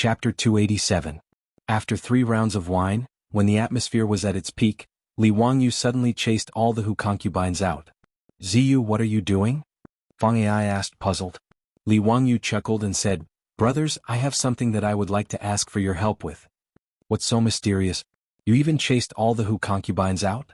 Chapter 287. After 3 rounds of wine, when the atmosphere was at its peak, Li Wangyu suddenly chased all the Hu concubines out. Ziyu, what are you doing? Fang Ai asked, puzzled. Li Wangyu chuckled and said, Brothers, I have something that I would like to ask for your help with. What's so mysterious? You even chased all the Hu concubines out?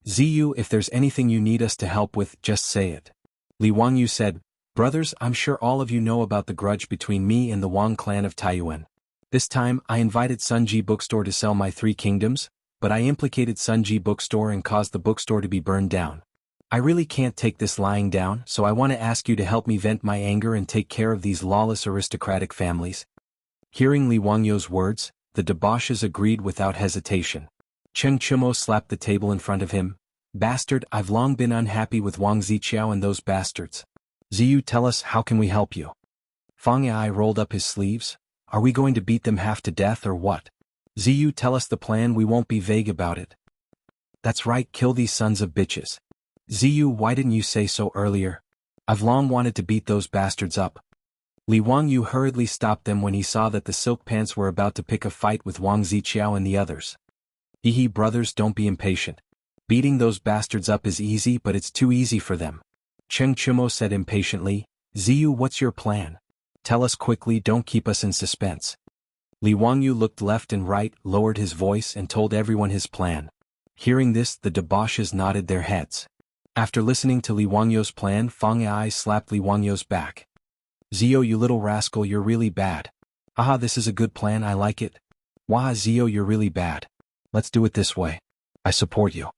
Ziyu, if there's anything you need us to help with, just say it. Li Wangyu said, Brothers, I'm sure all of you know about the grudge between me and the Wang clan of Taiyuan. This time, I invited Sunji Bookstore to sell my 3 kingdoms, but I implicated Sunji Bookstore and caused the bookstore to be burned down. I really can't take this lying down, so I want to ask you to help me vent my anger and take care of these lawless aristocratic families. Hearing Li Wangyu's words, the debauches agreed without hesitation. Cheng Chumo slapped the table in front of him. Bastard, I've long been unhappy with Wang Ziqiao and those bastards. Ziyu, tell us, how can we help you? Fang Ai rolled up his sleeves. Are we going to beat them half to death or what? Ziyu, tell us the plan, we won't be vague about it. That's right, kill these sons of bitches. Ziyu, why didn't you say so earlier? I've long wanted to beat those bastards up. Li Wangyu hurriedly stopped them when he saw that the silk pants were about to pick a fight with Wang Ziqiao and the others. Hehe, brothers, don't be impatient. Beating those bastards up is easy, but it's too easy for them. Cheng Chumo said impatiently, Ziyu, what's your plan? Tell us quickly, don't keep us in suspense. Li Wangyu looked left and right, lowered his voice and told everyone his plan. Hearing this, the debauches nodded their heads. After listening to Li Wangyu's plan, Fang Ai slapped Li Wangyu's back. Ziyu, you little rascal, you're really bad. Aha, this is a good plan, I like it. Wah, Ziyu, you're really bad. Let's do it this way. I support you.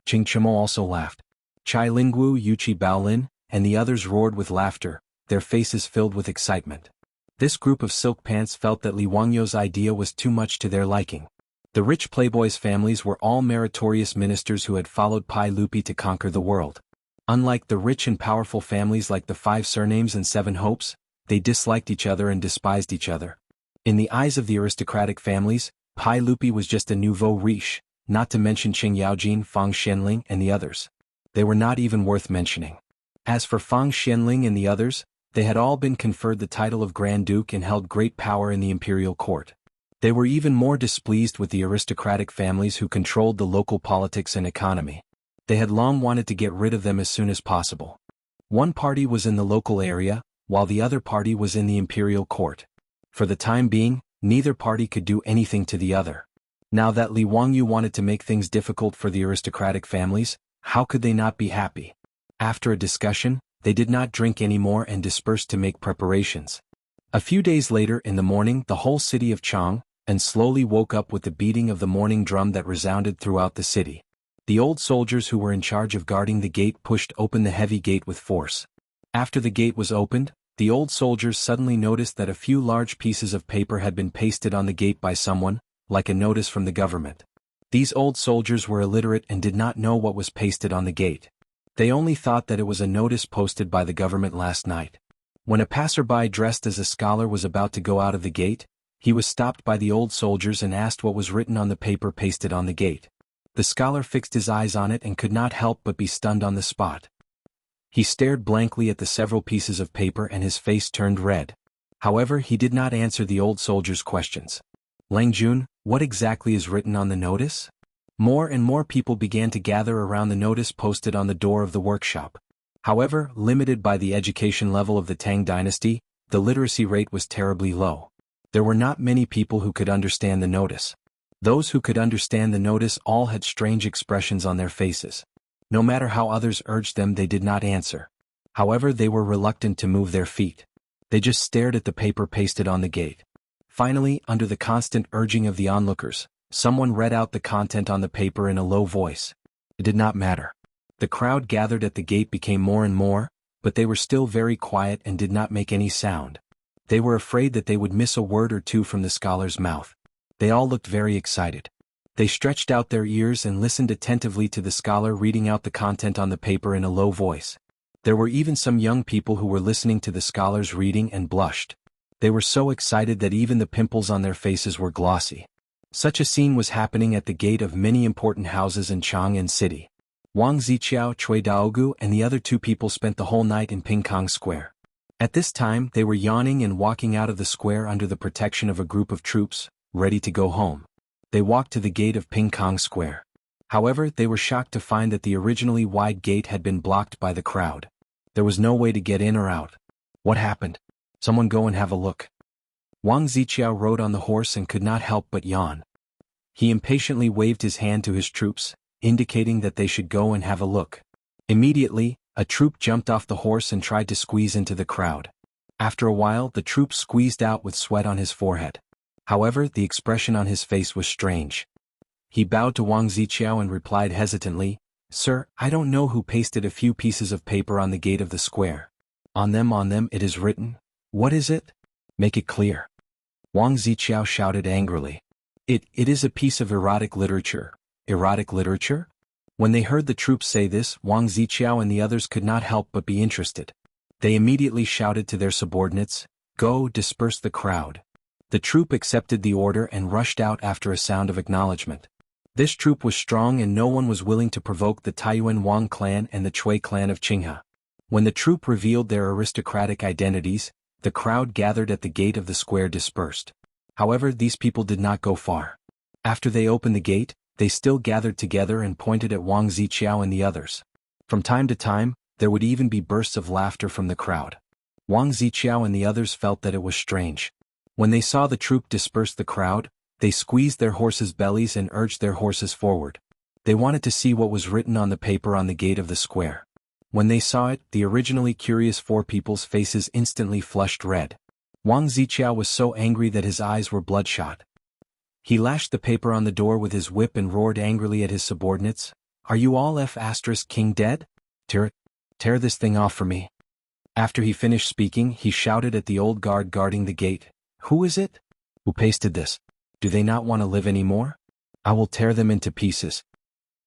Cheng Chumo also laughed. Chai Lingwu, Yuchi Baolin, and the others roared with laughter, their faces filled with excitement. This group of silk pants felt that Li Wangyu's idea was too much to their liking. The rich playboys' families were all meritorious ministers who had followed Pai Lupi to conquer the world. Unlike the rich and powerful families like the 5 Surnames and 7 Hopes, they disliked each other and despised each other. In the eyes of the aristocratic families, Pai Lupi was just a nouveau riche, not to mention Qing Yaojin, Fang Xianling, and the others. They were not even worth mentioning. As for Fang Xianling and the others, they had all been conferred the title of Grand Duke and held great power in the imperial court. They were even more displeased with the aristocratic families who controlled the local politics and economy. They had long wanted to get rid of them as soon as possible. One party was in the local area, while the other party was in the imperial court. For the time being, neither party could do anything to the other. Now that Li Wangyu wanted to make things difficult for the aristocratic families, how could they not be happy? After a discussion, they did not drink anymore and dispersed to make preparations. A few days later in the morning, the whole city of Chang and slowly woke up with the beating of the morning drum that resounded throughout the city. The old soldiers who were in charge of guarding the gate pushed open the heavy gate with force. After the gate was opened, the old soldiers suddenly noticed that a few large pieces of paper had been pasted on the gate by someone, like a notice from the government. These old soldiers were illiterate and did not know what was pasted on the gate. They only thought that it was a notice posted by the government last night. When a passerby dressed as a scholar was about to go out of the gate, he was stopped by the old soldiers and asked what was written on the paper pasted on the gate. The scholar fixed his eyes on it and could not help but be stunned on the spot. He stared blankly at the several pieces of paper and his face turned red. However, he did not answer the old soldier's questions. Lang Jun, what exactly is written on the notice? More and more people began to gather around the notice posted on the door of the workshop. However, limited by the education level of the Tang dynasty, the literacy rate was terribly low. There were not many people who could understand the notice. Those who could understand the notice all had strange expressions on their faces. No matter how others urged them, they did not answer. However, they were reluctant to move their feet. They just stared at the paper pasted on the gate. Finally, under the constant urging of the onlookers, someone read out the content on the paper in a low voice. It did not matter. The crowd gathered at the gate became more and more, but they were still very quiet and did not make any sound. They were afraid that they would miss a word or two from the scholar's mouth. They all looked very excited. They stretched out their ears and listened attentively to the scholar reading out the content on the paper in a low voice. There were even some young people who were listening to the scholar's reading and blushed. They were so excited that even the pimples on their faces were glossy. Such a scene was happening at the gate of many important houses in Chang'an City. Wang Ziqiao, Cui Daogu, and the other 2 people spent the whole night in Pingkong Square. At this time they were yawning and walking out of the square under the protection of a group of troops, ready to go home. They walked to the gate of Ping Kong Square. However, they were shocked to find that the originally wide gate had been blocked by the crowd. There was no way to get in or out. What happened? Someone go and have a look. Wang Ziqiao rode on the horse and could not help but yawn. He impatiently waved his hand to his troops, indicating that they should go and have a look. Immediately, a troop jumped off the horse and tried to squeeze into the crowd. After a while, the troop squeezed out with sweat on his forehead. However, the expression on his face was strange. He bowed to Wang Ziqiao and replied hesitantly, "Sir, I don't know who pasted a few pieces of paper on the gate of the square. On them it is written. What is it? Make it clear." Wang Ziqiao shouted angrily. It is a piece of erotic literature." Erotic literature? When they heard the troops say this, Wang Ziqiao and the others could not help but be interested. They immediately shouted to their subordinates, "Go, disperse the crowd." The troop accepted the order and rushed out after a sound of acknowledgement. This troop was strong and no one was willing to provoke the Taiyuan Wang clan and the Chui clan of Qinghe. When the troop revealed their aristocratic identities, the crowd gathered at the gate of the square dispersed. However, these people did not go far. After they opened the gate, they still gathered together and pointed at Wang Ziqiao and the others. From time to time, there would even be bursts of laughter from the crowd. Wang Ziqiao and the others felt that it was strange. When they saw the troop disperse the crowd, they squeezed their horses' bellies and urged their horses forward. They wanted to see what was written on the paper on the gate of the square. When they saw it, the originally curious four people's faces instantly flushed red. Wang Ziqiao was so angry that his eyes were bloodshot. He lashed the paper on the door with his whip and roared angrily at his subordinates, "Are you all King dead? Tear this thing off for me." After he finished speaking, he shouted at the old guard guarding the gate, "Who is it? Who pasted this? Do they not want to live anymore? I will tear them into pieces."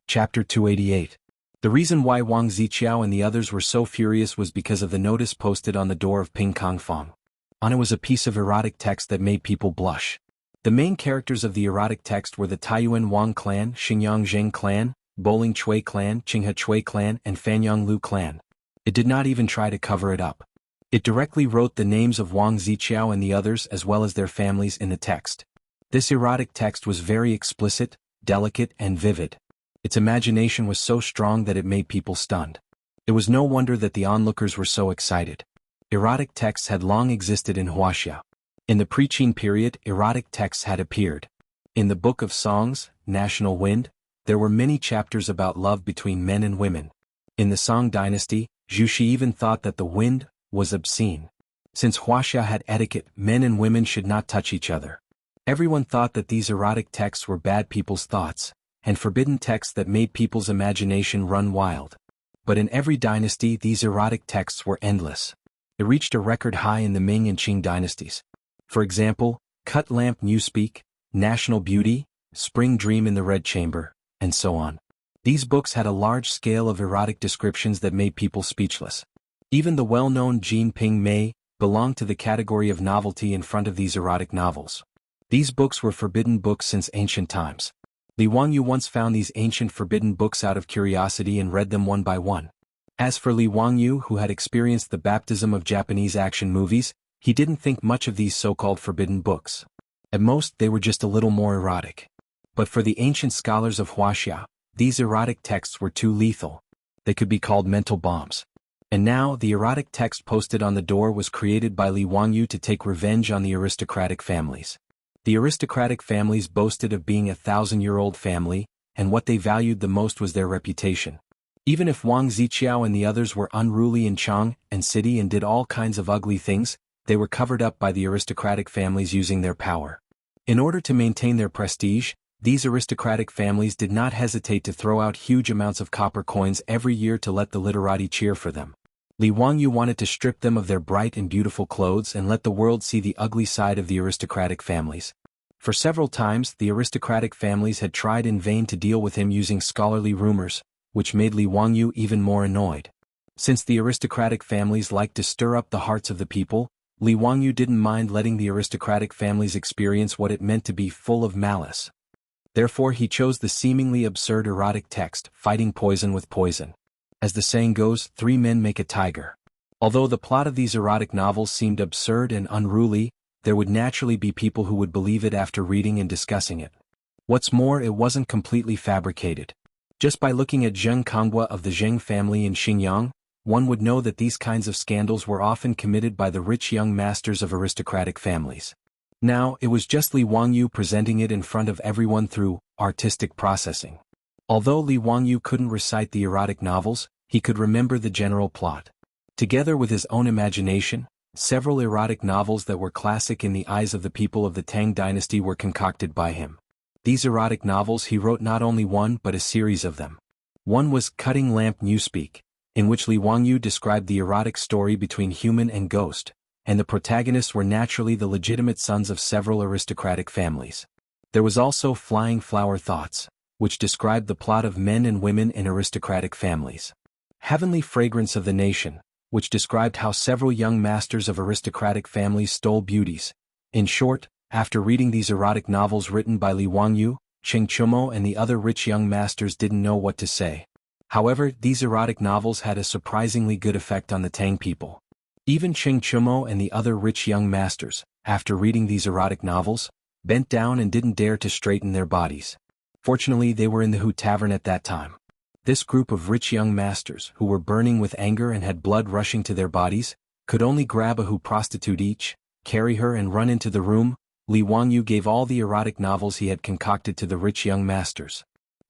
Chapter 288. The reason why Wang Ziqiao and the others were so furious was because of the notice posted on the door of Ping Kong Fong. On it was a piece of erotic text that made people blush. The main characters of the erotic text were the Taiyuan Wang clan, Xingyang Zheng clan, Boling Chui clan, Qinghe Chui clan, and Fanyang Lu clan. It did not even try to cover it up. It directly wrote the names of Wang Ziqiao and the others as well as their families in the text. This erotic text was very explicit, delicate, and vivid. Its imagination was so strong that it made people stunned. It was no wonder that the onlookers were so excited. Erotic texts had long existed in Wuxia. In the pre-Qin period, erotic texts had appeared. In the Book of Songs, National Wind, there were many chapters about love between men and women. In the Song dynasty, Zhu Shi even thought that the wind was obscene. Since Wuxia had etiquette, men and women should not touch each other. Everyone thought that these erotic texts were bad people's thoughts, and forbidden texts that made people's imagination run wild. But in every dynasty these erotic texts were endless. It reached a record high in the Ming and Qing dynasties. For example, Cut Lamp Newspeak, National Beauty, Spring Dream in the Red Chamber, and so on. These books had a large scale of erotic descriptions that made people speechless. Even the well-known Jin Ping Mei belonged to the category of novelty in front of these erotic novels. These books were forbidden books since ancient times. Li Wangyu once found these ancient forbidden books out of curiosity and read them one by one. As for Li Wangyu, who had experienced the baptism of Japanese action movies, he didn't think much of these so-called forbidden books. At most, they were just a little more erotic. But for the ancient scholars of Wuxia, these erotic texts were too lethal. They could be called mental bombs. And now, the erotic text posted on the door was created by Li Wangyu to take revenge on the aristocratic families. The aristocratic families boasted of being a 1,000-year-old family, and what they valued the most was their reputation. Even if Wang Ziqiao and the others were unruly in Chang and city and did all kinds of ugly things, they were covered up by the aristocratic families using their power. In order to maintain their prestige, these aristocratic families did not hesitate to throw out huge amounts of copper coins every year to let the literati cheer for them. Li Wangyu wanted to strip them of their bright and beautiful clothes and let the world see the ugly side of the aristocratic families. For several times, the aristocratic families had tried in vain to deal with him using scholarly rumors, which made Li Wangyu even more annoyed. Since the aristocratic families liked to stir up the hearts of the people, Li Wangyu didn't mind letting the aristocratic families experience what it meant to be full of malice. Therefore he chose the seemingly absurd erotic text, fighting poison with poison. As the saying goes, 3 men make a tiger. Although the plot of these erotic novels seemed absurd and unruly, there would naturally be people who would believe it after reading and discussing it. What's more, it wasn't completely fabricated. Just by looking at Zheng Konghua of the Zheng family in Xinjiang, one would know that these kinds of scandals were often committed by the rich young masters of aristocratic families. Now, it was just Li Wangyu presenting it in front of everyone through artistic processing. Although Li Wangyu couldn't recite the erotic novels, he could remember the general plot. Together with his own imagination, several erotic novels that were classic in the eyes of the people of the Tang dynasty were concocted by him. These erotic novels he wrote not only one but a series of them. One was Cutting Lamp Newspeak, in which Li Wangyu described the erotic story between human and ghost, and the protagonists were naturally the legitimate sons of several aristocratic families. There was also Flying Flower Thoughts, which described the plot of men and women in aristocratic families. Heavenly Fragrance of the Nation, which described how several young masters of aristocratic families stole beauties. In short, after reading these erotic novels written by Li Wangyu, Cheng Chumo and the other rich young masters didn't know what to say. However, these erotic novels had a surprisingly good effect on the Tang people. Even Cheng Chumo and the other rich young masters, after reading these erotic novels, bent down and didn't dare to straighten their bodies. Fortunately, they were in the Hu Tavern at that time. This group of rich young masters, who were burning with anger and had blood rushing to their bodies, could only grab a Hu prostitute each, carry her and run into the room. Li Wangyu gave all the erotic novels he had concocted to the rich young masters.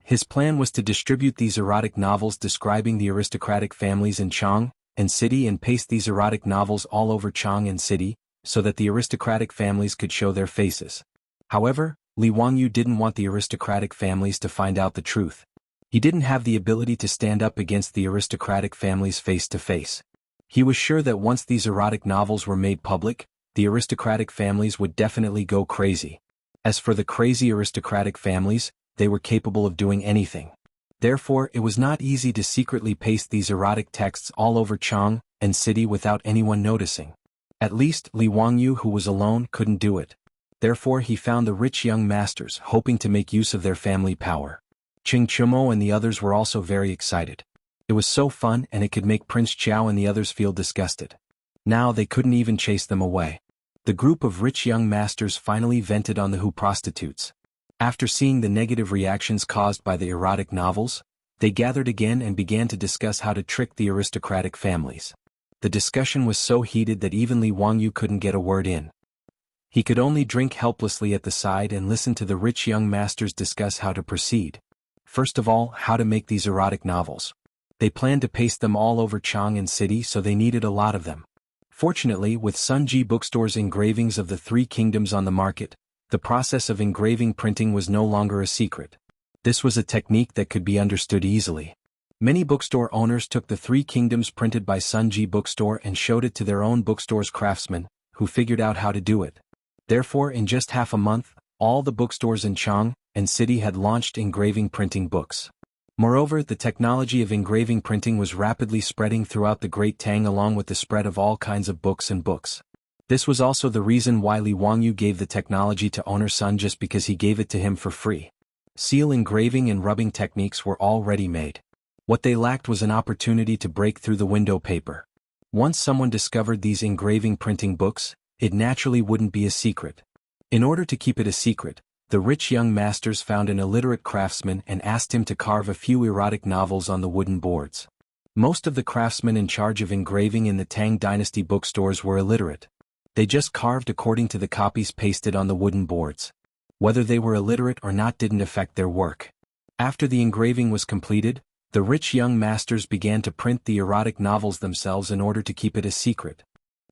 His plan was to distribute these erotic novels describing the aristocratic families in Chang and city and paste these erotic novels all over Chang and city, so that the aristocratic families could show their faces. However, Li Wangyu didn't want the aristocratic families to find out the truth. He didn't have the ability to stand up against the aristocratic families face to face. He was sure that once these erotic novels were made public, the aristocratic families would definitely go crazy. As for the crazy aristocratic families, they were capable of doing anything. Therefore, it was not easy to secretly paste these erotic texts all over Chang and city without anyone noticing. At least, Li Wangyu, who was alone, couldn't do it. Therefore, he found the rich young masters hoping to make use of their family power. Cheng Chumo and the others were also very excited. It was so fun and it could make Prince Chao and the others feel disgusted. Now they couldn't even chase them away. The group of rich young masters finally vented on the Hu prostitutes. After seeing the negative reactions caused by the erotic novels, they gathered again and began to discuss how to trick the aristocratic families. The discussion was so heated that even Li Wangyu couldn't get a word in. He could only drink helplessly at the side and listen to the rich young masters discuss how to proceed. First of all, how to make these erotic novels. They planned to paste them all over Chang and city, so they needed a lot of them. Fortunately, with Sunji Bookstore's engravings of the Three Kingdoms on the market, the process of engraving printing was no longer a secret. This was a technique that could be understood easily. Many bookstore owners took the Three Kingdoms printed by Sunji Bookstore and showed it to their own bookstore's craftsmen, who figured out how to do it. Therefore, in just half a month, all the bookstores in Chang and city had launched engraving printing books. Moreover, the technology of engraving printing was rapidly spreading throughout the Great Tang along with the spread of all kinds of books and books. This was also the reason why Li Wangyu gave the technology to owner Sun, just because he gave it to him for free. Seal engraving and rubbing techniques were already made. What they lacked was an opportunity to break through the window paper. Once someone discovered these engraving printing books, it naturally wouldn't be a secret. In order to keep it a secret, the rich young masters found an illiterate craftsman and asked him to carve a few erotic novels on the wooden boards. Most of the craftsmen in charge of engraving in the Tang dynasty bookstores were illiterate. They just carved according to the copies pasted on the wooden boards. Whether they were illiterate or not didn't affect their work. After the engraving was completed, the rich young masters began to print the erotic novels themselves in order to keep it a secret.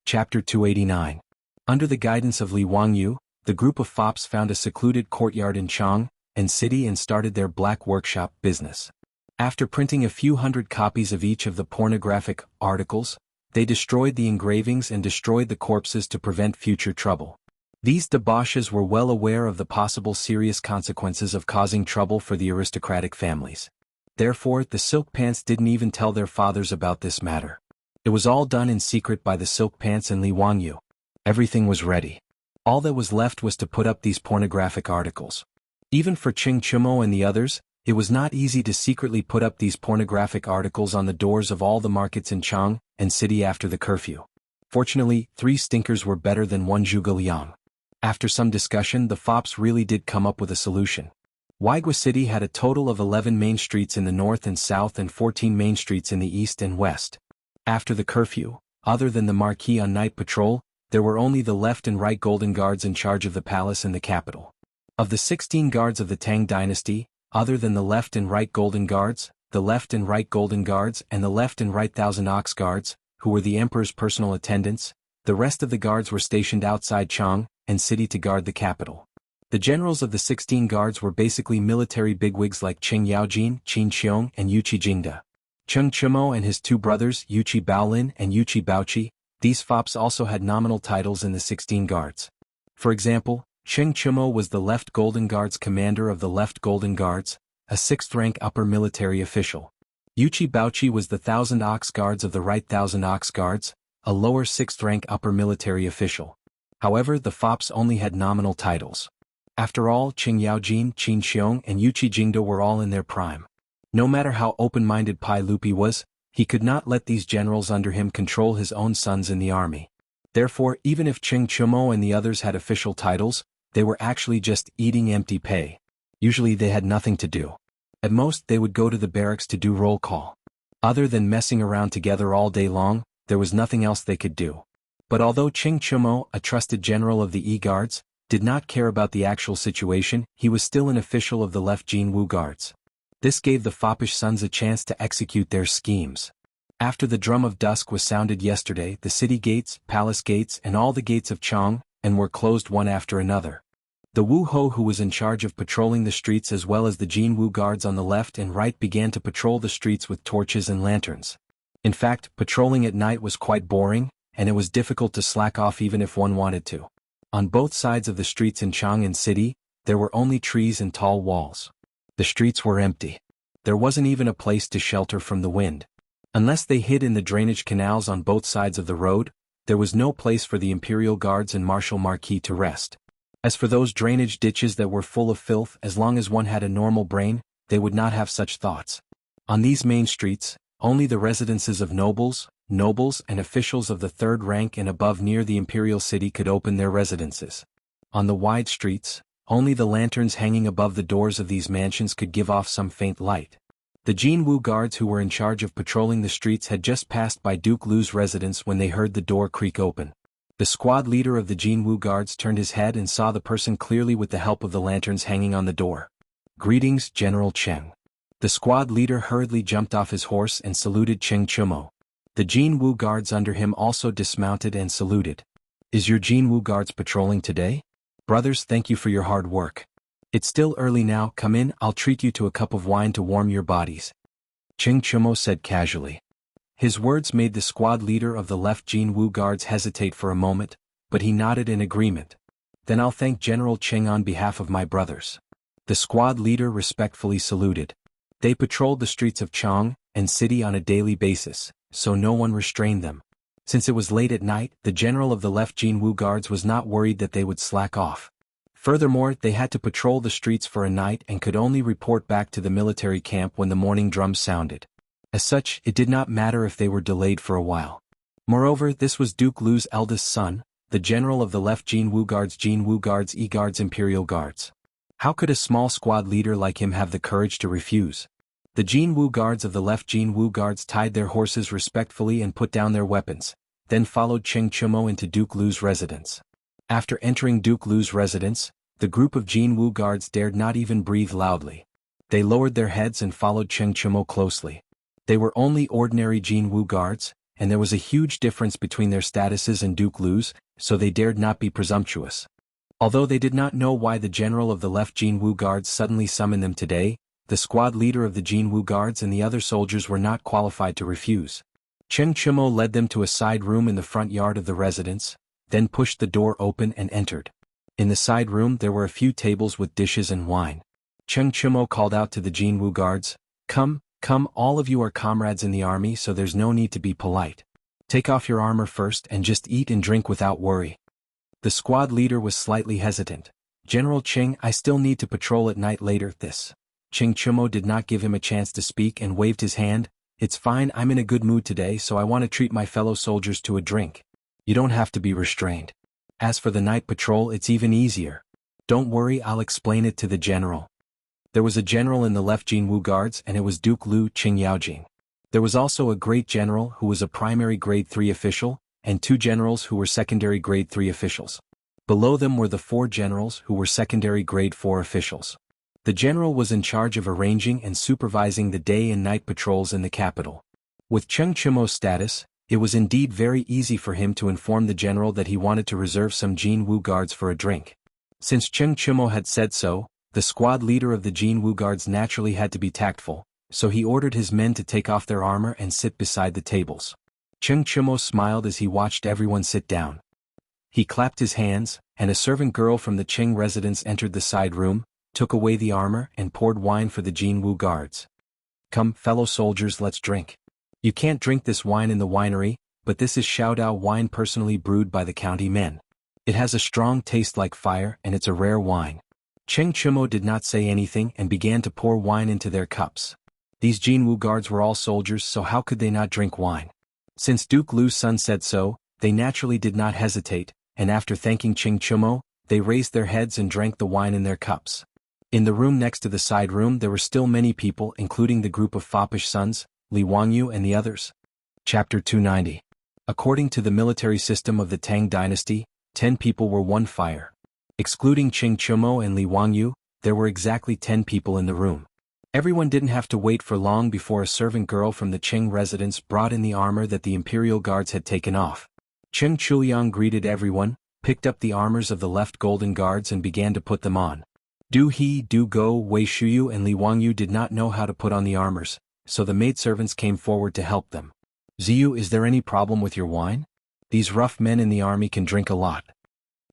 Chapter 289. Under the guidance of Li Wangyu, the group of fops found a secluded courtyard in Chang and city and started their black workshop business. After printing a few hundred copies of each of the pornographic articles, they destroyed the engravings and destroyed the corpses to prevent future trouble. These debauches were well aware of the possible serious consequences of causing trouble for the aristocratic families. Therefore, the Silk Pants didn't even tell their fathers about this matter. It was all done in secret by the Silk Pants and Li Wangyu. Everything was ready. All that was left was to put up these pornographic articles. Even for Cheng Chumo and the others, It was not easy to secretly put up these pornographic articles on the doors of all the markets in Chang and city after the curfew. Fortunately, 3 stinkers were better than 1 zhuge liang. After some discussion, the fops really did come up with a solution. Wuxia City had a total of 11 main streets in the north and south and 14 main streets in the east and west. After the curfew, other than the marquee on night patrol, there were only the left and right golden guards in charge of the palace and the capital. Of the 16 guards of the Tang dynasty, other than the left and right golden guards, the left and right golden guards and the left and right 1,000 ox guards, who were the emperor's personal attendants, the rest of the guards were stationed outside Chang and city to guard the capital. The generals of the 16 guards were basically military bigwigs like Qing Yaojin, Qin Qiong and Yuqi Jingda. Cheng Chimo and his 2 brothers Yuqi Baolin and Yuqi Baoqi, these fops also had nominal titles in the 16 guards. For example, Cheng Chimo was the Left Golden Guards commander of the Left Golden Guards, a 6th-rank upper military official. Yuqi Baoqi was the 1,000 ox guards of the Right 1,000 ox guards, a lower 6th-rank upper military official. However, the fops only had nominal titles. After all, Qing Yaojin, Qin Qiong and Yuqi Jingda were all in their prime. No matter how open-minded Pai Lupi was, he could not let these generals under him control his own sons in the army. Therefore, even if Cheng Chimo and the others had official titles, they were actually just eating empty pay. Usually they had nothing to do. At most, they would go to the barracks to do roll call. Other than messing around together all day long, there was nothing else they could do. But although Cheng Chimo, a trusted general of the E-Guards, did not care about the actual situation, he was still an official of the left Jianghu Guards. This gave the foppish sons a chance to execute their schemes. After the drum of dusk was sounded yesterday, the city gates, palace gates and all the gates of Chang and were closed one after another. The Wu Ho who was in charge of patrolling the streets as well as the Jianghu guards on the left and right began to patrol the streets with torches and lanterns. In fact, patrolling at night was quite boring, and it was difficult to slack off even if one wanted to. On both sides of the streets in Chang'an City, there were only trees and tall walls. The streets were empty. There wasn't even a place to shelter from the wind. Unless they hid in the drainage canals on both sides of the road, there was no place for the Imperial Guards and Marshal Marquis to rest. As for those drainage ditches that were full of filth, as long as one had a normal brain, they would not have such thoughts. On these main streets, only the residences of nobles and officials of the 3rd rank and above near the imperial city could open their residences. On the wide streets, only the lanterns hanging above the doors of these mansions could give off some faint light. The Jianghu guards who were in charge of patrolling the streets had just passed by Duke Lu's residence when they heard the door creak open. The squad leader of the Jianghu guards turned his head and saw the person clearly with the help of the lanterns hanging on the door. "Greetings, General Cheng." The squad leader hurriedly jumped off his horse and saluted Cheng Chumo. The Jianghu guards under him also dismounted and saluted. "Is your Jianghu guards patrolling today? Brothers, thank you for your hard work. It's still early now, come in, I'll treat you to a cup of wine to warm your bodies," Cheng Chumo said casually. His words made the squad leader of the left Jianghu guards hesitate for a moment, but he nodded in agreement. "Then I'll thank General Cheng on behalf of my brothers." The squad leader respectfully saluted. They patrolled the streets of Chang and city on a daily basis, so no one restrained them. Since it was late at night, the general of the left Jianghu guards was not worried that they would slack off. Furthermore, they had to patrol the streets for a night and could only report back to the military camp when the morning drums sounded. As such, it did not matter if they were delayed for a while. Moreover, this was Duke Lu's eldest son, the general of the left Jianghu guards E-Guards Imperial Guards. How could a small squad leader like him have the courage to refuse? The Jianghu guards of the left Jianghu guards tied their horses respectfully and put down their weapons, then followed Cheng Chumo into Duke Lu's residence. After entering Duke Lu's residence, the group of Jianghu guards dared not even breathe loudly. They lowered their heads and followed Cheng Chumo closely. They were only ordinary Jianghu guards, and there was a huge difference between their statuses and Duke Lu's, so they dared not be presumptuous. Although they did not know why the general of the left Jianghu guards suddenly summoned them today, the squad leader of the Jianghu guards and the other soldiers were not qualified to refuse. Cheng Chumo led them to a side room in the front yard of the residence, then pushed the door open and entered. In the side room there were a few tables with dishes and wine. Cheng Chumo called out to the Jianghu guards, Come, all of you are comrades in the army, so there's no need to be polite. Take off your armor first and just eat and drink without worry." The squad leader was slightly hesitant. "General Cheng, I still need to patrol at night later. This Cheng Chumo did not give him a chance to speak and waved his hand. It's fine, I'm in a good mood today, so I want to treat my fellow soldiers to a drink. You don't have to be restrained. As for the night patrol, it's even easier. Don't worry, I'll explain it to the general. There was a general in the left Jianghu guards, and it was Duke Liu Qingyaojing. There was also a great general who was a primary grade 3 official, and 2 generals who were secondary grade 3 officials. Below them were the 4 generals who were secondary grade 4 officials. The general was in charge of arranging and supervising the day and night patrols in the capital. With Cheng Chumo's status, it was indeed very easy for him to inform the general that he wanted to reserve some Jianghu guards for a drink. Since Cheng Chumo had said so, the squad leader of the Jianghu guards naturally had to be tactful, so he ordered his men to take off their armor and sit beside the tables. Cheng Chumo smiled as he watched everyone sit down. He clapped his hands, and a servant girl from the Cheng residence entered the side room, took away the armor and poured wine for the Jianghu guards. Come, fellow soldiers, let's drink. You can't drink this wine in the winery, but this is Shaodao wine personally brewed by the county men. It has a strong taste like fire and it's a rare wine. Cheng Chumo did not say anything and began to pour wine into their cups. These Jianghu guards were all soldiers, so how could they not drink wine? Since Duke Liu's son said so, they naturally did not hesitate, and after thanking Cheng Chumo, they raised their heads and drank the wine in their cups. In the room next to the side room there were still many people, including the group of foppish sons, Li Wangyu and the others. Chapter 290. According to the military system of the Tang dynasty, 10 people were one fire. Excluding Cheng Chumo and Li Wangyu, there were exactly 10 people in the room. Everyone didn't have to wait for long before a servant girl from the Cheng residence brought in the armor that the imperial guards had taken off. Cheng Chuliang greeted everyone, picked up the armors of the left golden guards and began to put them on. Du He, Du Go, Wei Shuyu and Li Wangyu did not know how to put on the armors, so the maidservants came forward to help them. Ziyu, is there any problem with your wine? These rough men in the army can drink a lot.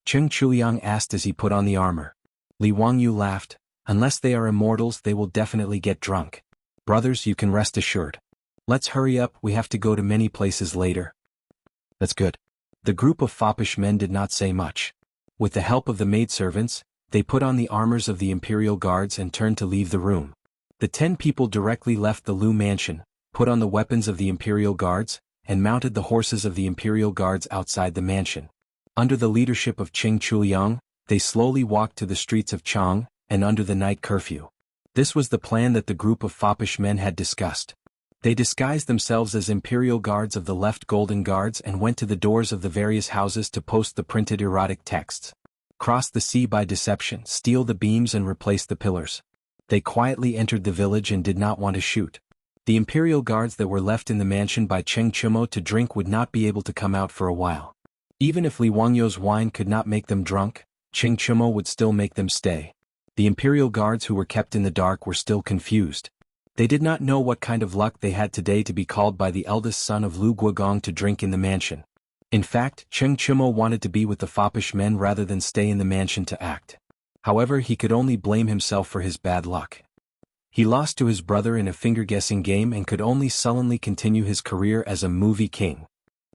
Cheng Chuliang asked as he put on the armor. Li Wangyu laughed. Unless they are immortals, they will definitely get drunk. Brothers, you can rest assured. Let's hurry up, we have to go to many places later. That's good. The group of foppish men did not say much. With the help of the maidservants, they put on the armors of the imperial guards and turned to leave the room. The 10 people directly left the Liu mansion, put on the weapons of the imperial guards, and mounted the horses of the imperial guards outside the mansion. Under the leadership of Cheng Chuliang, they slowly walked to the streets of Chang, and under the night curfew. This was the plan that the group of foppish men had discussed. They disguised themselves as imperial guards of the left golden guards and went to the doors of the various houses to post the printed erotic texts. Cross the sea by deception, steal the beams and replace the pillars. They quietly entered the village and did not want to shoot. The imperial guards that were left in the mansion by Cheng Chumo to drink would not be able to come out for a while. Even if Li Wangyu's wine could not make them drunk, Cheng Chumo would still make them stay. The imperial guards who were kept in the dark were still confused. They did not know what kind of luck they had today to be called by the eldest son of Lu Guogong to drink in the mansion. In fact, Cheng Chumo wanted to be with the foppish men rather than stay in the mansion to act. However, he could only blame himself for his bad luck. He lost to his brother in a finger-guessing game and could only sullenly continue his career as a movie king.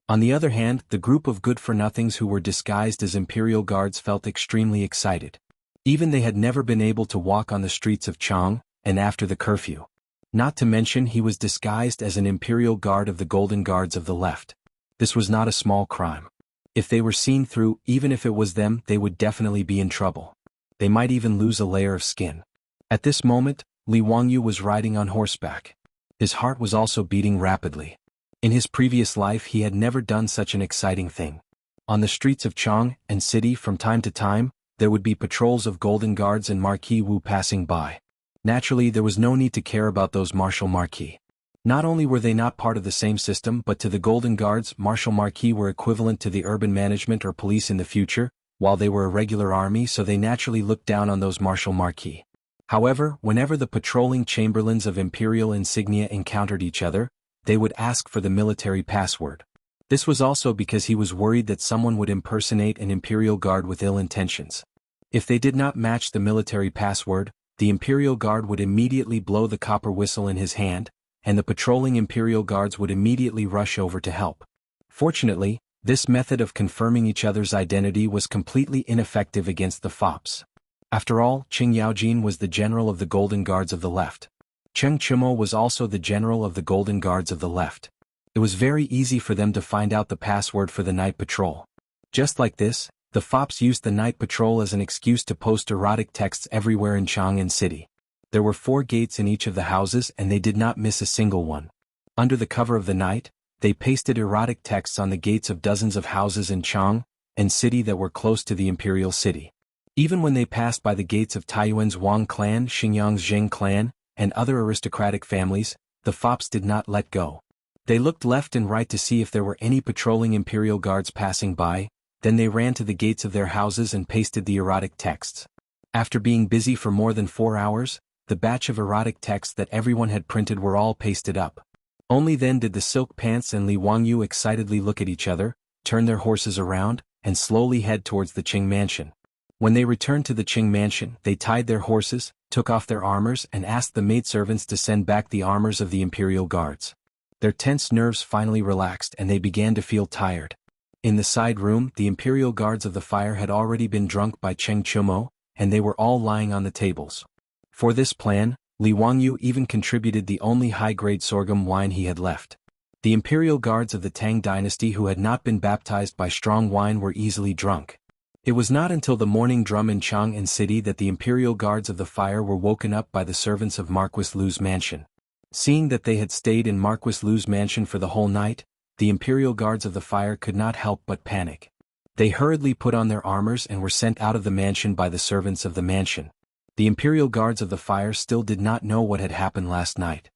On the other hand, the group of good-for-nothings who were disguised as imperial guards felt extremely excited. Even they had never been able to walk on the streets of Chang, and after the curfew. Not to mention he was disguised as an imperial guard of the golden guards of the left. This was not a small crime. If they were seen through, even if it was them, they would definitely be in trouble. They might even lose a layer of skin. At this moment, Li Wangyu was riding on horseback. His heart was also beating rapidly. In his previous life he had never done such an exciting thing. On the streets of Chang and city from time to time, there would be patrols of golden guards and Marquis Wu passing by. Naturally, there was no need to care about those martial Marquis. Not only were they not part of the same system, but to the golden guards, martial Marquis were equivalent to the urban management or police in the future, while they were a regular army, so they naturally looked down on those martial Marquis. However, whenever the patrolling chamberlains of imperial insignia encountered each other, they would ask for the military password. This was also because he was worried that someone would impersonate an imperial guard with ill intentions. If they did not match the military password, the imperial guard would immediately blow the copper whistle in his hand, and the patrolling imperial guards would immediately rush over to help. Fortunately, this method of confirming each other's identity was completely ineffective against the fops. After all, Qing Yaojin was the general of the Golden Guards of the left. Cheng Chimo was also the general of the Golden Guards of the left. It was very easy for them to find out the password for the night patrol. Just like this, the fops used the night patrol as an excuse to post erotic texts everywhere in Chang'an City. There were 4 gates in each of the houses and they did not miss a single one. Under the cover of the night, they pasted erotic texts on the gates of dozens of houses in Chang'an City that were close to the imperial city. Even when they passed by the gates of Taiyuan's Wang clan, Xinjiang's Zheng clan, and other aristocratic families, the fops did not let go. They looked left and right to see if there were any patrolling imperial guards passing by, then they ran to the gates of their houses and pasted the erotic texts. After being busy for more than 4 hours, the batch of erotic texts that everyone had printed were all pasted up. Only then did the Silk Pants and Li Wangyu excitedly look at each other, turn their horses around, and slowly head towards the Qing mansion. When they returned to the Qing mansion, they tied their horses, took off their armors and asked the maidservants to send back the armors of the imperial guards. Their tense nerves finally relaxed and they began to feel tired. In the side room, the imperial guards of the fire had already been drunk by Cheng Chumo, and they were all lying on the tables. For this plan, Li Wangyu even contributed the only high-grade sorghum wine he had left. The imperial guards of the Tang dynasty who had not been baptized by strong wine were easily drunk. It was not until the morning drum in Chang'an City that the imperial guards of the fire were woken up by the servants of Marquis Lu's mansion. Seeing that they had stayed in Marquis Lu's mansion for the whole night, the imperial guards of the fire could not help but panic. They hurriedly put on their armors and were sent out of the mansion by the servants of the mansion. The imperial guards of the fire still did not know what had happened last night.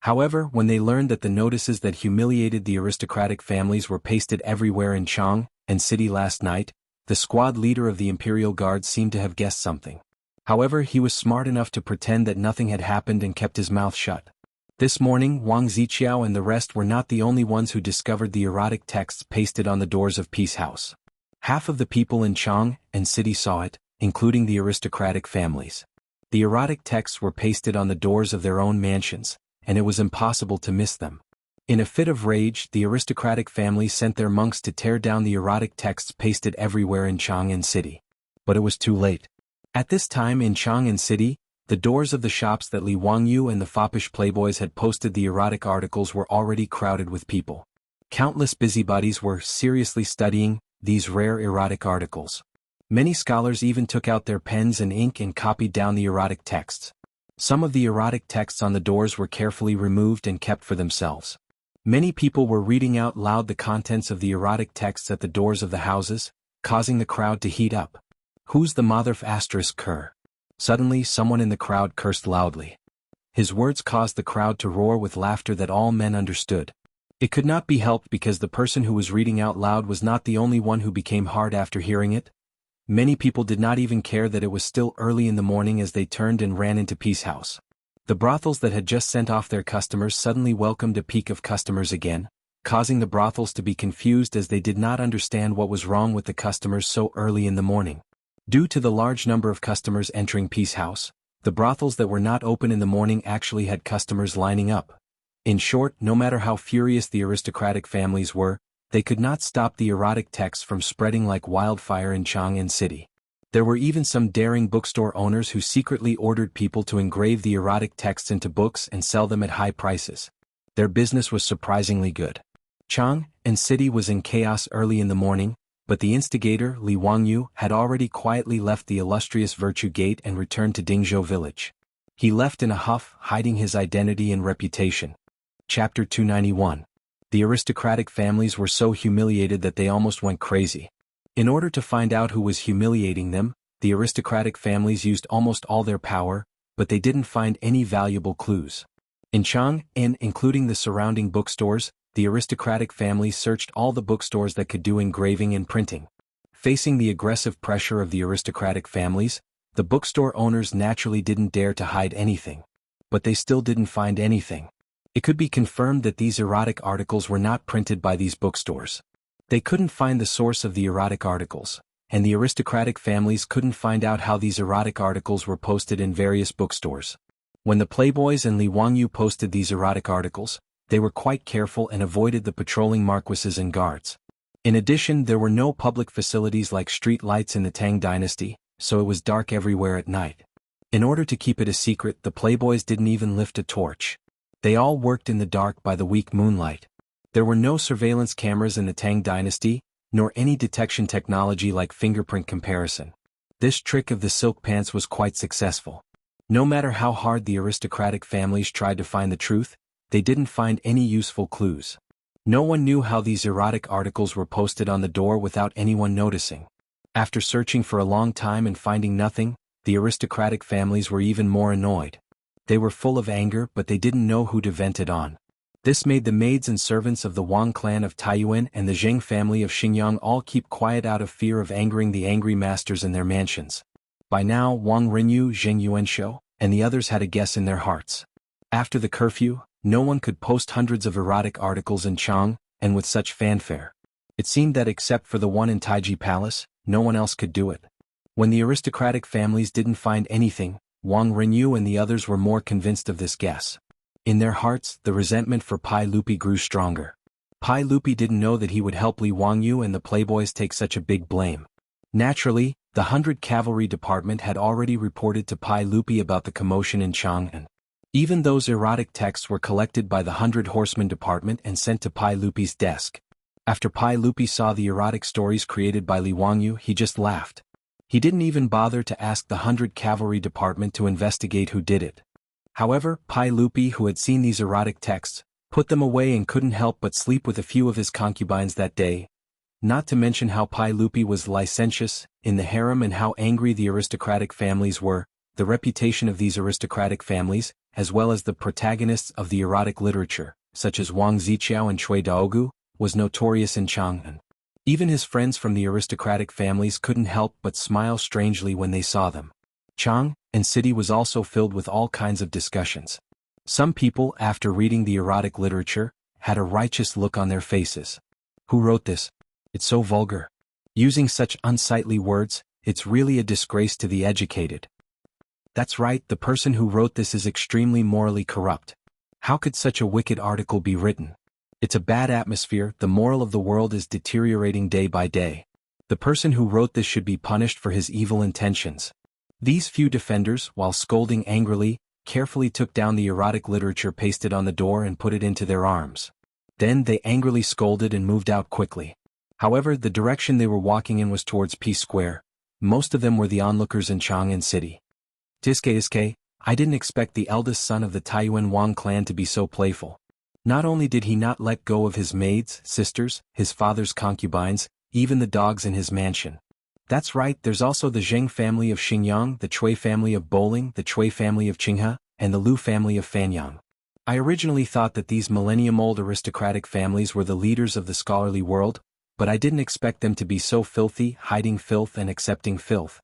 However, when they learned that the notices that humiliated the aristocratic families were pasted everywhere in Chang'an City last night, the squad leader of the imperial guard seemed to have guessed something. However, he was smart enough to pretend that nothing had happened and kept his mouth shut. This morning, Wang Ziqiao and the rest were not the only ones who discovered the erotic texts pasted on the doors of Peace House. Half of the people in Chang'an City saw it, including the aristocratic families. The erotic texts were pasted on the doors of their own mansions, and it was impossible to miss them. In a fit of rage, the aristocratic families sent their monks to tear down the erotic texts pasted everywhere in Chang'an City. But it was too late. At this time in Chang'an City, the doors of the shops that Li Wangyu and the foppish playboys had posted the erotic articles were already crowded with people. Countless busybodies were seriously studying these rare erotic articles. Many scholars even took out their pens and ink and copied down the erotic texts. Some of the erotic texts on the doors were carefully removed and kept for themselves. Many people were reading out loud the contents of the erotic texts at the doors of the houses, causing the crowd to heat up. "Who's the motherf asterisk cur?" Suddenly someone in the crowd cursed loudly. His words caused the crowd to roar with laughter that all men understood. It could not be helped because the person who was reading out loud was not the only one who became hard after hearing it. Many people did not even care that it was still early in the morning as they turned and ran into Peace House. The brothels that had just sent off their customers suddenly welcomed a peak of customers again, causing the brothels to be confused as they did not understand what was wrong with the customers so early in the morning. Due to the large number of customers entering Peace House, the brothels that were not open in the morning actually had customers lining up. In short, no matter how furious the aristocratic families were, they could not stop the erotic texts from spreading like wildfire in Chang'an City. There were even some daring bookstore owners who secretly ordered people to engrave the erotic texts into books and sell them at high prices. Their business was surprisingly good. Chang'an City was in chaos early in the morning, but the instigator, Li Wangyu, had already quietly left the illustrious Virtue Gate and returned to Dingzhou village. He left in a huff, hiding his identity and reputation. Chapter 291. The aristocratic families were so humiliated that they almost went crazy. In order to find out who was humiliating them, the aristocratic families used almost all their power, but they didn't find any valuable clues. In Chang'an, including the surrounding bookstores, the aristocratic families searched all the bookstores that could do engraving and printing. Facing the aggressive pressure of the aristocratic families, the bookstore owners naturally didn't dare to hide anything. But they still didn't find anything. It could be confirmed that these erotic articles were not printed by these bookstores. They couldn't find the source of the erotic articles, and the aristocratic families couldn't find out how these erotic articles were posted in various bookstores. When the playboys and Li Wangyu posted these erotic articles, they were quite careful and avoided the patrolling marquises and guards. In addition, there were no public facilities like street lights in the Tang dynasty, so it was dark everywhere at night. In order to keep it a secret, the playboys didn't even lift a torch. They all worked in the dark by the weak moonlight. There were no surveillance cameras in the Tang dynasty, nor any detection technology like fingerprint comparison. This trick of the silk pants was quite successful. No matter how hard the aristocratic families tried to find the truth, they didn't find any useful clues. No one knew how these erotic articles were posted on the door without anyone noticing. After searching for a long time and finding nothing, the aristocratic families were even more annoyed. They were full of anger, but they didn't know who to vent it on. This made the maids and servants of the Wang clan of Taiyuan and the Zheng family of Xinjiang all keep quiet out of fear of angering the angry masters in their mansions. By now Wang Rinyu, Zheng Yuanshou, and the others had a guess in their hearts. After the curfew, no one could post hundreds of erotic articles in Chang, and with such fanfare. It seemed that except for the one in Taiji Palace, no one else could do it. When the aristocratic families didn't find anything, Wang Rinyu and the others were more convinced of this guess. In their hearts, the resentment for Pai Lupi grew stronger. Pai Lupi didn't know that he would help Li Wangyu and the playboys take such a big blame. Naturally, the 100 Cavalry Department had already reported to Pai Lupi about the commotion in Chang'an. Even those erotic texts were collected by the 100 Horsemen Department and sent to Pai Lupi's desk. After Pai Lupi saw the erotic stories created by Li Wangyu, he just laughed. He didn't even bother to ask the 100 Cavalry Department to investigate who did it. However, Pai Lupi, who had seen these erotic texts, put them away and couldn't help but sleep with a few of his concubines that day. Not to mention how Pai Lupi was licentious in the harem and how angry the aristocratic families were. The reputation of these aristocratic families, as well as the protagonists of the erotic literature, such as Wang Ziqiao and Cui Daogu, was notorious in Chang'an. Even his friends from the aristocratic families couldn't help but smile strangely when they saw them. Chang'an city was also filled with all kinds of discussions. Some people, after reading the erotic literature, had a righteous look on their faces. Who wrote this? It's so vulgar. Using such unsightly words, it's really a disgrace to the educated. That's right, the person who wrote this is extremely morally corrupt. How could such a wicked article be written? It's a bad atmosphere, the moral of the world is deteriorating day by day. The person who wrote this should be punished for his evil intentions. These few defenders, while scolding angrily, carefully took down the erotic literature pasted on the door and put it into their arms. Then they angrily scolded and moved out quickly. However, the direction they were walking in was towards Peace Square. Most of them were the onlookers in Chang'an City. Tiske, I didn't expect the eldest son of the Taiyuan Wang clan to be so playful. Not only did he not let go of his maids, sisters, his father's concubines, even the dogs in his mansion. That's right, there's also the Zheng family of Xinjiang, the Cui family of Bowling, the Cui family of Qinghe, and the Lu family of Fanyang. I originally thought that these millennium-old aristocratic families were the leaders of the scholarly world, but I didn't expect them to be so filthy, hiding filth and accepting filth.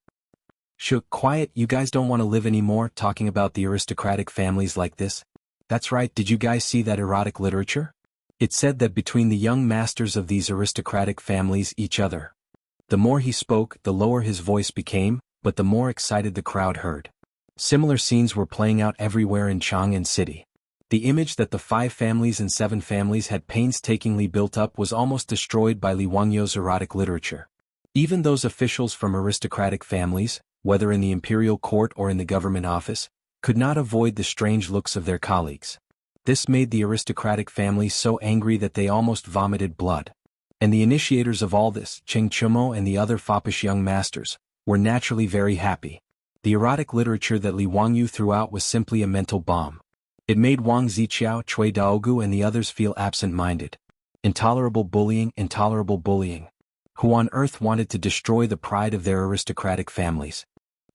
Quiet, you guys don't want to live anymore talking about the aristocratic families like this? That's right, did you guys see that erotic literature? It said that between the young masters of these aristocratic families each other. The more he spoke, the lower his voice became, but the more excited the crowd heard. Similar scenes were playing out everywhere in Chang'an City. The image that the 5 families and 7 families had painstakingly built up was almost destroyed by Li Wangyu's erotic literature. Even those officials from aristocratic families, whether in the imperial court or in the government office, could not avoid the strange looks of their colleagues. This made the aristocratic families so angry that they almost vomited blood. And the initiators of all this, Cheng Chumo and the other foppish young masters, were naturally very happy. The erotic literature that Li Wangyu threw out was simply a mental bomb. It made Wang Ziqiao, Cui Daogu and the others feel absent-minded. Intolerable bullying, intolerable bullying. Who on earth wanted to destroy the pride of their aristocratic families?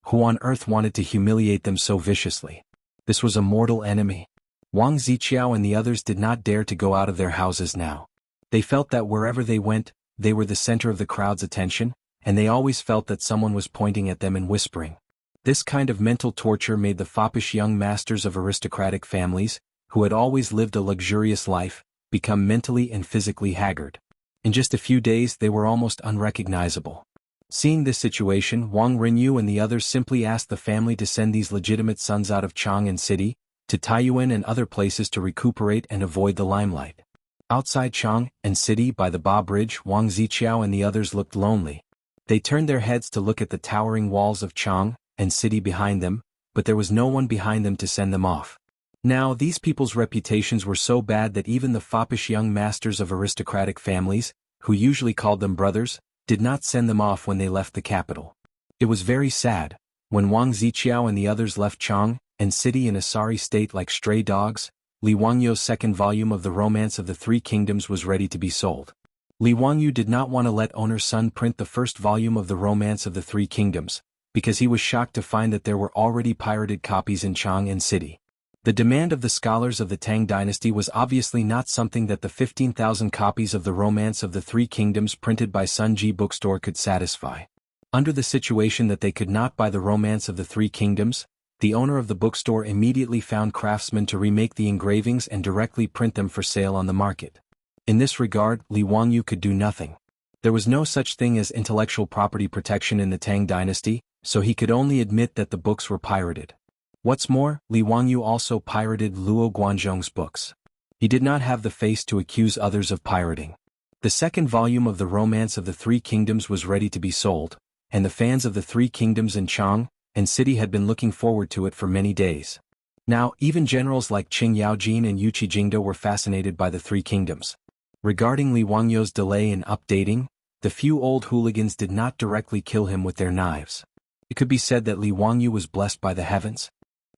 Who on earth wanted to humiliate them so viciously? This was a mortal enemy. Wang Ziqiao and the others did not dare to go out of their houses now. They felt that wherever they went, they were the center of the crowd's attention, and they always felt that someone was pointing at them and whispering. This kind of mental torture made the foppish young masters of aristocratic families, who had always lived a luxurious life, become mentally and physically haggard. In just a few days they were almost unrecognizable. Seeing this situation, Wang Rinyu and the others simply asked the family to send these legitimate sons out of Chang'an City, to Taiyuan and other places to recuperate and avoid the limelight. Outside Chang'an City by the Ba Bridge, Wang Ziqiao and the others looked lonely. They turned their heads to look at the towering walls of Chang and city behind them, but there was no one behind them to send them off. Now these people's reputations were so bad that even the foppish young masters of aristocratic families, who usually called them brothers, did not send them off when they left the capital. It was very sad. When Wang Ziqiao and the others left Chang and city in a sorry state like stray dogs, Li Wangyu's second volume of the Romance of the Three Kingdoms was ready to be sold. Li Wangyu did not want to let owner's son print the first volume of the Romance of the Three Kingdoms, because he was shocked to find that there were already pirated copies in Chang and city. The demand of the scholars of the Tang dynasty was obviously not something that the 15,000 copies of the Romance of the Three Kingdoms printed by Sun Ji Bookstore could satisfy. Under the situation that they could not buy the Romance of the Three Kingdoms, the owner of the bookstore immediately found craftsmen to remake the engravings and directly print them for sale on the market. In this regard, Li Wangyu could do nothing. There was no such thing as intellectual property protection in the Tang dynasty, so he could only admit that the books were pirated. What's more, Li Wangyu also pirated Luo Guanzhong's books. He did not have the face to accuse others of pirating. The second volume of the Romance of the Three Kingdoms was ready to be sold, and the fans of the Three Kingdoms in Chang and city had been looking forward to it for many days. Now, even generals like Qing Yaojin and Yu Qijingde were fascinated by the Three Kingdoms. Regarding Li Wangyu's delay in updating, the few old hooligans did not directly kill him with their knives. It could be said that Li Wangyu was blessed by the heavens.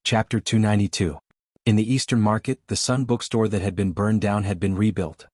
Chapter 292. In the Eastern Market, the Sun bookstore that had been burned down had been rebuilt.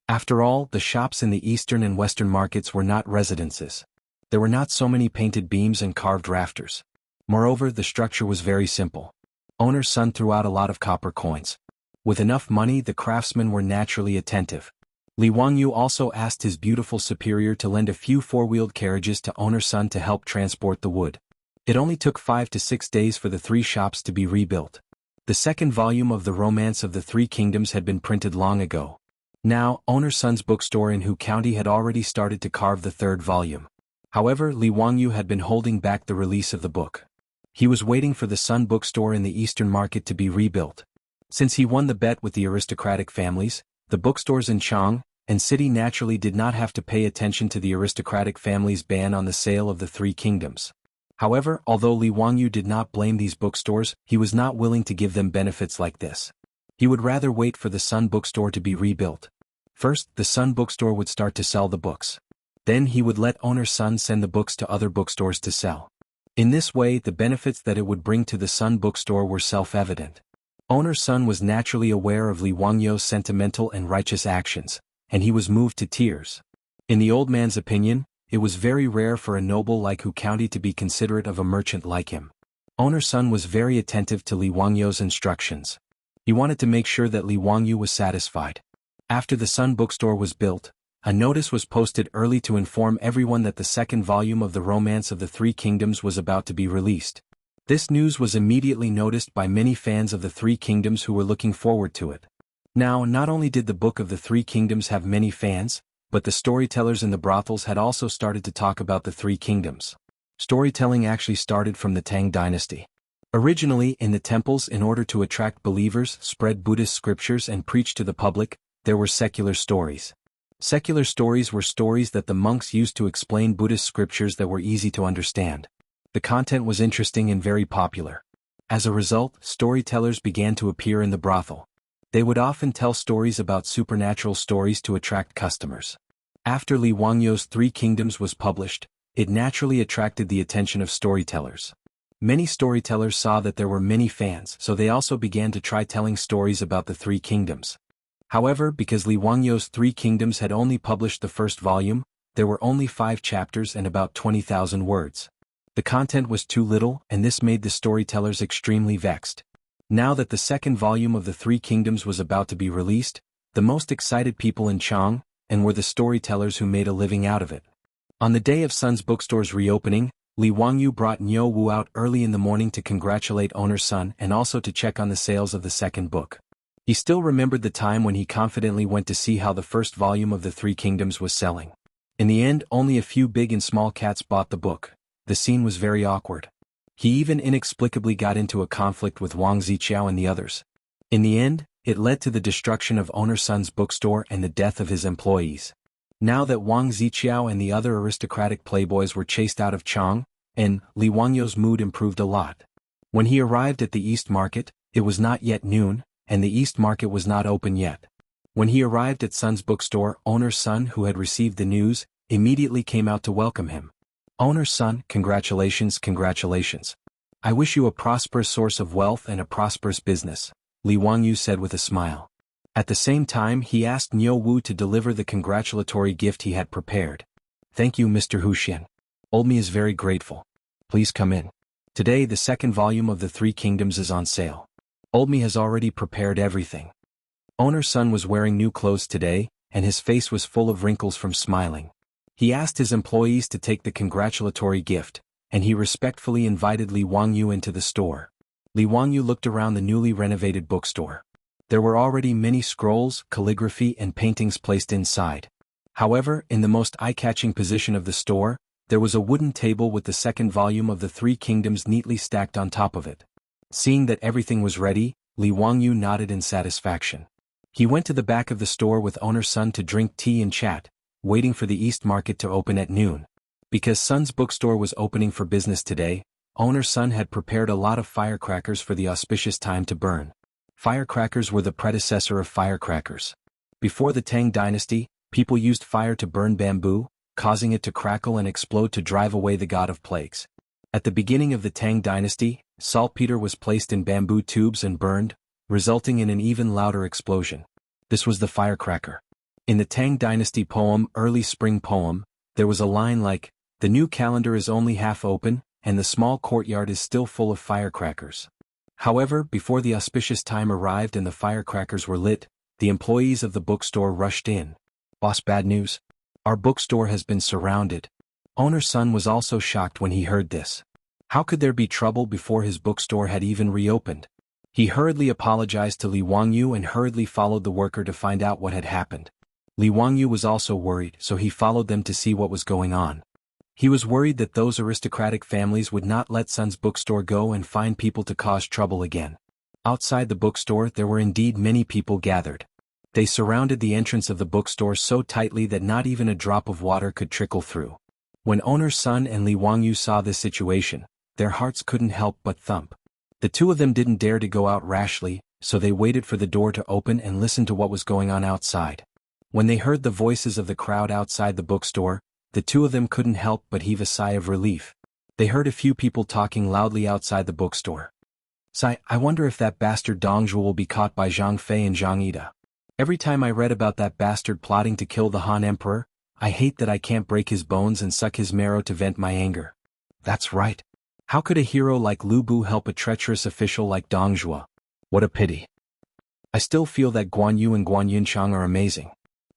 After all, the shops in the Eastern and Western markets were not residences. There were not so many painted beams and carved rafters. Moreover, the structure was very simple. Owner's son threw out a lot of copper coins. With enough money, the craftsmen were naturally attentive. Li Wangyu also asked his beautiful superior to lend a few four-wheeled carriages to owner's son to help transport the wood. It only took 5 to 6 days for the 3 shops to be rebuilt. The second volume of the Romance of the Three Kingdoms had been printed long ago. Now, owner's son's bookstore in Hu County had already started to carve the third volume. However, Li Wangyu had been holding back the release of the book. He was waiting for the Sun bookstore in the Eastern Market to be rebuilt. Since he won the bet with the aristocratic families, the bookstores in Chang and city naturally did not have to pay attention to the aristocratic family's ban on the sale of the Three Kingdoms. However, although Li Wangyu did not blame these bookstores, he was not willing to give them benefits like this. He would rather wait for the Sun bookstore to be rebuilt. First, the Sun bookstore would start to sell the books. Then he would let owner's son send the books to other bookstores to sell. In this way, the benefits that it would bring to the Sun bookstore were self-evident. Owner's son was naturally aware of Li Wangyu's sentimental and righteous actions, and he was moved to tears. In the old man's opinion, it was very rare for a noble like Hu County to be considerate of a merchant like him. Owner's son was very attentive to Li Wangyu's instructions. He wanted to make sure that Li Wangyu was satisfied. After the Sun bookstore was built, a notice was posted early to inform everyone that the second volume of the Romance of the Three Kingdoms was about to be released. This news was immediately noticed by many fans of the Three Kingdoms who were looking forward to it. Now, not only did the Book of the Three Kingdoms have many fans, but the storytellers in the brothels had also started to talk about the Three Kingdoms. Storytelling actually started from the Tang dynasty. Originally, in the temples, in order to attract believers, spread Buddhist scriptures and preach to the public, there were secular stories. Secular stories were stories that the monks used to explain Buddhist scriptures that were easy to understand. The content was interesting and very popular. As a result, storytellers began to appear in the brothel. They would often tell stories about supernatural stories to attract customers. After Li Wangyu's Three Kingdoms was published, it naturally attracted the attention of storytellers. Many storytellers saw that there were many fans, so they also began to try telling stories about the Three Kingdoms. However, because Li Wangyu's Three Kingdoms had only published the first volume, there were only 5 chapters and about 20,000 words. The content was too little, and this made the storytellers extremely vexed. Now that the second volume of the Three Kingdoms was about to be released, the most excited people in Chang and were the storytellers who made a living out of it. On the day of Sun's bookstore's reopening, Li Wangyu brought Niu Wu out early in the morning to congratulate owner's son and also to check on the sales of the second book. He still remembered the time when he confidently went to see how the first volume of the Three Kingdoms was selling. In the end, only a few big and small cats bought the book. The scene was very awkward. He even inexplicably got into a conflict with Wang Ziqiao and the others. In the end, it led to the destruction of owner's son's bookstore and the death of his employees. Now that Wang Ziqiao and the other aristocratic playboys were chased out of Chang, and Li Wangyu's mood improved a lot. When he arrived at the East Market, it was not yet noon, and the East Market was not open yet. When he arrived at Sun's bookstore, owner's son, who had received the news, immediately came out to welcome him. Owner's son, congratulations, congratulations. I wish you a prosperous source of wealth and a prosperous business, Li Wangyu said with a smile. At the same time, he asked Niu Wu to deliver the congratulatory gift he had prepared. Thank you, Mr. Huxian. Olmi is very grateful. Please come in. Today the second volume of the Three Kingdoms is on sale. Olmi has already prepared everything. Owner's son was wearing new clothes today, and his face was full of wrinkles from smiling. He asked his employees to take the congratulatory gift, and he respectfully invited Li Wangyu into the store. Li Wangyu looked around the newly renovated bookstore. There were already many scrolls, calligraphy, and paintings placed inside. However, in the most eye-catching position of the store, there was a wooden table with the second volume of the Three Kingdoms neatly stacked on top of it. Seeing that everything was ready, Li Wangyu nodded in satisfaction. He went to the back of the store with owner's son to drink tea and chat, waiting for the East Market to open at noon. Because Sun's bookstore was opening for business today, owner's son had prepared a lot of firecrackers for the auspicious time to burn. Firecrackers were the predecessor of firecrackers. Before the Tang dynasty, people used fire to burn bamboo, causing it to crackle and explode to drive away the god of plagues. At the beginning of the Tang dynasty, saltpeter was placed in bamboo tubes and burned, resulting in an even louder explosion. This was the firecracker. In the Tang dynasty poem, Early Spring Poem, there was a line like, "The new calendar is only half open, and the small courtyard is still full of firecrackers." However, before the auspicious time arrived and the firecrackers were lit, the employees of the bookstore rushed in. "Boss, bad news. Our bookstore has been surrounded." Owner's son was also shocked when he heard this. How could there be trouble before his bookstore had even reopened? He hurriedly apologized to Li Wangyu and hurriedly followed the worker to find out what had happened. Li Wangyu was also worried, so he followed them to see what was going on. He was worried that those aristocratic families would not let Sun's bookstore go and find people to cause trouble again. Outside the bookstore there were indeed many people gathered. They surrounded the entrance of the bookstore so tightly that not even a drop of water could trickle through. When owner's son and Li Wangyu saw this situation, their hearts couldn't help but thump. The two of them didn't dare to go out rashly, so they waited for the door to open and listened to what was going on outside. When they heard the voices of the crowd outside the bookstore, the two of them couldn't help but heave a sigh of relief. They heard a few people talking loudly outside the bookstore. I wonder if that bastard Dongzhuo will be caught by Zhang Fei and Zhang Ida. Every time I read about that bastard plotting to kill the Han Emperor, I hate that I can't break his bones and suck his marrow to vent my anger. That's right. How could a hero like Lu Bu help a treacherous official like Dongzhuo? What a pity. I still feel that Guan Yu and Guan Yunchang are amazing.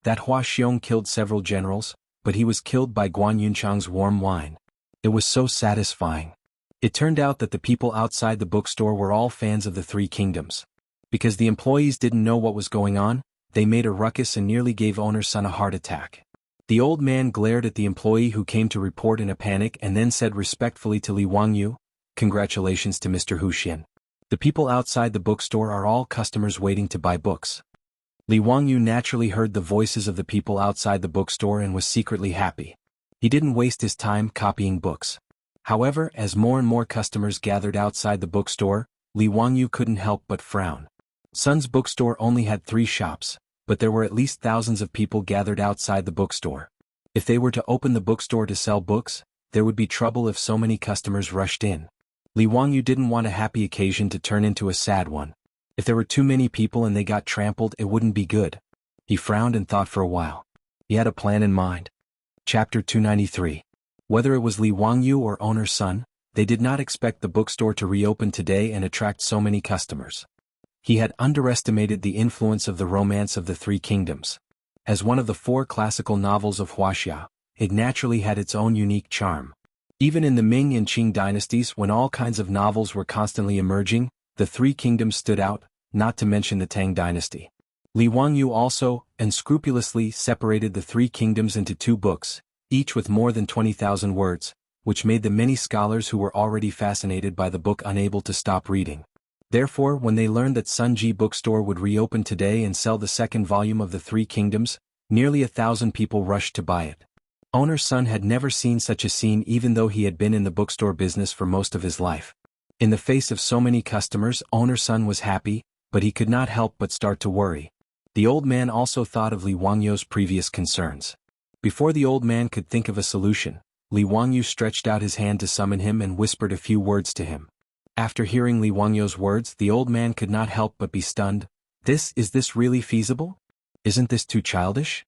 That Hua Xiong killed several generals, but he was killed by Guan Yunchang's warm wine. It was so satisfying. It turned out that the people outside the bookstore were all fans of the Three Kingdoms. Because the employees didn't know what was going on, they made a ruckus and nearly gave owner's son a heart attack. The old man glared at the employee who came to report in a panic and then said respectfully to Li Wangyu, "Congratulations to Mr. Huxian. The people outside the bookstore are all customers waiting to buy books." Li Wangyu naturally heard the voices of the people outside the bookstore and was secretly happy. He didn't waste his time copying books. However, as more and more customers gathered outside the bookstore, Li Wangyu couldn't help but frown. Sun's bookstore only had 3 shops, but there were at least thousands of people gathered outside the bookstore. If they were to open the bookstore to sell books, there would be trouble if so many customers rushed in. Li Wangyu didn't want a happy occasion to turn into a sad one. If there were too many people and they got trampled, it wouldn't be good. He frowned and thought for a while. He had a plan in mind. Chapter 293. Whether it was Li Wangyu or owner's son, they did not expect the bookstore to reopen today and attract so many customers. He had underestimated the influence of the Romance of the Three Kingdoms. As one of the 4 classical novels of Wuxia, it naturally had its own unique charm. Even in the Ming and Qing dynasties, when all kinds of novels were constantly emerging, the Three Kingdoms stood out, not to mention the Tang dynasty. Li Wangyu also unscrupulously separated the Three Kingdoms into 2 books, each with more than 20,000 words, which made the many scholars who were already fascinated by the book unable to stop reading. Therefore, when they learned that Sunji Bookstore would reopen today and sell the second volume of the Three Kingdoms, Nearly 1,000 people rushed to buy it. Owner's son had never seen such a scene even though he had been in the bookstore business for most of his life. In the face of so many customers, owner's son was happy, but he could not help but start to worry. The old man also thought of Li Wangyu's previous concerns. Before the old man could think of a solution, Li Wangyu stretched out his hand to summon him and whispered a few words to him. After hearing Li Wangyu's words, the old man could not help but be stunned. Is this really feasible? Isn't this too childish?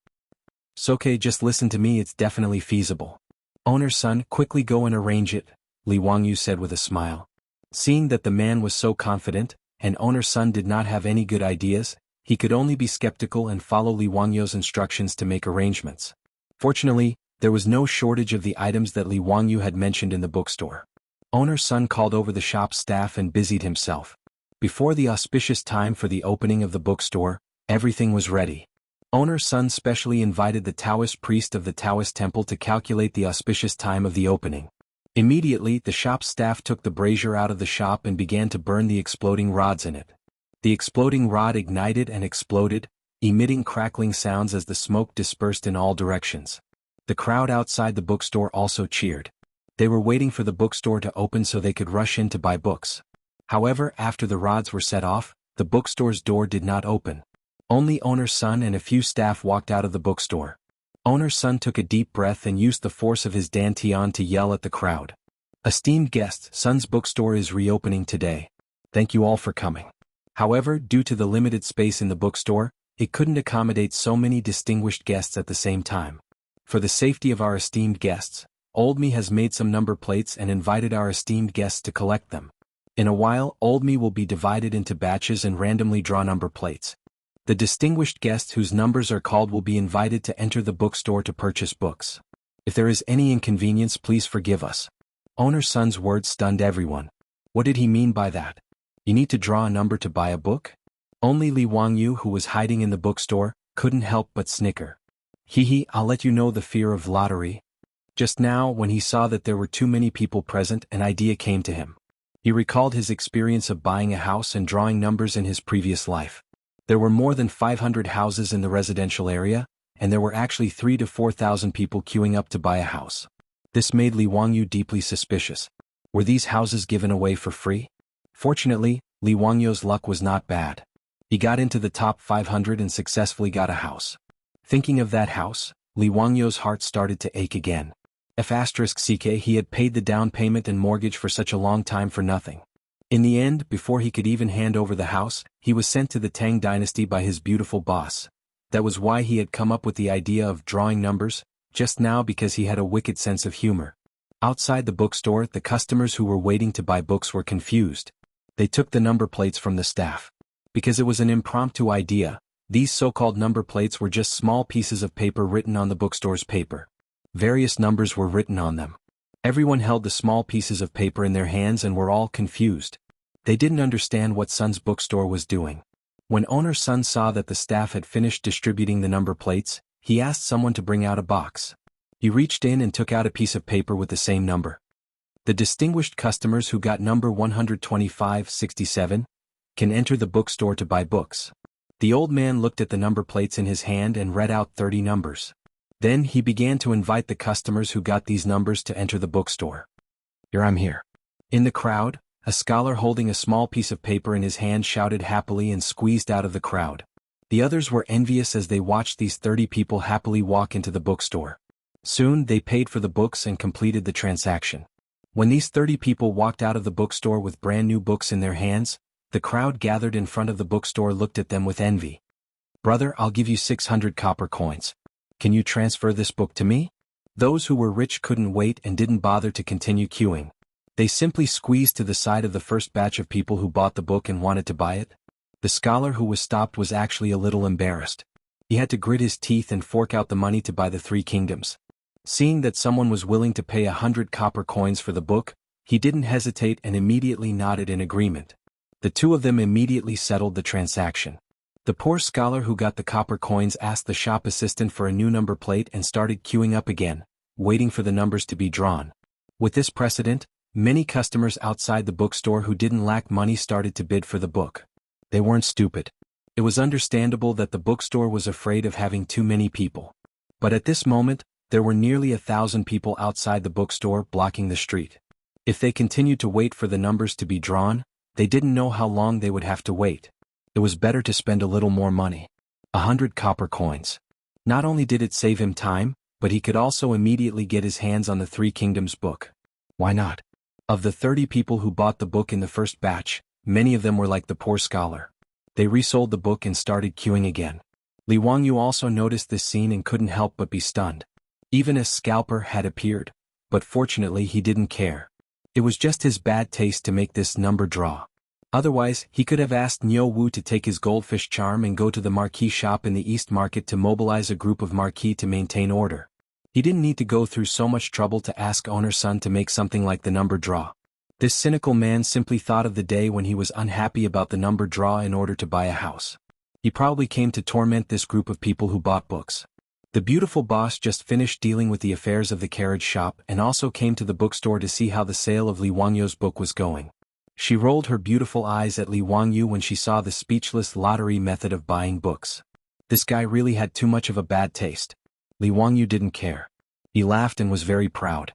"Soke, just listen to me, it's definitely feasible. Owner's son, quickly go and arrange it," Li Wangyu said with a smile. Seeing that the man was so confident, and owner's son did not have any good ideas, he could only be skeptical and follow Li Wangyu's instructions to make arrangements. Fortunately, there was no shortage of the items that Li Wangyu had mentioned in the bookstore. Owner's son called over the shop's staff and busied himself. Before the auspicious time for the opening of the bookstore, everything was ready. Owner's son specially invited the Taoist priest of the Taoist temple to calculate the auspicious time of the opening. Immediately, the shop's staff took the brazier out of the shop and began to burn the exploding rods in it. The exploding rod ignited and exploded, emitting crackling sounds as the smoke dispersed in all directions. The crowd outside the bookstore also cheered. They were waiting for the bookstore to open so they could rush in to buy books. However, after the rods were set off, the bookstore's door did not open. Only owner's son and a few staff walked out of the bookstore. Owner's son took a deep breath and used the force of his dantian to yell at the crowd. "Esteemed guests, Son's bookstore is reopening today. Thank you all for coming." However, due to the limited space in the bookstore, it couldn't accommodate so many distinguished guests at the same time. For the safety of our esteemed guests, Old Me has made some number plates and invited our esteemed guests to collect them. In a while, Old Me will be divided into batches and randomly draw number plates. The distinguished guests whose numbers are called will be invited to enter the bookstore to purchase books. If there is any inconvenience, please forgive us. Owner's son's words stunned everyone. What did he mean by that? You need to draw a number to buy a book? Only Li Wangyu, who was hiding in the bookstore, couldn't help but snicker. I'll let you know the fear of lottery. Just now, when he saw that there were too many people present, an idea came to him. He recalled his experience of buying a house and drawing numbers in his previous life. There were more than 500 houses in the residential area, and there were actually 3,000 to 4,000 people queuing up to buy a house. This made Li Wangyu deeply suspicious. Were these houses given away for free? Fortunately, Li Wangyu's luck was not bad. He got into the top 500 and successfully got a house. Thinking of that house, Li Wangyu's heart started to ache again. He had paid the down payment and mortgage for such a long time for nothing. In the end, before he could even hand over the house, he was sent to the Tang dynasty by his beautiful boss. That was why he had come up with the idea of drawing numbers, just now, because he had a wicked sense of humor. Outside the bookstore, the customers who were waiting to buy books were confused. They took the number plates from the staff. Because it was an impromptu idea, these so-called number plates were just small pieces of paper written on the bookstore's paper. Various numbers were written on them. Everyone held the small pieces of paper in their hands and were all confused. They didn't understand what Son's bookstore was doing. When owner's son saw that the staff had finished distributing the number plates, he asked someone to bring out a box. He reached in and took out a piece of paper with the same number. The distinguished customers who got number 12567 can enter the bookstore to buy books. The old man looked at the number plates in his hand and read out 30 numbers. Then he began to invite the customers who got these numbers to enter the bookstore. I'm here. In the crowd, a scholar holding a small piece of paper in his hand shouted happily and squeezed out of the crowd. The others were envious as they watched these 30 people happily walk into the bookstore. Soon they paid for the books and completed the transaction. When these 30 people walked out of the bookstore with brand new books in their hands, the crowd gathered in front of the bookstore looked at them with envy. "Brother, I'll give you 600 copper coins. Can you transfer this book to me?" Those who were rich couldn't wait and didn't bother to continue queuing. They simply squeezed to the side of the first batch of people who bought the book and wanted to buy it. The scholar who was stopped was actually a little embarrassed. He had to grit his teeth and fork out the money to buy the 3 kingdoms. Seeing that someone was willing to pay 100 copper coins for the book, he didn't hesitate and immediately nodded in agreement. The two of them immediately settled the transaction. The poor scholar who got the copper coins asked the shop assistant for a new number plate and started queuing up again, waiting for the numbers to be drawn. With this precedent, many customers outside the bookstore who didn't lack money started to bid for the book. They weren't stupid. It was understandable that the bookstore was afraid of having too many people. But at this moment, there were nearly 1,000 people outside the bookstore blocking the street. If they continued to wait for the numbers to be drawn, they didn't know how long they would have to wait. It was better to spend a little more money. 100 copper coins. Not only did it save him time, but he could also immediately get his hands on the Three Kingdoms book. Why not? Of the 30 people who bought the book in the first batch, many of them were like the poor scholar. They resold the book and started queuing again. Li Wangyu also noticed this scene and couldn't help but be stunned. Even a scalper had appeared, but fortunately he didn't care. It was just his bad taste to make this number draw. Otherwise, he could have asked Niu Wu to take his goldfish charm and go to the marquee shop in the East Market to mobilize a group of marquee to maintain order. He didn't need to go through so much trouble to ask owner Sun to make something like the number draw. This cynical man simply thought of the day when he was unhappy about the number draw in order to buy a house. He probably came to torment this group of people who bought books. The beautiful boss just finished dealing with the affairs of the carriage shop and also came to the bookstore to see how the sale of Li Wangyu's book was going. She rolled her beautiful eyes at Li Wangyu when she saw the speechless lottery method of buying books. This guy really had too much of a bad taste. Li Wangyu didn't care. He laughed and was very proud.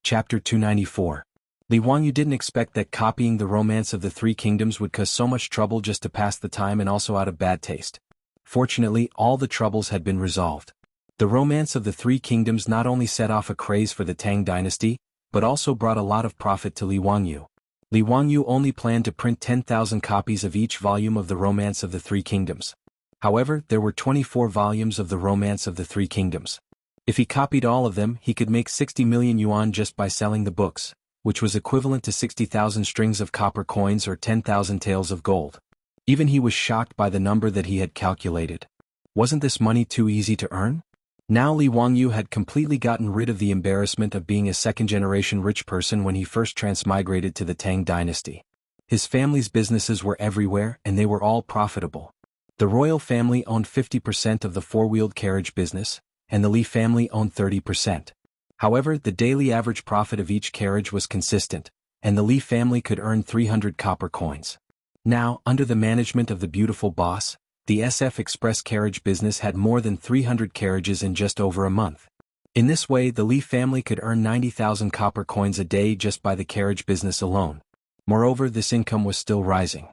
Chapter 294. Li Wangyu didn't expect that copying the Romance of the Three Kingdoms would cause so much trouble just to pass the time and also out of bad taste. Fortunately, all the troubles had been resolved. The Romance of the Three Kingdoms not only set off a craze for the Tang dynasty, but also brought a lot of profit to Li Wangyu. Li Wangyu only planned to print 10,000 copies of each volume of the Romance of the Three Kingdoms. However, there were 24 volumes of the Romance of the Three Kingdoms. If he copied all of them, he could make 60 million yuan just by selling the books, which was equivalent to 60,000 strings of copper coins or 10,000 taels of gold. Even he was shocked by the number that he had calculated. Wasn't this money too easy to earn? Now Li Wangyu had completely gotten rid of the embarrassment of being a second-generation rich person when he first transmigrated to the Tang dynasty. His family's businesses were everywhere and they were all profitable. The royal family owned 50% of the four-wheeled carriage business, and the Li family owned 30%. However, the daily average profit of each carriage was consistent, and the Li family could earn 300 copper coins. Now, under the management of the beautiful boss, the SF Express carriage business had more than 300 carriages in just over a month. In this way, the Li family could earn 90,000 copper coins a day just by the carriage business alone. Moreover, this income was still rising.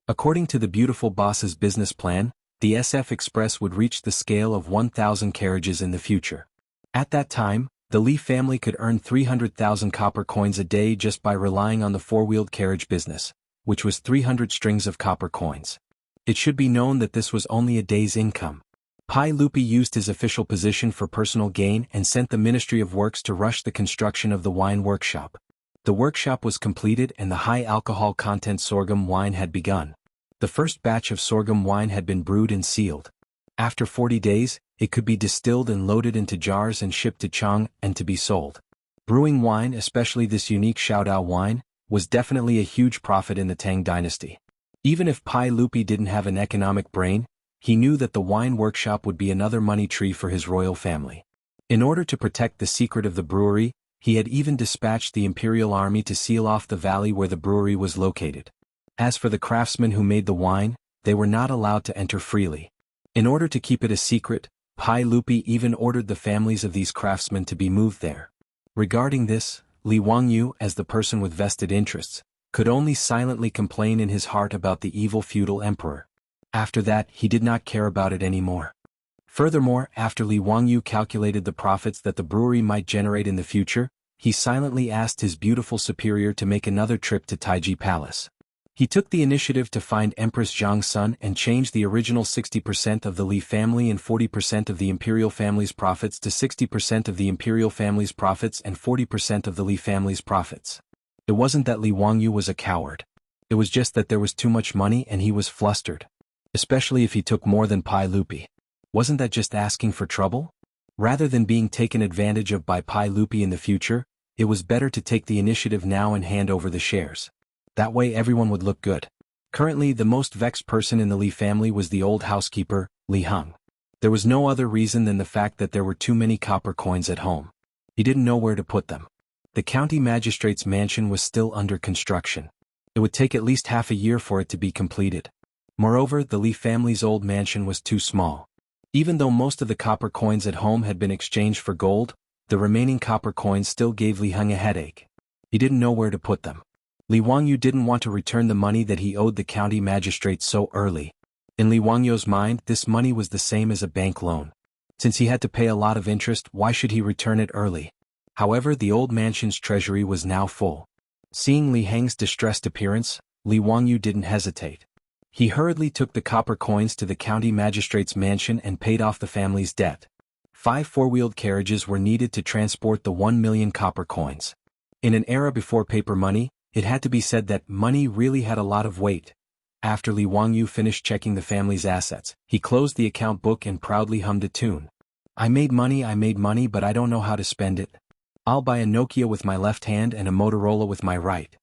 According to the beautiful boss's business plan, the SF Express would reach the scale of 1,000 carriages in the future. At that time, the Li family could earn 300,000 copper coins a day just by relying on the four-wheeled carriage business, which was 300 strings of copper coins. It should be known that this was only a day's income. Pai Lupi used his official position for personal gain and sent the Ministry of Works to rush the construction of the wine workshop. The workshop was completed and the high alcohol content sorghum wine had begun. The first batch of sorghum wine had been brewed and sealed. After 40 days, it could be distilled and loaded into jars and shipped to Chang and to be sold. Brewing wine, especially this unique Shaodao wine, was definitely a huge profit in the Tang dynasty. Even if Pai Lupi didn't have an economic brain, he knew that the wine workshop would be another money tree for his royal family. In order to protect the secret of the brewery, he had even dispatched the imperial army to seal off the valley where the brewery was located. As for the craftsmen who made the wine, they were not allowed to enter freely. In order to keep it a secret, Pai Lupi even ordered the families of these craftsmen to be moved there. Regarding this, Li Wangyu, as the person with vested interests, could only silently complain in his heart about the evil feudal emperor. After that, he did not care about it anymore. Furthermore, after Li Wangyu calculated the profits that the brewery might generate in the future, he silently asked his beautiful superior to make another trip to Taiji Palace. He took the initiative to find Empress Zhang's son and change the original 60% of the Li family and 40% of the imperial family's profits to 60% of the imperial family's profits and 40% of the Li family's profits. It wasn't that Li Wangyu was a coward. It was just that there was too much money and he was flustered. Especially if he took more than Pai Lupi. Wasn't that just asking for trouble? Rather than being taken advantage of by Pai Lupi in the future, it was better to take the initiative now and hand over the shares. That way everyone would look good. Currently, the most vexed person in the Li family was the old housekeeper, Li Heng. There was no other reason than the fact that there were too many copper coins at home. He didn't know where to put them. The county magistrate's mansion was still under construction. It would take at least half a year for it to be completed. Moreover, the Li family's old mansion was too small. Even though most of the copper coins at home had been exchanged for gold, the remaining copper coins still gave Li Heng a headache. He didn't know where to put them. Li Wangyu didn't want to return the money that he owed the county magistrate so early. In Li Wangyu's mind, this money was the same as a bank loan. Since he had to pay a lot of interest, why should he return it early? However, the old mansion's treasury was now full. Seeing Li Heng's distressed appearance, Li Wangyu didn't hesitate. He hurriedly took the copper coins to the county magistrate's mansion and paid off the family's debt. 5 four-wheeled carriages were needed to transport the 1 million copper coins. In an era before paper money, it had to be said that money really had a lot of weight. After Li Wangyu finished checking the family's assets, he closed the account book and proudly hummed a tune. I made money, but I don't know how to spend it. I'll buy a Nokia with my left hand and a Motorola with my right.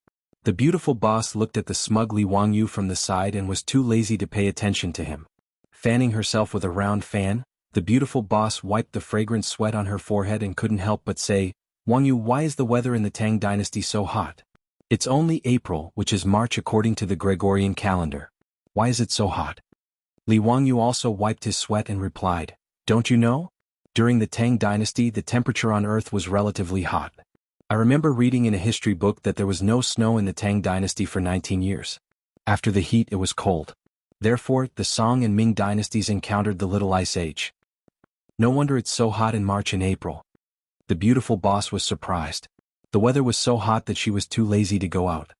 The beautiful boss looked at the smug Li Wangyu from the side and was too lazy to pay attention to him. Fanning herself with a round fan, the beautiful boss wiped the fragrant sweat on her forehead and couldn't help but say, Wangyu, why is the weather in the Tang dynasty so hot? It's only April, which is March according to the Gregorian calendar. Why is it so hot? Li Wangyu also wiped his sweat and replied, Don't you know? During the Tang dynasty, the temperature on Earth was relatively hot. I remember reading in a history book that there was no snow in the Tang dynasty for 19 years. After the heat, it was cold. Therefore, the Song and Ming dynasties encountered the Little Ice Age. No wonder it's so hot in March and April. The beautiful boss was surprised. The weather was so hot that she was too lazy to go out.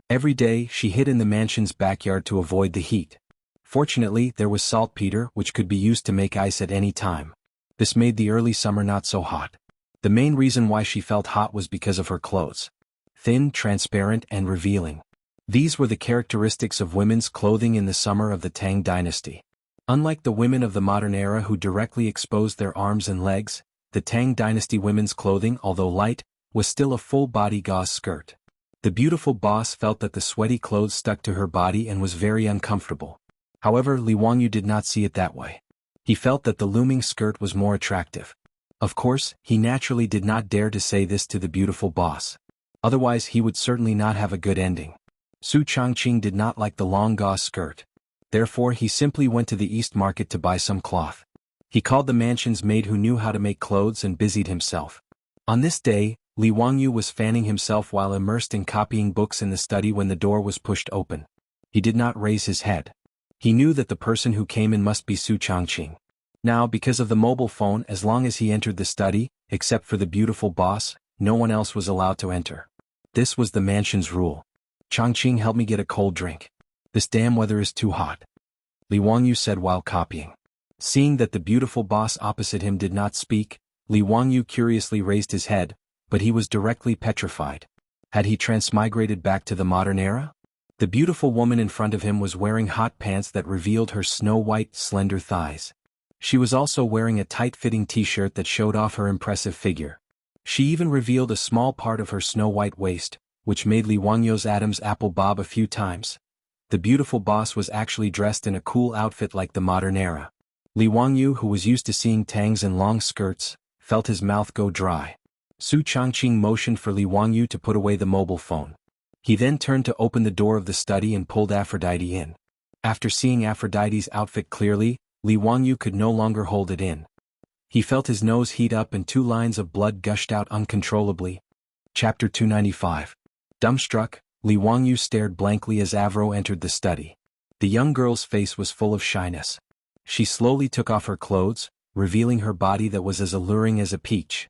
Every day, she hid in the mansion's backyard to avoid the heat. Fortunately, there was saltpeter, which could be used to make ice at any time. This made the early summer not so hot. The main reason why she felt hot was because of her clothes. Thin, transparent, and revealing. These were the characteristics of women's clothing in the summer of the Tang dynasty. Unlike the women of the modern era who directly exposed their arms and legs, the Tang dynasty women's clothing, although light, was still a full-body gauze skirt. The beautiful boss felt that the sweaty clothes stuck to her body and was very uncomfortable. However, Li Wangyu did not see it that way. He felt that the looming skirt was more attractive. Of course, he naturally did not dare to say this to the beautiful boss. Otherwise he would certainly not have a good ending. Su Changqing did not like the long gauze skirt. Therefore he simply went to the East Market to buy some cloth. He called the mansion's maid who knew how to make clothes and busied himself. On this day, Li Wangyu was fanning himself while immersed in copying books in the study when the door was pushed open. He did not raise his head. He knew that the person who came in must be Su Changqing. Now, because of the mobile phone, as long as he entered the study, except for the beautiful boss, no one else was allowed to enter. This was the mansion's rule. Changqing, help me get a cold drink. This damn weather is too hot. Li Wangyu said while copying. Seeing that the beautiful boss opposite him did not speak, Li Wangyu curiously raised his head, but he was directly petrified. Had he transmigrated back to the modern era? The beautiful woman in front of him was wearing hot pants that revealed her snow-white, slender thighs. She was also wearing a tight-fitting t-shirt that showed off her impressive figure. She even revealed a small part of her snow-white waist, which made Li Wangyu's Adam's apple bob a few times. The beautiful boss was actually dressed in a cool outfit like the modern era. Li Wangyu, who was used to seeing Tangs in long skirts, felt his mouth go dry. Su Changqing motioned for Li Wangyu to put away the mobile phone. He then turned to open the door of the study and pulled Aphrodite in. After seeing Aphrodite's outfit clearly, Li Wangyu could no longer hold it in. He felt his nose heat up and 2 lines of blood gushed out uncontrollably. Chapter 295. Dumbstruck, Li Wangyu stared blankly as Avro entered the study. The young girl's face was full of shyness. She slowly took off her clothes, revealing her body that was as alluring as a peach.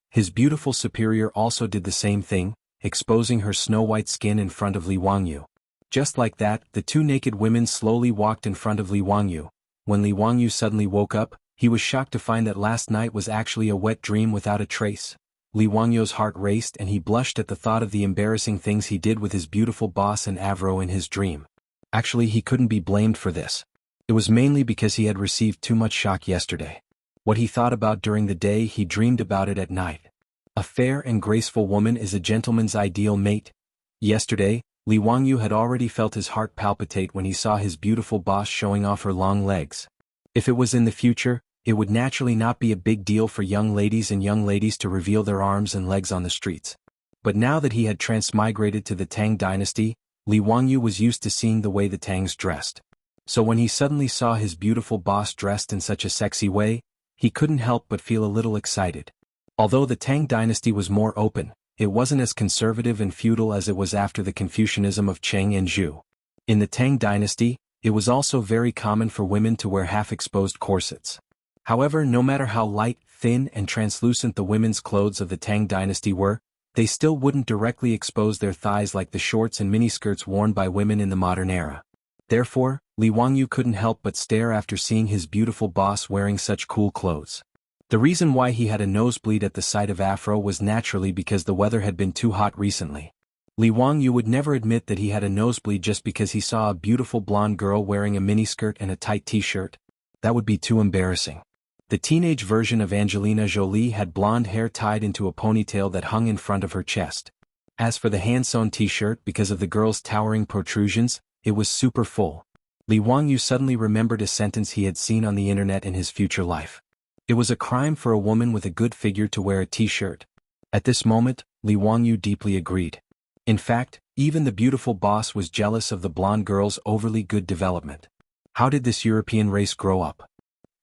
His beautiful superior also did the same thing, exposing her snow-white skin in front of Li Wangyu. Just like that, the 2 naked women slowly walked in front of Li Wangyu. When Li Wangyu suddenly woke up, he was shocked to find that last night was actually a wet dream without a trace. Li Wangyu's heart raced and he blushed at the thought of the embarrassing things he did with his beautiful boss and Avro in his dream. Actually, he couldn't be blamed for this. It was mainly because he had received too much shock yesterday. What he thought about during the day, he dreamed about it at night. A fair and graceful woman is a gentleman's ideal mate. Yesterday, Li Wangyu had already felt his heart palpitate when he saw his beautiful boss showing off her long legs. If it was in the future, it would naturally not be a big deal for young ladies to reveal their arms and legs on the streets. But now that he had transmigrated to the Tang dynasty, Li Wangyu was used to seeing the way the Tangs dressed. So when he suddenly saw his beautiful boss dressed in such a sexy way, he couldn't help but feel a little excited. Although the Tang dynasty was more open, it wasn't as conservative and feudal as it was after the Confucianism of Cheng and Zhou. In the Tang dynasty, it was also very common for women to wear half-exposed corsets. However, no matter how light, thin, and translucent the women's clothes of the Tang dynasty were, they still wouldn't directly expose their thighs like the shorts and miniskirts worn by women in the modern era. Therefore, Li Wangyu couldn't help but stare after seeing his beautiful boss wearing such cool clothes. The reason why he had a nosebleed at the sight of Afro was naturally because the weather had been too hot recently. Li Wangyu would never admit that he had a nosebleed just because he saw a beautiful blonde girl wearing a miniskirt and a tight t-shirt. That would be too embarrassing. The teenage version of Angelina Jolie had blonde hair tied into a ponytail that hung in front of her chest. As for the hand-sewn t-shirt, because of the girl's towering protrusions, it was super full. Li Wangyu suddenly remembered a sentence he had seen on the internet in his future life. It was a crime for a woman with a good figure to wear a t-shirt. At this moment, Li Wangyu deeply agreed. In fact, even the beautiful boss was jealous of the blonde girl's overly good development. How did this European race grow up?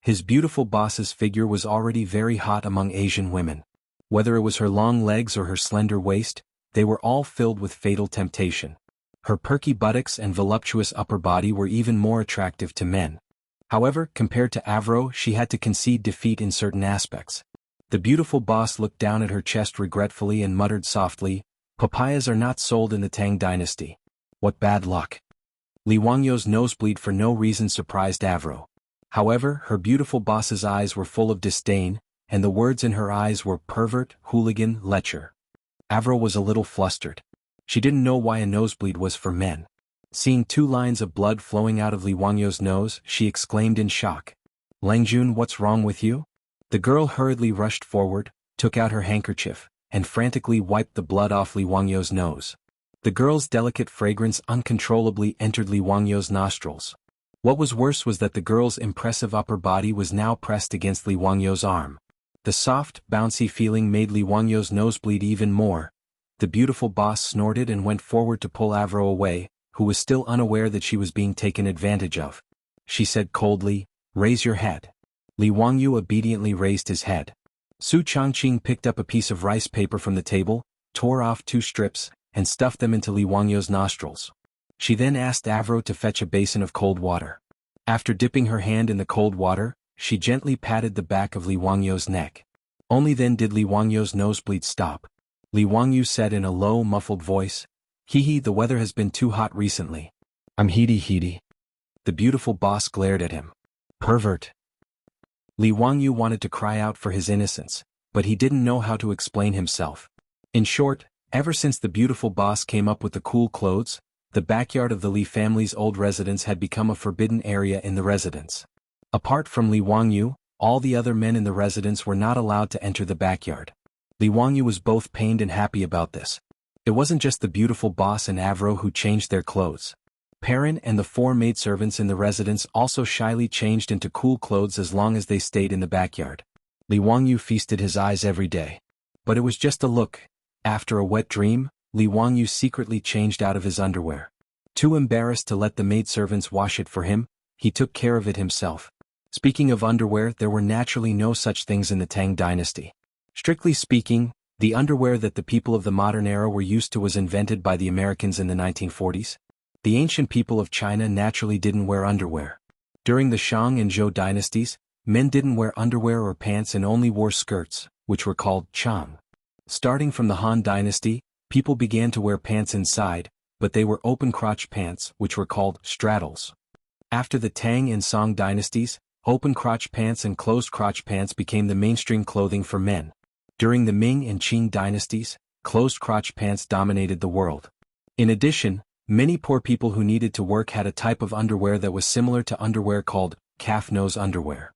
His beautiful boss's figure was already very hot among Asian women. Whether it was her long legs or her slender waist, they were all filled with fatal temptation. Her perky buttocks and voluptuous upper body were even more attractive to men. However, compared to Avro, she had to concede defeat in certain aspects. The beautiful boss looked down at her chest regretfully and muttered softly, "Papayas are not sold in the Tang dynasty. What bad luck." Li Wangyu's nosebleed for no reason surprised Avro. However, her beautiful boss's eyes were full of disdain, and the words in her eyes were pervert, hooligan, lecher. Avro was a little flustered. She didn't know why a nosebleed was for men. Seeing 2 lines of blood flowing out of Li Wangyu's nose, she exclaimed in shock. "Langjun, what's wrong with you?" The girl hurriedly rushed forward, took out her handkerchief, and frantically wiped the blood off Li Wangyu's nose. The girl's delicate fragrance uncontrollably entered Li Wangyu's nostrils. What was worse was that the girl's impressive upper body was now pressed against Li Wangyu's arm. The soft, bouncy feeling made Li Wangyu's nose bleed even more. The beautiful boss snorted and went forward to pull Avro away, who was still unaware that she was being taken advantage of. She said coldly, "Raise your head." Li Wangyu obediently raised his head. Su Changqing picked up a piece of rice paper from the table, tore off 2 strips, and stuffed them into Li Wangyu's nostrils. She then asked Avro to fetch a basin of cold water. After dipping her hand in the cold water, she gently patted the back of Li Wangyu's neck. Only then did Li Wangyu's nosebleed stop. Li Wangyu said in a low, muffled voice, "Hee, the weather has been too hot recently. I'm heaty." The beautiful boss glared at him. "Pervert." Li Wangyu wanted to cry out for his innocence, but he didn't know how to explain himself. In short, ever since the beautiful boss came up with the cool clothes, the backyard of the Li family's old residence had become a forbidden area in the residence. Apart from Li Wangyu, all the other men in the residence were not allowed to enter the backyard. Li Wangyu was both pained and happy about this. It wasn't just the beautiful boss and Avro who changed their clothes. Perrin and the 4 maidservants in the residence also shyly changed into cool clothes as long as they stayed in the backyard. Li Wangyu feasted his eyes every day. But it was just a look. After a wet dream, Li Wangyu secretly changed out of his underwear. Too embarrassed to let the maidservants wash it for him, he took care of it himself. Speaking of underwear, there were naturally no such things in the Tang dynasty. Strictly speaking, the underwear that the people of the modern era were used to was invented by the Americans in the 1940s. The ancient people of China naturally didn't wear underwear. During the Shang and Zhou dynasties, men didn't wear underwear or pants and only wore skirts, which were called chang. Starting from the Han dynasty, people began to wear pants inside, but they were open-crotch pants, which were called straddles. After the Tang and Song dynasties, open-crotch pants and closed-crotch pants became the mainstream clothing for men. During the Ming and Qing dynasties, closed-crotch pants dominated the world. In addition, many poor people who needed to work had a type of underwear that was similar to underwear called calf-nose underwear.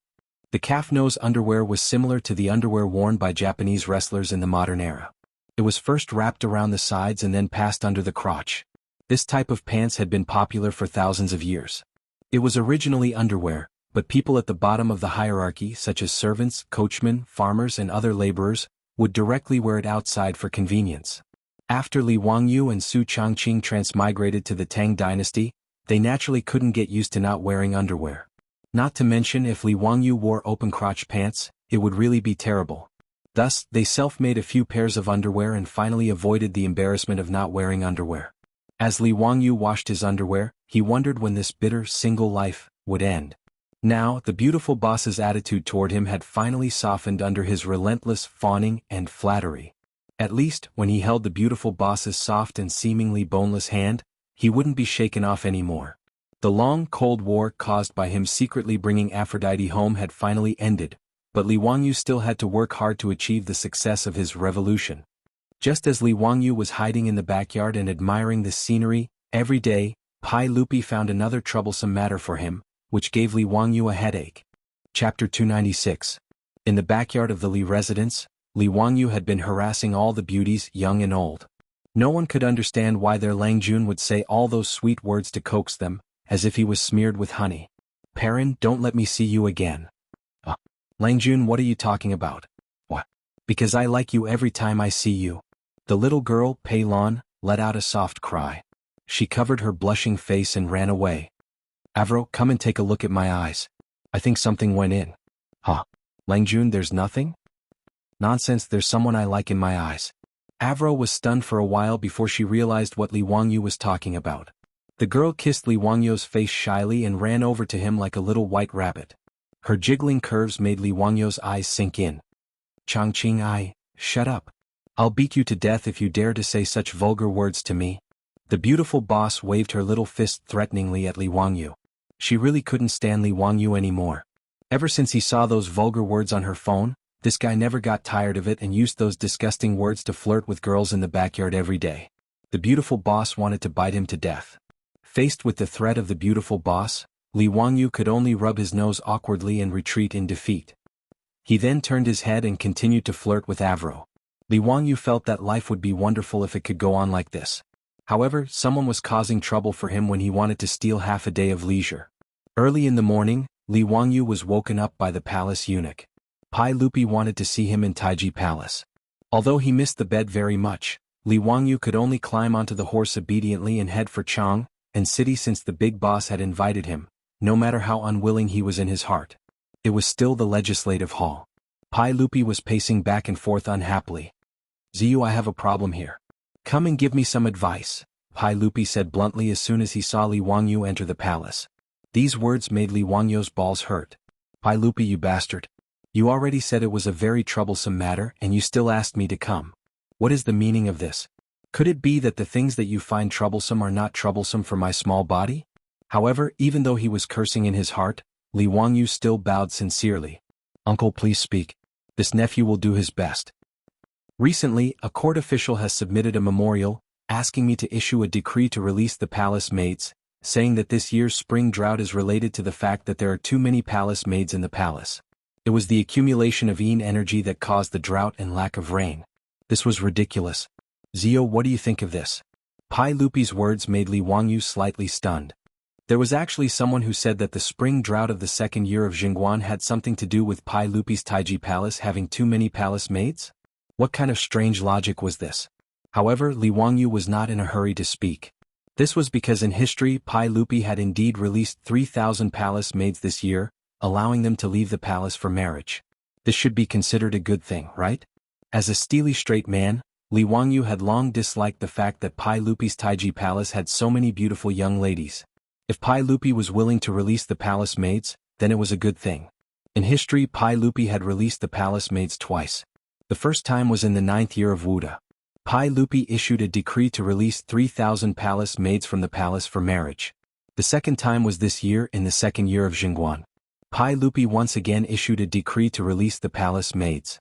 The calf-nose underwear was similar to the underwear worn by Japanese wrestlers in the modern era. It was first wrapped around the sides and then passed under the crotch. This type of pants had been popular for thousands of years. It was originally underwear, but people at the bottom of the hierarchy, such as servants, coachmen, farmers and other laborers, would directly wear it outside for convenience. After Li Wangyu and Su Changqing transmigrated to the Tang dynasty, They naturally couldn't get used to not wearing underwear. Not to mention if Li Wangyu wore open-crotch pants, it would really be terrible. Thus, they self-made a few pairs of underwear and finally avoided the embarrassment of not wearing underwear. As Li Wangyu washed his underwear, he wondered when this bitter, single life would end. Now, the beautiful boss's attitude toward him had finally softened under his relentless fawning and flattery. At least, when he held the beautiful boss's soft and seemingly boneless hand, he wouldn't be shaken off anymore. The long Cold War caused by him secretly bringing Aphrodite home had finally ended, but Li Wangyu still had to work hard to achieve the success of his revolution. Just as Li Wangyu was hiding in the backyard and admiring the scenery, every day, Pai Lupi found another troublesome matter for him, which gave Li Wangyu a headache. Chapter 296. In the backyard of the Li residence, Li Wangyu had been harassing all the beauties, young and old. No one could understand why their Langjun would say all those sweet words to coax them, as if he was smeared with honey. Perrin, don't let me see you again. Langjun, what are you talking about? What? Because I like you every time I see you. The little girl, Pei Lan, let out a soft cry. She covered her blushing face and ran away. Avro, come and take a look at my eyes. I think something went in. Huh? Langjun, there's nothing? Nonsense, there's someone I like in my eyes. Avro was stunned for a while before she realized what Li Wangyu was talking about. The girl kissed Li Wangyu's face shyly and ran over to him like a little white rabbit. Her jiggling curves made Li Wangyu's eyes sink in. Changqing, shut up. I'll beat you to death if you dare to say such vulgar words to me. The beautiful boss waved her little fist threateningly at Li Wangyu. She really couldn't stand Li Wangyu anymore. Ever since he saw those vulgar words on her phone, this guy never got tired of it and used those disgusting words to flirt with girls in the backyard every day. The beautiful boss wanted to bite him to death. Faced with the threat of the beautiful boss, Li Wangyu could only rub his nose awkwardly and retreat in defeat. He then turned his head and continued to flirt with Avro. Li Wangyu felt that life would be wonderful if it could go on like this. However, someone was causing trouble for him when he wanted to steal half a day of leisure. Early in the morning, Li Wangyu was woken up by the palace eunuch. Pai Lupi wanted to see him in Taiji Palace. Although he missed the bed very much, Li Wangyu could only climb onto the horse obediently and head for Chang and city since the big boss had invited him, no matter how unwilling he was in his heart. It was still the legislative hall. Pai Lupi was pacing back and forth unhappily. Ziyu, I have a problem here. Come and give me some advice, Pai Lupi said bluntly as soon as he saw Li Wangyu enter the palace. These words made Li Wangyu's balls hurt. Pai Lupi, you bastard. You already said it was a very troublesome matter and you still asked me to come. What is the meaning of this? Could it be that the things that you find troublesome are not troublesome for my small body? However, even though he was cursing in his heart, Li Wangyu still bowed sincerely. Uncle, please speak. This nephew will do his best. Recently, a court official has submitted a memorial, asking me to issue a decree to release the palace maids, saying that this year's spring drought is related to the fact that there are too many palace maids in the palace. It was the accumulation of yin energy that caused the drought and lack of rain. This was ridiculous. Zio, what do you think of this? Pai Lupi's words made Li Wangyu slightly stunned. There was actually someone who said that the spring drought of the second year of Jingguan had something to do with Pai Lupi's Taiji Palace having too many palace maids? What kind of strange logic was this? However, Li Wangyu was not in a hurry to speak. This was because in history Pai Lupi had indeed released 3,000 palace maids this year, allowing them to leave the palace for marriage. This should be considered a good thing, right? As a steely straight man, Li Wangyu had long disliked the fact that Pai Lupi's Taiji Palace had so many beautiful young ladies. If Pai Lupi was willing to release the palace maids, then it was a good thing. In history, Pai Lupi had released the palace maids twice. The first time was in the 9th year of Wuda. Pai Lupi issued a decree to release 3,000 palace maids from the palace for marriage. The second time was this year in the second year of Jingguan. Pai Lupi once again issued a decree to release the palace maids.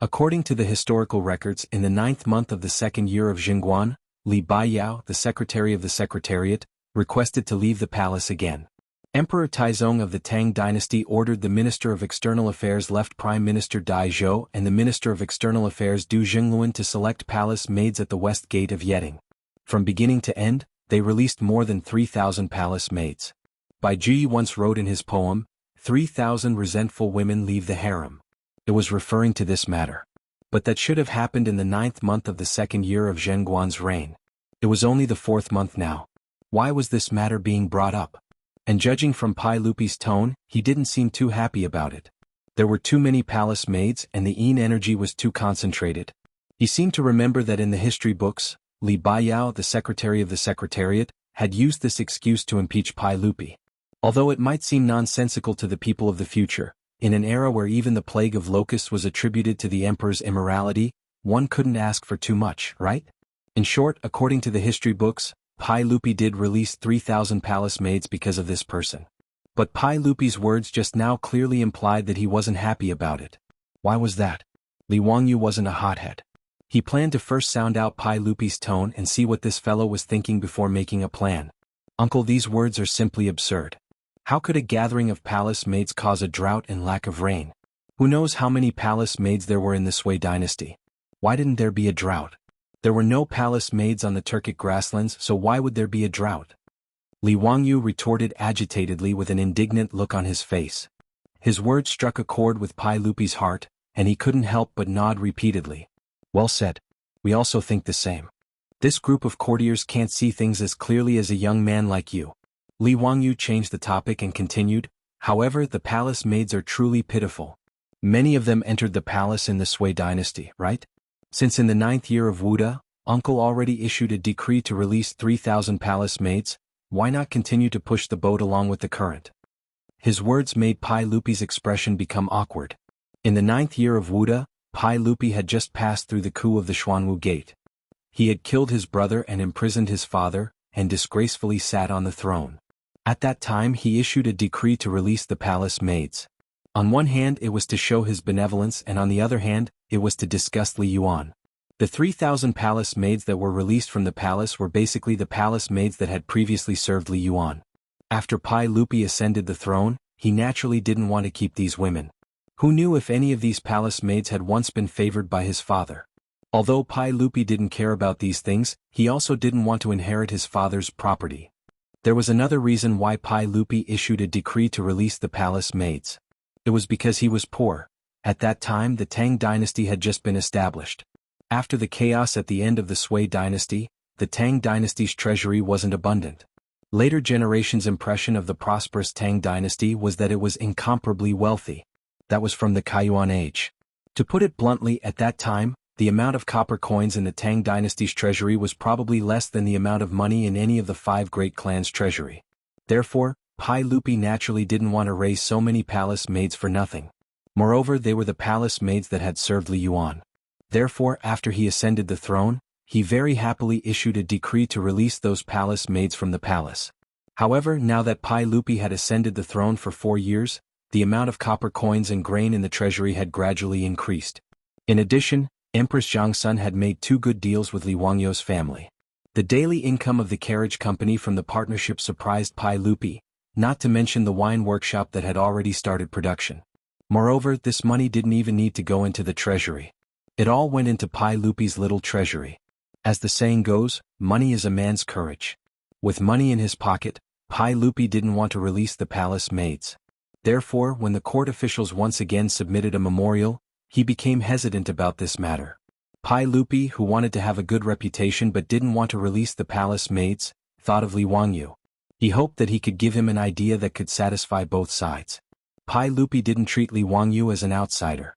According to the historical records, in the 9th month of the second year of Jingguan, Li Baiyao, the secretary of the secretariat, requested to leave the palace again. Emperor Taizong of the Tang dynasty ordered the Minister of External Affairs left Prime Minister Dai Zhou and the Minister of External Affairs Du Jingluan to select palace maids at the west gate of Yeding. From beginning to end, they released more than 3,000 palace maids. Bai Ji once wrote in his poem, 3,000 resentful women leave the harem. It was referring to this matter. But that should have happened in the 9th month of the second year of Zhengguan's reign. It was only the 4th month now. Why was this matter being brought up? And judging from Pai Lupi's tone, he didn't seem too happy about it. There were too many palace maids and the Yin energy was too concentrated. He seemed to remember that in the history books, Li Baiyao, the secretary of the Secretariat, had used this excuse to impeach Pai Lupi. Although it might seem nonsensical to the people of the future, in an era where even the plague of locusts was attributed to the emperor's immorality, one couldn't ask for too much, right? In short, according to the history books, Pai Lupi did release 3,000 palace maids because of this person. But Pai Lupi's words just now clearly implied that he wasn't happy about it. Why was that? Li Wangyu wasn't a hothead. He planned to first sound out Pai Lupi's tone and see what this fellow was thinking before making a plan. Uncle, these words are simply absurd. How could a gathering of palace maids cause a drought and lack of rain? Who knows how many palace maids there were in the Sui dynasty? Why didn't there be a drought? There were no palace maids on the Turkic grasslands, so why would there be a drought? Li Wangyu retorted agitatedly with an indignant look on his face. His words struck a chord with Pai Lupi's heart, and he couldn't help but nod repeatedly. Well said. We also think the same. This group of courtiers can't see things as clearly as a young man like you. Li Wangyu changed the topic and continued, however, the palace maids are truly pitiful. Many of them entered the palace in the Sui dynasty, right? Since in the 9th year of Wuda, Uncle already issued a decree to release 3,000 palace maids, why not continue to push the boat along with the current? His words made Pai Lupi's expression become awkward. In the 9th year of Wuda, Pai Lupi had just passed through the coup of the Xuanwu Gate. He had killed his brother and imprisoned his father, and disgracefully sat on the throne. At that time he issued a decree to release the palace maids. On one hand it was to show his benevolence and on the other hand, it was to disgust Li Yuan. The 3,000 palace maids that were released from the palace were basically the palace maids that had previously served Li Yuan. After Pai Lupi ascended the throne, he naturally didn't want to keep these women. Who knew if any of these palace maids had once been favored by his father? Although Pai Lupi didn't care about these things, he also didn't want to inherit his father's property. There was another reason why Pai Lupi issued a decree to release the palace maids. It was because he was poor. At that time the Tang dynasty had just been established. After the chaos at the end of the Sui dynasty, the Tang dynasty's treasury wasn't abundant. Later generations' impression of the prosperous Tang dynasty was that it was incomparably wealthy. That was from the Kaiyuan age. To put it bluntly, at that time, the amount of copper coins in the Tang dynasty's treasury was probably less than the amount of money in any of the 5 great clans' treasury. Therefore, Pai Lupi naturally didn't want to raise so many palace maids for nothing. Moreover, they were the palace maids that had served Li Yuan. Therefore, after he ascended the throne, he very happily issued a decree to release those palace maids from the palace. However, now that Pai Lupi had ascended the throne for 4 years, the amount of copper coins and grain in the treasury had gradually increased. In addition, Empress Jiangsun had made 2 good deals with Li Wangyu's family. The daily income of the carriage company from the partnership surprised Pai Lupi, not to mention the wine workshop that had already started production. Moreover, this money didn't even need to go into the treasury. It all went into Pai Lupi's little treasury. As the saying goes, money is a man's courage. With money in his pocket, Pai Lupi didn't want to release the palace maids. Therefore, when the court officials once again submitted a memorial, he became hesitant about this matter. Pai Lupi, who wanted to have a good reputation but didn't want to release the palace maids, thought of Li Wangyu. He hoped that he could give him an idea that could satisfy both sides. Pai Lupi didn't treat Li Wangyu as an outsider.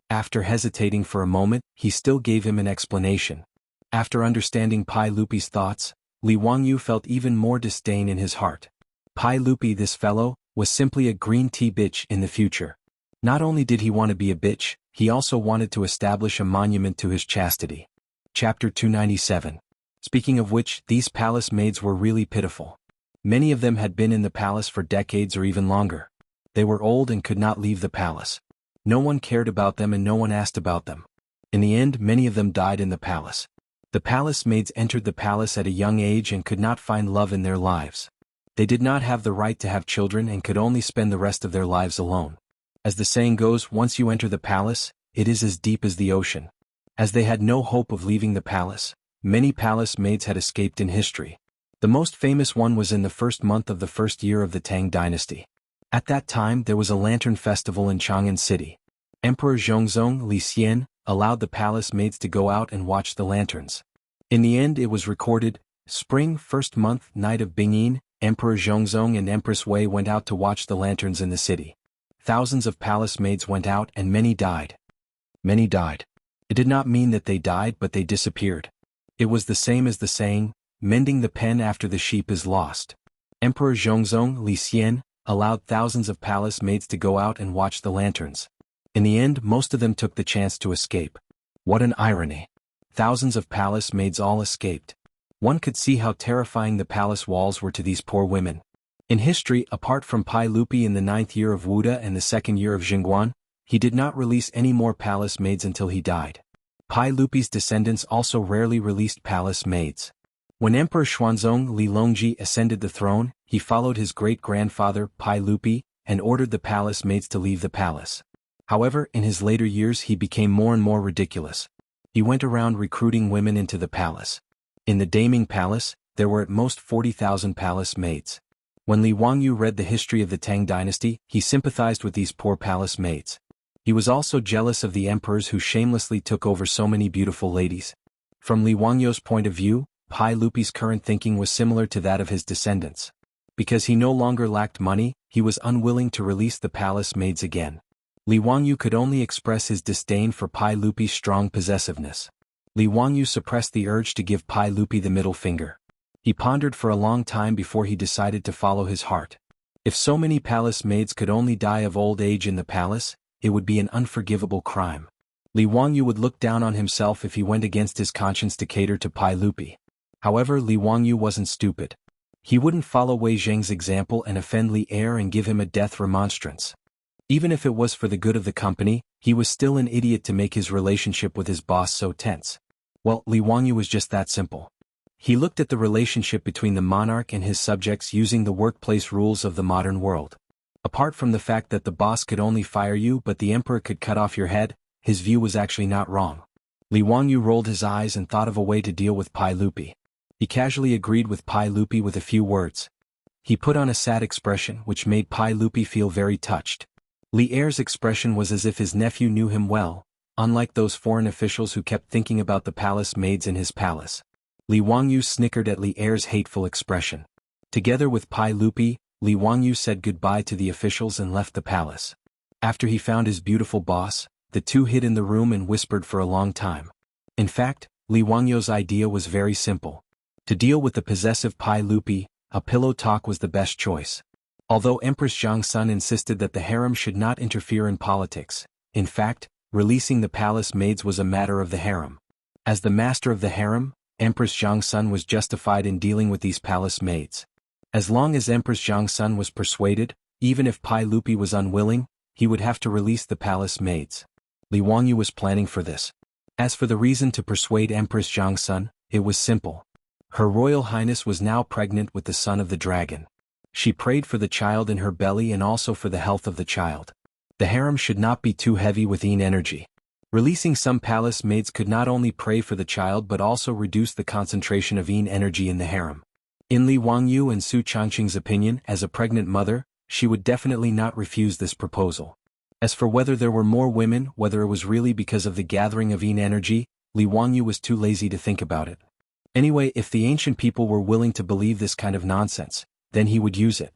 After hesitating for a moment, he still gave him an explanation. After understanding Pai Lupi's thoughts, Li Wangyu felt even more disdain in his heart. Pai Lupi, this fellow, was simply a green tea bitch in the future. Not only did he want to be a bitch, he also wanted to establish a monument to his chastity. Chapter 297. Speaking of which, these palace maids were really pitiful. Many of them had been in the palace for decades or even longer. They were old and could not leave the palace. No one cared about them and no one asked about them. In the end, many of them died in the palace. The palace maids entered the palace at a young age and could not find love in their lives. They did not have the right to have children and could only spend the rest of their lives alone. As the saying goes, once you enter the palace, it is as deep as the ocean. As they had no hope of leaving the palace, many palace maids had escaped in history. The most famous one was in the first month of the first year of the Tang dynasty. At that time there was a lantern festival in Chang'an City. Emperor Zhongzong Li Xian allowed the palace maids to go out and watch the lanterns. In the end it was recorded, Spring, first month, night of Bingyin, Emperor Zhongzong and Empress Wei went out to watch the lanterns in the city. Thousands of palace maids went out and many died. Many died. It did not mean that they died but they disappeared. It was the same as the saying, mending the pen after the sheep is lost. Emperor Zhongzong, Li Xian, allowed thousands of palace maids to go out and watch the lanterns. In the end, most of them took the chance to escape. What an irony. Thousands of palace maids all escaped. One could see how terrifying the palace walls were to these poor women. In history, apart from Pai Lupi in the 9th year of Wuda and the 2nd year of Jingguan, he did not release any more palace maids until he died. Pai Lupi's descendants also rarely released palace maids. When Emperor Xuanzong Li Longji ascended the throne, he followed his great-grandfather Pai Lupi and ordered the palace maids to leave the palace. However, in his later years he became more and more ridiculous. He went around recruiting women into the palace. In the Daming Palace, there were at most 40,000 palace maids. When Li Wangyu read the history of the Tang dynasty, he sympathized with these poor palace maids. He was also jealous of the emperors who shamelessly took over so many beautiful ladies. From Li Wangyu's point of view, Pai Lupi's current thinking was similar to that of his descendants. Because he no longer lacked money, he was unwilling to release the palace maids again. Li Wangyu could only express his disdain for Pai Lupi's strong possessiveness. Li Wangyu suppressed the urge to give Pai Lupi the middle finger. He pondered for a long time before he decided to follow his heart. If so many palace maids could only die of old age in the palace, it would be an unforgivable crime. Li Wangyu would look down on himself if he went against his conscience to cater to Pai Lupi. However, Li Wangyu wasn't stupid. He wouldn't follow Wei Zheng's example and offend Li Er and give him a death remonstrance. Even if it was for the good of the company, he was still an idiot to make his relationship with his boss so tense. Well, Li Wangyu was just that simple. He looked at the relationship between the monarch and his subjects using the workplace rules of the modern world. Apart from the fact that the boss could only fire you but the emperor could cut off your head, his view was actually not wrong. Li Wangyu rolled his eyes and thought of a way to deal with Pai Lupi. He casually agreed with Pai Lupi with a few words. He put on a sad expression which made Pai Lupi feel very touched. Li Er's expression was as if his nephew knew him well, unlike those foreign officials who kept thinking about the palace maids in his palace. Li Wangyu snickered at Li Er's hateful expression. Together with Pai Lupi, Li Wangyu said goodbye to the officials and left the palace. After he found his beautiful boss, the two hid in the room and whispered for a long time. In fact, Li Wangyu's idea was very simple. To deal with the possessive Pai Lupi, a pillow talk was the best choice. Although Empress Jiangsun insisted that the harem should not interfere in politics, in fact, releasing the palace maids was a matter of the harem. As the master of the harem, Empress Jiangsun was justified in dealing with these palace maids. As long as Empress Jiangsun was persuaded, even if Pai Lupi was unwilling, he would have to release the palace maids. Li Wangyu was planning for this. As for the reason to persuade Empress Jiangsun, it was simple. Her Royal Highness was now pregnant with the son of the dragon. She prayed for the child in her belly and also for the health of the child. The harem should not be too heavy with yin energy. Releasing some palace maids could not only pray for the child but also reduce the concentration of yin energy in the harem. In Li Wangyu and Su Changqing's opinion, as a pregnant mother, she would definitely not refuse this proposal. As for whether there were more women, whether it was really because of the gathering of yin energy, Li Wangyu was too lazy to think about it. Anyway, if the ancient people were willing to believe this kind of nonsense, then he would use it.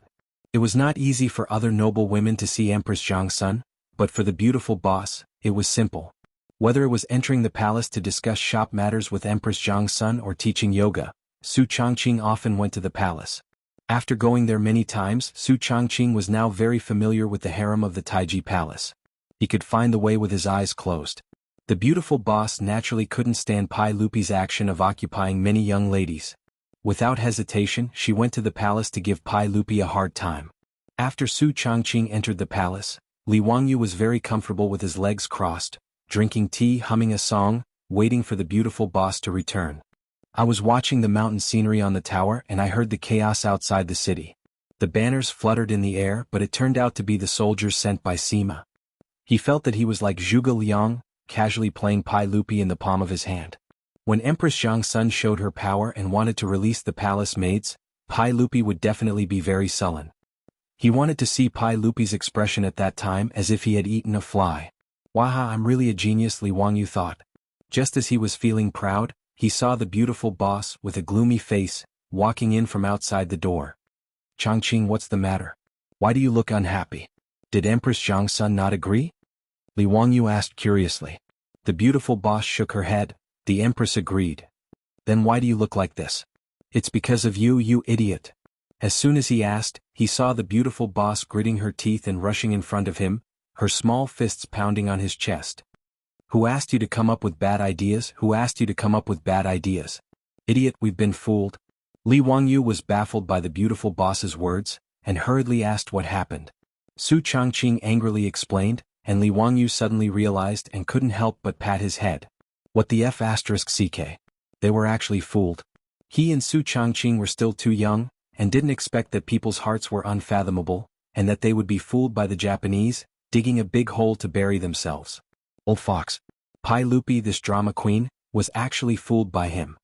It was not easy for other noble women to see Empress Jiangsun, but for the beautiful boss, it was simple. Whether it was entering the palace to discuss shop matters with Empress Jiangsun or teaching yoga, Su Changqing often went to the palace. After going there many times, Su Changqing was now very familiar with the harem of the Taiji Palace. He could find the way with his eyes closed. The beautiful boss naturally couldn't stand Pai Lupi's action of occupying many young ladies. Without hesitation, she went to the palace to give Pai Lupi a hard time. After Su Changqing entered the palace, Li Wangyu was very comfortable with his legs crossed, drinking tea, humming a song, waiting for the beautiful boss to return. I was watching the mountain scenery on the tower and I heard the chaos outside the city. The banners fluttered in the air, but it turned out to be the soldiers sent by Sima. He felt that he was like Zhuge Liang, casually playing Pai Lupi in the palm of his hand. When Empress Jiangsun showed her power and wanted to release the palace maids, Pai Lupi would definitely be very sullen. He wanted to see Pai Lupi's expression at that time as if he had eaten a fly. Waha, I'm really a genius, Li Wangyu thought. Just as he was feeling proud, he saw the beautiful boss with a gloomy face, walking in from outside the door. "Changqing, what's the matter? Why do you look unhappy? Did Empress Jiangsun not agree?" Li Wangyu asked curiously. The beautiful boss shook her head. "The Empress agreed." "Then why do you look like this?" "It's because of you, you idiot." As soon as he asked, he saw the beautiful boss gritting her teeth and rushing in front of him, her small fists pounding on his chest. "Who asked you to come up with bad ideas? Who asked you to come up with bad ideas? Idiot, we've been fooled." Li Wangyu was baffled by the beautiful boss's words, and hurriedly asked what happened. Su Changqing angrily explained, and Li Wangyu suddenly realized and couldn't help but pat his head. What the f***ck? They were actually fooled. He and Su Changqing were still too young, and didn't expect that people's hearts were unfathomable, and that they would be fooled by the Japanese, digging a big hole to bury themselves. Old fox. Pai Lupi, this drama queen, was actually fooled by him.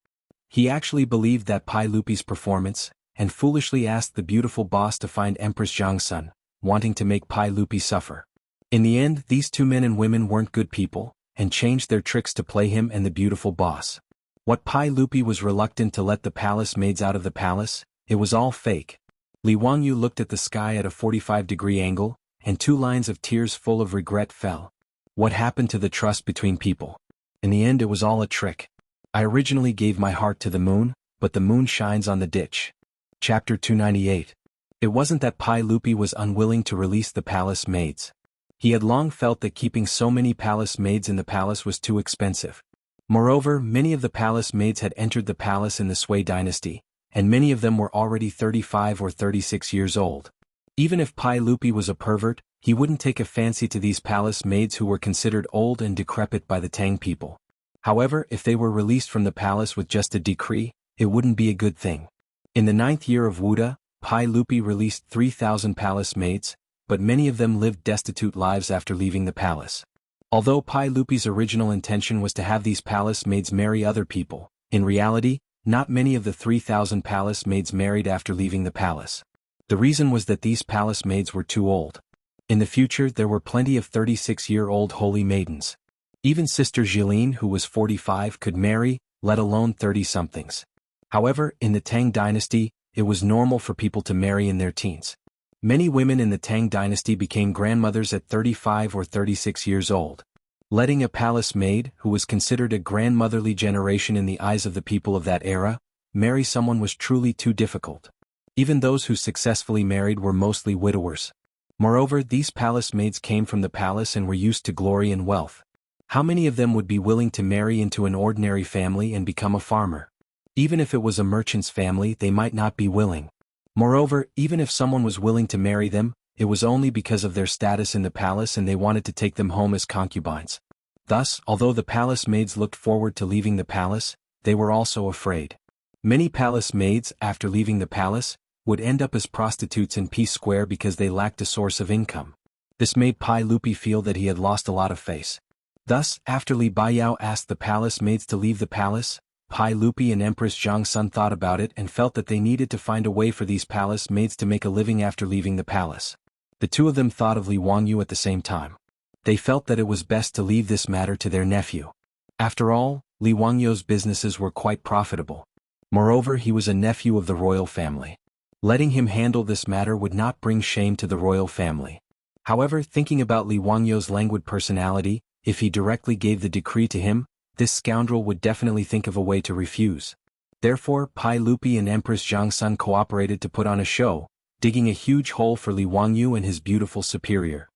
He actually believed that Pai Lupi's performance, and foolishly asked the beautiful boss to find Empress Jiangsun, wanting to make Pai Lupi suffer. In the end, these two men and women weren't good people, and changed their tricks to play him and the beautiful boss. What Pai Lupi was reluctant to let the palace maids out of the palace, it was all fake. Li Wangyu looked at the sky at a 45-degree angle, and 2 lines of tears full of regret fell. What happened to the trust between people? In the end, it was all a trick. I originally gave my heart to the moon, but the moon shines on the ditch. Chapter 298. It wasn't that Pai Lupi was unwilling to release the palace maids. He had long felt that keeping so many palace maids in the palace was too expensive. Moreover, many of the palace maids had entered the palace in the Sui dynasty, and many of them were already 35 or 36 years old. Even if Pai Lupi was a pervert, he wouldn't take a fancy to these palace maids who were considered old and decrepit by the Tang people. However, if they were released from the palace with just a decree, it wouldn't be a good thing. In the 9th year of Wuda, Pai Lupi released 3,000 palace maids, but many of them lived destitute lives after leaving the palace. Although Pai Lupi's original intention was to have these palace maids marry other people, in reality, not many of the 3,000 palace maids married after leaving the palace. The reason was that these palace maids were too old. In the future, there were plenty of 36-year-old holy maidens. Even Sister Jilin, who was 45, could marry, let alone 30-somethings. However, in the Tang dynasty, it was normal for people to marry in their teens. Many women in the Tang dynasty became grandmothers at 35 or 36 years old. Letting a palace maid, who was considered a grandmotherly generation in the eyes of the people of that era, marry someone was truly too difficult. Even those who successfully married were mostly widowers. Moreover, these palace maids came from the palace and were used to glory and wealth. How many of them would be willing to marry into an ordinary family and become a farmer? Even if it was a merchant's family, they might not be willing. Moreover, even if someone was willing to marry them, it was only because of their status in the palace and they wanted to take them home as concubines. Thus, although the palace maids looked forward to leaving the palace, they were also afraid. Many palace maids, after leaving the palace, would end up as prostitutes in Peace Square because they lacked a source of income. This made Pai Lupi feel that he had lost a lot of face. Thus, after Li Baiyao asked the palace maids to leave the palace, Pai Lupi and Empress Jiangsun thought about it and felt that they needed to find a way for these palace maids to make a living after leaving the palace. The two of them thought of Li Wangyu at the same time. They felt that it was best to leave this matter to their nephew. After all, Li Wangyu's businesses were quite profitable. Moreover, he was a nephew of the royal family. Letting him handle this matter would not bring shame to the royal family. However, thinking about Li Wangyu's languid personality, if he directly gave the decree to him, this scoundrel would definitely think of a way to refuse. Therefore, Pai Lupi and Empress Jiangsun cooperated to put on a show, digging a huge hole for Li Wangyu and his beautiful superior.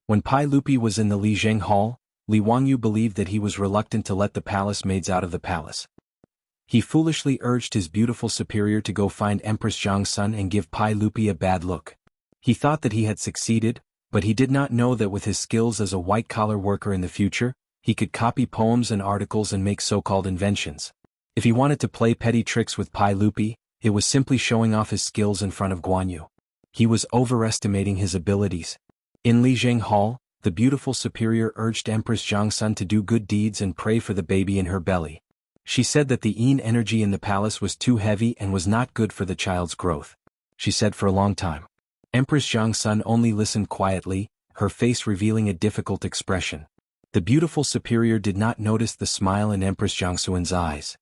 When Pai Lupi was in the Li Zheng Hall, Li Wangyu believed that he was reluctant to let the palace maids out of the palace. He foolishly urged his beautiful superior to go find Empress Jiangsun and give Pai Lupi a bad look. He thought that he had succeeded, but he did not know that with his skills as a white-collar worker in the future, he could copy poems and articles and make so-called inventions. If he wanted to play petty tricks with Pai Lupi, it was simply showing off his skills in front of Guan Yu. He was overestimating his abilities. In Li Zheng Hall, the beautiful superior urged Empress Jiangsun to do good deeds and pray for the baby in her belly. She said that the yin energy in the palace was too heavy and was not good for the child's growth. She said for a long time. Empress Jiangsun only listened quietly, her face revealing a difficult expression. The beautiful superior did not notice the smile in Empress Jiangsun's eyes.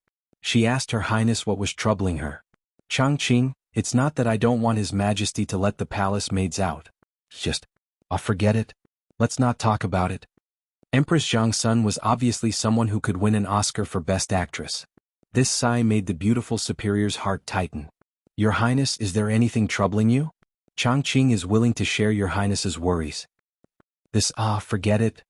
She asked Her Highness what was troubling her. Changqing, it's not that I don't want His Majesty to let the palace maids out. It's just, I'll forget it. Let's not talk about it. Empress Jiangsun was obviously someone who could win an Oscar for Best Actress. This sigh made the beautiful superior's heart tighten. Your Highness, is there anything troubling you? Changqing is willing to share Your Highness's worries. Forget it.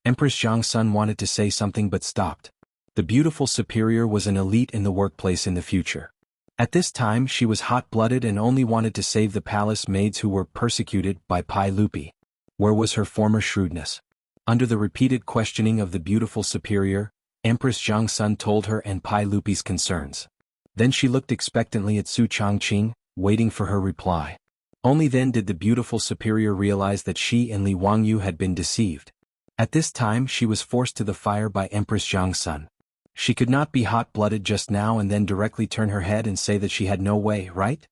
Empress Jiangsun wanted to say something but stopped. The beautiful superior was an elite in the workplace in the future. At this time she was hot-blooded and only wanted to save the palace maids who were persecuted by Pai Lupi. Where was her former shrewdness? Under the repeated questioning of the beautiful superior, Empress Jiangsun told her and Pai Lupi's concerns. Then she looked expectantly at Su Changqing, waiting for her reply. Only then did the beautiful superior realize that she and Li Wangyu had been deceived. At this time she was forced to the fire by Empress Jiangsun. She could not be hot-blooded just now and then directly turn her head and say that she had no way, right?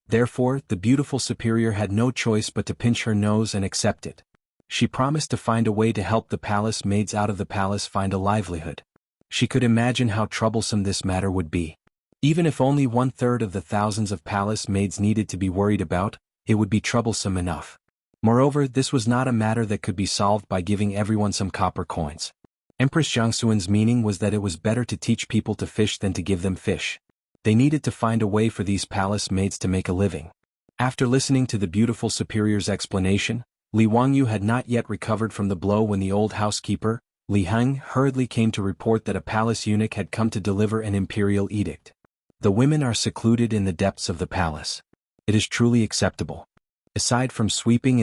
Therefore, the beautiful superior had no choice but to pinch her nose and accept it. She promised to find a way to help the palace maids out of the palace find a livelihood. She could imagine how troublesome this matter would be. Even if only 1/3 of the thousands of palace maids needed to be worried about, it would be troublesome enough. Moreover, this was not a matter that could be solved by giving everyone some copper coins. Empress Jiangsun's meaning was that it was better to teach people to fish than to give them fish. They needed to find a way for these palace maids to make a living. After listening to the beautiful superior's explanation, Li Wangyu had not yet recovered from the blow when the old housekeeper, Li Heng, hurriedly came to report that a palace eunuch had come to deliver an imperial edict. The women are secluded in the depths of the palace. It is truly acceptable. Aside from sweeping,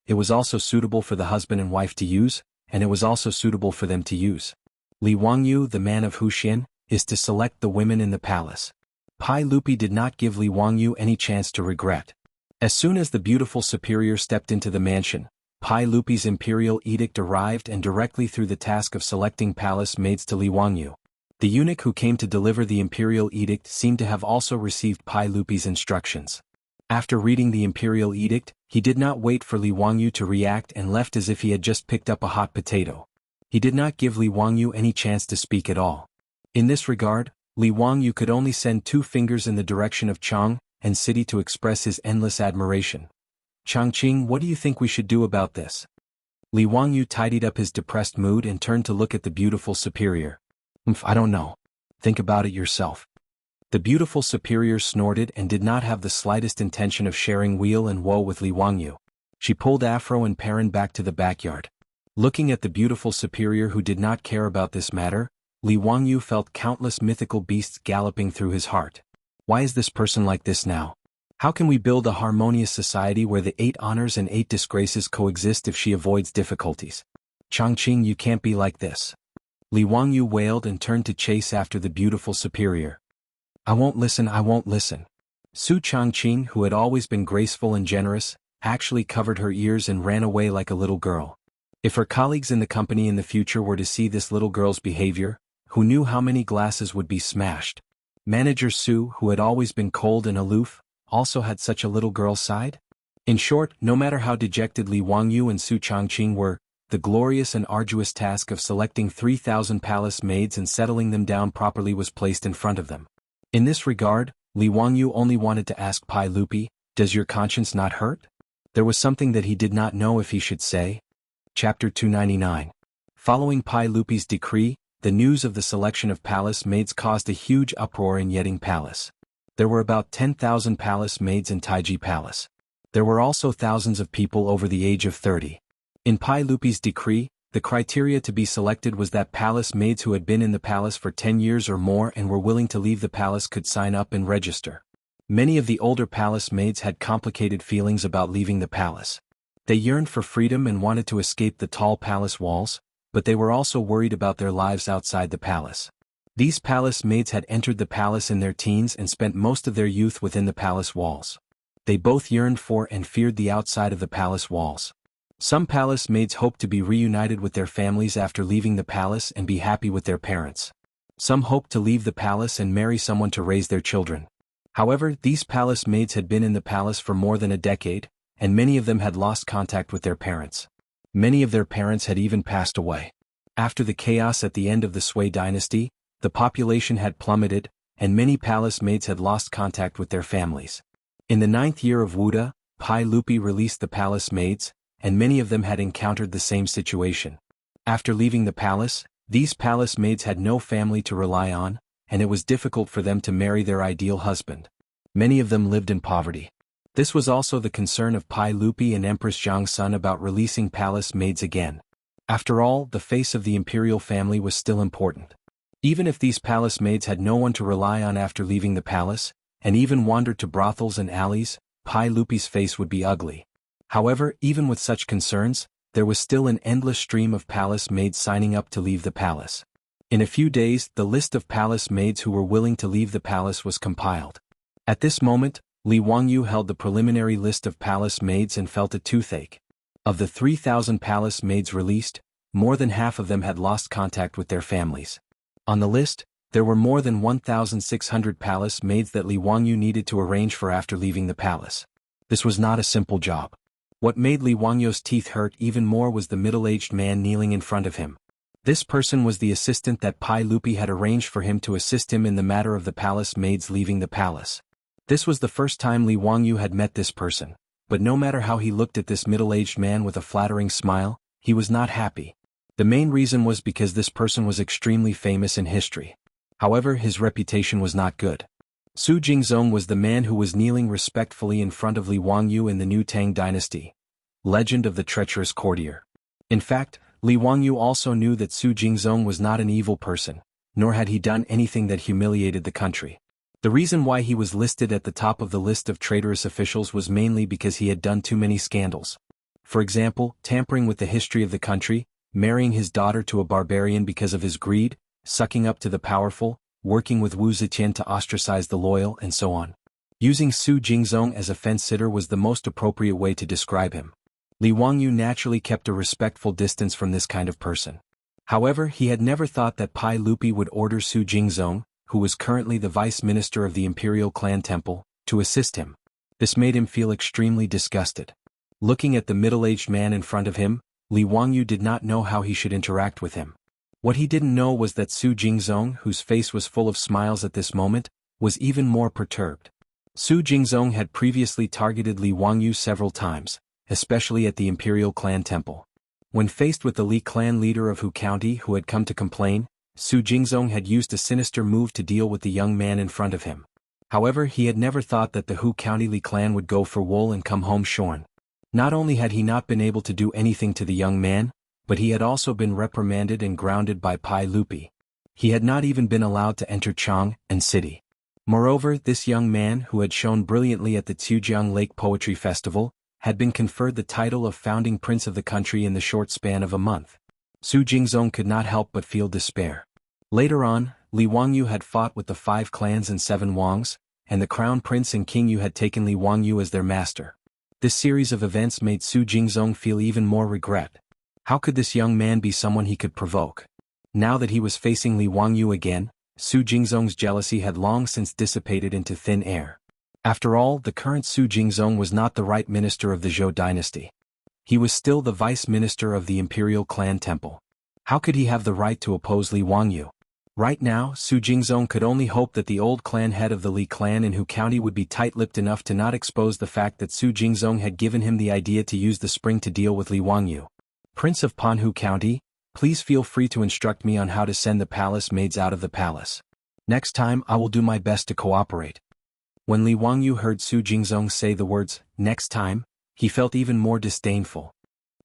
it was also suitable for the husband and wife to use, and it was also suitable for them to use. Li Wangyu, the man of Huxian, is to select the women in the palace. Pai Lupi did not give Li Wangyu any chance to regret. As soon as the beautiful superior stepped into the mansion, Pai Lupi's imperial edict arrived and directly threw the task of selecting palace maids to Li Wangyu. The eunuch who came to deliver the imperial edict seemed to have also received Pai Lupi's instructions. After reading the imperial edict, he did not wait for Li Wangyu to react and left as if he had just picked up a hot potato. He did not give Li Wangyu any chance to speak at all. In this regard, Li Wangyu could only send 2 fingers in the direction of Chang and City to express his endless admiration. Changqing, what do you think we should do about this? Li Wangyu tidied up his depressed mood and turned to look at the beautiful superior. I don't know. Think about it yourself. The beautiful superior snorted and did not have the slightest intention of sharing weal and woe with Li Wangyu. She pulled Afro and Perrin back to the backyard. Looking at the beautiful superior who did not care about this matter, Li Wangyu felt countless mythical beasts galloping through his heart. Why is this person like this now? How can we build a harmonious society where the 8 honors and 8 disgraces coexist if she avoids difficulties? Changqing, you can't be like this. Li Wangyu wailed and turned to chase after the beautiful superior. I won't listen. Su Changqing, who had always been graceful and generous, actually covered her ears and ran away like a little girl. If her colleagues in the company in the future were to see this little girl's behavior, who knew how many glasses would be smashed? Manager Su, who had always been cold and aloof, also had such a little girl's side? In short, no matter how dejected Li Wangyu and Su Changqing were, the glorious and arduous task of selecting 3,000 palace maids and settling them down properly was placed in front of them. In this regard, Li Wangyu only wanted to ask Pai Lupi, does your conscience not hurt? There was something that he did not know if he should say. Chapter 299. Following Pai Lupi's decree, the news of the selection of palace maids caused a huge uproar in Yeding Palace. There were about 10,000 palace maids in Taiji Palace. There were also thousands of people over the age of 30. In Pai Lupi's decree, the criteria to be selected was that palace maids who had been in the palace for 10 years or more and were willing to leave the palace could sign up and register. Many of the older palace maids had complicated feelings about leaving the palace. They yearned for freedom and wanted to escape the tall palace walls, but they were also worried about their lives outside the palace. These palace maids had entered the palace in their teens and spent most of their youth within the palace walls. They both yearned for and feared the outside of the palace walls. Some palace maids hoped to be reunited with their families after leaving the palace and be happy with their parents. Some hoped to leave the palace and marry someone to raise their children. However, these palace maids had been in the palace for more than a decade, and many of them had lost contact with their parents. Many of their parents had even passed away. After the chaos at the end of the Sui dynasty, the population had plummeted, and many palace maids had lost contact with their families. In the 9th year of Wuda, Pai Lupi released the palace maids, and many of them had encountered the same situation. After leaving the palace, these palace maids had no family to rely on, and it was difficult for them to marry their ideal husband. Many of them lived in poverty. This was also the concern of Pai Lupi and Empress Jiangsun about releasing palace maids again. After all, the face of the imperial family was still important. Even if these palace maids had no one to rely on after leaving the palace, and even wandered to brothels and alleys, Pai Lupi's face would be ugly. However, even with such concerns, there was still an endless stream of palace maids signing up to leave the palace. In a few days, the list of palace maids who were willing to leave the palace was compiled. At this moment, Li Wangyu held the preliminary list of palace maids and felt a toothache. Of the 3,000 palace maids released, more than half of them had lost contact with their families. On the list, there were more than 1,600 palace maids that Li Wangyu needed to arrange for after leaving the palace. This was not a simple job. What made Li Wangyu's teeth hurt even more was the middle-aged man kneeling in front of him. This person was the assistant that Pai Lupi had arranged for him to assist him in the matter of the palace maids leaving the palace. This was the first time Li Wangyu had met this person, but no matter how he looked at this middle-aged man with a flattering smile, he was not happy. The main reason was because this person was extremely famous in history. However, his reputation was not good. Su Jingzong was the man who was kneeling respectfully in front of Li Wangyu in the new Tang dynasty. Legend of the treacherous courtier. In fact, Li Wangyu also knew that Su Jingzong was not an evil person, nor had he done anything that humiliated the country. The reason why he was listed at the top of the list of traitorous officials was mainly because he had done too many scandals. For example, tampering with the history of the country, marrying his daughter to a barbarian because of his greed, sucking up to the powerful, working with Wu Zetian to ostracize the loyal, and so on. Using Su Jingzong as a fence-sitter was the most appropriate way to describe him. Li Wangyu naturally kept a respectful distance from this kind of person. However, he had never thought that Pai Lupi would order Su Jingzong, who was currently the vice minister of the imperial clan temple, to assist him. This made him feel extremely disgusted. Looking at the middle-aged man in front of him, Li Wangyu did not know how he should interact with him. What he didn't know was that Su Jingzong, whose face was full of smiles at this moment, was even more perturbed. Su Jingzong had previously targeted Li Wangyu several times, especially at the imperial clan temple. When faced with the Li clan leader of Hu County who had come to complain, Su Jingzong had used a sinister move to deal with the young man in front of him. However, he had never thought that the Hu County Li clan would go for wool and come home shorn. Not only had he not been able to do anything to the young man, but he had also been reprimanded and grounded by Pai Lupi. He had not even been allowed to enter Chang and city. Moreover, this young man, who had shown brilliantly at the Zhujiang Lake Poetry Festival, had been conferred the title of founding prince of the country in the short span of a month. Su Jingzong could not help but feel despair. Later on, Li Wangyu had fought with the 5 clans and 7 Wangs, and the crown prince and king Yu had taken Li Wangyu as their master. This series of events made Su Jingzong feel even more regret. How could this young man be someone he could provoke? Now that he was facing Li Wangyu again, Su Jingzong's jealousy had long since dissipated into thin air. After all, the current Su Jingzong was not the right minister of the Zhou dynasty. He was still the vice minister of the imperial clan temple. How could he have the right to oppose Li Wangyu? Right now, Su Jingzong could only hope that the old clan head of the Li clan in Hu County would be tight-lipped enough to not expose the fact that Su Jingzong had given him the idea to use the spring to deal with Li Wangyu. Prince of Panhu County, please feel free to instruct me on how to send the palace maids out of the palace. Next time I will do my best to cooperate. When Li Wangyu heard Su Jingzong say the words, next time, he felt even more disdainful.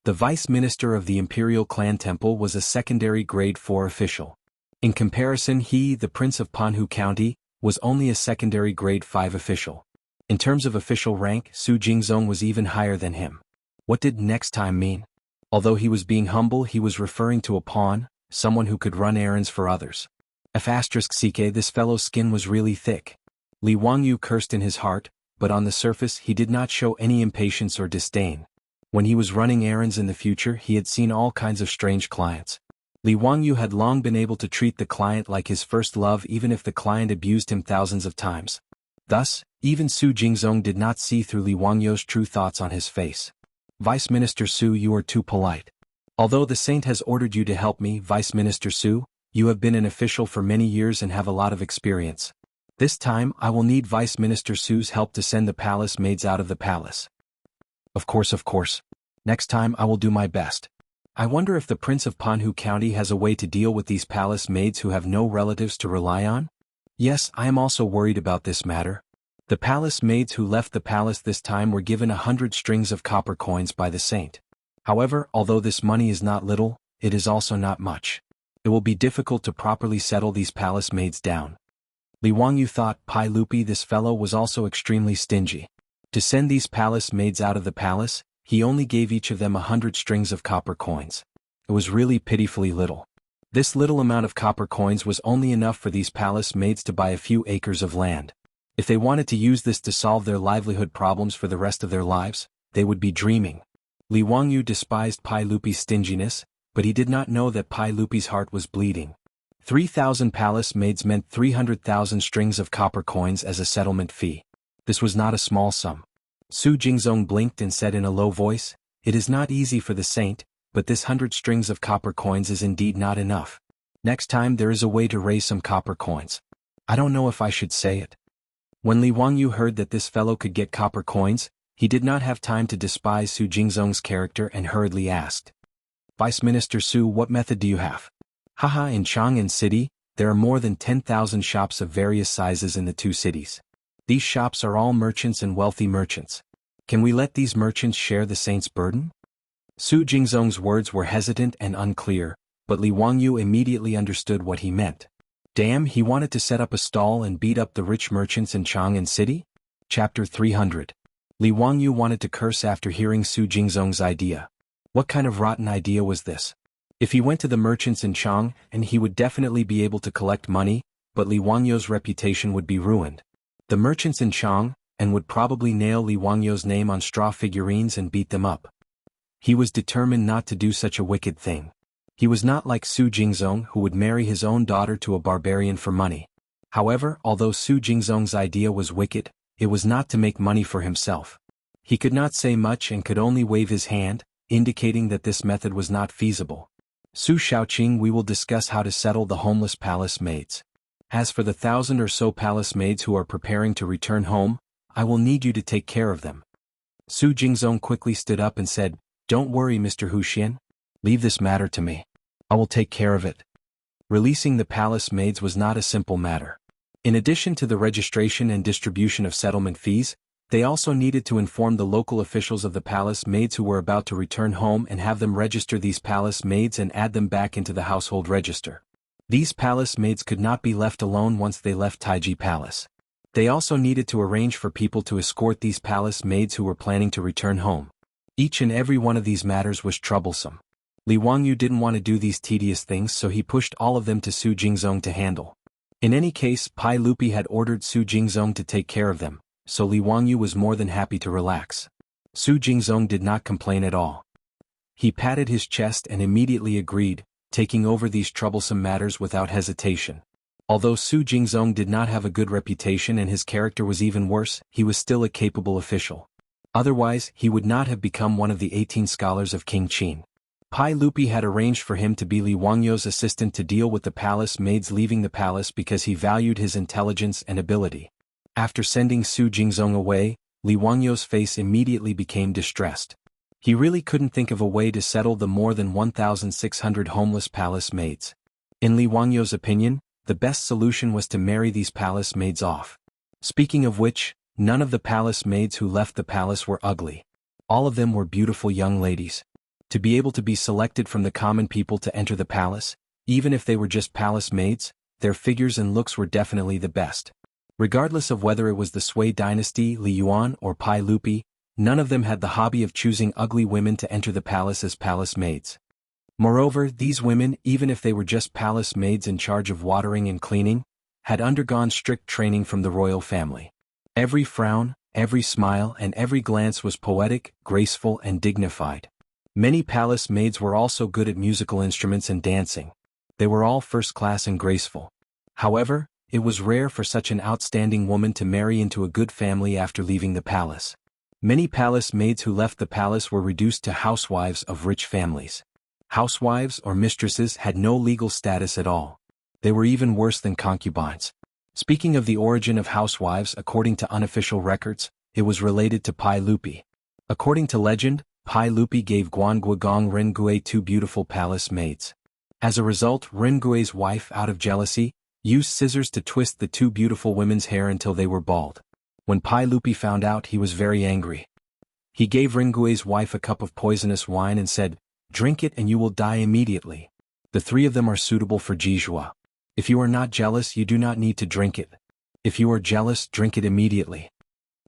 The vice minister of the imperial clan temple was a secondary grade 4 official. In comparison, he, the prince of Panhu County, was only a secondary grade 5 official. In terms of official rank, Su Jingzong was even higher than him. What did next time mean? Although he was being humble, he was referring to a pawn, someone who could run errands for others. *ck, this fellow's skin was really thick. Li Wangyu cursed in his heart, but on the surface he did not show any impatience or disdain. When he was running errands in the future, he had seen all kinds of strange clients. Li Wangyu had long been able to treat the client like his first love even if the client abused him thousands of times. Thus, even Su Jingzong did not see through Li Wangyu's true thoughts on his face. Vice Minister Su, you are too polite. Although the saint has ordered you to help me, Vice Minister Su, You have been an official for many years and have a lot of experience. This time I will need Vice Minister Su's help to send the palace maids out of the palace. Of course. Next time I will do my best. I wonder if the Prince of Panhu County has a way to deal with these palace maids who have no relatives to rely on? Yes, I am also worried about this matter. The palace maids who left the palace this time were given 100 strings of copper coins by the saint. However, although this money is not little, it is also not much. It will be difficult to properly settle these palace maids down. Li Wangyu thought Pai Lupi, this fellow, was also extremely stingy. To send these palace maids out of the palace, he only gave each of them 100 strings of copper coins. It was really pitifully little. This little amount of copper coins was only enough for these palace maids to buy a few acres of land. If they wanted to use this to solve their livelihood problems for the rest of their lives, they would be dreaming. Li Wangyu despised Pai Lupi's stinginess, but he did not know that Pai Lupi's heart was bleeding. 3,000 palace maids meant 300,000 strings of copper coins as a settlement fee. This was not a small sum. Su Jingzong blinked and said in a low voice, "It is not easy for the saint, but this 100 strings of copper coins is indeed not enough. Next time there is a way to raise some copper coins. I don't know if I should say it." When Li Wangyu heard that this fellow could get copper coins, he did not have time to despise Su Jingzong's character and hurriedly asked, "Vice Minister Su, what method do you have?" Haha, in Chang'an City, there are more than 10,000 shops of various sizes in the two cities. These shops are all merchants and wealthy merchants. Can we let these merchants share the saint's burden? Su Jingzong's words were hesitant and unclear, but Li Wangyu immediately understood what he meant. Damn, he wanted to set up a stall and beat up the rich merchants in Chang'an City? Chapter 300. Li Wangyu wanted to curse after hearing Su Jingzong's idea. What kind of rotten idea was this? If he went to the merchants in Chang, and he would definitely be able to collect money, but Li Wangyu's reputation would be ruined. The merchants in Chang, and would probably nail Li Wangyu's name on straw figurines and beat them up. He was determined not to do such a wicked thing. He was not like Su Jingzong, who would marry his own daughter to a barbarian for money. However, although Su Jingzong's idea was wicked, it was not to make money for himself. He could not say much and could only wave his hand, indicating that this method was not feasible. Su Shaoqing, we will discuss how to settle the homeless palace maids. As for the 1,000 or so palace maids who are preparing to return home, I will need you to take care of them. Su Jingzong quickly stood up and said, "Don't worry, Mr. Huxian. Leave this matter to me. I will take care of it." Releasing the palace maids was not a simple matter. In addition to the registration and distribution of settlement fees, they also needed to inform the local officials of the palace maids who were about to return home and have them register these palace maids and add them back into the household register. These palace maids could not be left alone once they left Taiji Palace. They also needed to arrange for people to escort these palace maids who were planning to return home. Each and every one of these matters was troublesome. Li Wangyu didn't want to do these tedious things, so he pushed all of them to Su Jingzong to handle. In any case, Pai Lupi had ordered Su Jingzong to take care of them, so Li Wangyu was more than happy to relax. Su Jingzong did not complain at all. He patted his chest and immediately agreed, taking over these troublesome matters without hesitation. Although Su Jingzong did not have a good reputation and his character was even worse, he was still a capable official. Otherwise, he would not have become one of the 18 scholars of King Qin. Pai Lupi had arranged for him to be Li Wangyu's assistant to deal with the palace maids leaving the palace because he valued his intelligence and ability. After sending Su Jingzong away, Li Wangyu's face immediately became distressed. He really couldn't think of a way to settle the more than 1,600 homeless palace maids. In Li Wangyu's opinion, the best solution was to marry these palace maids off. Speaking of which, none of the palace maids who left the palace were ugly. All of them were beautiful young ladies. To be able to be selected from the common people to enter the palace, even if they were just palace maids, their figures and looks were definitely the best. Regardless of whether it was the Sui dynasty, Li Yuan, or Pai Lupi, none of them had the hobby of choosing ugly women to enter the palace as palace maids. Moreover, these women, even if they were just palace maids in charge of watering and cleaning, had undergone strict training from the royal family. Every frown, every smile, and every glance was poetic, graceful, and dignified. Many palace maids were also good at musical instruments and dancing. They were all first-class and graceful. However, it was rare for such an outstanding woman to marry into a good family after leaving the palace. Many palace maids who left the palace were reduced to housewives of rich families. Housewives or mistresses had no legal status at all. They were even worse than concubines. Speaking of the origin of housewives according to unofficial records, it was related to Pai Lupi. According to legend, Pai Lupi gave Guanguogong Rengui 2 beautiful palace maids. As a result, Rengui's wife, out of jealousy, used scissors to twist the 2 beautiful women's hair until they were bald. When Pai Lupi found out, he was very angry. He gave Rengui's wife a cup of poisonous wine and said, "Drink it and you will die immediately. The 3 of them are suitable for Jizhua. If you are not jealous, you do not need to drink it. If you are jealous, drink it immediately."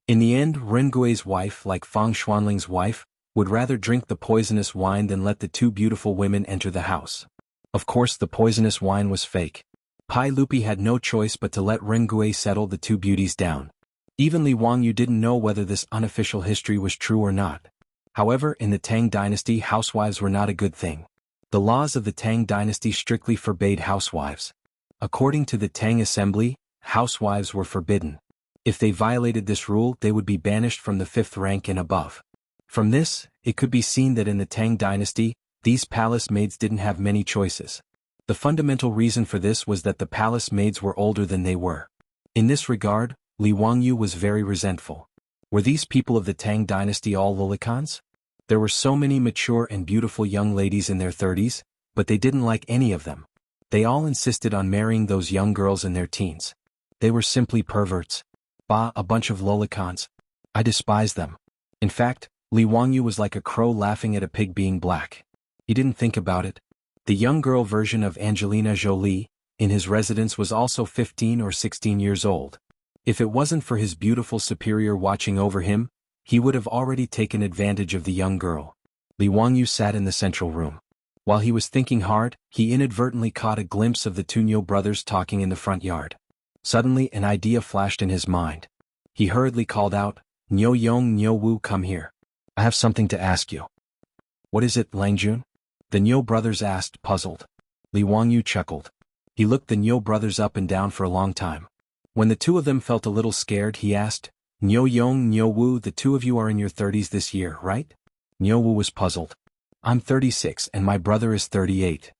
In the end, Rengui's wife, like Fang Xuanling's wife, would rather drink the poisonous wine than let the 2 beautiful women enter the house. Of course, the poisonous wine was fake. Pai Lupi had no choice but to let Rengui settle the 2 beauties down. Even Li Wangyu didn't know whether this unofficial history was true or not. However, in the Tang dynasty, housewives were not a good thing. The laws of the Tang dynasty strictly forbade housewives. According to the Tang assembly, housewives were forbidden. If they violated this rule, they would be banished from the 5th rank and above. From this, it could be seen that in the Tang dynasty, these palace maids didn't have many choices. The fundamental reason for this was that the palace maids were older than they were. In this regard, Li Wangyu was very resentful. Were these people of the Tang dynasty all lolicons? There were so many mature and beautiful young ladies in their 30s, but they didn't like any of them. They all insisted on marrying those young girls in their teens. They were simply perverts. Bah, a bunch of lolicons. I despise them. In fact, Li Wangyu was like a crow laughing at a pig being black. He didn't think about it. The young girl version of Angelina Jolie, in his residence, was also 15 or 16 years old. If it wasn't for his beautiful superior watching over him, he would have already taken advantage of the young girl. Li Wangyu sat in the central room. While he was thinking hard, he inadvertently caught a glimpse of the 2 Niu brothers talking in the front yard. Suddenly, an idea flashed in his mind. He hurriedly called out, "Niu Yong, Niu Wu, come here. I have something to ask you." "What is it, Langjun?" the Niu brothers asked, puzzled. Li Wangyu chuckled. He looked the Niu brothers up and down for a long time. When the 2 of them felt a little scared, he asked, "Niu Yong, Niu Wu, the 2 of you are in your 30s this year, right?" Niu Wu was puzzled. "I'm 36 and my brother is 38.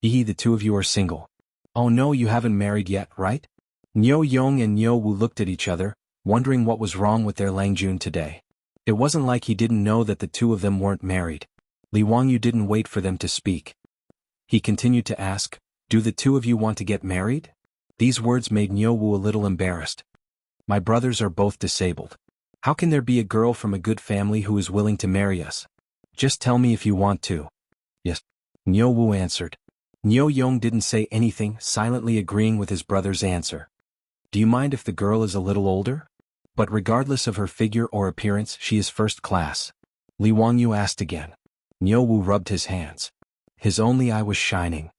Ehe, the 2 of you are single. Oh no, you haven't married yet, right?" Niu Yong and Niu Wu looked at each other, wondering what was wrong with their Langjun today. It wasn't like he didn't know that the 2 of them weren't married. Li Wangyu didn't wait for them to speak. He continued to ask, "Do the 2 of you want to get married?" These words made Niu Wu a little embarrassed. "My brothers are both disabled. How can there be a girl from a good family who is willing to marry us? Just tell me if you want to." "Yes," Niu Wu answered. Niu Yong didn't say anything, silently agreeing with his brother's answer. "Do you mind if the girl is a little older? But regardless of her figure or appearance, she is first class." Li Wangyu asked again. Niu Wu rubbed his hands. His only eye was shining.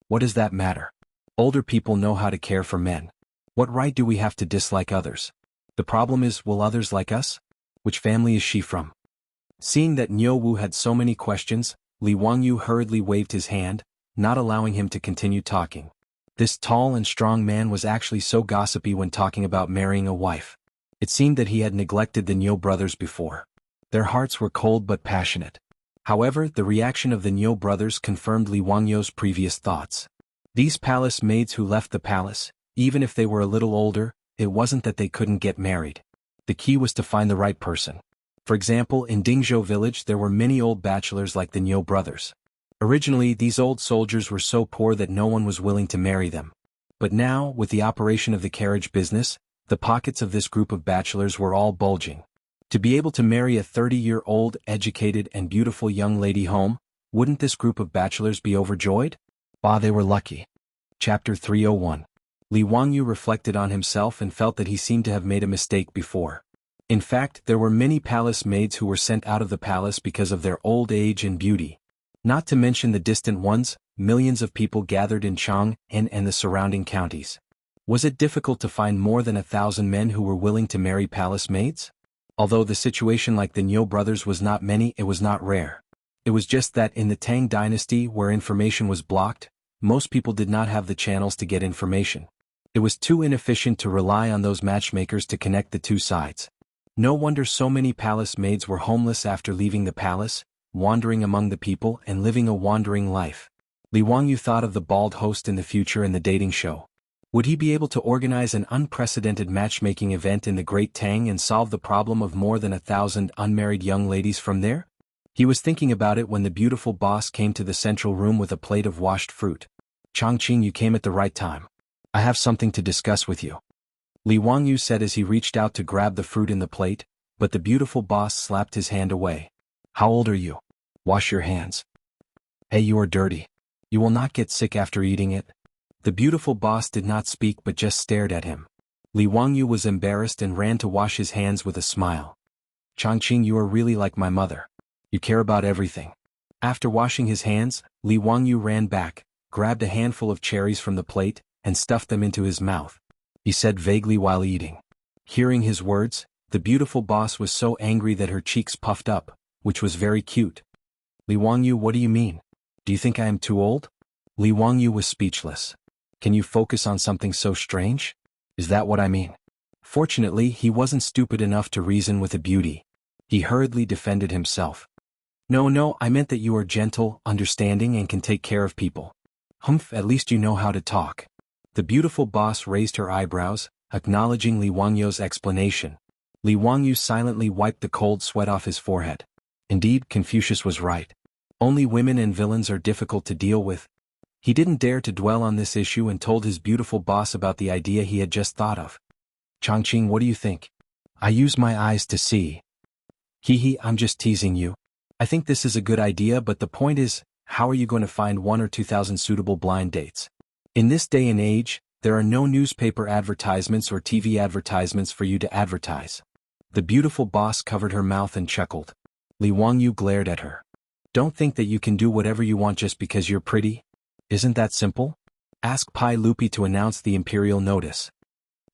"What does that matter? Older people know how to care for men. What right do we have to dislike others? The problem is, will others like us? Which family is she from?" Seeing that Niu Wu had so many questions, Li Wangyu hurriedly waved his hand, not allowing him to continue talking. This tall and strong man was actually so gossipy when talking about marrying a wife. It seemed that he had neglected the Niu brothers before. Their hearts were cold but passionate. However, the reaction of the Niu brothers confirmed Li Wangyu's previous thoughts. These palace maids who left the palace, even if they were a little older, it wasn't that they couldn't get married. The key was to find the right person. For example, in Dingzhou village there were many old bachelors like the Niu brothers. Originally, these old soldiers were so poor that no one was willing to marry them. But now, with the operation of the carriage business, the pockets of this group of bachelors were all bulging. To be able to marry a 30-year-old, educated and beautiful young lady home, wouldn't this group of bachelors be overjoyed? Bah, they were lucky. Chapter 301. Li Wangyu reflected on himself and felt that he seemed to have made a mistake before. In fact, there were many palace maids who were sent out of the palace because of their old age and beauty. Not to mention the distant ones, millions of people gathered in Chang'an and the surrounding counties. Was it difficult to find more than 1,000 men who were willing to marry palace maids? Although the situation like the Niu brothers was not many, it was not rare. It was just that in the Tang dynasty where information was blocked, most people did not have the channels to get information. It was too inefficient to rely on those matchmakers to connect the 2 sides. No wonder so many palace maids were homeless after leaving the palace, wandering among the people and living a wandering life. Li Wangyu thought of the bald host in the future in the dating show. Would he be able to organize an unprecedented matchmaking event in the Great Tang and solve the problem of more than 1,000 unmarried young ladies from there? He was thinking about it when the beautiful boss came to the central room with a plate of washed fruit. Changqing, you came at the right time. I have something to discuss with you. Li Wangyu said as he reached out to grab the fruit in the plate, but the beautiful boss slapped his hand away. How old are you? Wash your hands. Hey, you are dirty. You will not get sick after eating it. The beautiful boss did not speak but just stared at him. Li Wangyu was embarrassed and ran to wash his hands with a smile. Changqing, you are really like my mother. You care about everything. After washing his hands, Li Wangyu ran back, grabbed a handful of cherries from the plate, and stuffed them into his mouth. He said vaguely while eating. Hearing his words, the beautiful boss was so angry that her cheeks puffed up, which was very cute. Li Wangyu, what do you mean? Do you think I am too old? Li Wangyu was speechless. Can you focus on something so strange? Is that what I mean? Fortunately, he wasn't stupid enough to reason with a beauty. He hurriedly defended himself. No, I meant that you are gentle, understanding, and can take care of people. Humph, at least you know how to talk. The beautiful boss raised her eyebrows, acknowledging Li Wangyu's explanation. Li Wangyu silently wiped the cold sweat off his forehead. Indeed, Confucius was right. Only women and villains are difficult to deal with. He didn't dare to dwell on this issue and told his beautiful boss about the idea he had just thought of. Changqing, what do you think? I use my eyes to see. I'm just teasing you. I think this is a good idea, but the point is, how are you going to find 1,000 or 2,000 suitable blind dates? In this day and age, there are no newspaper advertisements or TV advertisements for you to advertise. The beautiful boss covered her mouth and chuckled. Li Wangyu glared at her. Don't think that you can do whatever you want just because you're pretty. Isn't that simple? Ask Pai Lupi to announce the imperial notice.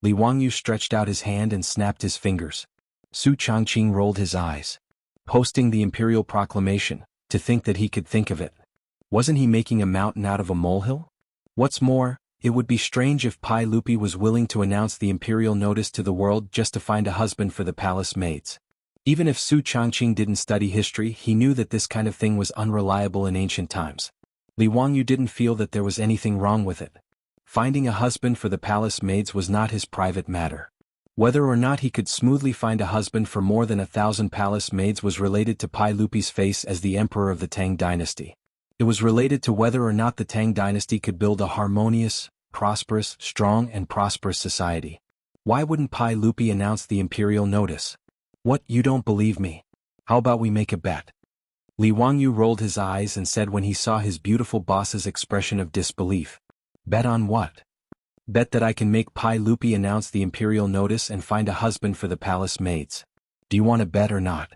Li Wangyu stretched out his hand and snapped his fingers. Su Changqing rolled his eyes. Posting the imperial proclamation, to think that he could think of it. Wasn't he making a mountain out of a molehill? What's more, it would be strange if Pai Lupi was willing to announce the imperial notice to the world just to find a husband for the palace maids. Even if Su Changqing didn't study history, he knew that this kind of thing was unreliable in ancient times. Li Wangyu didn't feel that there was anything wrong with it. Finding a husband for the palace maids was not his private matter. Whether or not he could smoothly find a husband for more than 1,000 palace maids was related to Pai Lupi's face as the emperor of the Tang dynasty. It was related to whether or not the Tang dynasty could build a harmonious, prosperous, strong and prosperous society. Why wouldn't Pai Lupi announce the imperial notice? What, you don't believe me? How about we make a bet? Li Wangyu rolled his eyes and said when he saw his beautiful boss's expression of disbelief. Bet on what? Bet that I can make Pai Lupi announce the imperial notice and find a husband for the palace maids. Do you want to bet or not?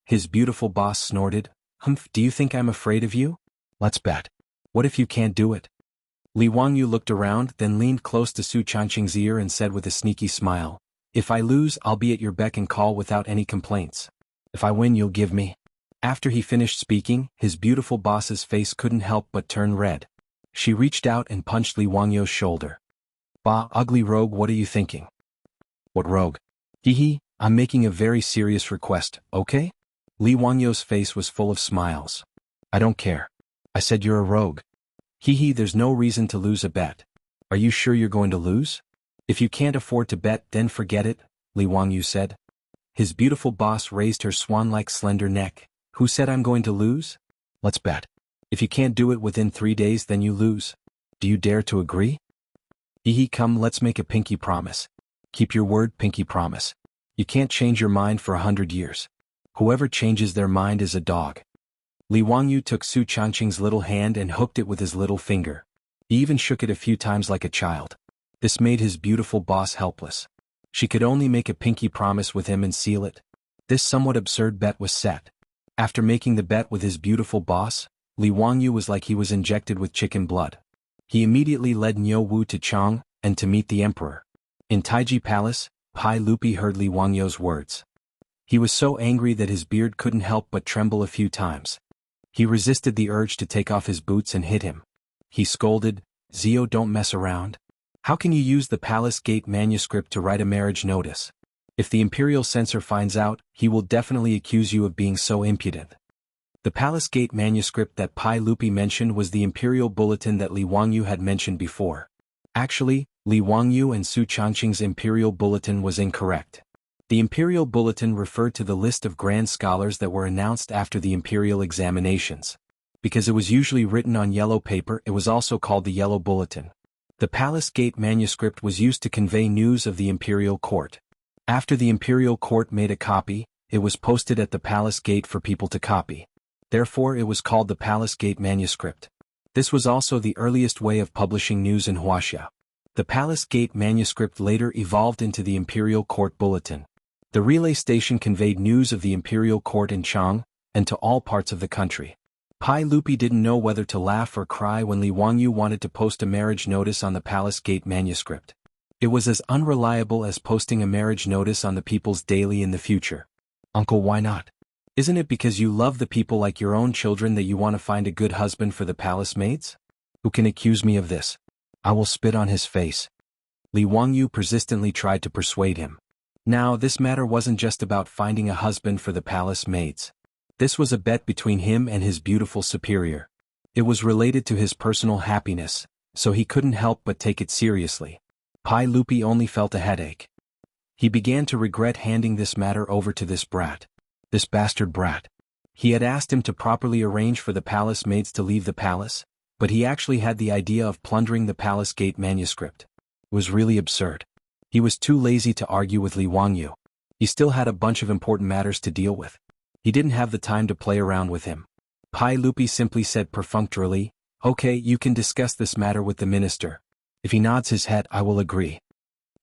His beautiful boss snorted. Humph, do you think I'm afraid of you? Let's bet. What if you can't do it? Li Wangyu looked around, then leaned close to Su Changqing's ear and said with a sneaky smile, if I lose, I'll be at your beck and call without any complaints. If I win, you'll give me. After he finished speaking, his beautiful boss's face couldn't help but turn red. She reached out and punched Li Wangyu's shoulder. Bah, ugly rogue, what are you thinking? What rogue? I'm making a very serious request, okay? Li Wangyu's face was full of smiles. I don't care. I said you're a rogue. There's no reason to lose a bet. Are you sure you're going to lose? If you can't afford to bet, then forget it, Li Wangyu said. His beautiful boss raised her swan-like slender neck. Who said I'm going to lose? Let's bet. If you can't do it within 3 days, then you lose. Do you dare to agree? Come, let's make a pinky promise. Keep your word, pinky promise. You can't change your mind for 100 years. Whoever changes their mind is a dog. Li Wangyu took Su Changqing's little hand and hooked it with his little finger. He even shook it a few times like a child. This made his beautiful boss helpless. She could only make a pinky promise with him and seal it. This somewhat absurd bet was set. After making the bet with his beautiful boss, Li Wangyu was like he was injected with chicken blood. He immediately led Niu Wu to Chang and to meet the emperor. In Taiji Palace, Pai Lupi heard Li Wangyu's words. He was so angry that his beard couldn't help but tremble a few times. He resisted the urge to take off his boots and hit him. He scolded, Zio, don't mess around. How can you use the palace gate manuscript to write a marriage notice? If the imperial censor finds out, he will definitely accuse you of being so impudent. The Palace Gate manuscript that Pai Lupi mentioned was the imperial bulletin that Li Wangyu had mentioned before. Actually, Li Wangyu and Su Changqing's imperial bulletin was incorrect. The imperial bulletin referred to the list of grand scholars that were announced after the imperial examinations. Because it was usually written on yellow paper, it was also called the Yellow Bulletin. The Palace Gate manuscript was used to convey news of the imperial court. After the imperial court made a copy, it was posted at the Palace Gate for people to copy. Therefore it was called the Palace Gate manuscript. This was also the earliest way of publishing news in Wuxia. The Palace Gate manuscript later evolved into the imperial court bulletin. The relay station conveyed news of the imperial court in Tang, and to all parts of the country. Pai Lupi didn't know whether to laugh or cry when Li Wangyu wanted to post a marriage notice on the Palace Gate manuscript. It was as unreliable as posting a marriage notice on the People's Daily in the future. Uncle, why not? Isn't it because you love the people like your own children that you want to find a good husband for the palace maids? Who can accuse me of this? I will spit on his face. Li Wangyu persistently tried to persuade him. Now, this matter wasn't just about finding a husband for the palace maids. This was a bet between him and his beautiful superior. It was related to his personal happiness, so he couldn't help but take it seriously. Pai Lupi only felt a headache. He began to regret handing this matter over to this brat. This bastard brat. He had asked him to properly arrange for the palace maids to leave the palace, but he actually had the idea of plundering the Palace Gate manuscript. It was really absurd. He was too lazy to argue with Li Wangyu. He still had a bunch of important matters to deal with. He didn't have the time to play around with him. Pai Lupi simply said perfunctorily, "Okay, you can discuss this matter with the minister. If he nods his head, I will agree."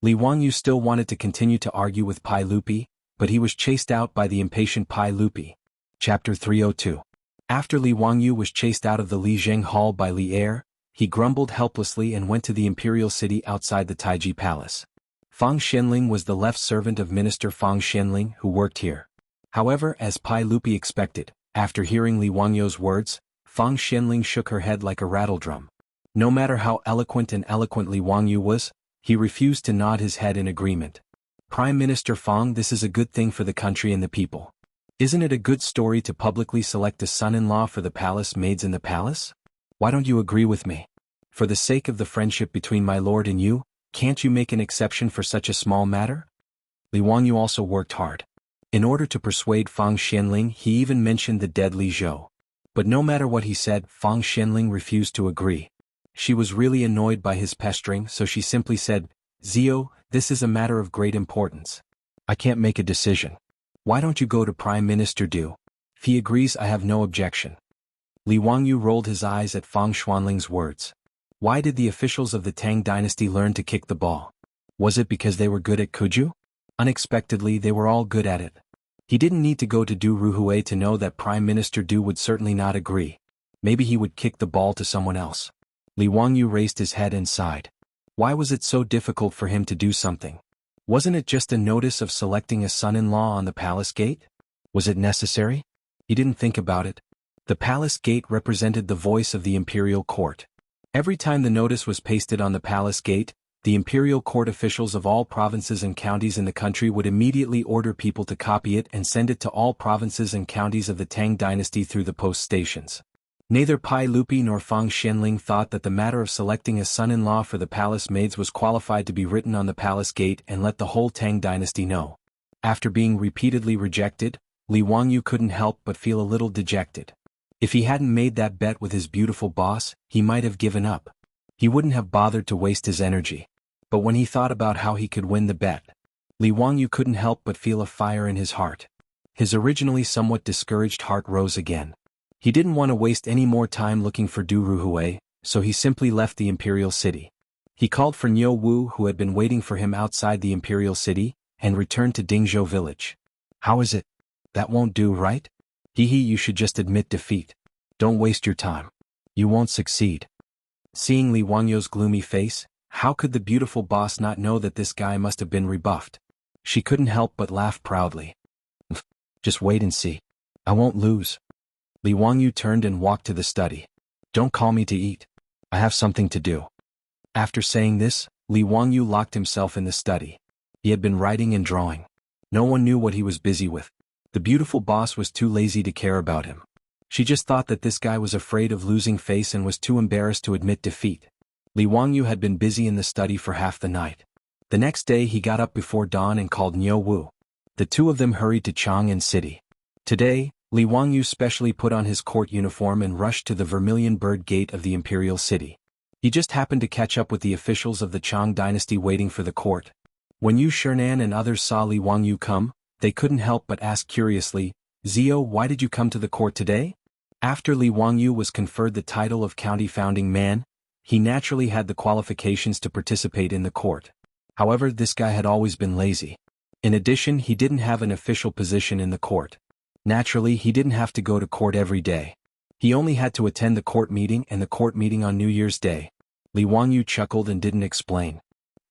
Li Wangyu still wanted to continue to argue with Pai Lupi, but he was chased out by the impatient Pai Lupi. Chapter 302. After Li Wangyu was chased out of the Li Zheng Hall by Li Er, he grumbled helplessly and went to the imperial city outside the Taiji Palace. Fang Xianling was the left servant of Minister Fang Xianling who worked here. However, as Pai Lupi expected, after hearing Li Wangyu's words, Fang Xianling shook her head like a rattledrum. No matter how eloquent Li Wangyu was, he refused to nod his head in agreement. "Prime Minister Fang, this is a good thing for the country and the people. Isn't it a good story to publicly select a son-in-law for the palace maids in the palace? Why don't you agree with me? For the sake of the friendship between my lord and you, can't you make an exception for such a small matter?" Li Wangyu also worked hard. In order to persuade Fang Xianling, he even mentioned the dead Li Zhou. But no matter what he said, Fang Xianling refused to agree. She was really annoyed by his pestering, so she simply said, "Zio, this is a matter of great importance. I can't make a decision. Why don't you go to Prime Minister Du? If he agrees, I have no objection." Li Wangyu rolled his eyes at Fang Xuanling's words. Why did the officials of the Tang dynasty learn to kick the ball? Was it because they were good at Kuju? Unexpectedly, they were all good at it. He didn't need to go to Du Ruhui to know that Prime Minister Du would certainly not agree. Maybe he would kick the ball to someone else. Li Wangyu raised his head and sighed. Why was it so difficult for him to do something? Wasn't it just a notice of selecting a son-in-law on the palace gate? Was it necessary? He didn't think about it. The palace gate represented the voice of the imperial court. Every time the notice was pasted on the palace gate, the imperial court officials of all provinces and counties in the country would immediately order people to copy it and send it to all provinces and counties of the Tang dynasty through the post stations. Neither Pai Lupi nor Fang Xianling thought that the matter of selecting a son-in-law for the palace maids was qualified to be written on the palace gate and let the whole Tang dynasty know. After being repeatedly rejected, Li Wangyu couldn't help but feel a little dejected. If he hadn't made that bet with his beautiful boss, he might have given up. He wouldn't have bothered to waste his energy. But when he thought about how he could win the bet, Li Wangyu couldn't help but feel a fire in his heart. His originally somewhat discouraged heart rose again. He didn't want to waste any more time looking for Du Ruhui, so he simply left the imperial city. He called for Niu Wu, who had been waiting for him outside the imperial city, and returned to Dingzhou village. "How is it? That won't do, right? You should just admit defeat. Don't waste your time. You won't succeed." Seeing Li Wangyu's gloomy face, how could the beautiful boss not know that this guy must have been rebuffed? She couldn't help but laugh proudly. "Just wait and see. I won't lose." Li Wangyu turned and walked to the study. "Don't call me to eat. I have something to do." After saying this, Li Wangyu locked himself in the study. He had been writing and drawing. No one knew what he was busy with. The beautiful boss was too lazy to care about him. She just thought that this guy was afraid of losing face and was too embarrassed to admit defeat. Li Wangyu had been busy in the study for half the night. The next day he got up before dawn and called Niu Wu. The two of them hurried to Chang'an City. Today, Li Wangyu specially put on his court uniform and rushed to the Vermilion Bird Gate of the Imperial City. He just happened to catch up with the officials of the Chang dynasty waiting for the court. When Yu Shernan and others saw Li Wangyu come, they couldn't help but ask curiously, "Zio, why did you come to the court today?" After Li Wangyu was conferred the title of county founding man, he naturally had the qualifications to participate in the court. However, this guy had always been lazy. In addition, he didn't have an official position in the court. Naturally, he didn't have to go to court every day. He only had to attend the court meeting and the court meeting on New Year's Day. Li Wangyu chuckled and didn't explain.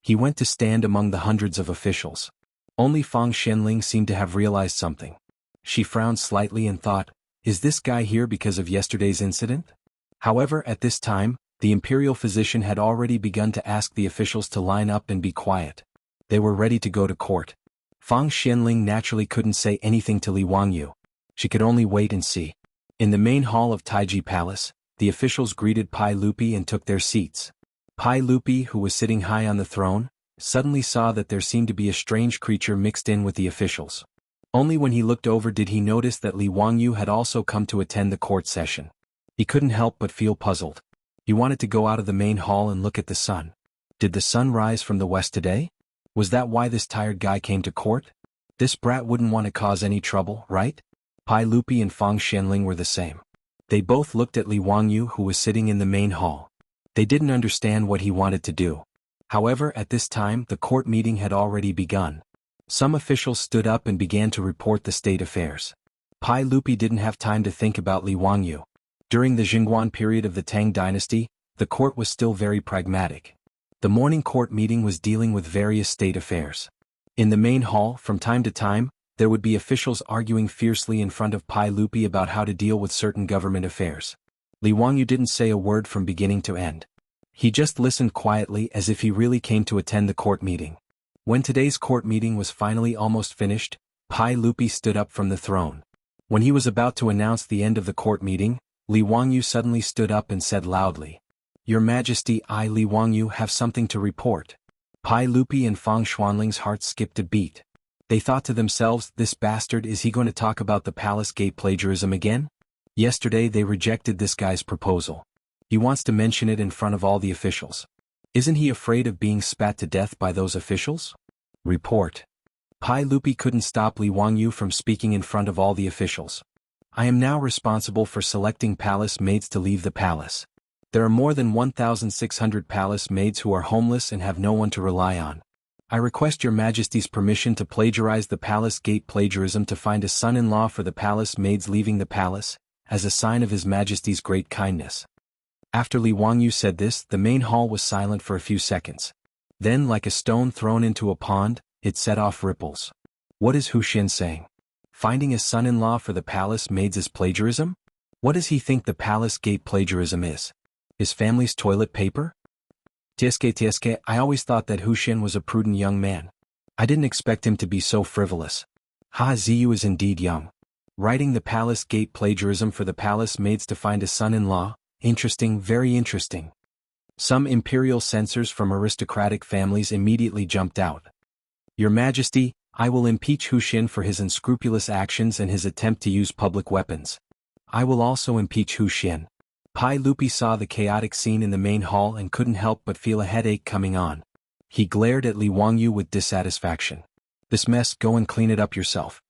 He went to stand among the hundreds of officials. Only Fang Xianling seemed to have realized something. She frowned slightly and thought, "Is this guy here because of yesterday's incident?" However, at this time, the imperial physician had already begun to ask the officials to line up and be quiet. They were ready to go to court. Fang Xianling naturally couldn't say anything to Li Wangyu. She could only wait and see. In the main hall of Taiji Palace, the officials greeted Pai Lupi and took their seats. Pai Lupi, who was sitting high on the throne, suddenly saw that there seemed to be a strange creature mixed in with the officials. Only when he looked over did he notice that Li Wangyu had also come to attend the court session. He couldn't help but feel puzzled. He wanted to go out of the main hall and look at the sun. Did the sun rise from the west today? Was that why this tired guy came to court? This brat wouldn't want to cause any trouble, right? Pai Lupi and Fang Xianling were the same. They both looked at Li Wangyu, who was sitting in the main hall. They didn't understand what he wanted to do. However, at this time the court meeting had already begun. Some officials stood up and began to report the state affairs. Pai Lupi didn't have time to think about Li Wangyu. During the Jingguan period of the Tang dynasty, the court was still very pragmatic. The morning court meeting was dealing with various state affairs. In the main hall, from time to time, there would be officials arguing fiercely in front of Pai Lupi about how to deal with certain government affairs. Li Wangyu didn't say a word from beginning to end. He just listened quietly as if he really came to attend the court meeting. When today's court meeting was finally almost finished, Pai Lupi stood up from the throne. When he was about to announce the end of the court meeting, Li Wangyu suddenly stood up and said loudly, "Your Majesty, I Li Wangyu have something to report." Pai Lupi and Fang Xuanling's hearts skipped a beat. They thought to themselves, "This bastard, is he going to talk about the palace gate plagiarism again?" Yesterday they rejected this guy's proposal. He wants to mention it in front of all the officials. Isn't he afraid of being spat to death by those officials? Report. Pai Lupi couldn't stop Li Wangyu from speaking in front of all the officials. "I am now responsible for selecting palace maids to leave the palace. There are more than 1,600 palace maids who are homeless and have no one to rely on. I request your Majesty's permission to plagiarize the palace gate plagiarism to find a son-in-law for the palace maids leaving the palace, as a sign of His Majesty's great kindness." After Li Wangyu said this, the main hall was silent for a few seconds. Then, like a stone thrown into a pond, it set off ripples. What is Hu Xin saying? Finding a son-in-law for the palace maids is plagiarism? What does he think the palace gate plagiarism is? His family's toilet paper? Tsk, I always thought that Hu Xin was a prudent young man. I didn't expect him to be so frivolous. Ha, Ziyu is indeed young. Writing the palace gate plagiarism for the palace maids to find a son-in-law? Interesting, very interesting. Some imperial censors from aristocratic families immediately jumped out. Your Majesty, I will impeach Hu Xin for his unscrupulous actions and his attempt to use public weapons. I will also impeach Hu Xin. Pai Lupi saw the chaotic scene in the main hall and couldn't help but feel a headache coming on. He glared at Li Wangyu with dissatisfaction. "This mess, go and clean it up yourself."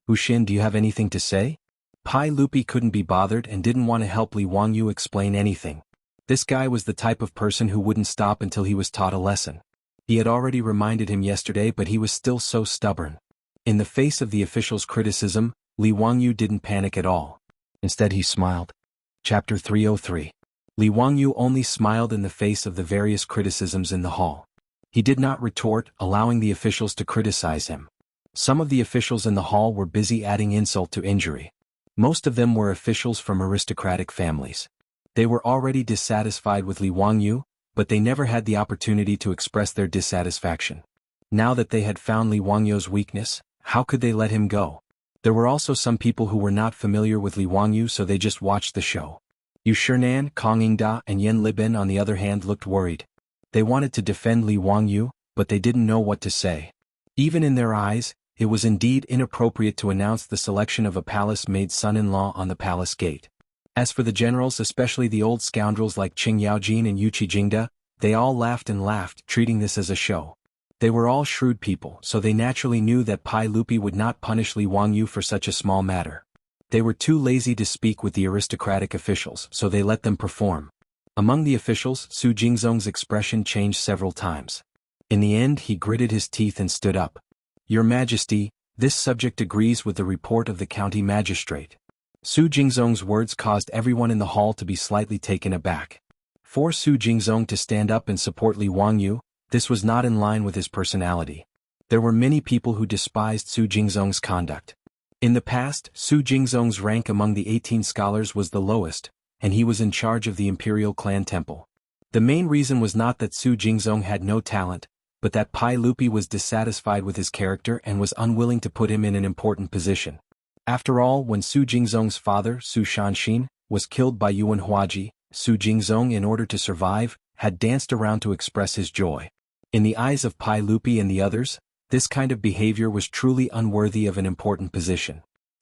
"Hu Xin, do you have anything to say?" Pai Lupi couldn't be bothered and didn't want to help Li Wangyu explain anything. This guy was the type of person who wouldn't stop until he was taught a lesson. He had already reminded him yesterday, but he was still so stubborn. In the face of the official's criticism, Li Wangyu didn't panic at all. Instead he smiled. Chapter 303. Li Wangyu only smiled in the face of the various criticisms in the hall. He did not retort, allowing the officials to criticize him. Some of the officials in the hall were busy adding insult to injury. Most of them were officials from aristocratic families. They were already dissatisfied with Li Wangyu, but they never had the opportunity to express their dissatisfaction. Now that they had found Li Wangyu's weakness, how could they let him go? There were also some people who were not familiar with Li Wangyu, so they just watched the show. Yu Shernan, Kong Yingda and Yen Libin on the other hand looked worried. They wanted to defend Li Wangyu, but they didn't know what to say. Even in their eyes, it was indeed inappropriate to announce the selection of a palace-maid son-in-law on the palace gate. As for the generals, especially the old scoundrels like Qing Yaojin and Yu Qijingda, they all laughed and laughed, treating this as a show. They were all shrewd people, so they naturally knew that Pai Lupi would not punish Li Wangyu for such a small matter. They were too lazy to speak with the aristocratic officials, so they let them perform. Among the officials, Su Jingzong's expression changed several times. In the end, he gritted his teeth and stood up. Your Majesty, this subject agrees with the report of the county magistrate. Su Jingzong's words caused everyone in the hall to be slightly taken aback. For Su Jingzong to stand up and support Li Wangyu, this was not in line with his personality. There were many people who despised Su Jingzong's conduct. In the past, Su Jingzong's rank among the 18 scholars was the lowest, and he was in charge of the imperial clan temple. The main reason was not that Su Jingzong had no talent, but that Pai Lupi was dissatisfied with his character and was unwilling to put him in an important position. After all, when Su Jingzong's father, Su Shanxin, was killed by Yuan Huaji, Su Jingzong, in order to survive, had danced around to express his joy. In the eyes of Pai Lupi and the others, this kind of behavior was truly unworthy of an important position.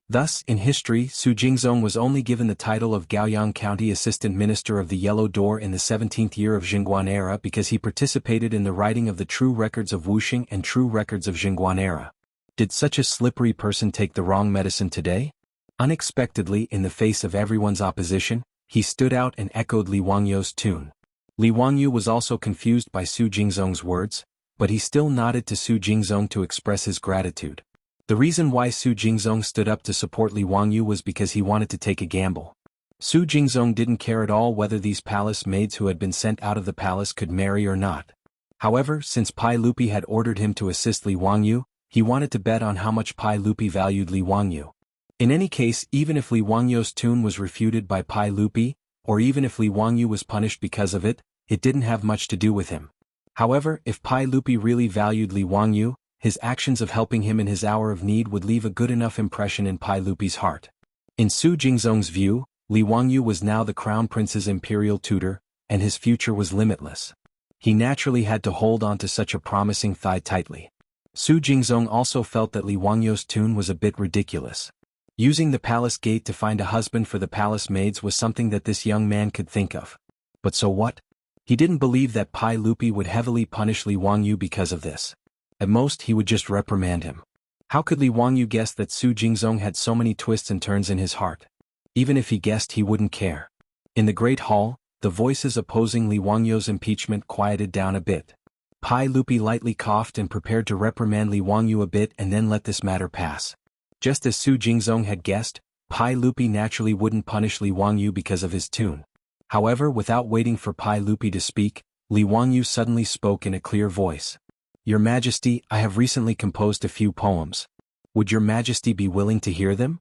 Thus, in history, Su Jingzong was only given the title of Gaoyang County Assistant Minister of the Yellow Door in the 17th year of Jingguan era because he participated in the writing of the true records of Wuxia and true records of Jingguan era. Did such a slippery person take the wrong medicine today? Unexpectedly, in the face of everyone's opposition, he stood out and echoed Li Wangyu's tune. Li Wangyu was also confused by Su Jingzong's words, but he still nodded to Su Jingzong to express his gratitude. The reason why Su Jingzong stood up to support Li Wangyu was because he wanted to take a gamble. Su Jingzong didn't care at all whether these palace maids who had been sent out of the palace could marry or not. However, since Pai Lupi had ordered him to assist Li Wangyu, he wanted to bet on how much Pai Lupi valued Li Wangyu. In any case, even if Li Wangyu's tune was refuted by Pai Lupi, or even if Li Wangyu was punished because of it, it didn't have much to do with him. However, if Pai Lupi really valued Li Wangyu, his actions of helping him in his hour of need would leave a good enough impression in Pai Lupi's heart. In Su Jingzong's view, Li Wangyu was now the crown prince's imperial tutor, and his future was limitless. He naturally had to hold on to such a promising thigh tightly. Su Jingzong also felt that Li Wangyu's tune was a bit ridiculous. Using the palace gate to find a husband for the palace maids was something that this young man could think of. But so what? He didn't believe that Pai Lupi would heavily punish Li Wangyu because of this. At most, he would just reprimand him. How could Li Wangyu guess that Su Jingzong had so many twists and turns in his heart? Even if he guessed, he wouldn't care. In the Great Hall, the voices opposing Li Wangyu's impeachment quieted down a bit. Pai Lupi lightly coughed and prepared to reprimand Li Wangyu a bit and then let this matter pass. Just as Su Jingzong had guessed, Pai Lupi naturally wouldn't punish Li Wangyu because of his tune. However, without waiting for Pai Lupi to speak, Li Wangyu suddenly spoke in a clear voice. Your Majesty, I have recently composed a few poems. Would your Majesty be willing to hear them?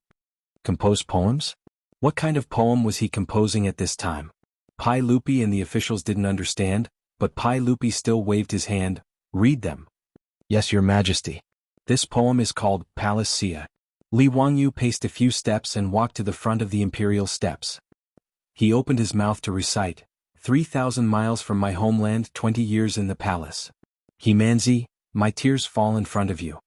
Compose poems? What kind of poem was he composing at this time? Pai Lupi and the officials didn't understand, but Pai Lupi still waved his hand. Read them. Yes, your Majesty. This poem is called Palace Sia. Li Wangyu paced a few steps and walked to the front of the imperial steps. He opened his mouth to recite, 3,000 miles from my homeland, 20 years in the palace. He Manzi, my tears fall in front of you.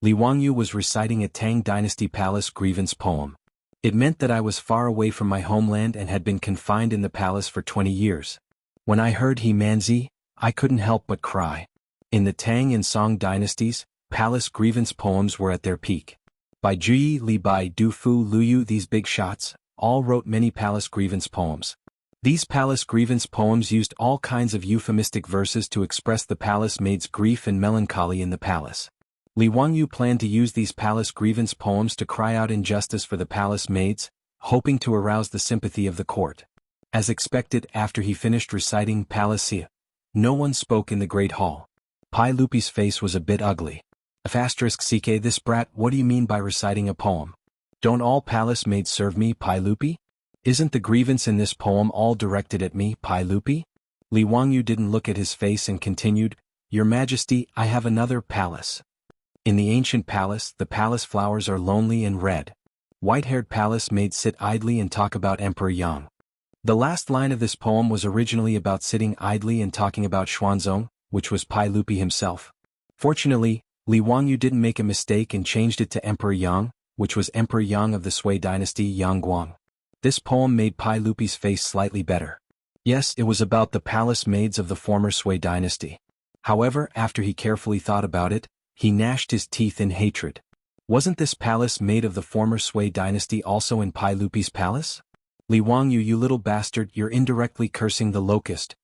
Li Wangyu was reciting a Tang dynasty palace grievance poem. It meant that I was far away from my homeland and had been confined in the palace for 20 years. When I heard He Manzi, I couldn't help but cry. In the Tang and Song dynasties, palace grievance poems were at their peak. By Juyi Li Bai Du Fu Luyu, these big shots, all wrote many palace grievance poems. These palace grievance poems used all kinds of euphemistic verses to express the palace maid's grief and melancholy in the palace. Li Wangyu planned to use these palace grievance poems to cry out injustice for the palace maids, hoping to arouse the sympathy of the court. As expected, after he finished reciting Palace Sia, no one spoke in the great hall. Pai Lupi's face was a bit ugly. *CK This brat, what do you mean by reciting a poem? Don't all palace maids serve me, Pai Lupi? Isn't the grievance in this poem all directed at me, Pai Lupi? Li Wangyu didn't look at his face and continued, Your Majesty, I have another palace. In the ancient palace, the palace flowers are lonely and red. White-haired palace maids sit idly and talk about Emperor Yang. The last line of this poem was originally about sitting idly and talking about Xuanzong, which was Pai Lupi himself. Fortunately, Li Wangyu didn't make a mistake and changed it to Emperor Yang, which was Emperor Yang of the Sui dynasty Yang Guang. This poem made Pai Lupi's face slightly better. Yes, it was about the palace maids of the former Sui dynasty. However, after he carefully thought about it, he gnashed his teeth in hatred. Wasn't this palace made of the former Sui dynasty also in Pai Lupi's palace? Li Wangyu, you little bastard, you're indirectly cursing the locust.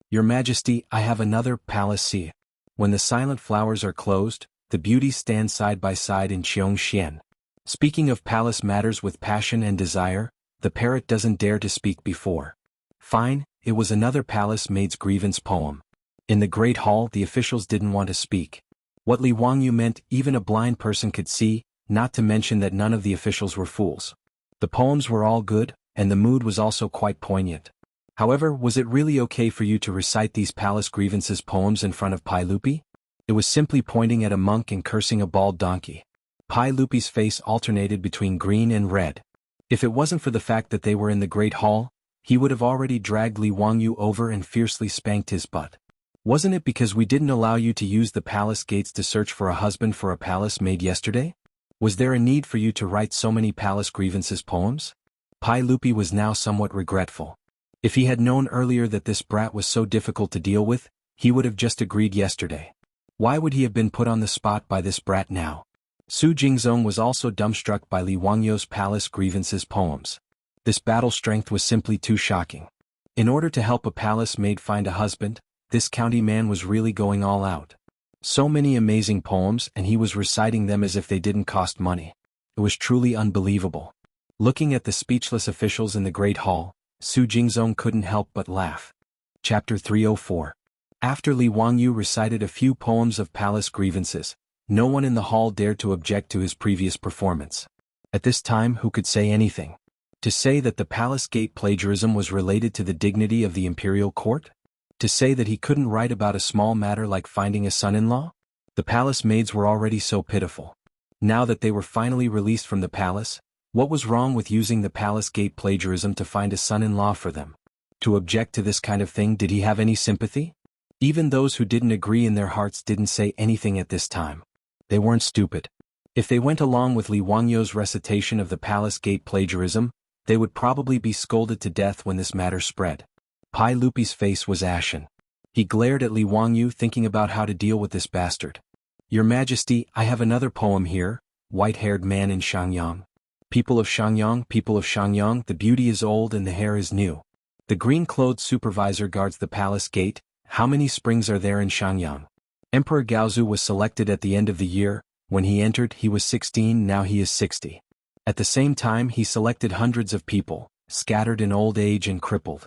Your Majesty, I have another palace. See. When the silent flowers are closed, the beauties stand side by side in Xian. Speaking of palace matters with passion and desire, the parrot doesn't dare to speak before. Fine, it was another palace maid's grievance poem. In the Great Hall, the officials didn't want to speak. What Li Wangyu meant, even a blind person could see, not to mention that none of the officials were fools. The poems were all good, and the mood was also quite poignant. However, was it really okay for you to recite these palace grievances poems in front of Pai Lupi? It was simply pointing at a monk and cursing a bald donkey. Pai Lupi's face alternated between green and red. If it wasn't for the fact that they were in the Great Hall, he would have already dragged Li Wangyu over and fiercely spanked his butt. Wasn't it because we didn't allow you to use the palace gates to search for a husband for a palace maid yesterday? Was there a need for you to write so many palace grievances poems? Pai Lupi was now somewhat regretful. If he had known earlier that this brat was so difficult to deal with, he would have just agreed yesterday. Why would he have been put on the spot by this brat now? Su Jingzong was also dumbstruck by Li Wangyu's palace grievances poems. This battle strength was simply too shocking. In order to help a palace maid find a husband, this county man was really going all out. So many amazing poems, and he was reciting them as if they didn't cost money. It was truly unbelievable. Looking at the speechless officials in the Great Hall, Su Jingzong couldn't help but laugh. Chapter 304. After Li Wangyu recited a few poems of palace grievances, no one in the hall dared to object to his previous performance. At this time, who could say anything? To say that the palace gate plagiarism was related to the dignity of the imperial court? To say that he couldn't write about a small matter like finding a son-in-law? The palace maids were already so pitiful. Now that they were finally released from the palace, what was wrong with using the palace gate plagiarism to find a son-in-law for them? To object to this kind of thing, did he have any sympathy? Even those who didn't agree in their hearts didn't say anything at this time. They weren't stupid. If they went along with Li Wangyu's recitation of the palace gate plagiarism, they would probably be scolded to death when this matter spread. Pai Lupi's face was ashen. He glared at Li Wangyu, thinking about how to deal with this bastard. Your Majesty, I have another poem here, White-haired man in Shangyang. People of Shangyang, the beauty is old and the hair is new. The green-clothed supervisor guards the palace gate. How many springs are there in Shangyang? Emperor Gaozu was selected at the end of the year. When he entered, he was 16, now he is 60. At the same time, he selected hundreds of people, scattered in old age and crippled.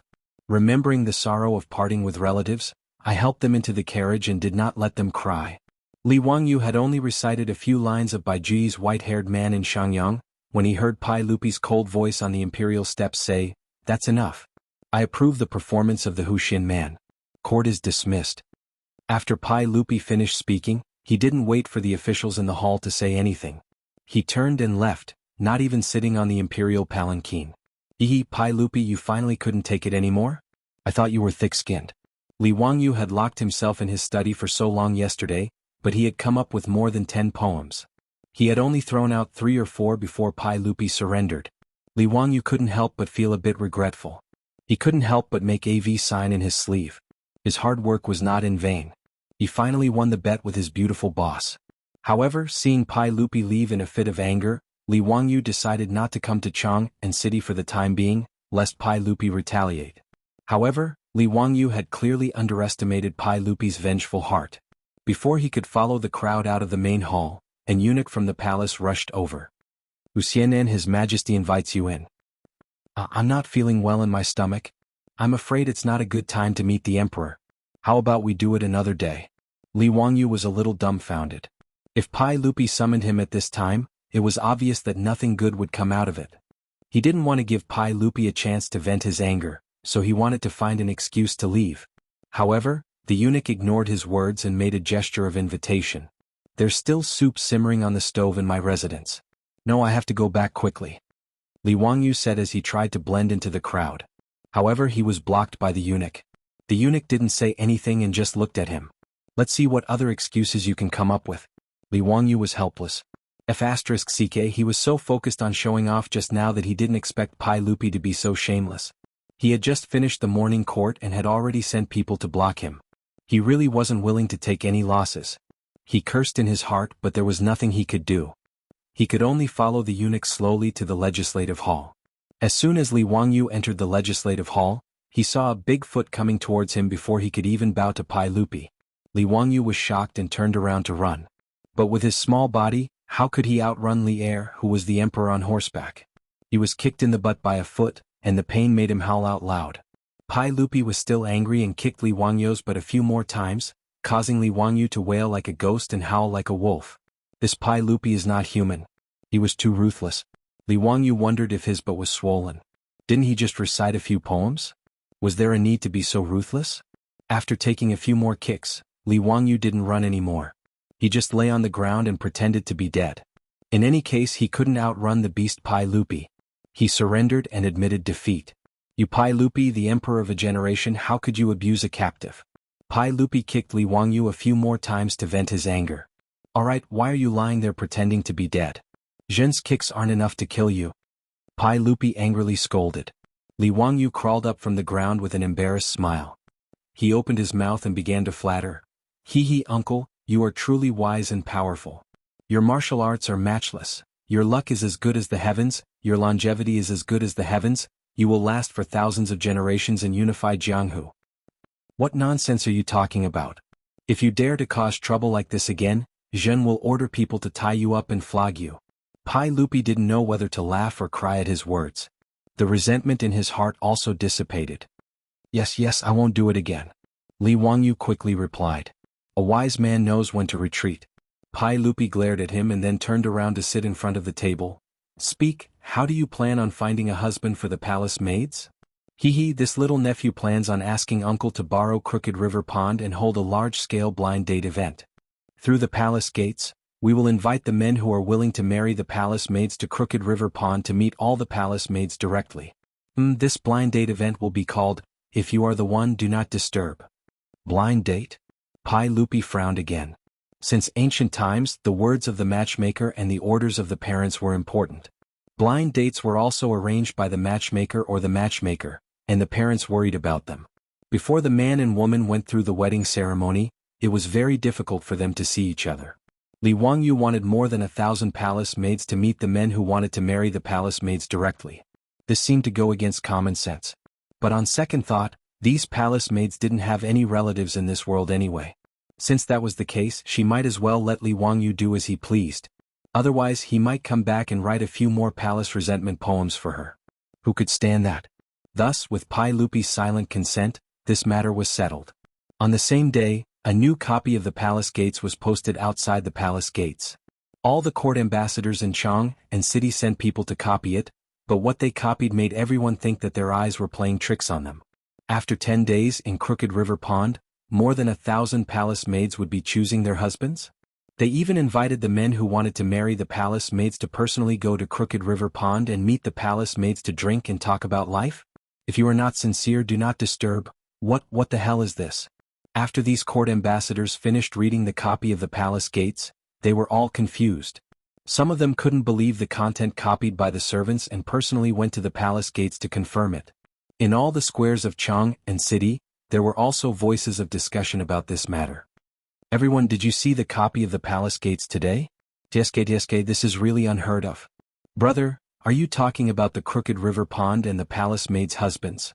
Remembering the sorrow of parting with relatives, I helped them into the carriage and did not let them cry. Li Wangyu had only recited a few lines of Baiji's White-haired man in Shangyang, when he heard Pai Lupi's cold voice on the imperial steps say, "That's enough. I approve the performance of the Huxian man. Court is dismissed." After Pai Lupi finished speaking, he didn't wait for the officials in the hall to say anything. He turned and left, not even sitting on the imperial palanquin. Pai Lupi, you finally couldn't take it anymore? I thought you were thick-skinned. Li Wangyu had locked himself in his study for so long yesterday, but he had come up with more than 10 poems. He had only thrown out 3 or 4 before Pai Lupi surrendered. Li Wangyu couldn't help but feel a bit regretful. He couldn't help but make a V sign in his sleeve. His hard work was not in vain. He finally won the bet with his beautiful boss. However, seeing Pai Lupi leave in a fit of anger, Li Wangyu decided not to come to Chang and City for the time being, lest Pai Lupi retaliate. However, Li Wangyu had clearly underestimated Pai Lupi's vengeful heart. Before he could follow the crowd out of the main hall, an eunuch from the palace rushed over. Wuxia, His Majesty invites you in. I'm not feeling well in my stomach. I'm afraid it's not a good time to meet the emperor. How about we do it another day? Li Wangyu was a little dumbfounded. If Pai Lupi summoned him at this time, it was obvious that nothing good would come out of it. He didn't want to give Pai Lupi a chance to vent his anger, so he wanted to find an excuse to leave. However, the eunuch ignored his words and made a gesture of invitation. There's still soup simmering on the stove in my residence. No, I have to go back quickly, Li Wangyu said as he tried to blend into the crowd. However, he was blocked by the eunuch. The eunuch didn't say anything and just looked at him. Let's see what other excuses you can come up with. Li Wangyu was helpless. F*ck, he was so focused on showing off just now that he didn't expect Pai Lupi to be so shameless. He had just finished the morning court and had already sent people to block him. He really wasn't willing to take any losses. He cursed in his heart, but there was nothing he could do. He could only follow the eunuch slowly to the legislative hall. As soon as Li Wangyu entered the legislative hall, he saw a big foot coming towards him before he could even bow to Pai Lupi. Li Wangyu was shocked and turned around to run. But with his small body, how could he outrun Li Er, who was the emperor on horseback? He was kicked in the butt by a foot, and the pain made him howl out loud. Pai Lupi was still angry and kicked Li Wangyu's butt a few more times, causing Li Wangyu to wail like a ghost and howl like a wolf. This Pai Lupi is not human. He was too ruthless. Li Wangyu wondered if his butt was swollen. Didn't he just recite a few poems? Was there a need to be so ruthless? After taking a few more kicks, Li Wangyu didn't run anymore. He just lay on the ground and pretended to be dead. In any case, he couldn't outrun the beast Pai Lupi. He surrendered and admitted defeat. You Pai Lupi, the emperor of a generation, how could you abuse a captive? Pai Lupi kicked Li Wangyu a few more times to vent his anger. Alright, why are you lying there pretending to be dead? Zhen's kicks aren't enough to kill you. Pai Lupi angrily scolded. Li Wangyu crawled up from the ground with an embarrassed smile. He opened his mouth and began to flatter. Hee, uncle, you are truly wise and powerful. Your martial arts are matchless. Your luck is as good as the heavens, your longevity is as good as the heavens, you will last for thousands of generations and unify Jianghu. What nonsense are you talking about? If you dare to cause trouble like this again, Zhen will order people to tie you up and flog you. Pai Lupi didn't know whether to laugh or cry at his words. The resentment in his heart also dissipated. Yes, I won't do it again, Li Wangyu quickly replied. A wise man knows when to retreat. Pai Lupi glared at him and then turned around to sit in front of the table. Speak, how do you plan on finding a husband for the palace maids? This little nephew plans on asking uncle to borrow Crooked River Pond and hold a large-scale blind date event. Through the palace gates, we will invite the men who are willing to marry the palace maids to Crooked River Pond to meet all the palace maids directly. This blind date event will be called, If You Are the One, Do Not Disturb. Blind date? Pai Lupi frowned again. Since ancient times, the words of the matchmaker and the orders of the parents were important. Blind dates were also arranged by the matchmaker or the matchmaker, and the parents worried about them. Before the man and woman went through the wedding ceremony, it was very difficult for them to see each other. Li Wangyu wanted more than 1,000 palace maids to meet the men who wanted to marry the palace maids directly. This seemed to go against common sense. But on second thought, these palace maids didn't have any relatives in this world anyway. Since that was the case, she might as well let Li Wangyu do as he pleased. Otherwise, he might come back and write a few more palace resentment poems for her. Who could stand that? Thus, with Pai Lupi's silent consent, this matter was settled. On the same day, a new copy of the palace gates was posted outside the palace gates. All the court ambassadors in Chang and city sent people to copy it, but what they copied made everyone think that their eyes were playing tricks on them. After 10 days in Crooked River Pond, more than 1,000 palace maids would be choosing their husbands? They even invited the men who wanted to marry the palace maids to personally go to Crooked River Pond and meet the palace maids to drink and talk about life? If you are not sincere, do not disturb. What the hell is this? After these court ambassadors finished reading the copy of the palace gates, they were all confused. Some of them couldn't believe the content copied by the servants and personally went to the palace gates to confirm it. In all the squares of Chang and city, there were also voices of discussion about this matter. Everyone, did you see the copy of the palace gates today? Tsk, this is really unheard of. Brother, are you talking about the Crooked River Pond and the palace maids' husbands?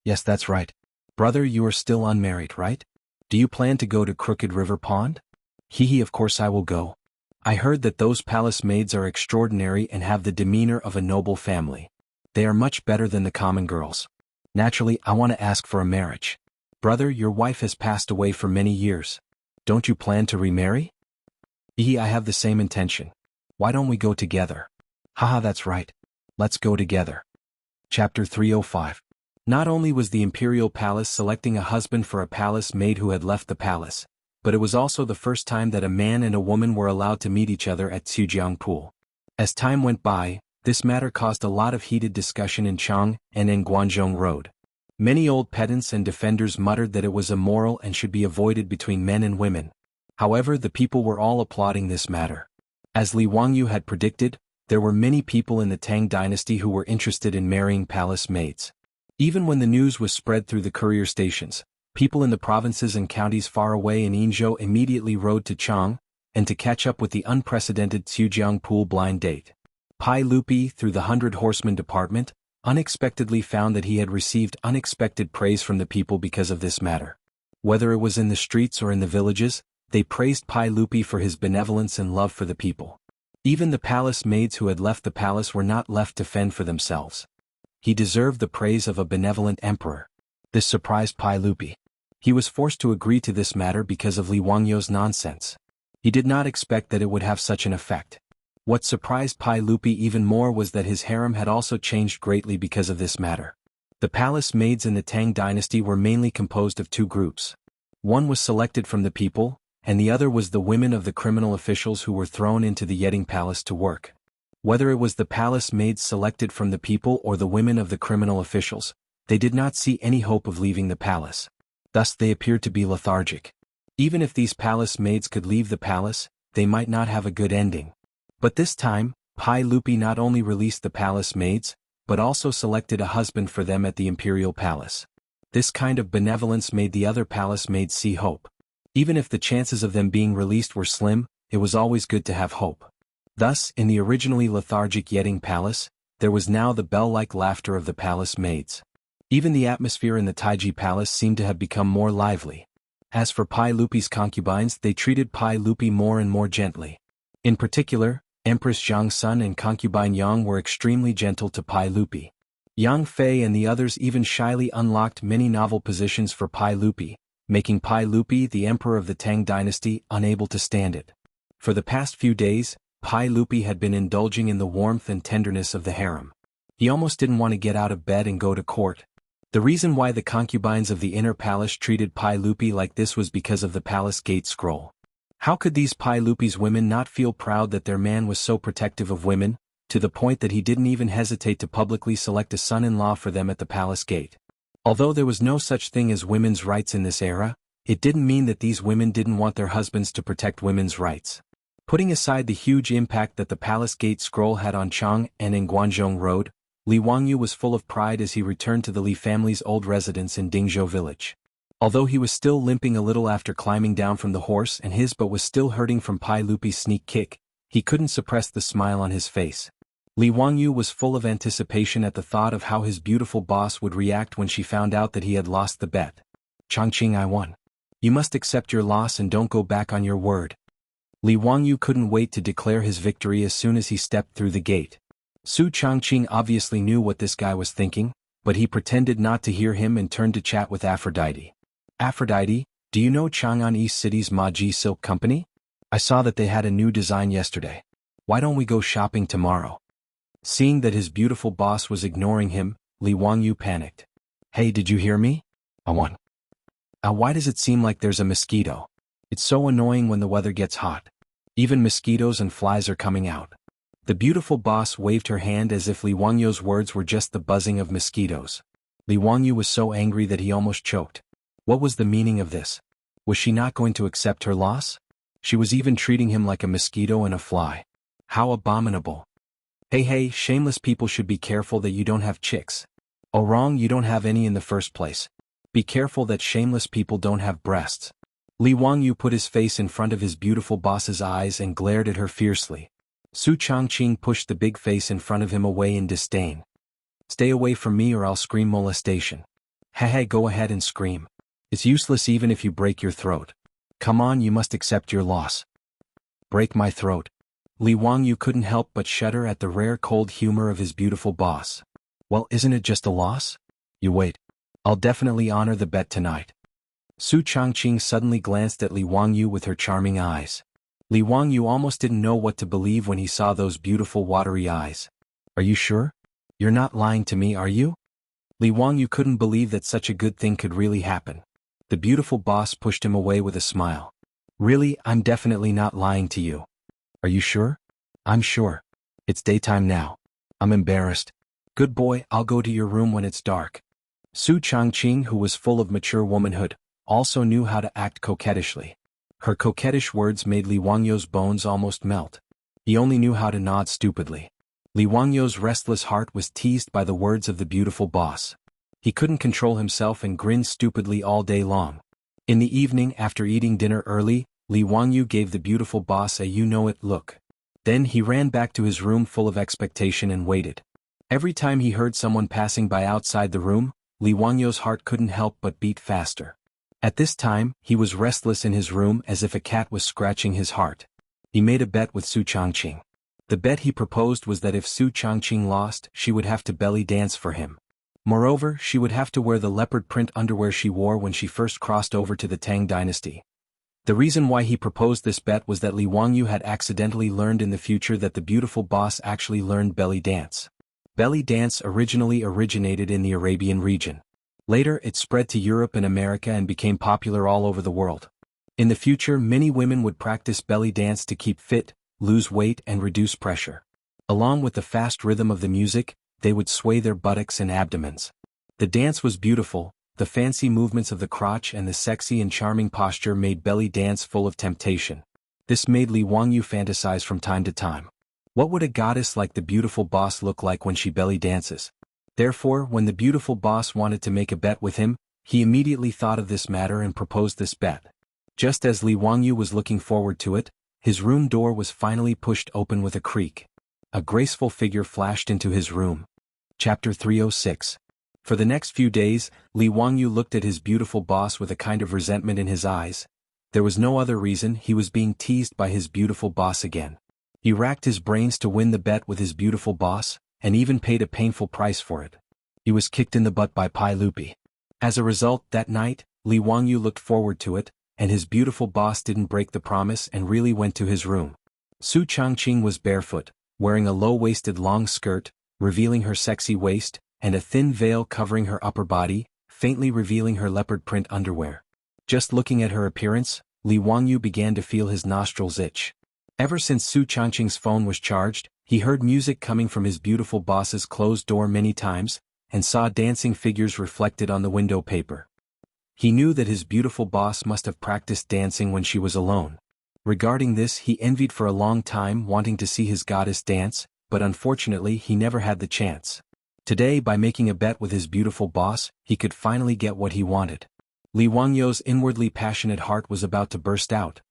Yes, that's right. Brother, you are still unmarried, right? Do you plan to go to Crooked River Pond? Of course I will go. I heard that those palace maids are extraordinary and have the demeanor of a noble family. They are much better than the common girls. Naturally, I want to ask for a marriage. Brother, your wife has passed away for many years. Don't you plan to remarry? I have the same intention. Why don't we go together? Haha, that's right. Let's go together. Chapter 305. Not only was the imperial palace selecting a husband for a palace maid who had left the palace, but it was also the first time that a man and a woman were allowed to meet each other at Jianghu. As time went by, this matter caused a lot of heated discussion in Chang and in Guangzhou Road. Many old pedants and defenders muttered that it was immoral and should be avoided between men and women. However, the people were all applauding this matter. As Li Wangyu had predicted, there were many people in the Tang dynasty who were interested in marrying palace maids. Even when the news was spread through the courier stations, people in the provinces and counties far away in Yinzhou immediately rode to Chang, and to catch up with the unprecedented Jianghu blind date. Pai Lupi, through the 100 Horsemen department, unexpectedly found that he had received unexpected praise from the people because of this matter. Whether it was in the streets or in the villages, they praised Pai Lupi for his benevolence and love for the people. Even the palace maids who had left the palace were not left to fend for themselves. He deserved the praise of a benevolent emperor. This surprised Pai Lupi. He was forced to agree to this matter because of Li Wangyu's nonsense. He did not expect that it would have such an effect. What surprised Pai Lupi even more was that his harem had also changed greatly because of this matter. The palace maids in the Tang dynasty were mainly composed of two groups. One was selected from the people, and the other was the women of the criminal officials who were thrown into the Yeding palace to work. Whether it was the palace maids selected from the people or the women of the criminal officials, they did not see any hope of leaving the palace. Thus they appeared to be lethargic. Even if these palace maids could leave the palace, they might not have a good ending. But this time, Pai Lupi not only released the palace maids, but also selected a husband for them at the imperial palace. This kind of benevolence made the other palace maids see hope. Even if the chances of them being released were slim, it was always good to have hope. Thus, in the originally lethargic Yeding palace, there was now the bell-like laughter of the palace maids. Even the atmosphere in the Taiji palace seemed to have become more lively. As for Pai Lupi's concubines, they treated Pai Lupi more and more gently. In particular, Empress Zhang's son and concubine Yang were extremely gentle to Pai Lupi. Yang Fei and the others even shyly unlocked many novel positions for Pai Lupi, making Pai Lupi, the emperor of the Tang dynasty, unable to stand it. For the past few days, Pai Lupi had been indulging in the warmth and tenderness of the harem. He almost didn't want to get out of bed and go to court. The reason why the concubines of the inner palace treated Pai Lupi like this was because of the palace gate scroll. How could these Pai Lupi's women not feel proud that their man was so protective of women, to the point that he didn't even hesitate to publicly select a son-in-law for them at the palace gate? Although there was no such thing as women's rights in this era, it didn't mean that these women didn't want their husbands to protect women's rights. Putting aside the huge impact that the palace gate scroll had on Chang and in Guangzhou Road, Li Wangyu was full of pride as he returned to the Li family's old residence in Dingzhou village. Although he was still limping a little after climbing down from the horse and his butt was still hurting from Pai Lupi's sneak kick, he couldn't suppress the smile on his face. Li Wangyu was full of anticipation at the thought of how his beautiful boss would react when she found out that he had lost the bet. Changqing, I won. You must accept your loss and don't go back on your word. Li Wangyu couldn't wait to declare his victory as soon as he stepped through the gate. Su Changqing obviously knew what this guy was thinking, but he pretended not to hear him and turned to chat with Aphrodite. Aphrodite, do you know Chang'an East City's Maji Silk Company? I saw that they had a new design yesterday. Why don't we go shopping tomorrow? Seeing that his beautiful boss was ignoring him, Li Wangyu panicked. Hey, did you hear me? I won. Why does it seem like there's a mosquito? It's so annoying when the weather gets hot. Even mosquitoes and flies are coming out. The beautiful boss waved her hand as if Li Wangyu's words were just the buzzing of mosquitoes. Li Wangyu was so angry that he almost choked. What was the meaning of this? Was she not going to accept her loss? She was even treating him like a mosquito and a fly. How abominable. Hey, shameless people should be careful that you don't have chicks. Oh, wrong, you don't have any in the first place. Be careful that shameless people don't have breasts. Li Wangyu put his face in front of his beautiful boss's eyes and glared at her fiercely. Su Changqing pushed the big face in front of him away in disdain. Stay away from me or I'll scream molestation. Hey, go ahead and scream. It's useless even if you break your throat. Come on, you must accept your loss. Break my throat. Li Wangyu couldn't help but shudder at the rare cold humor of his beautiful boss. Well, isn't it just a loss? You wait. I'll definitely honor the bet tonight. Su Changqing suddenly glanced at Li Wangyu with her charming eyes. Li Wangyu almost didn't know what to believe when he saw those beautiful watery eyes. Are you sure? You're not lying to me, are you? Li Wangyu couldn't believe that such a good thing could really happen. The beautiful boss pushed him away with a smile. Really, I'm definitely not lying to you. Are you sure? I'm sure. It's daytime now. I'm embarrassed. Good boy, I'll go to your room when it's dark. Su Changqing, who was full of mature womanhood, also knew how to act coquettishly. Her coquettish words made Li Wangyou's bones almost melt. He only knew how to nod stupidly. Li Wangyou's restless heart was teased by the words of the beautiful boss. He couldn't control himself and grinned stupidly all day long. In the evening, after eating dinner early, Li Wangyou gave the beautiful boss a you-know-it look. Then he ran back to his room full of expectation and waited. Every time he heard someone passing by outside the room, Li Wangyou's heart couldn't help but beat faster. At this time, he was restless in his room as if a cat was scratching his heart. He made a bet with Su Changqing. The bet he proposed was that if Su Changqing lost, she would have to belly dance for him. Moreover, she would have to wear the leopard print underwear she wore when she first crossed over to the Tang dynasty. The reason why he proposed this bet was that Li Wangyou had accidentally learned in the future that the beautiful boss actually learned belly dance. Belly dance originally originated in the Arabian region. Later, it spread to Europe and America and became popular all over the world. In the future, many women would practice belly dance to keep fit, lose weight, and reduce pressure. Along with the fast rhythm of the music, they would sway their buttocks and abdomens. The dance was beautiful. The fancy movements of the crotch and the sexy and charming posture made belly dance full of temptation. This made Li Wangyou fantasize from time to time. What would a goddess like the beautiful boss look like when she belly dances? Therefore, when the beautiful boss wanted to make a bet with him, he immediately thought of this matter and proposed this bet. Just as Li Wangyou was looking forward to it, his room door was finally pushed open with a creak. A graceful figure flashed into his room. Chapter 306. For the next few days, Li Wangyou looked at his beautiful boss with a kind of resentment in his eyes. There was no other reason. He was being teased by his beautiful boss again. He racked his brains to win the bet with his beautiful boss, and even paid a painful price for it. He was kicked in the butt by Pai Lupi. As a result, that night, Li Wangyou looked forward to it, and his beautiful boss didn't break the promise and really went to his room. Su Changqing was barefoot, wearing a low-waisted long skirt, revealing her sexy waist, and a thin veil covering her upper body, faintly revealing her leopard print underwear. Just looking at her appearance, Li Wangyou began to feel his nostrils itch. Ever since Su Changqing's phone was charged, he heard music coming from his beautiful boss's closed door many times, and saw dancing figures reflected on the window paper. He knew that his beautiful boss must have practiced dancing when she was alone. Regarding this, he envied for a long time, wanting to see his goddess dance, but unfortunately he never had the chance. Today, by making a bet with his beautiful boss, he could finally get what he wanted. Li Wangyou's inwardly passionate heart was about to burst out.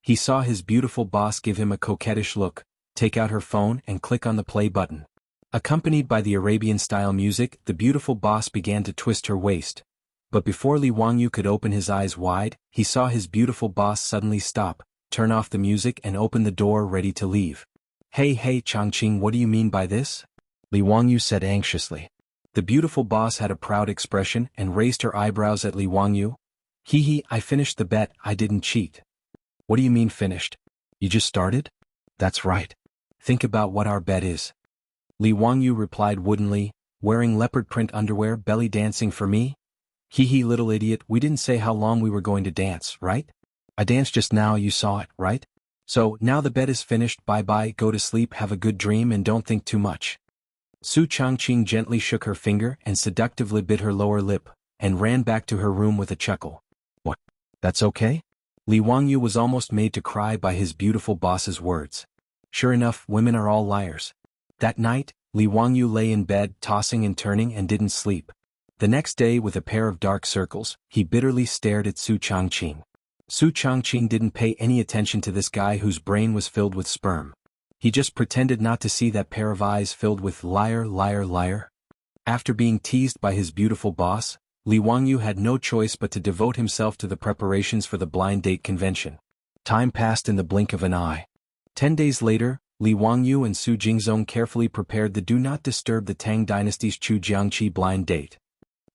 He saw his beautiful boss give him a coquettish look, take out her phone and click on the play button. Accompanied by the Arabian-style music, the beautiful boss began to twist her waist. But before Li Wangyou could open his eyes wide, he saw his beautiful boss suddenly stop, turn off the music and open the door ready to leave. Hey Changqing, what do you mean by this? Li Wangyou said anxiously. The beautiful boss had a proud expression and raised her eyebrows at Li Wangyou. I finished the bet, I didn't cheat. What do you mean finished? You just started? That's right. Think about what our bet is. Li Wangyou replied woodenly, wearing leopard print underwear, belly dancing for me? Little idiot, we didn't say how long we were going to dance, right? I danced just now, you saw it, right? So, now the bet is finished, bye-bye, go to sleep, have a good dream and don't think too much. Su Changqing gently shook her finger and seductively bit her lower lip, and ran back to her room with a chuckle. What? That's okay? Li Wangyou was almost made to cry by his beautiful boss's words. Sure enough, women are all liars. That night, Li Wangyou lay in bed, tossing and turning and didn't sleep. The next day, with a pair of dark circles, he bitterly stared at Su Changqing. Su Changqing didn't pay any attention to this guy whose brain was filled with sperm. He just pretended not to see that pair of eyes filled with liar, liar, liar. After being teased by his beautiful boss, Li Wangyou had no choice but to devote himself to the preparations for the blind date convention. Time passed in the blink of an eye. 10 days later, Li Wangyou and Su Jingzong carefully prepared the Do Not Disturb the Tang Dynasty's Chu Jiangqi blind date.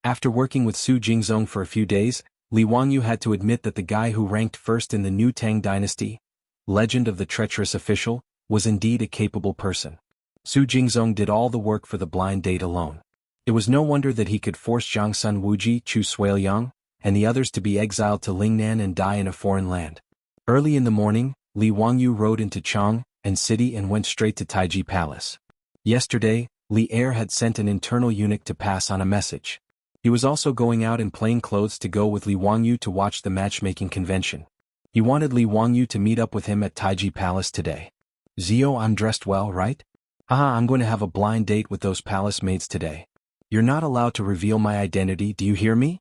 After working with Su Jingzong for a few days, Li Wangyou had to admit that the guy who ranked first in the new Tang dynasty, Legend of the Treacherous Official, was indeed a capable person. Su Jingzong did all the work for the blind date alone. It was no wonder that he could force Jiangsun Wuji, Chu Suiliang, and the others to be exiled to Lingnan and die in a foreign land. Early in the morning, Li Wangyu rode into Chang and city and went straight to Taiji Palace. Yesterday, Li Er had sent an internal eunuch to pass on a message. He was also going out in plain clothes to go with Li Wangyu to watch the matchmaking convention. He wanted Li Wangyu to meet up with him at Taiji Palace today. Zio, I'm dressed well, right? Haha, I'm going to have a blind date with those palace maids today. You're not allowed to reveal my identity, do you hear me?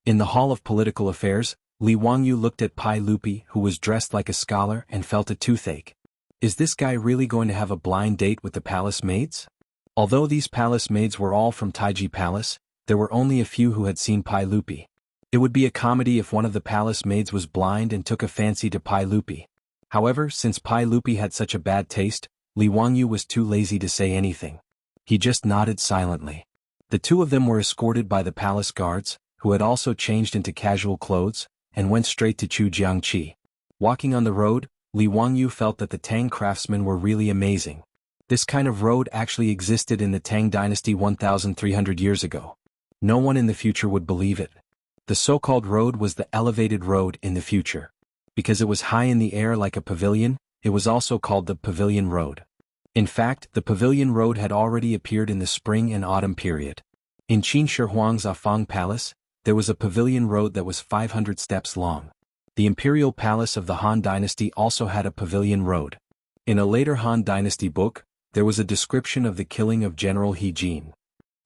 In the Hall of Political Affairs, Li Wangyu looked at Pai Lupi, who was dressed like a scholar, and felt a toothache. Is this guy really going to have a blind date with the palace maids? Although these palace maids were all from Taiji Palace, there were only a few who had seen Pai Lupi. It would be a comedy if one of the palace maids was blind and took a fancy to Pai Lupi. However, since Pai Lupi had such a bad taste, Li Wangyu was too lazy to say anything. He just nodded silently. The two of them were escorted by the palace guards, who had also changed into casual clothes, and went straight to Jianghu. Walking on the road, Li Wangyu felt that the Tang craftsmen were really amazing. This kind of road actually existed in the Tang dynasty 1,300 years ago. No one in the future would believe it. The so-called road was the elevated road in the future. Because it was high in the air like a pavilion, it was also called the Pavilion Road. In fact, the Pavilion Road had already appeared in the spring and autumn period. In Qin Shi Huang's Afang Palace, there was a pavilion road that was 500 steps long. The imperial palace of the Han dynasty also had a pavilion road. In a later Han dynasty book, there was a description of the killing of General He Jin.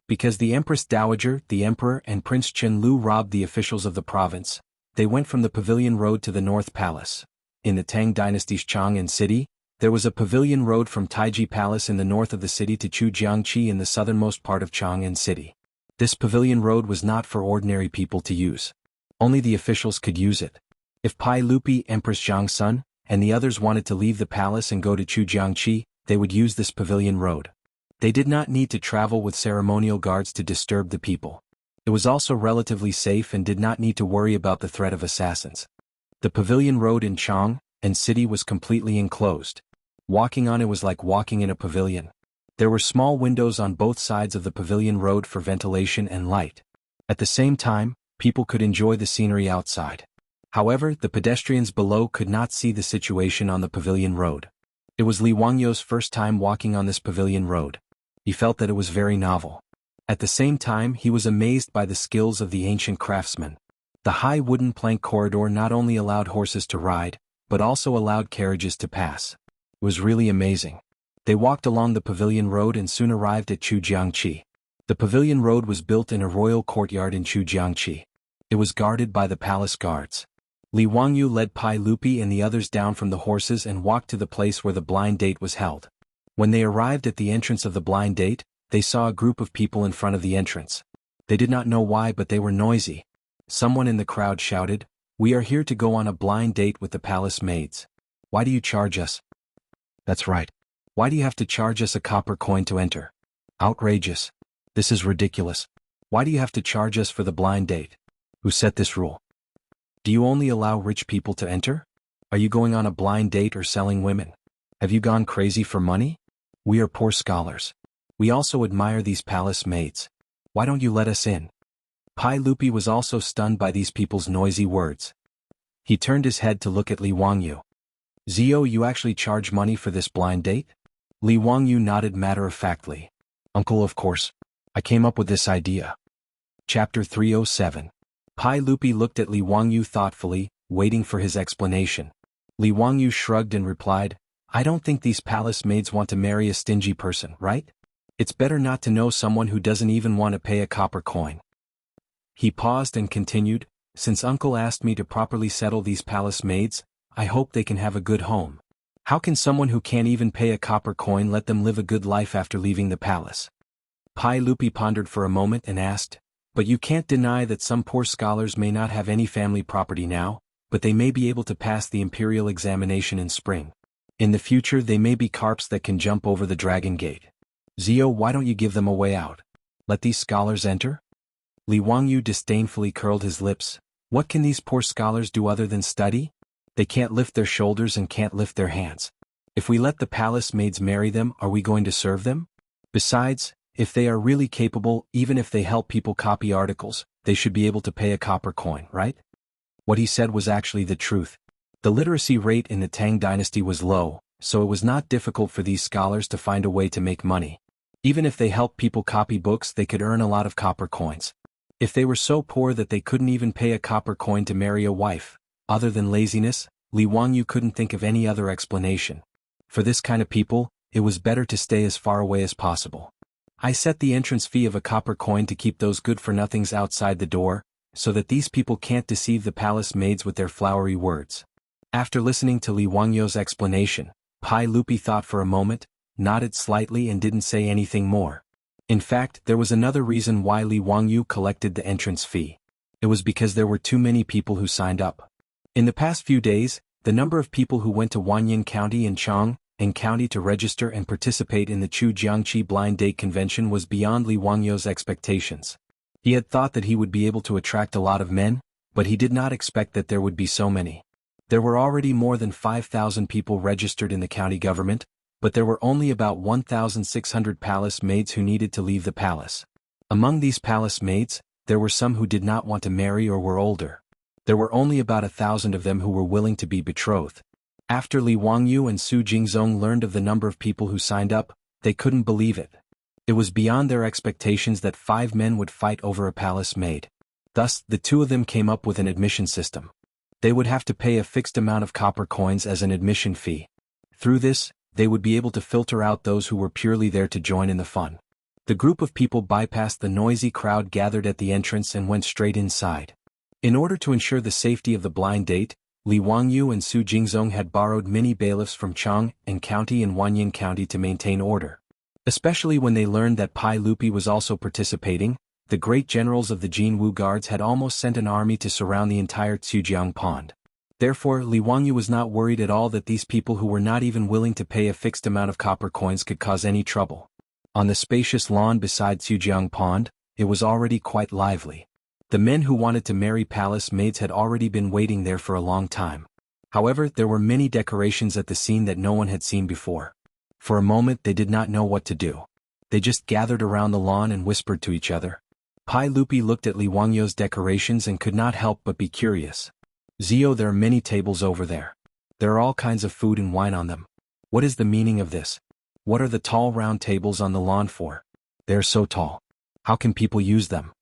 Because the Empress Dowager, the Emperor and Prince Chen Lu robbed the officials of the province, they went from the pavilion road to the North Palace. In the Tang dynasty's Chang'an city, there was a pavilion road from Taiji Palace in the north of the city to Jianghu in the southernmost part of Chang'an city. This pavilion road was not for ordinary people to use. Only the officials could use it. If Pai Lupi, Empress Zhang's son, and the others wanted to leave the palace and go to Jianghu, they would use this pavilion road. They did not need to travel with ceremonial guards to disturb the people. It was also relatively safe and did not need to worry about the threat of assassins. The pavilion road in Chang'an city was completely enclosed. Walking on it was like walking in a pavilion. There were small windows on both sides of the pavilion road for ventilation and light. At the same time, people could enjoy the scenery outside. However, the pedestrians below could not see the situation on the pavilion road. It was Li Wangyu's first time walking on this pavilion road. He felt that it was very novel. At the same time, he was amazed by the skills of the ancient craftsmen. The high wooden plank corridor not only allowed horses to ride, but also allowed carriages to pass. It was really amazing. They walked along the pavilion road and soon arrived at Jianghu. The pavilion road was built in a royal courtyard in Jianghu. It was guarded by the palace guards. Li Wangyu led Pai Lupi and the others down from the horses and walked to the place where the blind date was held. When they arrived at the entrance of the blind date, they saw a group of people in front of the entrance. They did not know why, but they were noisy. Someone in the crowd shouted, "We are here to go on a blind date with the palace maids. Why do you charge us?" "That's right. Why do you have to charge us a copper coin to enter? Outrageous. This is ridiculous. Why do you have to charge us for the blind date? Who set this rule? Do you only allow rich people to enter? Are you going on a blind date or selling women? Have you gone crazy for money? We are poor scholars. We also admire these palace maids. Why don't you let us in?" Pai Lupi was also stunned by these people's noisy words. He turned his head to look at Li Wangyu. "Zio, you actually charge money for this blind date?" Li Wangyu nodded matter-of-factly. "Uncle, of course. I came up with this idea." Chapter 307. Pai Lupi looked at Li Wangyu thoughtfully, waiting for his explanation. Li Wangyu shrugged and replied, "I don't think these palace maids want to marry a stingy person, right? It's better not to know someone who doesn't even want to pay a copper coin." He paused and continued, "Since Uncle asked me to properly settle these palace maids, I hope they can have a good home. How can someone who can't even pay a copper coin let them live a good life after leaving the palace?" Pai Lupi pondered for a moment and asked, "But you can't deny that some poor scholars may not have any family property now, but they may be able to pass the imperial examination in spring. In the future they may be carps that can jump over the dragon gate. Zio, why don't you give them a way out? Let these scholars enter?" Li Wangyu disdainfully curled his lips. What can these poor scholars do other than study? They can't lift their shoulders and can't lift their hands. If we let the palace maids marry them, are we going to serve them? Besides, if they are really capable, even if they help people copy articles, they should be able to pay a copper coin, right? What he said was actually the truth. The literacy rate in the Tang dynasty was low, so it was not difficult for these scholars to find a way to make money. Even if they helped people copy books, they could earn a lot of copper coins. If they were so poor that they couldn't even pay a copper coin to marry a wife, other than laziness, Li Wangyu couldn't think of any other explanation. For this kind of people, it was better to stay as far away as possible. I set the entrance fee of a copper coin to keep those good-for-nothings outside the door, so that these people can't deceive the palace maids with their flowery words. After listening to Li Wangyu's explanation, Pai Lupi thought for a moment, nodded slightly and didn't say anything more. In fact, there was another reason why Li Wangyu collected the entrance fee. It was because there were too many people who signed up. In the past few days, the number of people who went to Wanyan County and Chang County to register and participate in the Chu Jiangqi Blind Date Convention was beyond Li Wangyu's expectations. He had thought that he would be able to attract a lot of men, but he did not expect that there would be so many. There were already more than 5,000 people registered in the county government, but there were only about 1,600 palace maids who needed to leave the palace. Among these palace maids, there were some who did not want to marry or were older. There were only about 1,000 of them who were willing to be betrothed. After Li Wangyu and Su Jingzong learned of the number of people who signed up, they couldn't believe it. It was beyond their expectations that 5 men would fight over a palace maid. Thus, the two of them came up with an admission system. They would have to pay a fixed amount of copper coins as an admission fee. Through this, they would be able to filter out those who were purely there to join in the fun. The group of people bypassed the noisy crowd gathered at the entrance and went straight inside. In order to ensure the safety of the blind date, Li Wangyu and Su Jingzong had borrowed many bailiffs from Chang County and Wanyan County to maintain order. Especially when they learned that Pai Lupi was also participating, the great generals of the Jianghu guards had almost sent an army to surround the entire Tsujiang pond. Therefore, Li Wangyu was not worried at all that these people who were not even willing to pay a fixed amount of copper coins could cause any trouble. On the spacious lawn beside Tsujiang pond, it was already quite lively. The men who wanted to marry palace maids had already been waiting there for a long time. However, there were many decorations at the scene that no one had seen before. For a moment they did not know what to do. They just gathered around the lawn and whispered to each other. Pai Lupi looked at Li Wangyu's decorations and could not help but be curious. Zio, there are many tables over there. There are all kinds of food and wine on them. What is the meaning of this? What are the tall round tables on the lawn for? They are so tall. How can people use them?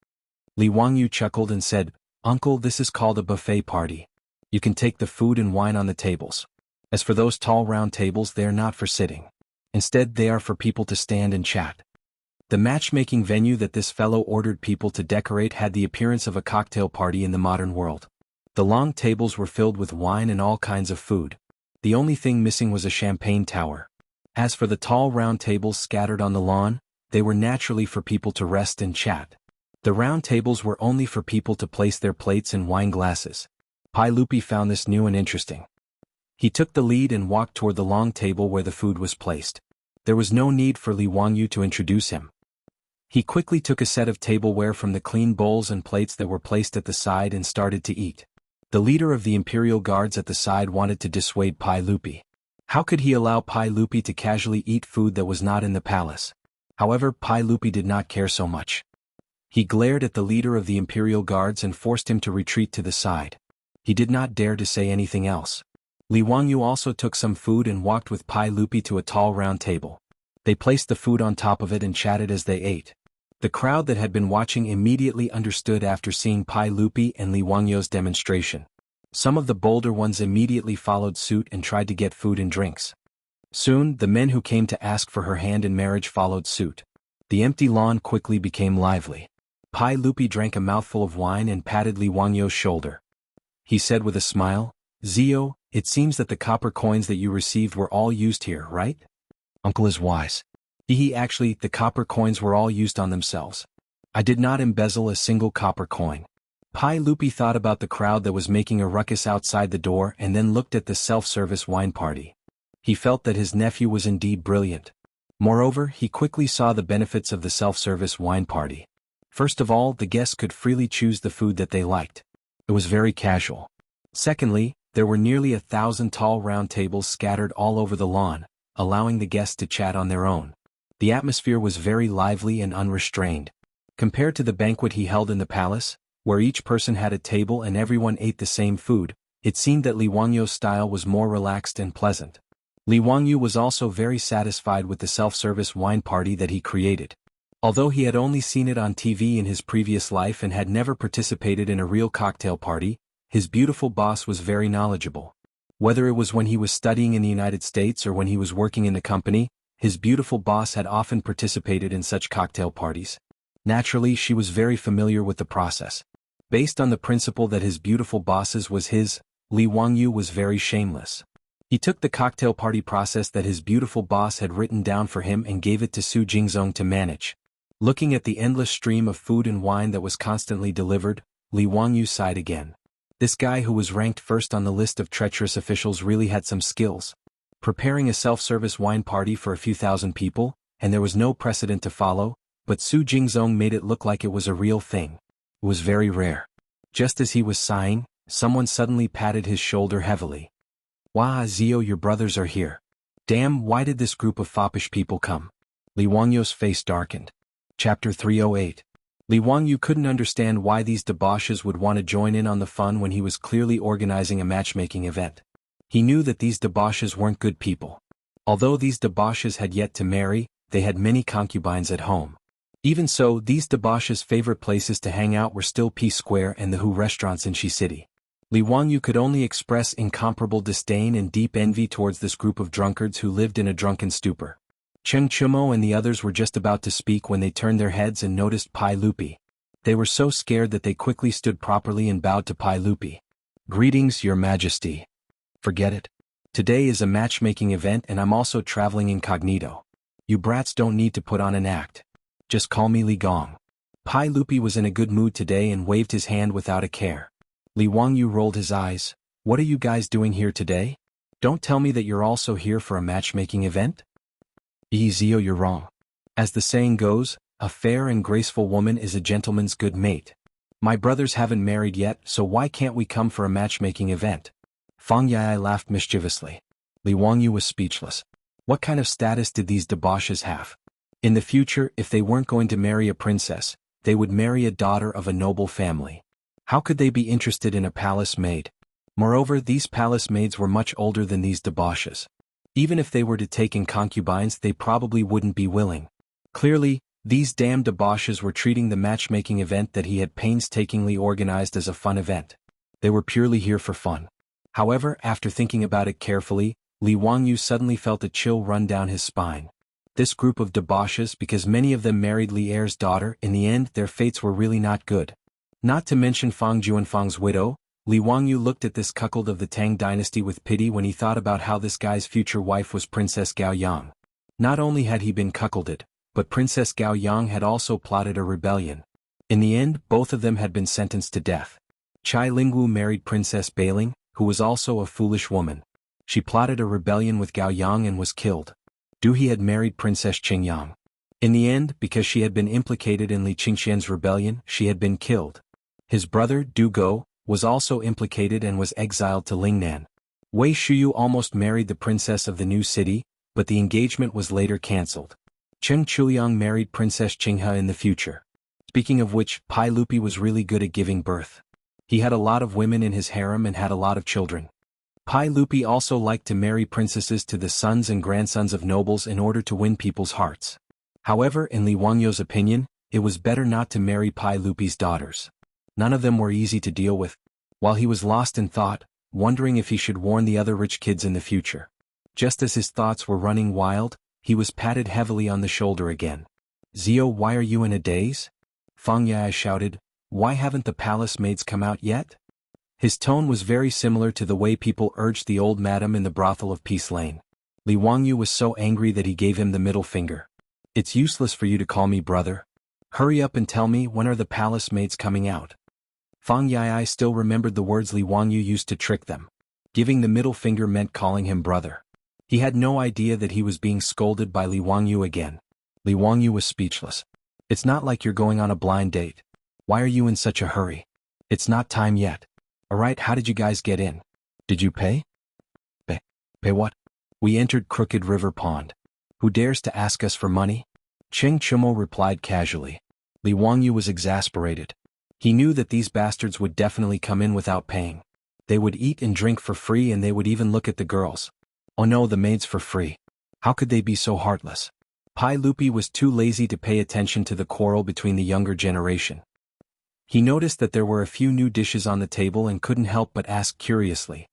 Li Wangyu chuckled and said, Uncle, this is called a buffet party. You can take the food and wine on the tables. As for those tall round tables, they are not for sitting. Instead, they are for people to stand and chat. The matchmaking venue that this fellow ordered people to decorate had the appearance of a cocktail party in the modern world. The long tables were filled with wine and all kinds of food. The only thing missing was a champagne tower. As for the tall round tables scattered on the lawn, they were naturally for people to rest and chat. The round tables were only for people to place their plates and wine glasses. Pai Lupi found this new and interesting. He took the lead and walked toward the long table where the food was placed. There was no need for Li Wangyu to introduce him. He quickly took a set of tableware from the clean bowls and plates that were placed at the side and started to eat. The leader of the imperial guards at the side wanted to dissuade Pai Lupi. How could he allow Pai Lupi to casually eat food that was not in the palace? However, Pai Lupi did not care so much. He glared at the leader of the imperial guards and forced him to retreat to the side. He did not dare to say anything else. Li Wangyu also took some food and walked with Pai Lupi to a tall round table. They placed the food on top of it and chatted as they ate. The crowd that had been watching immediately understood after seeing Pai Lupi and Li Wangyu's demonstration. Some of the bolder ones immediately followed suit and tried to get food and drinks. Soon, the men who came to ask for her hand in marriage followed suit. The empty lawn quickly became lively. Pai Lupi drank a mouthful of wine and patted Li Wangyu's shoulder. He said with a smile, Zio, it seems that the copper coins that you received were all used here, right? Uncle is wise. Actually, the copper coins were all used on themselves. I did not embezzle a single copper coin. Pai Lupi thought about the crowd that was making a ruckus outside the door and then looked at the self-service wine party. He felt that his nephew was indeed brilliant. Moreover, he quickly saw the benefits of the self-service wine party. First of all, the guests could freely choose the food that they liked. It was very casual. Secondly, there were nearly 1,000 tall round tables scattered all over the lawn, allowing the guests to chat on their own. The atmosphere was very lively and unrestrained. Compared to the banquet he held in the palace, where each person had a table and everyone ate the same food, It seemed that Li Wangyu's style was more relaxed and pleasant. Li Wangyu was also very satisfied with the self-service wine party that he created. Although he had only seen it on TV in his previous life and had never participated in a real cocktail party, his beautiful boss was very knowledgeable. Whether it was when he was studying in the United States or when he was working in the company, his beautiful boss had often participated in such cocktail parties. Naturally, she was very familiar with the process. Based on the principle that his beautiful boss's was his, Li Wangyu was very shameless. He took the cocktail party process that his beautiful boss had written down for him and gave it to Su Jingzong to manage. Looking at the endless stream of food and wine that was constantly delivered, Li Wangyu sighed again. This guy who was ranked first on the list of treacherous officials really had some skills. Preparing a self-service wine party for a few thousand people, and there was no precedent to follow, but Su Jingzong made it look like it was a real thing. It was very rare. Just as he was sighing, someone suddenly patted his shoulder heavily. "Wah, Zio, your brothers are here. Damn, why did this group of foppish people come?" Li Wangyu's face darkened. Chapter 308. Li Wangyu couldn't understand why these debauches would want to join in on the fun when he was clearly organizing a matchmaking event. He knew that these debauches weren't good people. Although these debauches had yet to marry, they had many concubines at home. Even so, these debauches' favorite places to hang out were still Peace Square and the Hu restaurants in Shi City. Li Wangyu could only express incomparable disdain and deep envy towards this group of drunkards who lived in a drunken stupor. Cheng Chumo and the others were just about to speak when they turned their heads and noticed Pai Lupi. They were so scared that they quickly stood properly and bowed to Pai Lupi. "Greetings, Your Majesty." "Forget it. Today is a matchmaking event and I'm also traveling incognito. You brats don't need to put on an act. Just call me Li Gong." Pai Lupi was in a good mood today and waved his hand without a care. Li Wangyu rolled his eyes. "What are you guys doing here today? Don't tell me that you're also here for a matchmaking event?" "Zio, you're wrong. As the saying goes, a fair and graceful woman is a gentleman's good mate. My brothers haven't married yet, so why can't we come for a matchmaking event?" Fang Yai laughed mischievously. Li Wangyu was speechless. What kind of status did these debauches have? In the future, if they weren't going to marry a princess, they would marry a daughter of a noble family. How could they be interested in a palace maid? Moreover, these palace maids were much older than these debauches. Even if they were to take in concubines, they probably wouldn't be willing. Clearly, these damned debauches were treating the matchmaking event that he had painstakingly organized as a fun event. They were purely here for fun. However, after thinking about it carefully, Li Wangyu suddenly felt a chill run down his spine. This group of debauches, because many of them married Li Er's daughter, in the end their fates were really not good. Not to mention Fang Juanfang's widow, Li Wangyu looked at this cuckold of the Tang dynasty with pity when he thought about how this guy's future wife was Princess Gao Yang. Not only had he been cuckolded, but Princess Gao Yang had also plotted a rebellion. In the end, both of them had been sentenced to death. Chai Lingwu married Princess Bailing, who was also a foolish woman. She plotted a rebellion with Gao Yang and was killed. Du He had married Princess Qingyang. In the end, because she had been implicated in Li Qingxian's rebellion, she had been killed. His brother, Du Go, was also implicated and was exiled to Lingnan. Wei Shuyu almost married the princess of the new city, but the engagement was later cancelled. Cheng Chuliang married Princess Qinghe in the future. Speaking of which, Pai Lupi was really good at giving birth. He had a lot of women in his harem and had a lot of children. Pai Lupi also liked to marry princesses to the sons and grandsons of nobles in order to win people's hearts. However, in Li Wangyu's opinion, it was better not to marry Pai Lupi's daughters. None of them were easy to deal with. While he was lost in thought, wondering if he should warn the other rich kids in the future. Just as his thoughts were running wild, he was patted heavily on the shoulder again. "Zio, why are you in a daze?" Fang Yai shouted. "Why haven't the palace maids come out yet?" His tone was very similar to the way people urged the old madam in the brothel of Peace Lane. Li Wangyu was so angry that he gave him the middle finger. "It's useless for you to call me brother. Hurry up and tell me, when are the palace maids coming out?" Fang Yai still remembered the words Li Wangyu used to trick them. Giving the middle finger meant calling him brother. He had no idea that he was being scolded by Li Wangyu again. Li Wangyu was speechless. "It's not like you're going on a blind date. Why are you in such a hurry? It's not time yet. Alright, how did you guys get in? Did you pay?" Pay what?" "We entered Crooked River Pond. Who dares to ask us for money?" Cheng Chumo replied casually. Li Wangyu was exasperated. He knew that these bastards would definitely come in without paying. They would eat and drink for free, and they would even look at the girls. Oh no, the maids for free. How could they be so heartless? Pai Lupi was too lazy to pay attention to the quarrel between the younger generation. He noticed that there were a few new dishes on the table and couldn't help but ask curiously.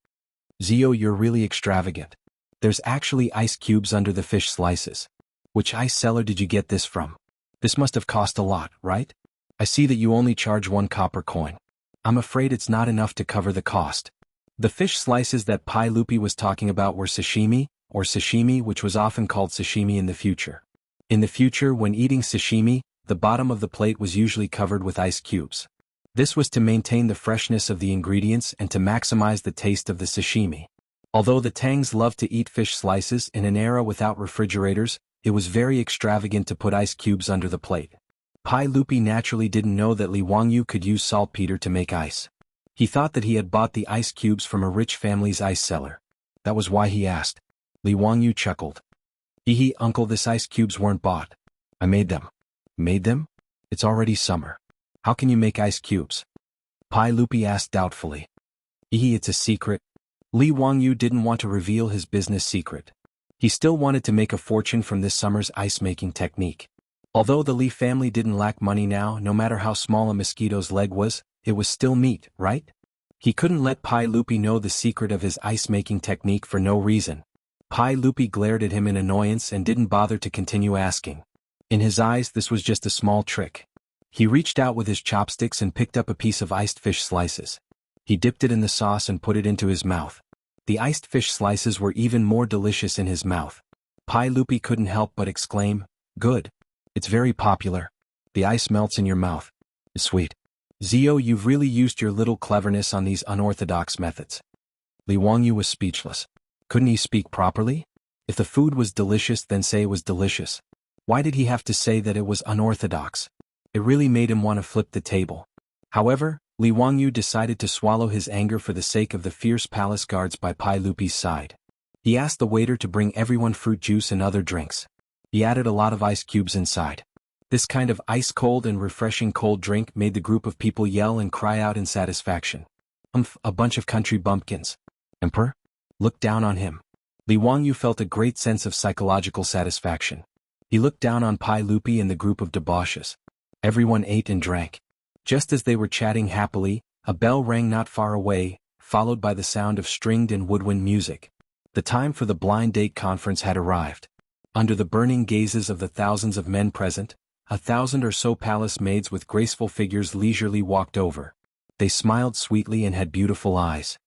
Zio, you're really extravagant. There's actually ice cubes under the fish slices. Which ice cellar did you get this from? This must have cost a lot, right? I see that you only charge 1 copper coin. I'm afraid it's not enough to cover the cost. The fish slices that Pai Lupi was talking about were sashimi, or sashimi, which was often called sashimi in the future. In the future, when eating sashimi, the bottom of the plate was usually covered with ice cubes. This was to maintain the freshness of the ingredients and to maximize the taste of the sashimi. Although the Tangs loved to eat fish slices in an era without refrigerators, it was very extravagant to put ice cubes under the plate. Pai Lupi naturally didn't know that Li Wangyu could use saltpeter to make ice. He thought that he had bought the ice cubes from a rich family's ice cellar. That was why he asked. Li Wangyu chuckled. Hee, uncle, this ice cubes weren't bought. I made them. Made them? It's already summer. How can you make ice cubes? Pai Lupi asked doubtfully. It's a secret. Li Wangyu didn't want to reveal his business secret. He still wanted to make a fortune from this summer's ice-making technique. Although the Li family didn't lack money now, no matter how small a mosquito's leg was, it was still meat, right? He couldn't let Pai Lupi know the secret of his ice-making technique for no reason. Pai Lupi glared at him in annoyance and didn't bother to continue asking. In his eyes, this was just a small trick. He reached out with his chopsticks and picked up a piece of iced fish slices. He dipped it in the sauce and put it into his mouth. The iced fish slices were even more delicious in his mouth. Pai Lupi couldn't help but exclaim, "Good. It's very popular. The ice melts in your mouth. It's sweet. Zio, you've really used your little cleverness on these unorthodox methods." Li Wangyu was speechless. Couldn't he speak properly? If the food was delicious, then say it was delicious. Why did he have to say that it was unorthodox? It really made him want to flip the table. However, Li Wangyu decided to swallow his anger for the sake of the fierce palace guards by Pai Lupi's side. He asked the waiter to bring everyone fruit juice and other drinks. He added a lot of ice cubes inside. This kind of ice-cold and refreshing cold drink made the group of people yell and cry out in satisfaction. A bunch of country bumpkins. Emperor? Looked down on him. Li Wangyu felt a great sense of psychological satisfaction. He looked down on Pai Lupi and the group of debauches. Everyone ate and drank. Just as they were chatting happily, a bell rang not far away, followed by the sound of stringed and woodwind music. The time for the blind date conference had arrived. Under the burning gazes of the thousands of men present, 1,000 or so palace maids with graceful figures leisurely walked over. They smiled sweetly and had beautiful eyes.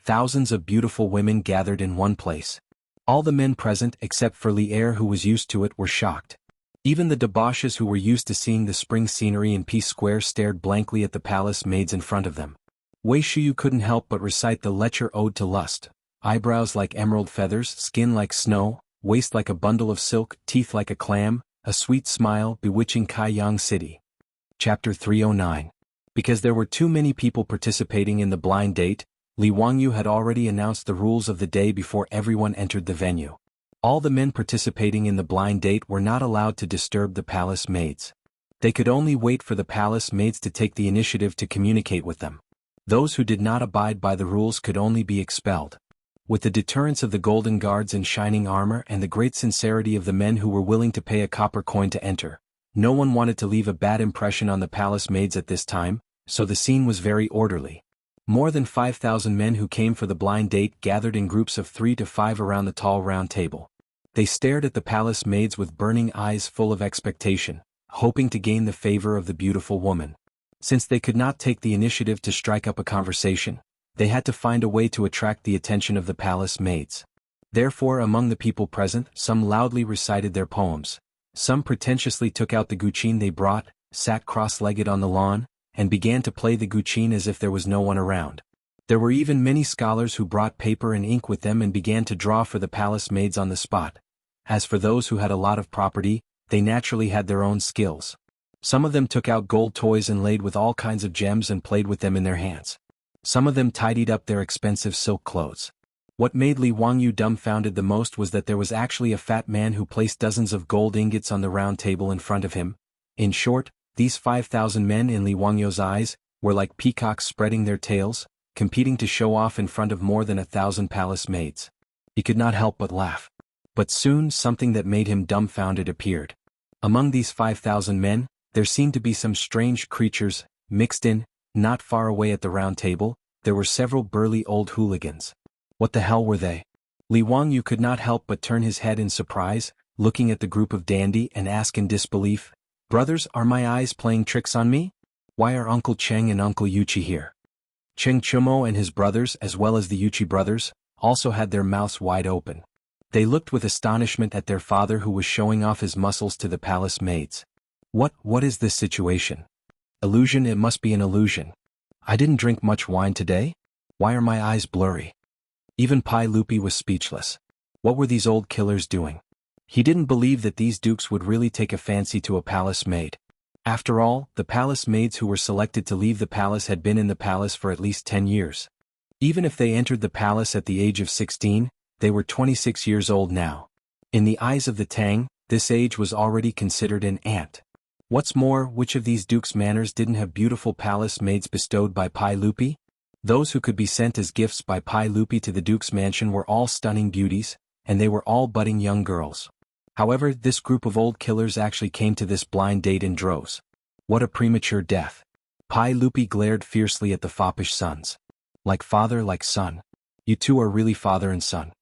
Thousands of beautiful women gathered in one place. All the men present, except for Li Er, who was used to it, were shocked. Even the debauches who were used to seeing the spring scenery in Peace Square stared blankly at the palace maids in front of them. Wei Shuyu couldn't help but recite the Lecture Ode to Lust. Eyebrows like emerald feathers, skin like snow, waist like a bundle of silk, teeth like a clam, a sweet smile bewitching Kaiyang City. Chapter 309. Because there were too many people participating in the blind date, Li Wangyu had already announced the rules of the day before everyone entered the venue. All the men participating in the blind date were not allowed to disturb the palace maids. They could only wait for the palace maids to take the initiative to communicate with them. Those who did not abide by the rules could only be expelled. With the deterrence of the golden guards in shining armor and the great sincerity of the men who were willing to pay a copper coin to enter, no one wanted to leave a bad impression on the palace maids at this time, so the scene was very orderly. More than 5,000 men who came for the blind date gathered in groups of 3 to 5 around the tall round table. They stared at the palace maids with burning eyes full of expectation, hoping to gain the favor of the beautiful woman. Since they could not take the initiative to strike up a conversation, they had to find a way to attract the attention of the palace maids. Therefore, among the people present, some loudly recited their poems. Some pretentiously took out the guqin they brought, sat cross-legged on the lawn, and began to play the guqin as if there was no one around. There were even many scholars who brought paper and ink with them and began to draw for the palace maids on the spot. As for those who had a lot of property, they naturally had their own skills. Some of them took out gold toys inlaid with all kinds of gems and played with them in their hands. Some of them tidied up their expensive silk clothes. What made Li Wangyu dumbfounded the most was that there was actually a fat man who placed dozens of gold ingots on the round table in front of him. In short, these 5,000 men in Li Wangyu's eyes were like peacocks spreading their tails, competing to show off in front of more than 1,000 palace maids. He could not help but laugh. But soon something that made him dumbfounded appeared. Among these 5,000 men, there seemed to be some strange creatures, mixed in. Not far away at the round table, there were several burly old hooligans. What the hell were they? Li Wangyu could not help but turn his head in surprise, looking at the group of dandy and ask in disbelief, "Brothers, are my eyes playing tricks on me? Why are Uncle Cheng and Uncle Yuchi here?" Cheng Chumo and his brothers, as well as the Yuchi brothers, also had their mouths wide open. They looked with astonishment at their father, who was showing off his muscles to the palace maids. What is this situation? Illusion? It must be an illusion. I didn't drink much wine today? Why are my eyes blurry? Even Pai Lupi was speechless. What were these old killers doing? He didn't believe that these dukes would really take a fancy to a palace maid. After all, the palace maids who were selected to leave the palace had been in the palace for at least 10 years. Even if they entered the palace at the age of 16, they were 26 years old now. In the eyes of the Tang, this age was already considered an ant. What's more, which of these dukes' manors didn't have beautiful palace maids bestowed by Pai Lupi? Those who could be sent as gifts by Pai Lupi to the duke's mansion were all stunning beauties, and they were all budding young girls. However, this group of old killers actually came to this blind date in droves. What a premature death. Pai Lupi glared fiercely at the foppish sons. Like father, like son. You two are really father and son.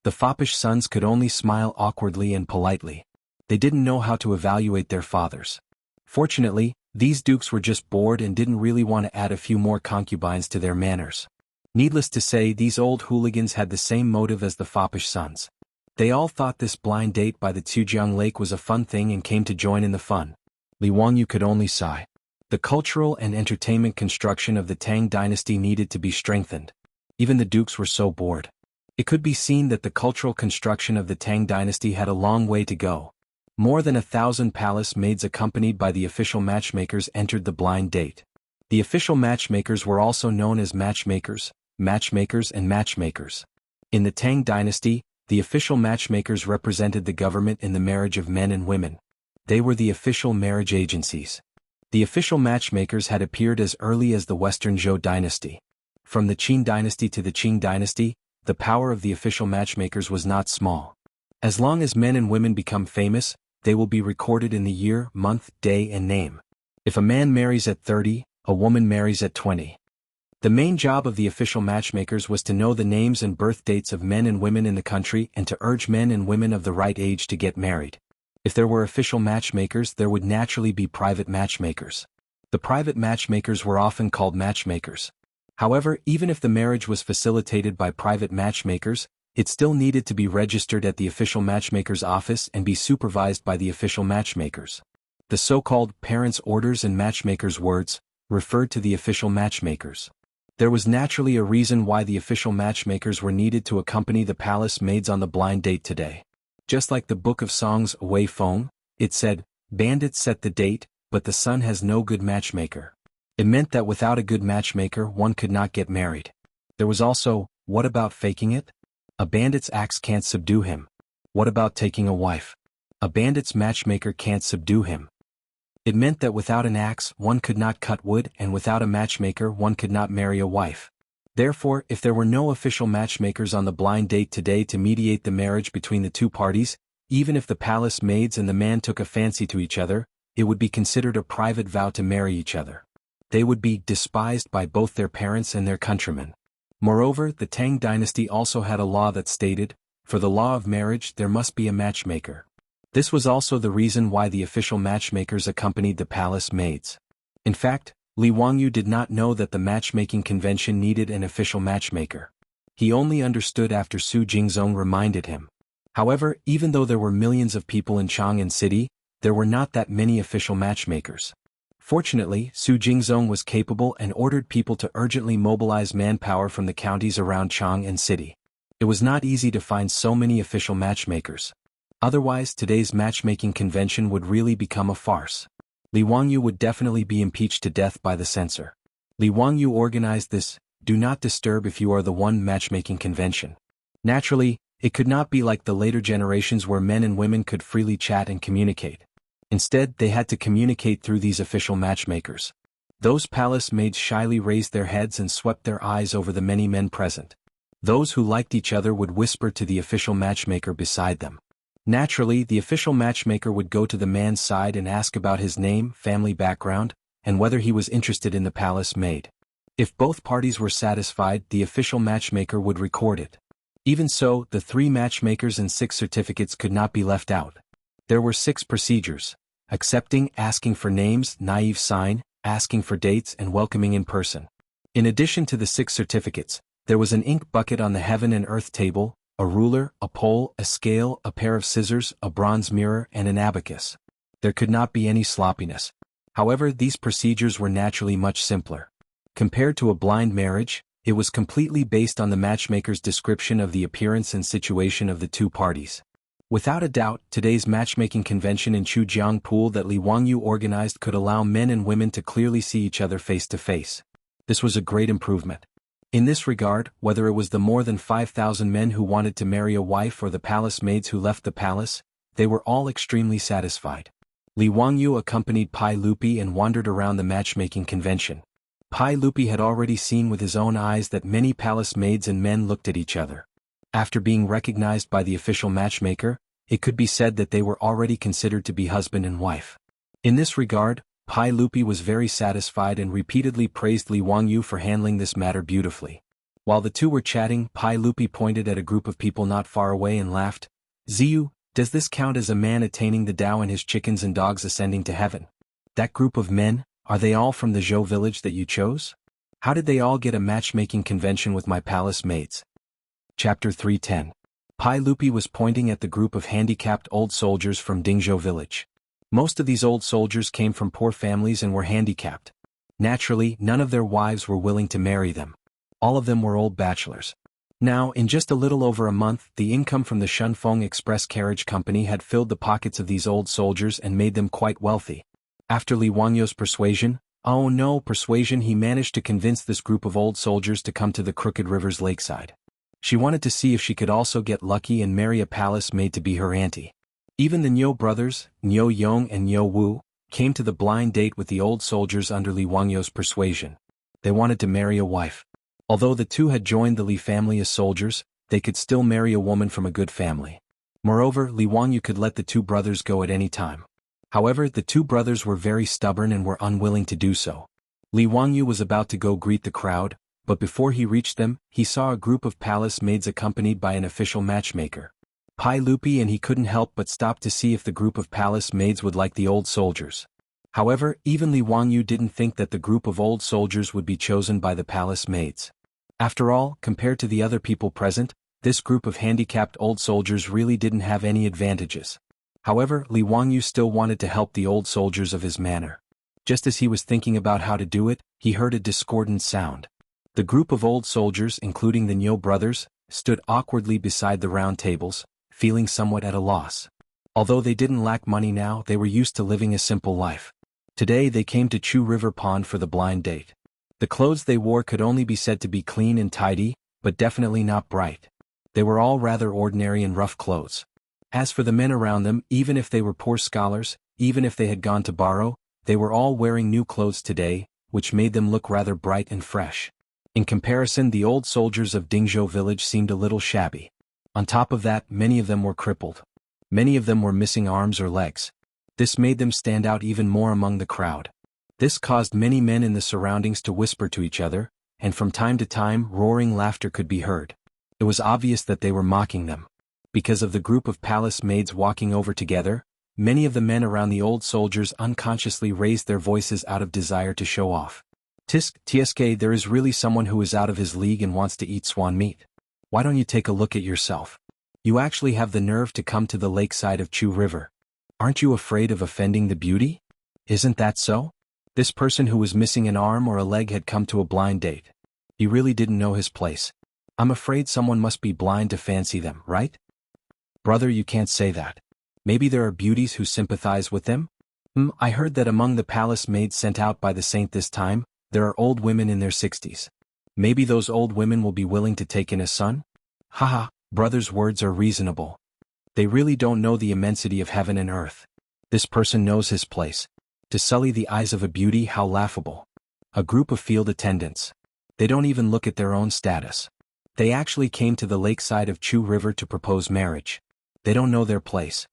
The foppish sons could only smile awkwardly and politely. They didn't know how to evaluate their fathers. Fortunately, these dukes were just bored and didn't really want to add a few more concubines to their manors. Needless to say, these old hooligans had the same motive as the foppish sons. They all thought this blind date by the Tujiang Lake was a fun thing and came to join in the fun. Li Wangyu could only sigh. The cultural and entertainment construction of the Tang dynasty needed to be strengthened. Even the dukes were so bored. It could be seen that the cultural construction of the Tang dynasty had a long way to go. More than 1,000 palace maids accompanied by the official matchmakers entered the blind date. The official matchmakers were also known as matchmakers, and matchmakers. In the Tang dynasty, the official matchmakers represented the government in the marriage of men and women. They were the official marriage agencies. The official matchmakers had appeared as early as the Western Zhou dynasty. From the Qin dynasty to the Qing dynasty, the power of the official matchmakers was not small. As long as men and women become famous, they will be recorded in the year, month, day, and name. If a man marries at 30, a woman marries at 20. The main job of the official matchmakers was to know the names and birth dates of men and women in the country and to urge men and women of the right age to get married. If there were official matchmakers, there would naturally be private matchmakers. The private matchmakers were often called matchmakers. However, even if the marriage was facilitated by private matchmakers, it still needed to be registered at the official matchmaker's office and be supervised by the official matchmakers. The so-called parents' orders and matchmakers' words referred to the official matchmakers. There was naturally a reason why the official matchmakers were needed to accompany the palace maids on the blind date today. Just like the Book of Songs Wei Feng, it said, "Bandits set the date, but the sun has no good matchmaker." It meant that without a good matchmaker one could not get married. There was also, what about faking it? A bandit's axe can't subdue him. What about taking a wife? A bandit's matchmaker can't subdue him. It meant that without an axe one could not cut wood, and without a matchmaker one could not marry a wife. Therefore, if there were no official matchmakers on the blind date today to mediate the marriage between the two parties, even if the palace maids and the man took a fancy to each other, it would be considered a private vow to marry each other. They would be despised by both their parents and their countrymen. Moreover, the Tang dynasty also had a law that stated, for the law of marriage there must be a matchmaker. This was also the reason why the official matchmakers accompanied the palace maids. In fact, Li Wangyu did not know that the matchmaking convention needed an official matchmaker. He only understood after Su Jingzong reminded him. However, even though there were millions of people in Chang'an City, there were not that many official matchmakers. Fortunately, Su Jingzong was capable and ordered people to urgently mobilize manpower from the counties around Chang'an City. It was not easy to find so many official matchmakers. Otherwise, today's matchmaking convention would really become a farce. Li Wangyu would definitely be impeached to death by the censor. Li Wangyu organized this, "Do not disturb if you are the one" matchmaking convention. Naturally, it could not be like the later generations where men and women could freely chat and communicate. Instead, they had to communicate through these official matchmakers. Those palace maids shyly raised their heads and swept their eyes over the many men present. Those who liked each other would whisper to the official matchmaker beside them. Naturally, the official matchmaker would go to the man's side and ask about his name, family background, and whether he was interested in the palace maid. If both parties were satisfied, the official matchmaker would record it. Even so, the 3 matchmakers and 6 certificates could not be left out. There were 6 procedures: accepting, asking for names, naive sign, asking for dates, and welcoming in person. In addition to the 6 certificates, there was an ink bucket on the heaven and earth table, a ruler, a pole, a scale, a pair of scissors, a bronze mirror, and an abacus. There could not be any sloppiness. However, these procedures were naturally much simpler. Compared to a blind marriage, it was completely based on the matchmaker's description of the appearance and situation of the 2 parties. Without a doubt, today's matchmaking convention in Jianghu that Li Wangyu organized could allow men and women to clearly see each other face to face. This was a great improvement. In this regard, whether it was the more than 5,000 men who wanted to marry a wife or the palace maids who left the palace, they were all extremely satisfied. Li Wangyu accompanied Pai Lupi and wandered around the matchmaking convention. Pai Lupi had already seen with his own eyes that many palace maids and men looked at each other. After being recognized by the official matchmaker, it could be said that they were already considered to be husband and wife. In this regard, Pai Lupi was very satisfied and repeatedly praised Li Wangyu for handling this matter beautifully. While the 2 were chatting, Pai Lupi pointed at a group of people not far away and laughed. "Ziyu, does this count as a man attaining the Tao and his chickens and dogs ascending to heaven? That group of men, are they all from the Zhou village that you chose? How did they all get a matchmaking convention with my palace maids?" Chapter 310. Pai Lupi was pointing at the group of handicapped old soldiers from Dingzhou village. Most of these old soldiers came from poor families and were handicapped. Naturally, none of their wives were willing to marry them. All of them were old bachelors. Now, in just a little over a month, the income from the Shunfeng Express Carriage Company had filled the pockets of these old soldiers and made them quite wealthy. After Li Wangyu's persuasion, he managed to convince this group of old soldiers to come to the Crooked River's lakeside. She wanted to see if she could also get lucky and marry a palace maid to be her auntie. Even the Niu brothers, Niu Yong and Niu Wu, came to the blind date with the old soldiers under Li Wangyu's persuasion. They wanted to marry a wife. Although the 2 had joined the Li family as soldiers, they could still marry a woman from a good family. Moreover, Li Wangyu could let the 2 brothers go at any time. However, the 2 brothers were very stubborn and were unwilling to do so. Li Wangyu was about to go greet the crowd, but before he reached them, he saw a group of palace maids accompanied by an official matchmaker. Pai Lupi and he couldn't help but stop to see if the group of palace maids would like the old soldiers. However, even Li Wangyu didn't think that the group of old soldiers would be chosen by the palace maids. After all, compared to the other people present, this group of handicapped old soldiers really didn't have any advantages. However, Li Wangyu still wanted to help the old soldiers of his manor. Just as he was thinking about how to do it, he heard a discordant sound. The group of old soldiers, including the Niu brothers, stood awkwardly beside the round tables, feeling somewhat at a loss. Although they didn't lack money now, they were used to living a simple life. Today they came to Chu River Pond for the blind date. The clothes they wore could only be said to be clean and tidy, but definitely not bright. They were all rather ordinary and rough clothes. As for the men around them, even if they were poor scholars, even if they had gone to borrow, they were all wearing new clothes today, which made them look rather bright and fresh. In comparison, the old soldiers of Dingzhou village seemed a little shabby. On top of that, many of them were crippled. Many of them were missing arms or legs. This made them stand out even more among the crowd. This caused many men in the surroundings to whisper to each other, and from time to time roaring laughter could be heard. It was obvious that they were mocking them. Because of the group of palace maids walking over together, many of the men around the old soldiers unconsciously raised their voices out of desire to show off. "Tsk, there is really someone who is out of his league and wants to eat swan meat. Why don't you take a look at yourself? You actually have the nerve to come to the lakeside of Chu River. Aren't you afraid of offending the beauty? Isn't that so?" This person who was missing an arm or a leg had come to a blind date. He really didn't know his place. "I'm afraid someone must be blind to fancy them, right?" "Brother, you can't say that. Maybe there are beauties who sympathize with them?" I heard that among the palace maids sent out by the saint this time, there are old women in their 60s. Maybe those old women will be willing to take in a son?" Haha, brother's words are reasonable. They really don't know the immensity of heaven and earth. This person knows his place. To sully the eyes of a beauty, how laughable. A group of field attendants. They don't even look at their own status. They actually came to the lakeside of Chu River to propose marriage. They don't know their place.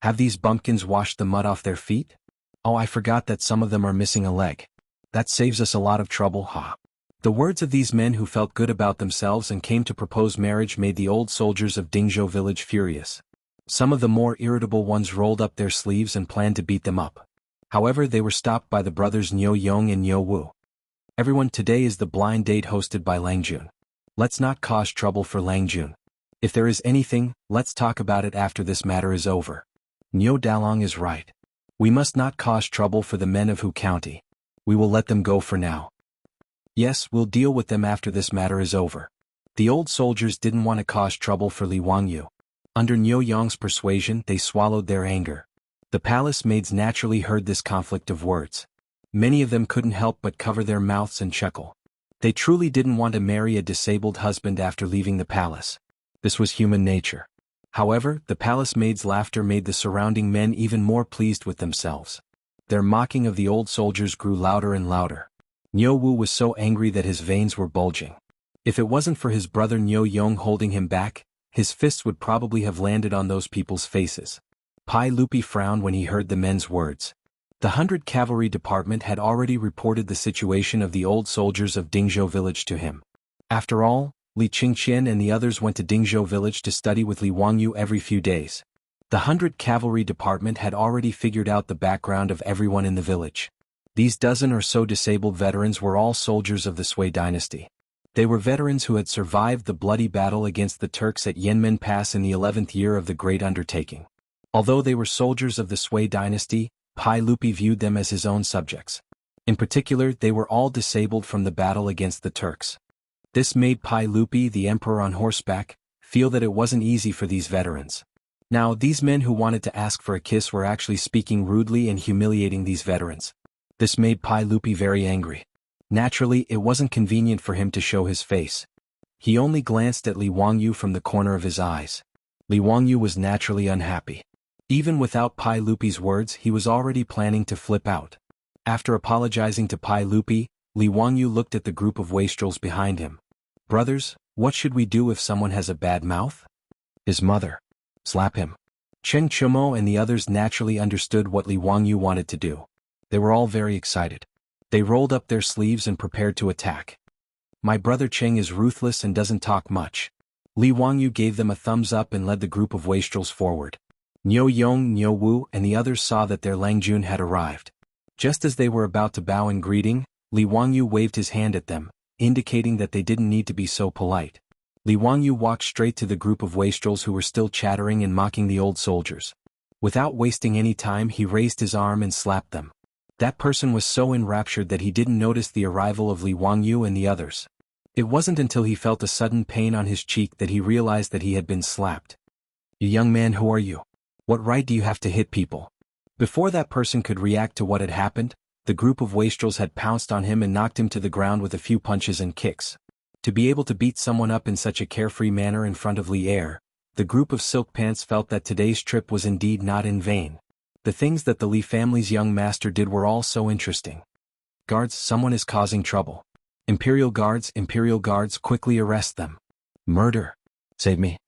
Have these bumpkins washed the mud off their feet? Oh, I forgot that some of them are missing a leg. That saves us a lot of trouble, ha. The words of these men who felt good about themselves and came to propose marriage made the old soldiers of Dingzhou village furious. Some of the more irritable ones rolled up their sleeves and planned to beat them up. However, they were stopped by the brothers Niu Yong and Niu Wu. Everyone, today is the blind date hosted by Lang Jun. Let's not cause trouble for Lang Jun. If there is anything, let's talk about it after this matter is over. Niu Dalong is right. We must not cause trouble for the men of Hu County. We will let them go for now. Yes, we'll deal with them after this matter is over. The old soldiers didn't want to cause trouble for Li Wangyu. Under Niu Yong's persuasion, they swallowed their anger. The palace maids naturally heard this conflict of words. Many of them couldn't help but cover their mouths and chuckle. They truly didn't want to marry a disabled husband after leaving the palace. This was human nature. However, the palace maids' laughter made the surrounding men even more pleased with themselves. Their mocking of the old soldiers grew louder and louder. Niu Wu was so angry that his veins were bulging. If it wasn't for his brother Niu Yong holding him back, his fists would probably have landed on those people's faces. Pai Lupi frowned when he heard the men's words. The 100 Cavalry Department had already reported the situation of the old soldiers of Dingzhou village to him. After all, Li Qingqian and the others went to Dingzhou village to study with Li Wangyu every few days. The 100 Cavalry Department had already figured out the background of everyone in the village. These dozen or so disabled veterans were all soldiers of the Sui dynasty. They were veterans who had survived the bloody battle against the Turks at Yanmen Pass in the 11th year of the Great Undertaking. Although they were soldiers of the Sui dynasty, Pai Lupi viewed them as his own subjects. In particular, they were all disabled from the battle against the Turks. This made Pai Lupi, the emperor on horseback, feel that it wasn't easy for these veterans. Now, these men who wanted to ask for a kiss were actually speaking rudely and humiliating these veterans. This made Pai Lupi very angry. Naturally, it wasn't convenient for him to show his face. He only glanced at Li Wangyu from the corner of his eyes. Li Wangyu was naturally unhappy. Even without Pai Lupi's words, he was already planning to flip out. After apologizing to Pai Lupi, Li Wangyu looked at the group of wastrels behind him. Brothers, what should we do if someone has a bad mouth? His mother. Slap him. Cheng Chumo and the others naturally understood what Li Wangyu wanted to do. They were all very excited. They rolled up their sleeves and prepared to attack. My brother Cheng is ruthless and doesn't talk much. Li Wangyu gave them a thumbs up and led the group of wastrels forward. Niu Yong, Niu Wu, and the others saw that their Lang Jun had arrived. Just as they were about to bow in greeting, Li Wangyu waved his hand at them, indicating that they didn't need to be so polite. Li Wangyu walked straight to the group of wastrels who were still chattering and mocking the old soldiers. Without wasting any time, he raised his arm and slapped them. That person was so enraptured that he didn't notice the arrival of Li Wangyu and the others. It wasn't until he felt a sudden pain on his cheek that he realized that he had been slapped. "You young man, who are you? What right do you have to hit people?" Before that person could react to what had happened, the group of wastrels had pounced on him and knocked him to the ground with a few punches and kicks. To be able to beat someone up in such a carefree manner in front of Li Er, the group of silk pants felt that today's trip was indeed not in vain. The things that the Li family's young master did were all so interesting. "Guards, someone is causing trouble. Imperial guards, quickly arrest them. Murder. Save me.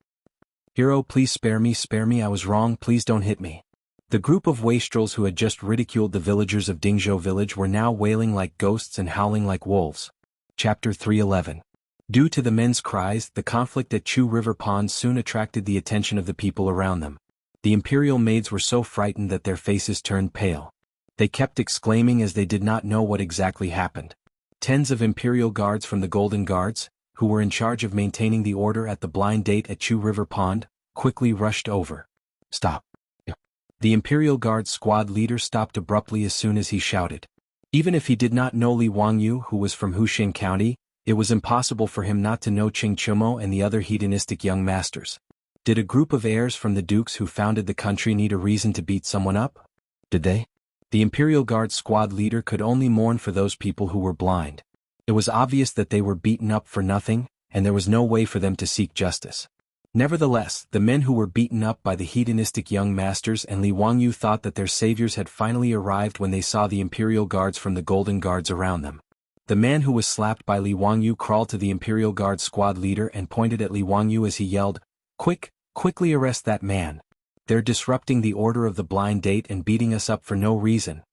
Hero, please spare me, I was wrong, please don't hit me." The group of wastrels who had just ridiculed the villagers of Dingzhou village were now wailing like ghosts and howling like wolves. Chapter 311. Due to the men's cries, the conflict at Chu River Pond soon attracted the attention of the people around them. The imperial maids were so frightened that their faces turned pale. They kept exclaiming as they did not know what exactly happened. Tens of imperial guards from the Golden Guards, who were in charge of maintaining the order at the blind date at Chu River Pond, quickly rushed over. "Stop." The Imperial Guard squad leader stopped abruptly as soon as he shouted. Even if he did not know Li Wangyu, who was from Huxing County, it was impossible for him not to know Cheng Chumo and the other hedonistic young masters. Did a group of heirs from the dukes who founded the country need a reason to beat someone up? Did they? The Imperial Guard squad leader could only mourn for those people who were blind. It was obvious that they were beaten up for nothing, and there was no way for them to seek justice. Nevertheless, the men who were beaten up by the hedonistic young masters and Li Wangyu thought that their saviors had finally arrived when they saw the Imperial Guards from the Golden Guards around them. The man who was slapped by Li Wangyu crawled to the Imperial Guard squad leader and pointed at Li Wangyu as he yelled, Quickly arrest that man. They're disrupting the order of the blind date and beating us up for no reason."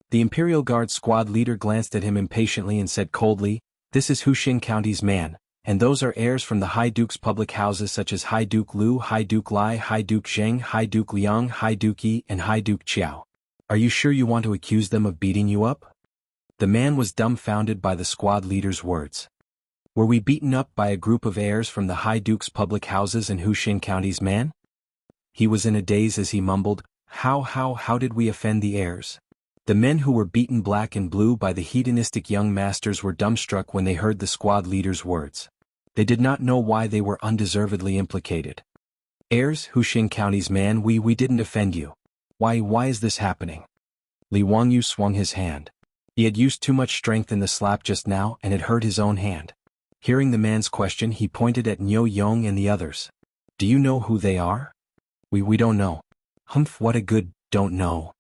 The Imperial Guard squad leader glanced at him impatiently and said coldly, "This is Huxing County's man, and those are heirs from the High Duke's public houses such as High Duke Lu, High Duke Lai, High Duke Zheng, High Duke Liang, High Duke Yi, and High Duke Qiao. Are you sure you want to accuse them of beating you up?" The man was dumbfounded by the squad leader's words. "Were we beaten up by a group of heirs from the High Duke's public houses and Huxing County's man?" He was in a daze as he mumbled, How did we offend the heirs?" The men who were beaten black and blue by the hedonistic young masters were dumbstruck when they heard the squad leader's words. They did not know why they were undeservedly implicated. "Heirs, Huxing County's man, we didn't offend you. Why is this happening?" Li Wangyu swung his hand. He had used too much strength in the slap just now and had hurt his own hand. Hearing the man's question, he pointed at Niu Yong and the others. "Do you know who they are?" We don't know." "Humph, what a good, don't know."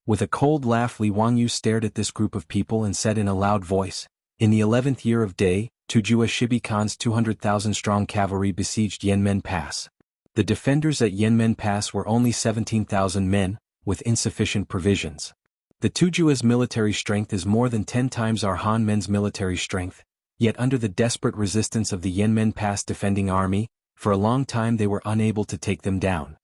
With a cold laugh, Li Wangyu stared at this group of people and said in a loud voice, "In the 11th year of Day, Tujua Shibi Khan's 200,000-strong cavalry besieged Yanmen Pass. The defenders at Yanmen Pass were only 17,000 men, with insufficient provisions. The Tujua's military strength is more than 10 times our Han men's military strength, yet under the desperate resistance of the Yanmen Pass defending army, for a long time they were unable to take them down."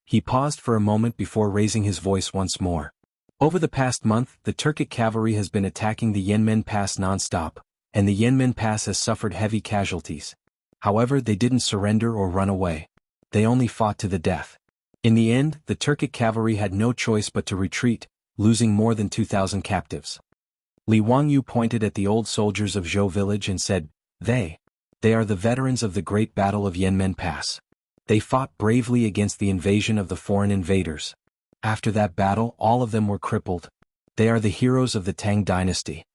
He paused for a moment before raising his voice once more. "Over the past month, the Turkic cavalry has been attacking the Yanmen Pass non-stop, and the Yanmen Pass has suffered heavy casualties. However, they didn't surrender or run away. They only fought to the death. In the end, the Turkic cavalry had no choice but to retreat, losing more than 2,000 captives." Li Wangyu pointed at the old soldiers of Zhou village and said, They are the veterans of the Great Battle of Yanmen Pass. They fought bravely against the invasion of the foreign invaders. After that battle, all of them were crippled. They are the heroes of the Tang dynasty."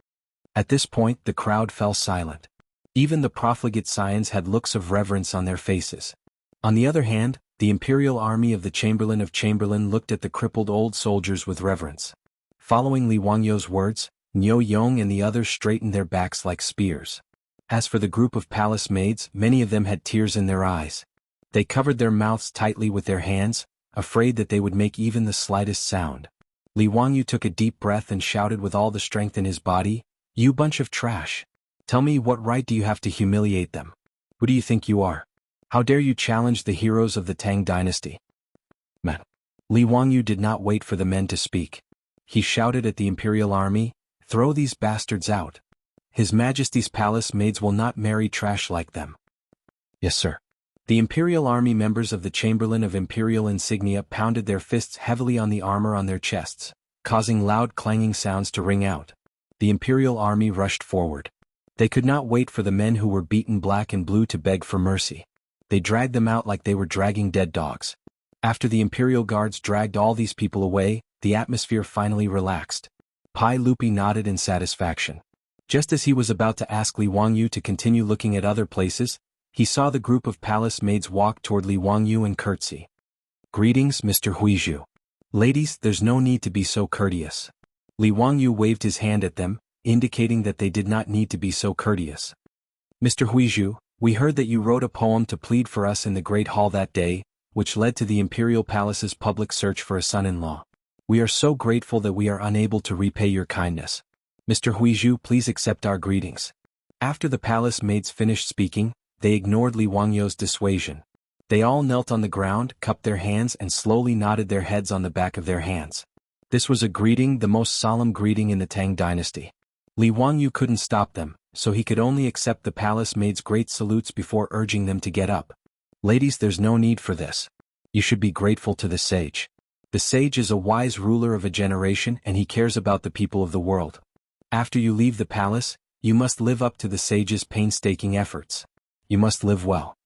At this point, the crowd fell silent. Even the profligate scions had looks of reverence on their faces. On the other hand, the imperial army of the Chamberlain of Chamberlain looked at the crippled old soldiers with reverence. Following Li Wangyu's words, Niu Yong and the others straightened their backs like spears. As for the group of palace maids, many of them had tears in their eyes. They covered their mouths tightly with their hands, afraid that they would make even the slightest sound. Li Wangyu took a deep breath and shouted with all the strength in his body, "You bunch of trash! Tell me, what right do you have to humiliate them? Who do you think you are? How dare you challenge the heroes of the Tang dynasty?" Man. Li Wangyu did not wait for the men to speak. He shouted at the imperial army, "Throw these bastards out. His Majesty's palace maids will not marry trash like them." "Yes, sir." The imperial army members of the Chamberlain of Imperial Insignia pounded their fists heavily on the armor on their chests, causing loud clanging sounds to ring out. The imperial army rushed forward. They could not wait for the men who were beaten black and blue to beg for mercy. They dragged them out like they were dragging dead dogs. After the imperial guards dragged all these people away, the atmosphere finally relaxed. Pai Lupi nodded in satisfaction. Just as he was about to ask Li Wangyu to continue looking at other places, he saw the group of palace maids walk toward Li Wangyu and curtsy. "Greetings, Mr. Huizhu. Ladies, there's no need to be so courteous." Li Wangyu waved his hand at them, indicating that they did not need to be so courteous. "Mr. Huizhu, we heard that you wrote a poem to plead for us in the Great Hall that day, which led to the Imperial Palace's public search for a son-in-law. We are so grateful that we are unable to repay your kindness. Mr. Huizhu, please accept our greetings." After the palace maids finished speaking, they ignored Li Wangyu's dissuasion. They all knelt on the ground, cupped their hands and slowly nodded their heads on the back of their hands. This was a greeting, the most solemn greeting in the Tang dynasty. Li Wangyu couldn't stop them, so he could only accept the palace maids' great salutes before urging them to get up. "Ladies, there's no need for this. You should be grateful to the sage. The sage is a wise ruler of a generation and he cares about the people of the world. After you leave the palace, you must live up to the sage's painstaking efforts. You must live well."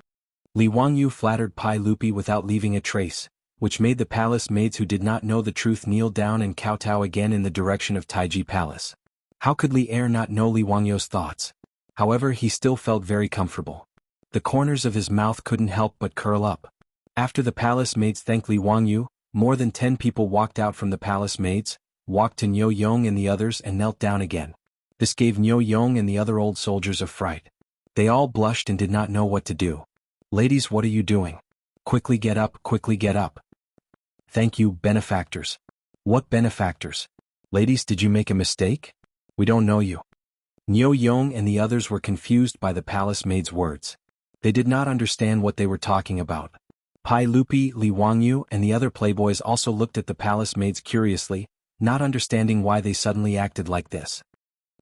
Li Wangyu flattered Pai Lupi without leaving a trace, which made the palace maids who did not know the truth kneel down and kowtow again in the direction of Taiji Palace. How could Li Er not know Li Wangyu's thoughts? However, he still felt very comfortable. The corners of his mouth couldn't help but curl up. After the palace maids thanked Li Wangyu, more than 10 people walked out from the palace maids, walked to Niu Yong and the others and knelt down again. This gave Niu Yong and the other old soldiers a fright. They all blushed and did not know what to do. Ladies, what are you doing? Quickly get up, quickly get up. Thank you, benefactors. What benefactors? Ladies, did you make a mistake? We don't know you. Niu Yong and the others were confused by the palace maid's words. They did not understand what they were talking about. Pai Lupi, Li Wangyu, and the other playboys also looked at the palace maids curiously, not understanding why they suddenly acted like this.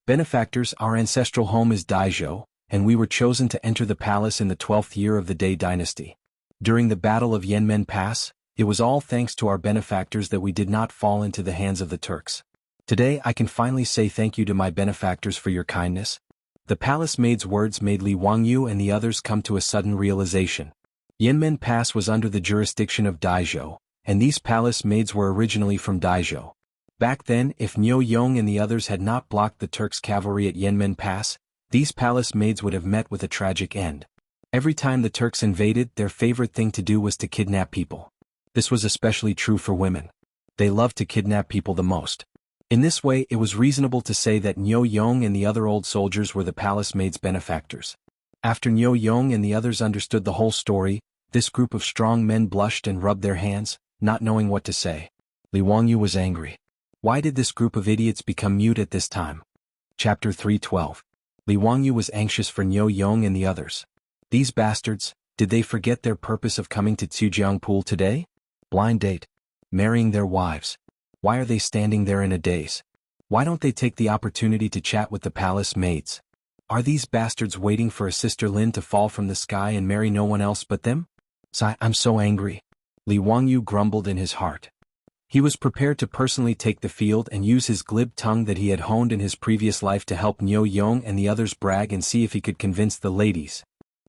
Benefactors, our ancestral home is Daizhou, and we were chosen to enter the palace in the 12th year of the Dai dynasty. During the Battle of Yanmen Pass, it was all thanks to our benefactors that we did not fall into the hands of the Turks. Today I can finally say thank you to my benefactors for your kindness. The palace maid's words made Li Wangyu and the others come to a sudden realization. Yanmen Pass was under the jurisdiction of Daizhou, and these palace maids were originally from Daizhou. Back then, if Niu Yong and the others had not blocked the Turks' cavalry at Yanmen Pass, these palace maids would have met with a tragic end. Every time the Turks invaded, their favorite thing to do was to kidnap people. This was especially true for women. They loved to kidnap people the most. In this way, it was reasonable to say that Niu Yong and the other old soldiers were the palace maids' benefactors. After Niu Yong and the others understood the whole story, this group of strong men blushed and rubbed their hands, not knowing what to say. Li Wangyu was angry. Why did this group of idiots become mute at this time? Chapter 312. Li Wangyu was anxious for Niu Yong and the others. These bastards, did they forget their purpose of coming to Jianghu today? Blind date. Marrying their wives. Why are they standing there in a daze? Why don't they take the opportunity to chat with the palace maids? Are these bastards waiting for a sister Lin to fall from the sky and marry no one else but them? I'm so angry. Li Wangyu grumbled in his heart. He was prepared to personally take the field and use his glib tongue that he had honed in his previous life to help Niu Yong and the others brag and see if he could convince the ladies.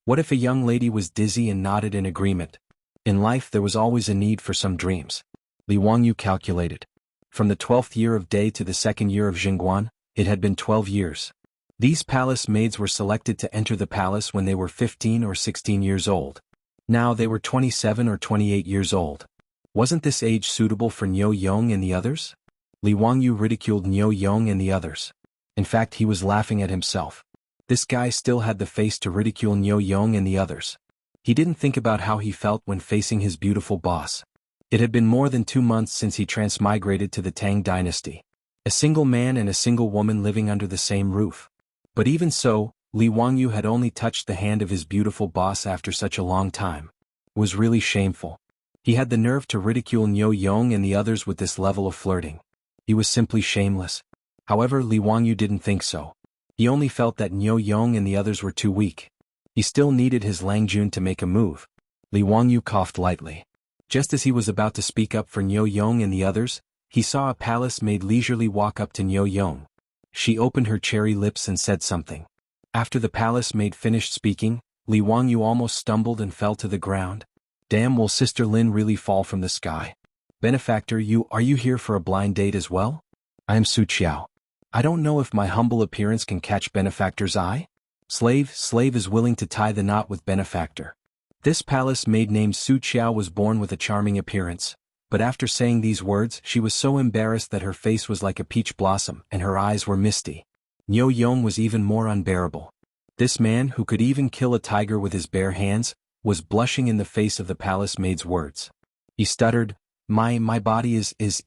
What if a young lady was dizzy and nodded in agreement? In life there was always a need for some dreams. Li Wangyu calculated. From the 12th year of Dai to the 2nd year of Jingguan, it had been 12 years. These palace maids were selected to enter the palace when they were 15 or 16 years old. Now they were 27 or 28 years old. Wasn't this age suitable for Niu Yong and the others? Li Wangyu ridiculed Niu Yong and the others. In fact, he was laughing at himself. This guy still had the face to ridicule Niu Yong and the others. He didn't think about how he felt when facing his beautiful boss. It had been more than 2 months since he transmigrated to the Tang dynasty. A single man and a single woman living under the same roof. But even so, Li Wangyu had only touched the hand of his beautiful boss after such a long time. It was really shameful. He had the nerve to ridicule Niu Yong and the others with this level of flirting. He was simply shameless. However, Li Wangyu didn't think so. He only felt that Niu Yong and the others were too weak. He still needed his Langjun to make a move. Li Wangyu coughed lightly. Just as he was about to speak up for Niu Yong and the others, he saw a palace maid leisurely walk up to Niu Yong. She opened her cherry lips and said something. After the palace maid finished speaking, Li Wangyu almost stumbled and fell to the ground. Damn, will Sister Lin really fall from the sky? Benefactor, are you here for a blind date as well? I am Su Qiao. I don't know if my humble appearance can catch Benefactor's eye. Slave is willing to tie the knot with Benefactor. This palace maid named Su Qiao was born with a charming appearance, but after saying these words she was so embarrassed that her face was like a peach blossom and her eyes were misty. Niu Yong was even more unbearable. This man, who could even kill a tiger with his bare hands, was blushing in the face of the palace maid's words. He stuttered, My body is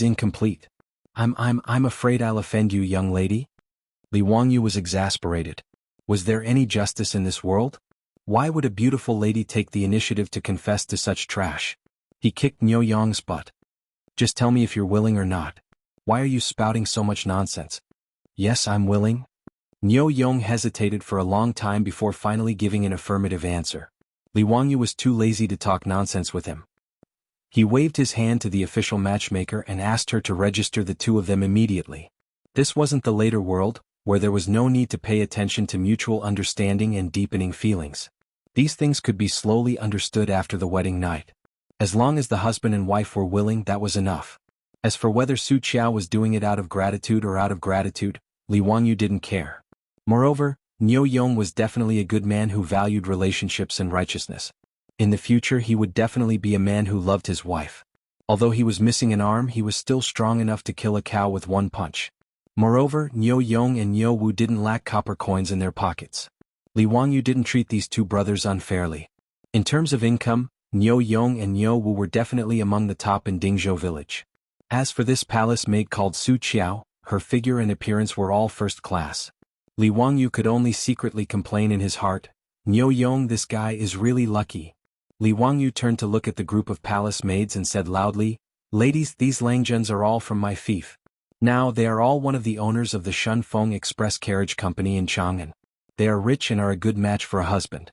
incomplete. I'm afraid I'll offend you, young lady. Li Wangyu was exasperated. Was there any justice in this world? Why would a beautiful lady take the initiative to confess to such trash? He kicked Niu Yong's butt. Just tell me if you're willing or not. Why are you spouting so much nonsense? Yes, I'm willing. Niu Yong hesitated for a long time before finally giving an affirmative answer. Li Wangyu was too lazy to talk nonsense with him. He waved his hand to the official matchmaker and asked her to register the two of them immediately. This wasn't the later world, where there was no need to pay attention to mutual understanding and deepening feelings. These things could be slowly understood after the wedding night. As long as the husband and wife were willing, that was enough. As for whether Su Qiao was doing it out of gratitude or out of gratitude, Li Wangyu didn't care. Moreover, Niu Yong was definitely a good man who valued relationships and righteousness. In the future he would definitely be a man who loved his wife. Although he was missing an arm, he was still strong enough to kill a cow with one punch. Moreover, Niu Yong and Niu Wu didn't lack copper coins in their pockets. Li Wangyu didn't treat these two brothers unfairly. In terms of income, Niu Yong and Niu Wu were definitely among the top in Dingzhou village. As for this palace maid called Su Qiao, her figure and appearance were all first class. Li Wangyu could only secretly complain in his heart, "Niu Yong, this guy is really lucky." Li Wangyu turned to look at the group of palace maids and said loudly, "Ladies, these Langjuns are all from my fief. Now they are all one of the owners of the Shunfeng Express Carriage Company in Chang'an. They are rich and are a good match for a husband."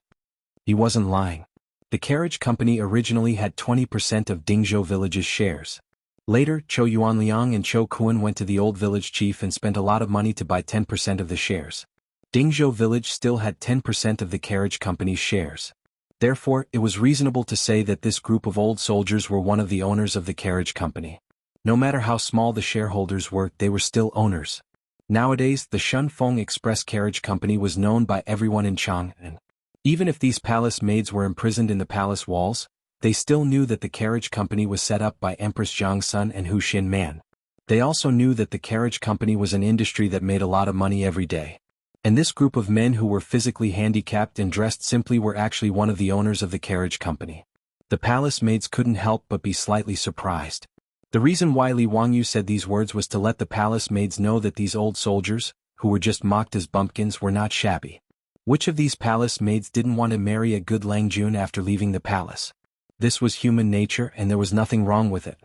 He wasn't lying. The carriage company originally had 20% of Dingzhou village's shares. Later, Chou Yuanliang and Chou Kuan went to the old village chief and spent a lot of money to buy 10% of the shares. Dingzhou village still had 10% of the carriage company's shares. Therefore, it was reasonable to say that this group of old soldiers were one of the owners of the carriage company. No matter how small the shareholders were, they were still owners. Nowadays, the Shunfeng Express Carriage Company was known by everyone in Chang'an. Even if these palace maids were imprisoned in the palace walls, they still knew that the carriage company was set up by Empress Jiangsun and Hu Xinman. They also knew that the carriage company was an industry that made a lot of money every day. And this group of men who were physically handicapped and dressed simply were actually one of the owners of the carriage company. The palace maids couldn't help but be slightly surprised. The reason why Li Wangyu said these words was to let the palace maids know that these old soldiers, who were just mocked as bumpkins, were not shabby. Which of these palace maids didn't want to marry a good Langjun after leaving the palace? This was human nature and there was nothing wrong with it.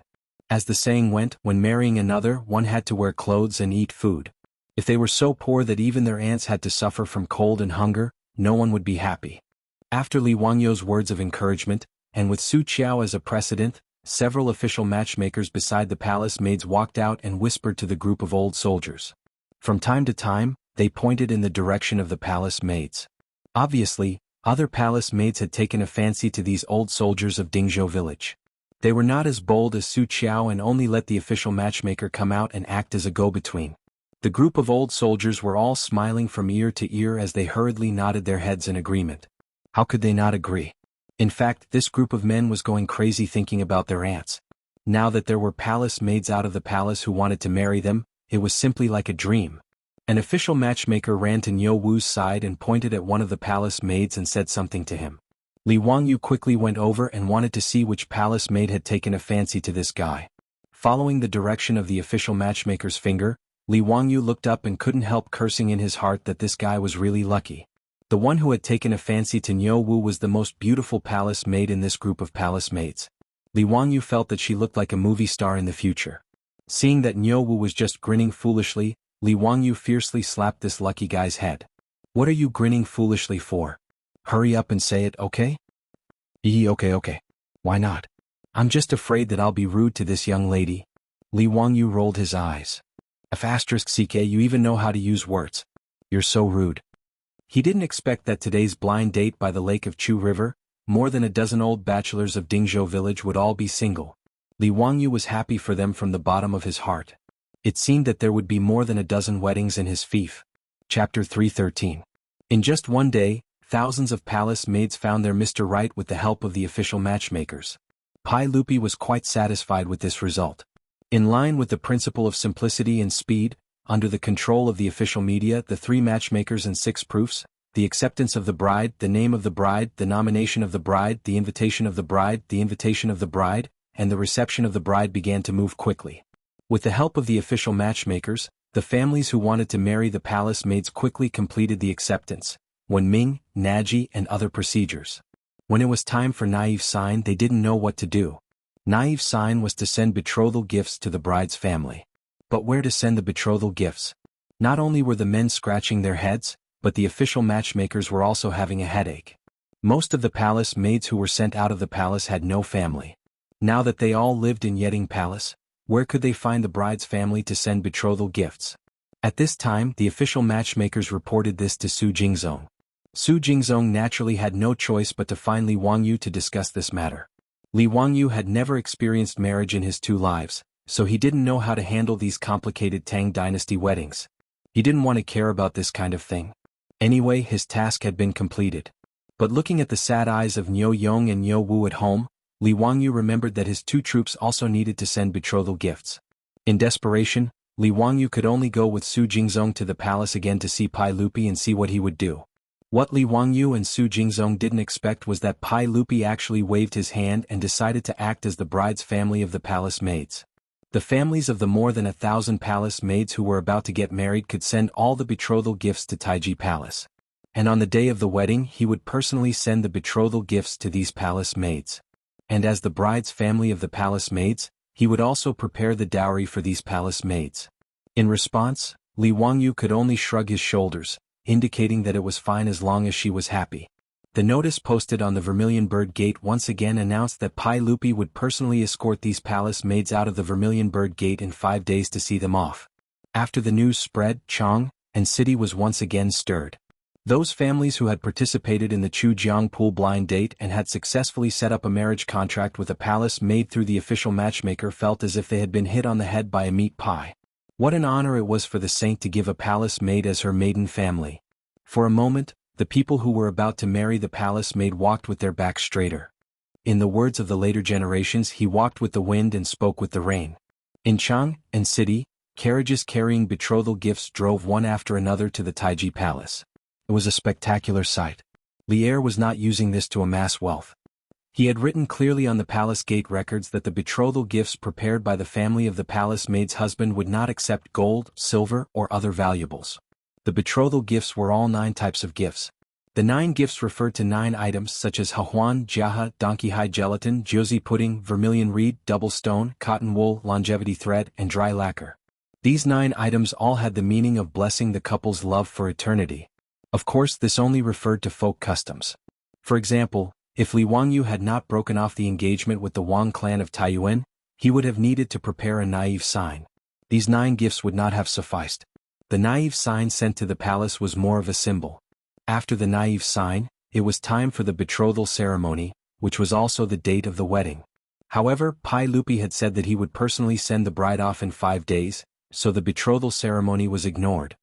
As the saying went, when marrying another, one had to wear clothes and eat food. If they were so poor that even their aunts had to suffer from cold and hunger, no one would be happy. After Li Wangyu's words of encouragement, and with Su Qiao as a precedent, several official matchmakers beside the palace maids walked out and whispered to the group of old soldiers. From time to time, they pointed in the direction of the palace maids. Obviously, other palace maids had taken a fancy to these old soldiers of Dingzhou village. They were not as bold as Su Qiao and only let the official matchmaker come out and act as a go-between. The group of old soldiers were all smiling from ear to ear as they hurriedly nodded their heads in agreement. How could they not agree? In fact, this group of men was going crazy thinking about their aunts. Now that there were palace maids out of the palace who wanted to marry them, it was simply like a dream. An official matchmaker ran to Niu Wu's side and pointed at one of the palace maids and said something to him. Li Wangyu quickly went over and wanted to see which palace maid had taken a fancy to this guy. Following the direction of the official matchmaker's finger, Li Wangyu looked up and couldn't help cursing in his heart that this guy was really lucky. The one who had taken a fancy to Niu Wu was the most beautiful palace maid in this group of palace maids. Li Wangyu felt that she looked like a movie star in the future. Seeing that Niu Wu was just grinning foolishly, Li Wangyu fiercely slapped this lucky guy's head. "What are you grinning foolishly for? Hurry up and say it, okay?" Okay. Why not? I'm just afraid that I'll be rude to this young lady." Li Wangyu rolled his eyes. "CK, you even know how to use words. You're so rude." He didn't expect that today's blind date by the lake of Chu River, more than a dozen old bachelors of Dingzhou village would all be single. Li Wangyu was happy for them from the bottom of his heart. It seemed that there would be more than a dozen weddings in his fief. Chapter 313. In just one day, thousands of palace maids found their Mr. Right with the help of the official matchmakers. Pai Lupi was quite satisfied with this result. In line with the principle of simplicity and speed, under the control of the official media, the 3 matchmakers and 6 proofs, the acceptance of the bride, the name of the bride, the nomination of the bride, the invitation of the bride, the invitation of the bride, and the reception of the bride began to move quickly. With the help of the official matchmakers, the families who wanted to marry the palace maids quickly completed the acceptance, Wenming, Naji, and other procedures. When it was time for naive sign, they didn't know what to do. Naive sign was to send betrothal gifts to the bride's family. But where to send the betrothal gifts? Not only were the men scratching their heads, but the official matchmakers were also having a headache. Most of the palace maids who were sent out of the palace had no family. Now that they all lived in Yeding Palace, where could they find the bride's family to send betrothal gifts? At this time, the official matchmakers reported this to Su Jingzong. Su Jingzong naturally had no choice but to find Li Wangyu to discuss this matter. Li Wangyu had never experienced marriage in his 2 lives, so he didn't know how to handle these complicated Tang dynasty weddings. He didn't want to care about this kind of thing. Anyway, his task had been completed. But looking at the sad eyes of Niu Yong and Niu Wu at home, Li Wangyu remembered that his 2 troops also needed to send betrothal gifts. In desperation, Li Wangyu could only go with Su Jingzong to the palace again to see Pai Lupi and see what he would do. What Li Wangyu and Su Jingzong didn't expect was that Pai Lupi actually waved his hand and decided to act as the bride's family of the palace maids. The families of the more than 1,000 palace maids who were about to get married could send all the betrothal gifts to Taiji Palace. And on the day of the wedding he would personally send the betrothal gifts to these palace maids. And as the bride's family of the palace maids, he would also prepare the dowry for these palace maids. In response, Li Wangyu could only shrug his shoulders, indicating that it was fine as long as she was happy. The notice posted on the Vermilion Bird Gate once again announced that Pai Lupi would personally escort these palace maids out of the Vermilion Bird Gate in 5 days to see them off. After the news spread, Chang and city was once again stirred. Those families who had participated in the Chujiang pool blind date and had successfully set up a marriage contract with a palace maid through the official matchmaker felt as if they had been hit on the head by a meat pie. What an honor it was for the saint to give a palace maid as her maiden family. For a moment, the people who were about to marry the palace maid walked with their backs straighter. In the words of the later generations, he walked with the wind and spoke with the rain. In Chang and city, carriages carrying betrothal gifts drove one after another to the Taiji Palace. It was a spectacular sight. Li Er was not using this to amass wealth. He had written clearly on the palace gate records that the betrothal gifts prepared by the family of the palace maid's husband would not accept gold, silver, or other valuables. The betrothal gifts were all 9 types of gifts. The 9 gifts referred to 9 items such as Hahuan, Jiaha, donkey hide gelatin, Josie pudding, vermilion reed, double stone, cotton wool, longevity thread, and dry lacquer. These 9 items all had the meaning of blessing the couple's love for eternity. Of course, this only referred to folk customs. For example, if Li Wangyu had not broken off the engagement with the Wang clan of Taiyuan, he would have needed to prepare a naive sign. These 9 gifts would not have sufficed. The naive sign sent to the palace was more of a symbol. After the naive sign, it was time for the betrothal ceremony, which was also the date of the wedding. However, Pai Lupi had said that he would personally send the bride off in 5 days, so the betrothal ceremony was ignored.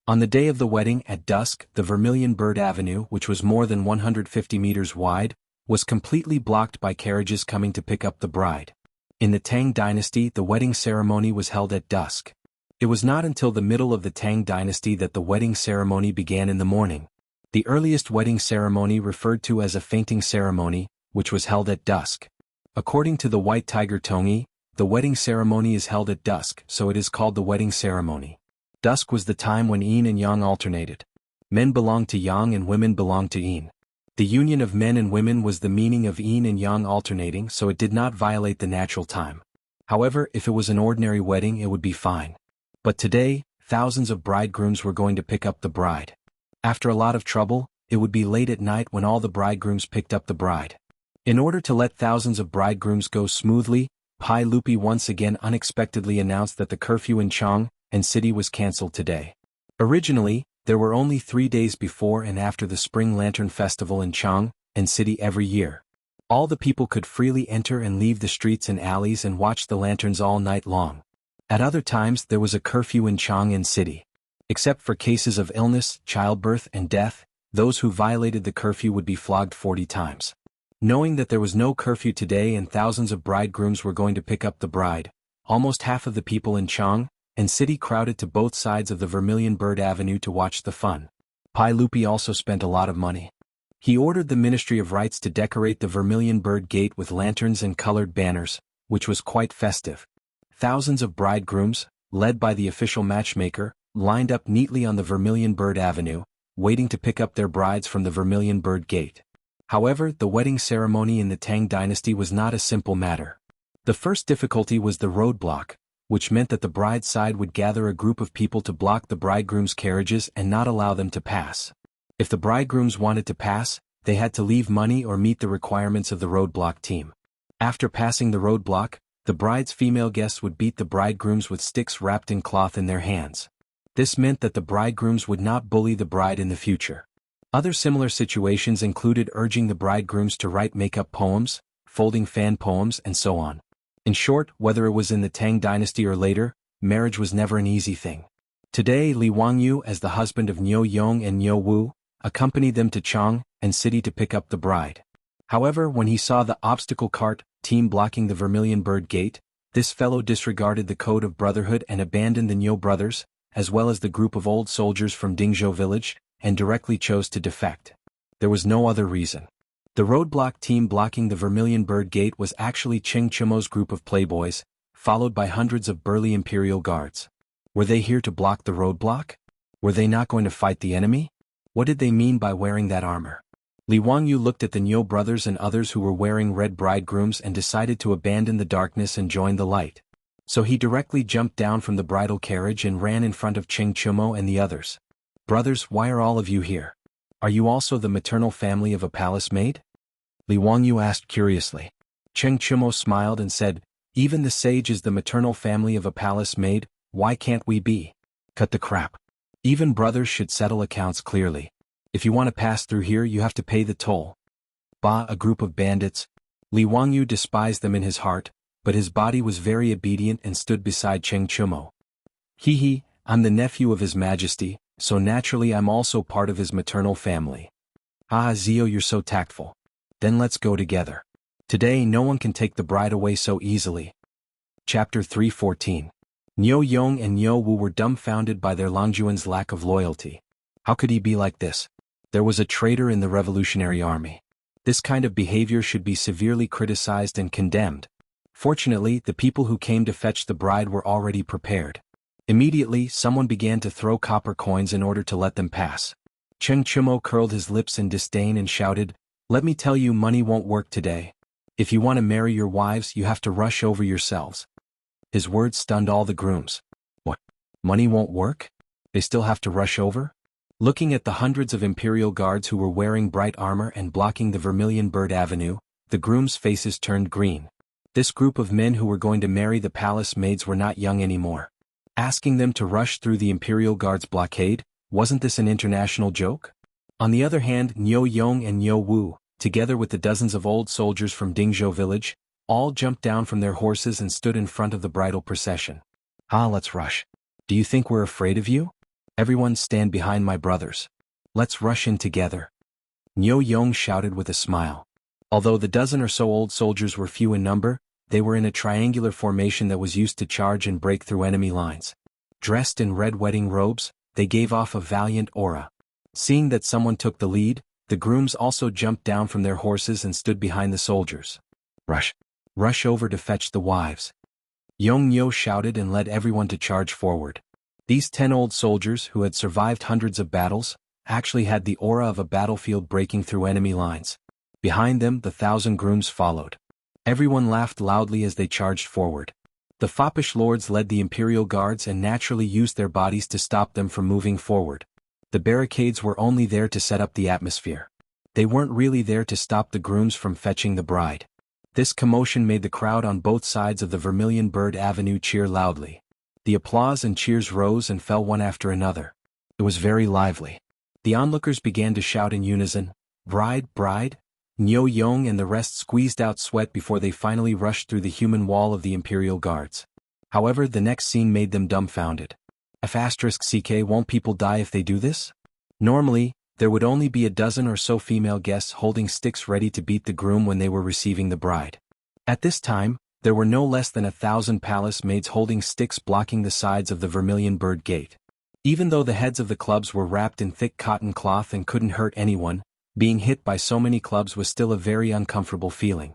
On the day of the wedding at dusk, the Vermilion Bird Avenue, which was more than 150 meters wide, was completely blocked by carriages coming to pick up the bride. In the Tang dynasty, the wedding ceremony was held at dusk. It was not until the middle of the Tang dynasty that the wedding ceremony began in the morning. The earliest wedding ceremony referred to as a fainting ceremony, which was held at dusk. According to the White Tiger Tongyi, the wedding ceremony is held at dusk, so it is called the wedding ceremony. Dusk was the time when yin and yang alternated. Men belonged to yang and women belonged to yin. The union of men and women was the meaning of yin and yang alternating, so it did not violate the natural time. However, if it was an ordinary wedding it would be fine. But today, thousands of bridegrooms were going to pick up the bride. After a lot of trouble, it would be late at night when all the bridegrooms picked up the bride. In order to let thousands of bridegrooms go smoothly, Pai Lupi once again unexpectedly announced that the curfew in Chang and city was cancelled today. Originally, there were only 3 days before and after the Spring Lantern Festival in Chang and city every year. All the people could freely enter and leave the streets and alleys and watch the lanterns all night long. At other times there was a curfew in Chang and city. Except for cases of illness, childbirth, and death, those who violated the curfew would be flogged 40 times. Knowing that there was no curfew today and thousands of bridegrooms were going to pick up the bride, almost half of the people in Chang and city crowded to both sides of the Vermilion Bird Avenue to watch the fun. Pai Lupi also spent a lot of money. He ordered the Ministry of Rites to decorate the Vermilion Bird Gate with lanterns and colored banners, which was quite festive. Thousands of bridegrooms, led by the official matchmaker, lined up neatly on the Vermilion Bird Avenue, waiting to pick up their brides from the Vermilion Bird Gate. However, the wedding ceremony in the Tang dynasty was not a simple matter. The first difficulty was the roadblock, which meant that the bride's side would gather a group of people to block the bridegroom's carriages and not allow them to pass. If the bridegrooms wanted to pass, they had to leave money or meet the requirements of the roadblock team. After passing the roadblock, the bride's female guests would beat the bridegrooms with sticks wrapped in cloth in their hands. This meant that the bridegrooms would not bully the bride in the future. Other similar situations included urging the bridegrooms to write make-up poems, folding fan poems, and so on. In short, whether it was in the Tang dynasty or later, marriage was never an easy thing. Today, Li Wangyu, as the husband of Niu Yong and Niu Wu, accompanied them to Chang and city to pick up the bride. However, when he saw the obstacle cart team blocking the Vermilion Bird Gate, This fellow disregarded the code of brotherhood and abandoned the Niu brothers, as well as the group of old soldiers from Dingzhou village, and directly chose to defect. There was no other reason. The roadblock team blocking the Vermilion Bird Gate was actually Cheng Chimo's group of playboys, followed by hundreds of burly Imperial guards. Were they here to block the roadblock? Were they not going to fight the enemy? What did they mean by wearing that armor? Li Wangyu looked at the Niu brothers and others who were wearing red bridegrooms and decided to abandon the darkness and join the light. So he directly jumped down from the bridal carriage and ran in front of Cheng Chimo and the others. Brothers, why are all of you here? Are you also the maternal family of a palace maid? Li Wangyu asked curiously. Cheng Chimo smiled and said, even the sage is the maternal family of a palace maid, why can't we be? Cut the crap. Even brothers should settle accounts clearly. If you want to pass through here you have to pay the toll. Bah, a group of bandits. Li Wangyu despised them in his heart, but his body was very obedient and stood beside Cheng Chimo. Hee, I'm the nephew of His Majesty, so naturally I'm also part of his maternal family. Ah, Zio, you're so tactful. Then let's go together. Today no one can take the bride away so easily. Chapter 3:14. Niu Yong and Niu Wu were dumbfounded by their Longjuan's lack of loyalty. How could he be like this? There was a traitor in the Revolutionary Army. This kind of behavior should be severely criticized and condemned. Fortunately, the people who came to fetch the bride were already prepared. Immediately, someone began to throw copper coins in order to let them pass. Cheng Chimo curled his lips in disdain and shouted, let me tell you, money won't work today. If you want to marry your wives you have to rush over yourselves. His words stunned all the grooms. What? Money won't work? They still have to rush over? Looking at the hundreds of Imperial guards who were wearing bright armor and blocking the Vermilion Bird Avenue, the grooms' faces turned green. This group of men who were going to marry the palace maids were not young anymore. Asking them to rush through the Imperial Guard's blockade, wasn't this an international joke? On the other hand, Niu Yong and Niu Wu, together with the dozens of old soldiers from Dingzhou village, all jumped down from their horses and stood in front of the bridal procession. Ah, let's rush. Do you think we're afraid of you? Everyone stand behind my brothers. Let's rush in together. Niu Yong shouted with a smile. Although the dozen or so old soldiers were few in number, they were in a triangular formation that was used to charge and break through enemy lines. Dressed in red wedding robes, they gave off a valiant aura. Seeing that someone took the lead, the grooms also jumped down from their horses and stood behind the soldiers. Rush. Rush over to fetch the wives. Yong Niu shouted and led everyone to charge forward. These 10 old soldiers who had survived hundreds of battles, actually had the aura of a battlefield breaking through enemy lines. Behind them the 1,000 grooms followed. Everyone laughed loudly as they charged forward. The foppish lords led the Imperial Guards and naturally used their bodies to stop them from moving forward. The barricades were only there to set up the atmosphere. They weren't really there to stop the grooms from fetching the bride. This commotion made the crowd on both sides of the Vermilion Bird Avenue cheer loudly. The applause and cheers rose and fell one after another. It was very lively. The onlookers began to shout in unison, bride, bride. Niu Yong and the rest squeezed out sweat before they finally rushed through the human wall of the Imperial Guards. However, the next scene made them dumbfounded. *CK, won't people die if they do this? Normally, there would only be a dozen or so female guests holding sticks ready to beat the groom when they were receiving the bride. At this time, there were no less than 1,000 palace maids holding sticks blocking the sides of the Vermilion Bird Gate. Even though the heads of the clubs were wrapped in thick cotton cloth and couldn't hurt anyone, being hit by so many clubs was still a very uncomfortable feeling.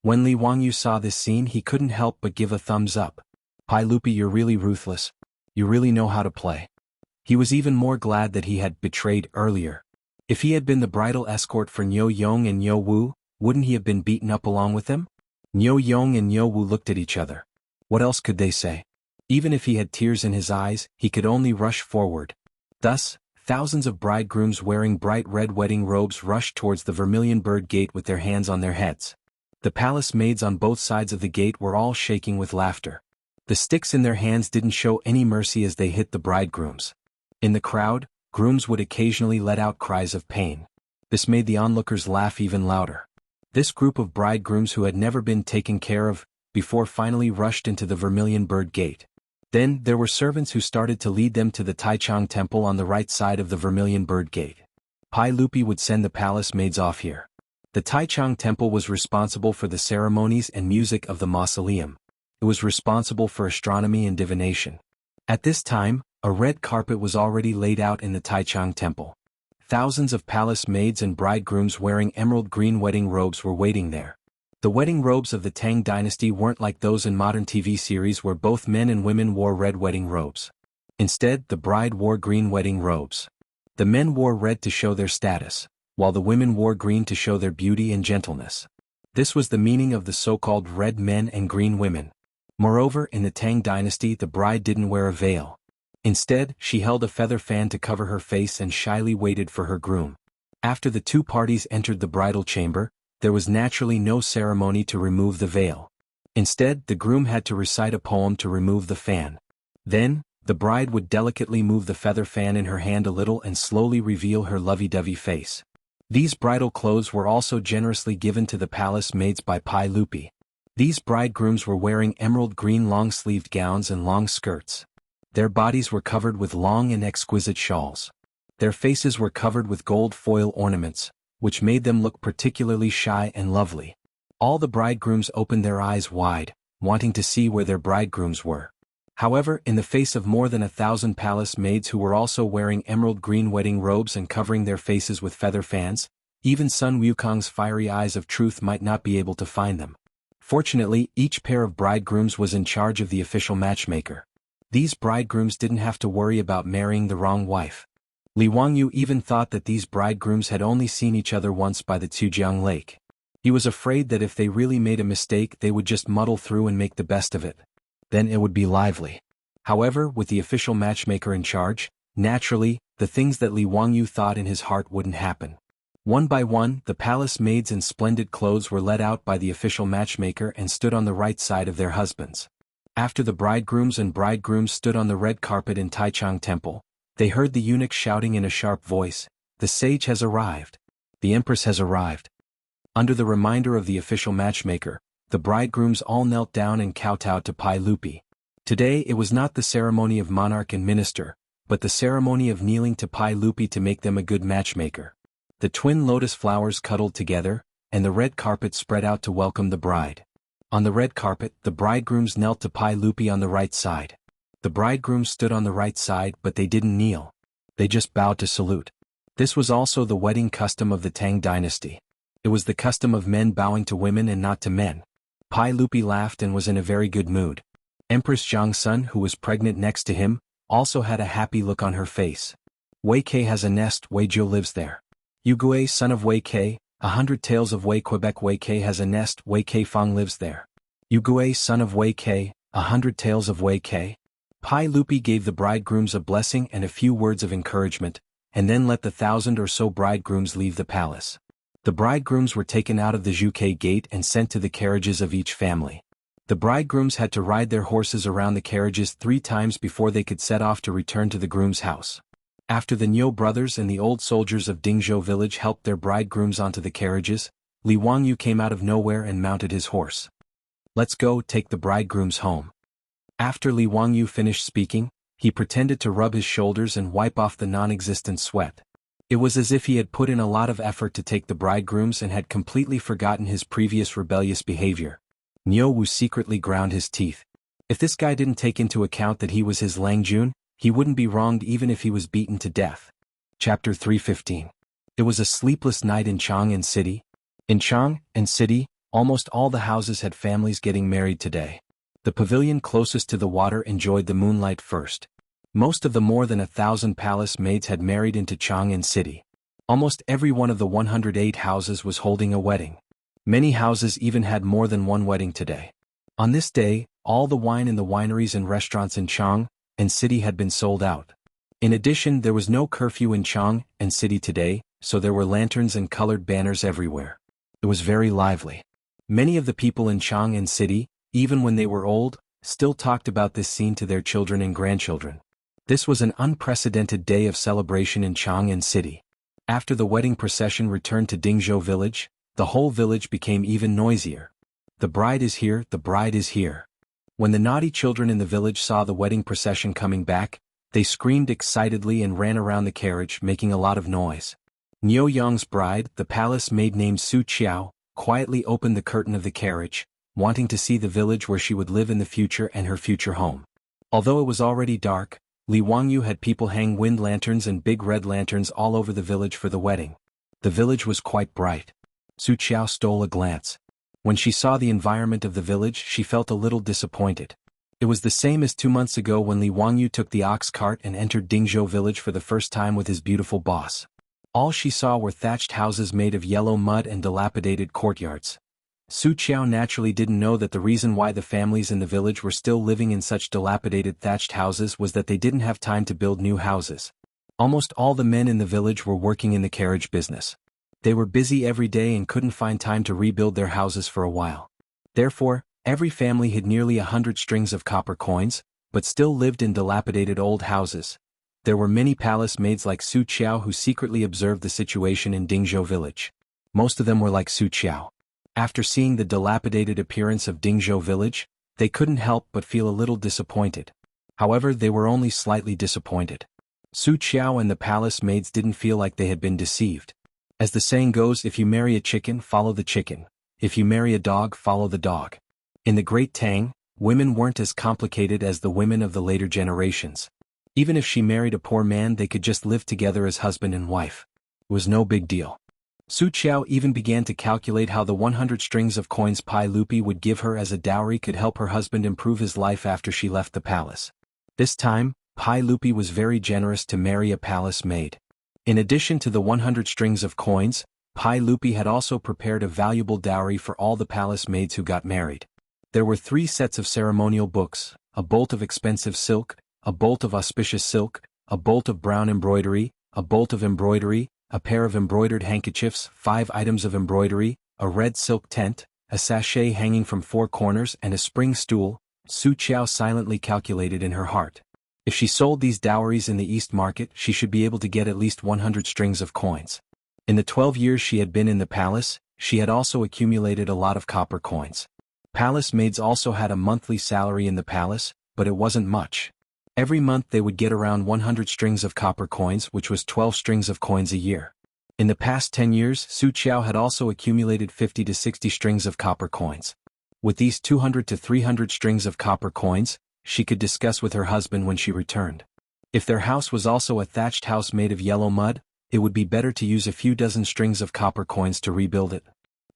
When Li Wangyu saw this scene he couldn't help but give a thumbs up. Pai Lupi, you're really ruthless. You really know how to play. He was even more glad that he had betrayed earlier. If he had been the bridal escort for Niu Yong and Niu Wu, wouldn't he have been beaten up along with them? Niu Yong and Niu Wu looked at each other. What else could they say? Even if he had tears in his eyes, he could only rush forward. Thus, thousands of bridegrooms wearing bright red wedding robes rushed towards the Vermilion Bird Gate with their hands on their heads. The palace maids on both sides of the gate were all shaking with laughter. The sticks in their hands didn't show any mercy as they hit the bridegrooms. In the crowd, grooms would occasionally let out cries of pain. This made the onlookers laugh even louder. This group of bridegrooms who had never been taken care of before finally rushed into the Vermilion Bird Gate. Then, there were servants who started to lead them to the Taichung Temple on the right side of the Vermilion Bird Gate. Pai Lupi would send the palace maids off here. The Taichung Temple was responsible for the ceremonies and music of the mausoleum. It was responsible for astronomy and divination. At this time, a red carpet was already laid out in the Taichung temple. Thousands of palace maids and bridegrooms wearing emerald green wedding robes were waiting there. The wedding robes of the Tang dynasty weren't like those in modern TV series where both men and women wore red wedding robes. Instead, the bride wore green wedding robes. The men wore red to show their status, while the women wore green to show their beauty and gentleness. This was the meaning of the so-called red men and green women. Moreover, in the Tang dynasty, the bride didn't wear a veil. Instead, she held a feather fan to cover her face and shyly waited for her groom. After the two parties entered the bridal chamber, there was naturally no ceremony to remove the veil. Instead, the groom had to recite a poem to remove the fan. Then, the bride would delicately move the feather fan in her hand a little and slowly reveal her lovey-dovey face. These bridal clothes were also generously given to the palace maids by Pai Lupi. These bridegrooms were wearing emerald green long-sleeved gowns and long skirts. Their bodies were covered with long and exquisite shawls. Their faces were covered with gold foil ornaments, which made them look particularly shy and lovely. All the bridegrooms opened their eyes wide, wanting to see where their bridegrooms were. However, in the face of more than 1,000 palace maids who were also wearing emerald green wedding robes and covering their faces with feather fans, even Sun Wukong's fiery eyes of truth might not be able to find them. Fortunately, each pair of bridegrooms was in charge of the official matchmaker. These bridegrooms didn't have to worry about marrying the wrong wife. Li Wangyu even thought that these bridegrooms had only seen each other once by the Tujiang lake. He was afraid that if they really made a mistake they would just muddle through and make the best of it. Then it would be lively. However, with the official matchmaker in charge, naturally, the things that Li Wangyu thought in his heart wouldn't happen. One by one, the palace maids in splendid clothes were led out by the official matchmaker and stood on the right side of their husbands. After the bridegrooms and bridegrooms stood on the red carpet in Taichung Temple, they heard the eunuch shouting in a sharp voice, "The sage has arrived. The empress has arrived." Under the reminder of the official matchmaker, the bridegrooms all knelt down and kowtowed to Pai Lupi. Today it was not the ceremony of monarch and minister, but the ceremony of kneeling to Pai Lupi to make them a good matchmaker. The twin lotus flowers cuddled together, and the red carpet spread out to welcome the bride. On the red carpet, the bridegrooms knelt to Pai Lupi on the right side. The bridegrooms stood on the right side but they didn't kneel. They just bowed to salute. This was also the wedding custom of the Tang dynasty. It was the custom of men bowing to women and not to men. Pai Lupi laughed and was in a very good mood. Empress Jiangsun, who was pregnant next to him, also had a happy look on her face. Wei Ke has a nest, Wei Jiu lives there. Yugui, son of Wei Ke, 100 Tales of Wei Quebec, Wei Ke has a nest, Wei Ke Fong lives there. Yugui, son of Wei Ke, 100 Tales of Wei Ke. Pai Lupi gave the bridegrooms a blessing and a few words of encouragement, and then let the 1,000 or so bridegrooms leave the palace. The bridegrooms were taken out of the Zhuke gate and sent to the carriages of each family. The bridegrooms had to ride their horses around the carriages 3 times before they could set off to return to the groom's house. After the Niu brothers and the old soldiers of Dingzhou village helped their bridegrooms onto the carriages, Li Wangyu came out of nowhere and mounted his horse. "Let's go take the bridegrooms home." After Li Wangyu finished speaking, he pretended to rub his shoulders and wipe off the non-existent sweat. It was as if he had put in a lot of effort to take the bridegrooms and had completely forgotten his previous rebellious behavior. Niu Wu secretly ground his teeth. If this guy didn't take into account that he was his Langjun, he wouldn't be wronged even if he was beaten to death. Chapter 315. It was a sleepless night in Chang'an City. In Chang'an City, almost all the houses had families getting married today. The pavilion closest to the water enjoyed the moonlight first. Most of the more than 1,000 palace maids had married into Chang'an City. Almost every one of the 108 houses was holding a wedding. Many houses even had more than one wedding today. On this day, all the wine in the wineries and restaurants in Chang'an City had been sold out. In addition, there was no curfew in Chang'an City today, so there were lanterns and colored banners everywhere. It was very lively. Many of the people in Chang'an City, even when they were old, still talked about this scene to their children and grandchildren. This was an unprecedented day of celebration in Chang'an City. After the wedding procession returned to Dingzhou village, the whole village became even noisier. "The bride is here, the bride is here." When the naughty children in the village saw the wedding procession coming back, they screamed excitedly and ran around the carriage making a lot of noise. Niu Yang's bride, the palace maid named Su Qiao, quietly opened the curtain of the carriage, wanting to see the village where she would live in the future and her future home. Although it was already dark, Li Wangyu had people hang wind lanterns and big red lanterns all over the village for the wedding. The village was quite bright. Su Qiao stole a glance. When she saw the environment of the village, she felt a little disappointed. It was the same as 2 months ago when Li Wangyu took the ox cart and entered Dingzhou village for the first time with his beautiful boss. All she saw were thatched houses made of yellow mud and dilapidated courtyards. Su Qiao naturally didn't know that the reason why the families in the village were still living in such dilapidated thatched houses was that they didn't have time to build new houses. Almost all the men in the village were working in the carriage business. They were busy every day and couldn't find time to rebuild their houses for a while. Therefore, every family had nearly 100 strings of copper coins, but still lived in dilapidated old houses. There were many palace maids like Su Qiao who secretly observed the situation in Dingzhou village. Most of them were like Su Qiao. After seeing the dilapidated appearance of Dingzhou village, they couldn't help but feel a little disappointed. However, they were only slightly disappointed. Su Qiao and the palace maids didn't feel like they had been deceived. As the saying goes, if you marry a chicken, follow the chicken. If you marry a dog, follow the dog. In the Great Tang, women weren't as complicated as the women of the later generations. Even if she married a poor man, they could just live together as husband and wife. It was no big deal. Su Qiao even began to calculate how the 100 strings of coins Pai Lupi would give her as a dowry could help her husband improve his life after she left the palace. This time, Pai Lupi was very generous to marry a palace maid. In addition to the 100 strings of coins, Pai Lupi had also prepared a valuable dowry for all the palace maids who got married. There were 3 sets of ceremonial books, a bolt of expensive silk, a bolt of auspicious silk, a bolt of brown embroidery, a bolt of embroidery, a pair of embroidered handkerchiefs, 5 items of embroidery, a red silk tent, a sachet hanging from 4 corners and a spring stool. Su Qiao silently calculated in her heart. If she sold these dowries in the East Market, she should be able to get at least 100 strings of coins. In the 12 years she had been in the palace, she had also accumulated a lot of copper coins. Palace maids also had a monthly salary in the palace, but it wasn't much. Every month they would get around 100 strings of copper coins, which was 12 strings of coins a year. In the past 10 years, Su Qiao had also accumulated 50 to 60 strings of copper coins. With these 200 to 300 strings of copper coins, she could discuss with her husband when she returned. If their house was also a thatched house made of yellow mud, it would be better to use a few dozen strings of copper coins to rebuild it.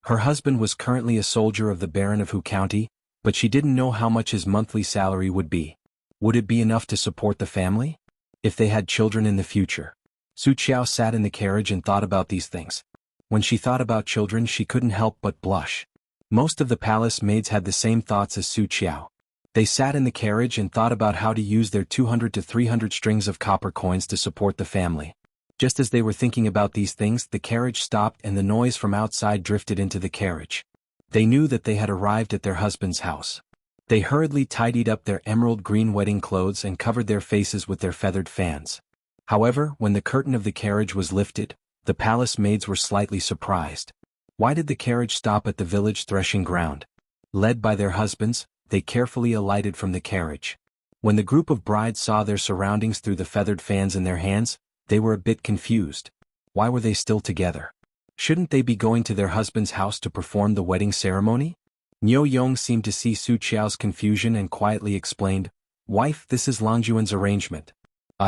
Her husband was currently a soldier of the Baron of Hu County, but she didn't know how much his monthly salary would be. Would it be enough to support the family? If they had children in the future? Su Qiao sat in the carriage and thought about these things. When she thought about children, she couldn't help but blush. Most of the palace maids had the same thoughts as Su Qiao. They sat in the carriage and thought about how to use their 200 to 300 strings of copper coins to support the family. Just as they were thinking about these things, the carriage stopped and the noise from outside drifted into the carriage. They knew that they had arrived at their husband's house. They hurriedly tidied up their emerald green wedding clothes and covered their faces with their feathered fans. However, when the curtain of the carriage was lifted, the palace maids were slightly surprised. Why did the carriage stop at the village threshing ground? Led by their husbands, they carefully alighted from the carriage. When the group of brides saw their surroundings through the feathered fans in their hands, they were a bit confused. Why were they still together? Shouldn't they be going to their husband's house to perform the wedding ceremony? Niu Yong seemed to see Su Qiao's confusion and quietly explained, "Wife, this is Langjuan's arrangement."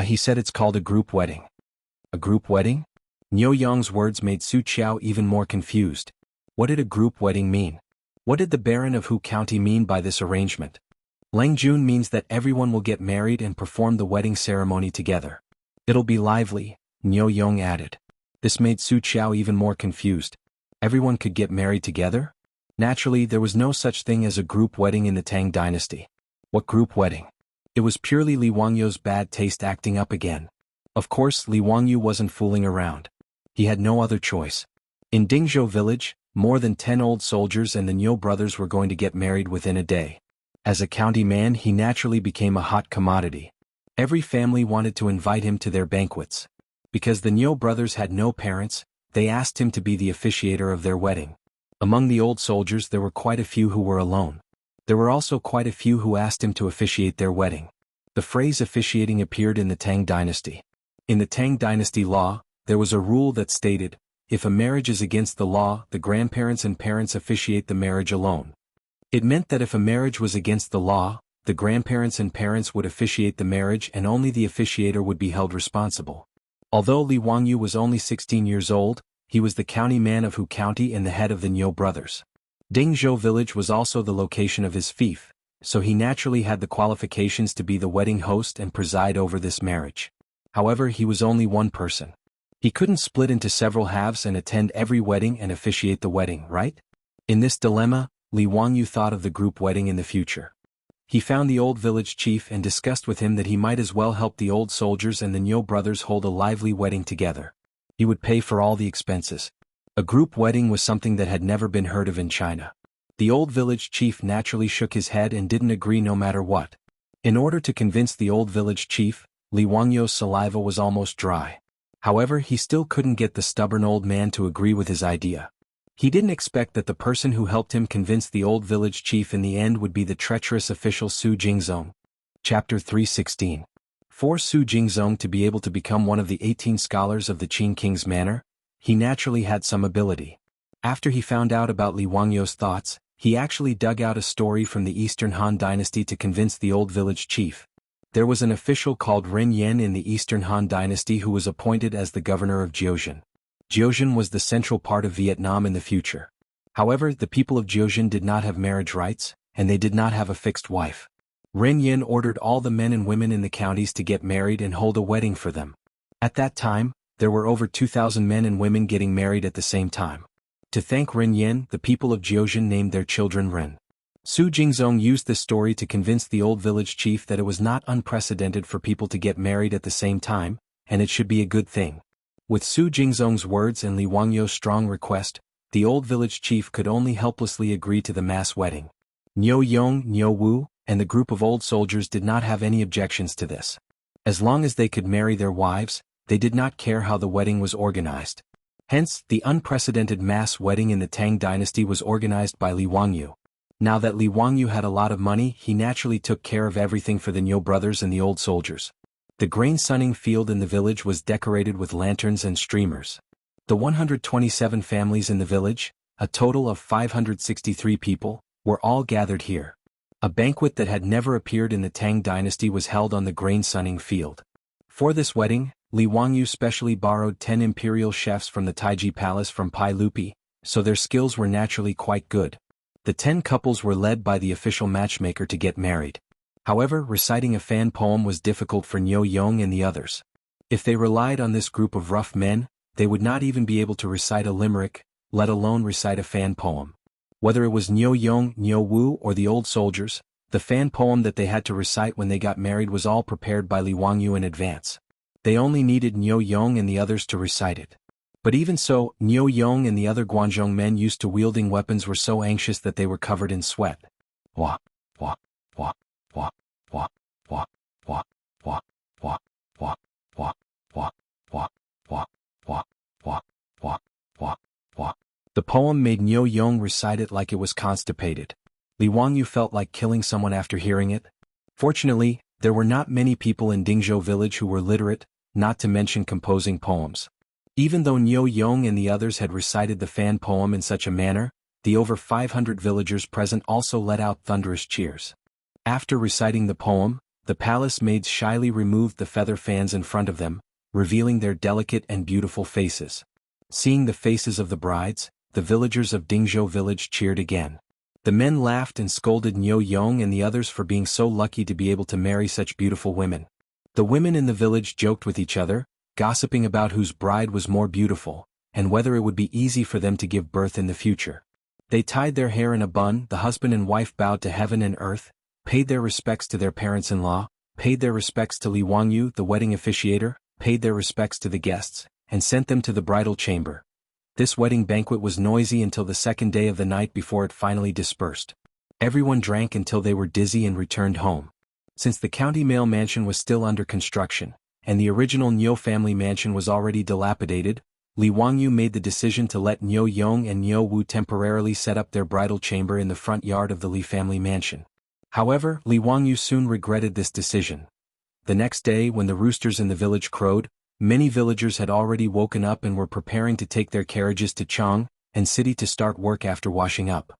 He said it's called a group wedding. A group wedding? Niu Yong's words made Su Qiao even more confused. What did a group wedding mean? What did the Baron of Hu County mean by this arrangement? Langjun means that everyone will get married and perform the wedding ceremony together. It'll be lively, Niu Yong added. This made Su Qiao even more confused. Everyone could get married together? Naturally, there was no such thing as a group wedding in the Tang dynasty. What group wedding? It was purely Li Wangyu's bad taste acting up again. Of course, Li Wangyu wasn't fooling around. He had no other choice. In Dingzhou village, more than 10 old soldiers and the Niu brothers were going to get married within a day. As a county man, he naturally became a hot commodity. Every family wanted to invite him to their banquets. Because the Niu brothers had no parents, they asked him to be the officiator of their wedding. Among the old soldiers there were quite a few who were alone. There were also quite a few who asked him to officiate their wedding. The phrase officiating appeared in the Tang dynasty. In the Tang dynasty law, there was a rule that stated, if a marriage is against the law, the grandparents and parents officiate the marriage alone. It meant that if a marriage was against the law, the grandparents and parents would officiate the marriage and only the officiator would be held responsible. Although Li Wangyu was only 16 years old, he was the county man of Hu County and the head of the Niu brothers. Dingzhou village was also the location of his fief, so he naturally had the qualifications to be the wedding host and preside over this marriage. However, he was only one person. He couldn't split into several halves and attend every wedding and officiate the wedding, right? In this dilemma, Li Wangyu thought of the group wedding in the future. He found the old village chief and discussed with him that he might as well help the old soldiers and the Niu brothers hold a lively wedding together. He would pay for all the expenses. A group wedding was something that had never been heard of in China. The old village chief naturally shook his head and didn't agree no matter what. In order to convince the old village chief, Li Wangyu's saliva was almost dry. However, he still couldn't get the stubborn old man to agree with his idea. He didn't expect that the person who helped him convince the old village chief in the end would be the treacherous official Su Jingzong. Chapter 3:16. For Su Jingzong to be able to become one of the 18 scholars of the Qing King's manor, he naturally had some ability. After he found out about Li Wangyu's thoughts, he actually dug out a story from the Eastern Han Dynasty to convince the old village chief. There was an official called Ren Yan in the Eastern Han Dynasty who was appointed as the governor of Jiuzhen. Jiuzhen was the central part of Vietnam in the future. However, the people of Jiuzhen did not have marriage rights, and they did not have a fixed wife. Ren Yan ordered all the men and women in the counties to get married and hold a wedding for them. At that time, there were over 2,000 men and women getting married at the same time. To thank Ren Yan, the people of Jiuzhen named their children Ren. Su Jingzong used this story to convince the old village chief that it was not unprecedented for people to get married at the same time, and it should be a good thing. With Su Jingzong's words and Li Wangyu's strong request, the old village chief could only helplessly agree to the mass wedding. Niu Yong, Niu Wu, and the group of old soldiers did not have any objections to this. As long as they could marry their wives, they did not care how the wedding was organized. Hence, the unprecedented mass wedding in the Tang dynasty was organized by Li Wangyu. Now that Li Wangyu had a lot of money, he naturally took care of everything for the Niu brothers and the old soldiers. The grain sunning field in the village was decorated with lanterns and streamers. The 127 families in the village, a total of 563 people, were all gathered here. A banquet that had never appeared in the Tang dynasty was held on the grain sunning field. For this wedding, Li Wangyu specially borrowed 10 imperial chefs from the Taiji Palace from Pai Lupi, so their skills were naturally quite good. The 10 couples were led by the official matchmaker to get married. However, reciting a fan poem was difficult for Niu Yong and the others. If they relied on this group of rough men, they would not even be able to recite a limerick, let alone recite a fan poem. Whether it was Niu Yong, Niu Wu, or the old soldiers, the fan poem that they had to recite when they got married was all prepared by Li Wangyu in advance. They only needed Niu Yong and the others to recite it. But even so, Niu Yong and the other Guangzhong men used to wielding weapons were so anxious that they were covered in sweat. Wah, wah, wah, wah, wah, wah, wah, wah, wah, wah, wah, wah, wah, wah, wah, wah, wah, wah, wah. The poem made Niu Yong recite it like it was constipated. Li Wangyu felt like killing someone after hearing it. Fortunately, there were not many people in Dingzhou village who were literate, not to mention composing poems. Even though Niu Yong and the others had recited the fan poem in such a manner, the over 500 villagers present also let out thunderous cheers. After reciting the poem, the palace maids shyly removed the feather fans in front of them, revealing their delicate and beautiful faces. Seeing the faces of the brides, the villagers of Dingzhou village cheered again. The men laughed and scolded Niu Yong and the others for being so lucky to be able to marry such beautiful women. The women in the village joked with each other, gossiping about whose bride was more beautiful, and whether it would be easy for them to give birth in the future. They tied their hair in a bun, the husband and wife bowed to heaven and earth, paid their respects to their parents-in-law, paid their respects to Li Wangyu, the wedding officiator, paid their respects to the guests, and sent them to the bridal chamber. This wedding banquet was noisy until the second day of the night before it finally dispersed. Everyone drank until they were dizzy and returned home. Since the county mail mansion was still under construction, and the original Niu family mansion was already dilapidated, Li Wangyu made the decision to let Niu Yong and Niu Wu temporarily set up their bridal chamber in the front yard of the Li family mansion. However, Li Wangyu soon regretted this decision. The next day, when the roosters in the village crowed, many villagers had already woken up and were preparing to take their carriages to Chang and city to start work after washing up.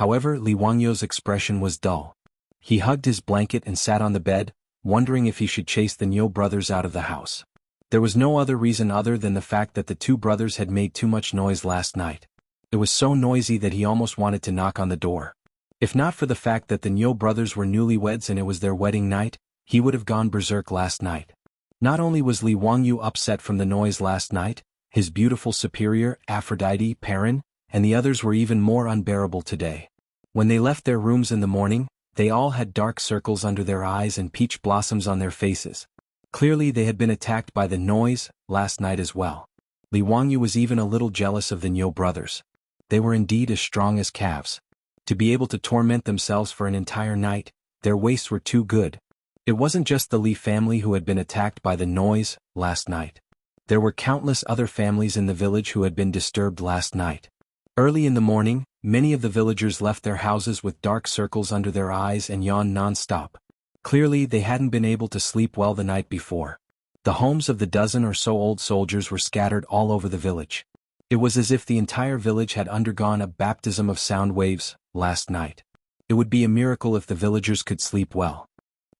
However, Li Wangyou's expression was dull. He hugged his blanket and sat on the bed, wondering if he should chase the Niu brothers out of the house. There was no other reason other than the fact that the two brothers had made too much noise last night. It was so noisy that he almost wanted to knock on the door. If not for the fact that the Niu brothers were newlyweds and it was their wedding night, he would have gone berserk last night. Not only was Li Wangyu upset from the noise last night, his beautiful superior, Aphrodite, Perrin, and the others were even more unbearable today. When they left their rooms in the morning, they all had dark circles under their eyes and peach blossoms on their faces. Clearly they had been attacked by the noise last night as well. Li Wangyu was even a little jealous of the Niu brothers. They were indeed as strong as calves. To be able to torment themselves for an entire night, their waists were too good. It wasn't just the Li family who had been attacked by the noise last night. There were countless other families in the village who had been disturbed last night. Early in the morning, many of the villagers left their houses with dark circles under their eyes and yawned non-stop. Clearly they hadn't been able to sleep well the night before. The homes of the dozen or so old soldiers were scattered all over the village. It was as if the entire village had undergone a baptism of sound waves last night. It would be a miracle if the villagers could sleep well.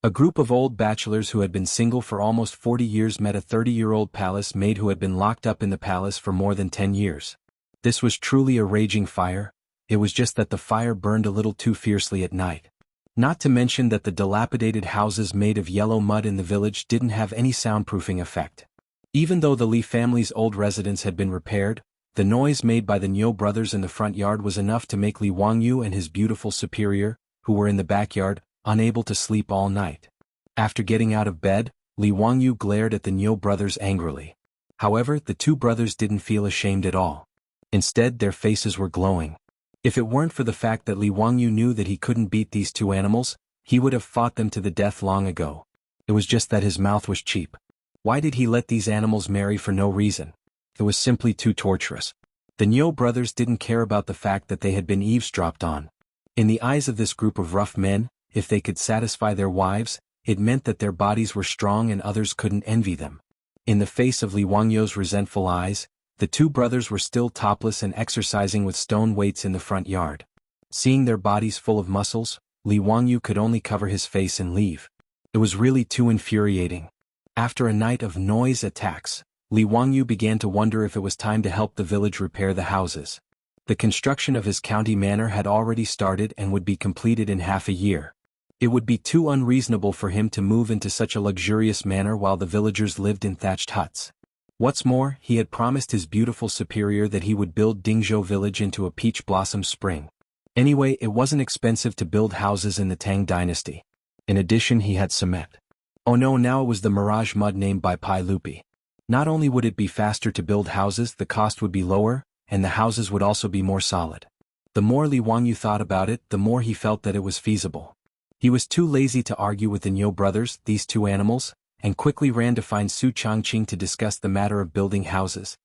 A group of old bachelors who had been single for almost 40 years met a 30-year-old palace maid who had been locked up in the palace for more than 10 years. This was truly a raging fire. It was just that the fire burned a little too fiercely at night. Not to mention that the dilapidated houses made of yellow mud in the village didn't have any soundproofing effect. Even though the Li family's old residence had been repaired, the noise made by the Niu brothers in the front yard was enough to make Li Wangyu and his beautiful superior, who were in the backyard, unable to sleep all night. After getting out of bed, Li Wangyu glared at the Niu brothers angrily. However, the two brothers didn't feel ashamed at all. Instead, their faces were glowing. If it weren't for the fact that Li Wangyu knew that he couldn't beat these two animals, he would have fought them to the death long ago. It was just that his mouth was cheap. Why did he let these animals marry for no reason? It was simply too torturous. The Niu brothers didn't care about the fact that they had been eavesdropped on. In the eyes of this group of rough men, if they could satisfy their wives, it meant that their bodies were strong and others couldn't envy them. In the face of Li Wangyou's resentful eyes, the two brothers were still topless and exercising with stone weights in the front yard. Seeing their bodies full of muscles, Li Wangyu could only cover his face and leave. It was really too infuriating. After a night of noise attacks, Li Wangyu began to wonder if it was time to help the village repair the houses. The construction of his county manor had already started and would be completed in half a year. It would be too unreasonable for him to move into such a luxurious manor while the villagers lived in thatched huts. What's more, he had promised his beautiful superior that he would build Dingzhou village into a peach blossom spring. Anyway, it wasn't expensive to build houses in the Tang dynasty. In addition, he had cement. Oh no, now it was the mirage mud named by Pai Lupi. Not only would it be faster to build houses, the cost would be lower, and the houses would also be more solid. The more Li Wangyu thought about it, the more he felt that it was feasible. He was too lazy to argue with the Niu brothers, these two animals, and quickly ran to find Su Changqing to discuss the matter of building houses.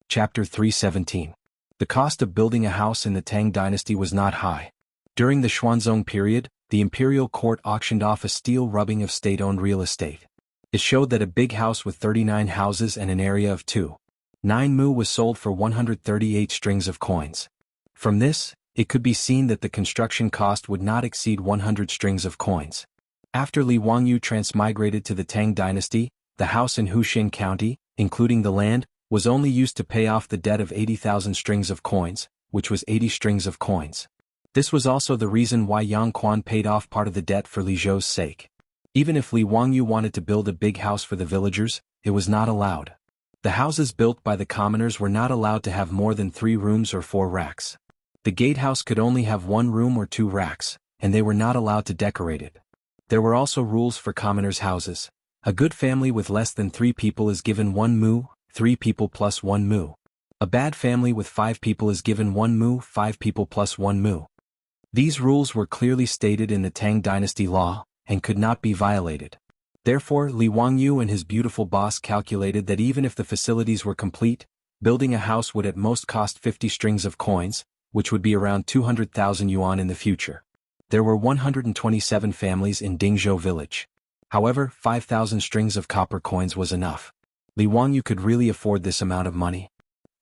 Chapter 317. The cost of building a house in the Tang dynasty was not high. During the Xuanzong period, the imperial court auctioned off a steel rubbing of state-owned real estate. It showed that a big house with 39 houses and an area of 2.9 mu was sold for 138 strings of coins. From this, it could be seen that the construction cost would not exceed 100 strings of coins. After Li Wangyu transmigrated to the Tang dynasty, the house in Huxin County, including the land, was only used to pay off the debt of 80,000 strings of coins, which was 80 strings of coins. This was also the reason why Yang Quan paid off part of the debt for Li Zhou's sake. Even if Li Wangyu wanted to build a big house for the villagers, it was not allowed. The houses built by the commoners were not allowed to have more than 3 rooms or 4 racks. The gatehouse could only have 1 room or 2 racks, and they were not allowed to decorate it. There were also rules for commoners' houses. A good family with less than 3 people is given 1 mu, 3 people plus 1 mu. A bad family with 5 people is given 1 mu, 5 people plus 1 mu. These rules were clearly stated in the Tang dynasty law, and could not be violated. Therefore, Li Wangyu and his beautiful boss calculated that even if the facilities were complete, building a house would at most cost 50 strings of coins, which would be around 200,000 yuan in the future. There were 127 families in Dingzhou village. However, 5,000 strings of copper coins was enough. Li Wangyu could really afford this amount of money.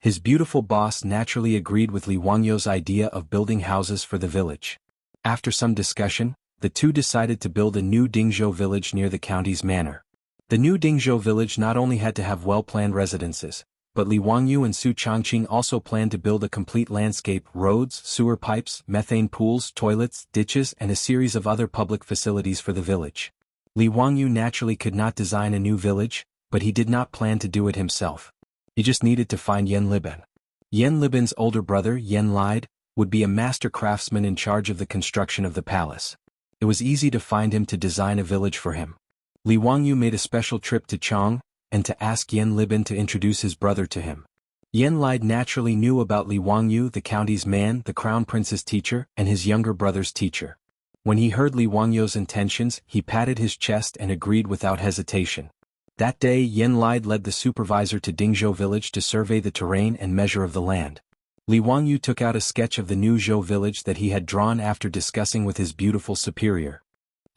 His beautiful boss naturally agreed with Li Wangyu's idea of building houses for the village. After some discussion, the two decided to build a new Dingzhou village near the county's manor. The new Dingzhou village not only had to have well-planned residences, but Li Wangyu and Su Changqing also planned to build a complete landscape, roads, sewer pipes, methane pools, toilets, ditches, and a series of other public facilities for the village. Li Wangyu naturally could not design a new village, but he did not plan to do it himself. He just needed to find Yan Liben. Yan Liben's older brother, Yan Lide, would be a master craftsman in charge of the construction of the palace. It was easy to find him to design a village for him. Li Wangyu made a special trip to Chang, and to ask Yan Liben to introduce his brother to him. Yan Lide naturally knew about Li Wangyu, the county's man, the crown prince's teacher, and his younger brother's teacher. When he heard Li Wangyu's intentions, he patted his chest and agreed without hesitation. That day Yan Lide led the supervisor to Dingzhou village to survey the terrain and measure of the land. Li Wangyu took out a sketch of the new Zhou village that he had drawn after discussing with his beautiful superior.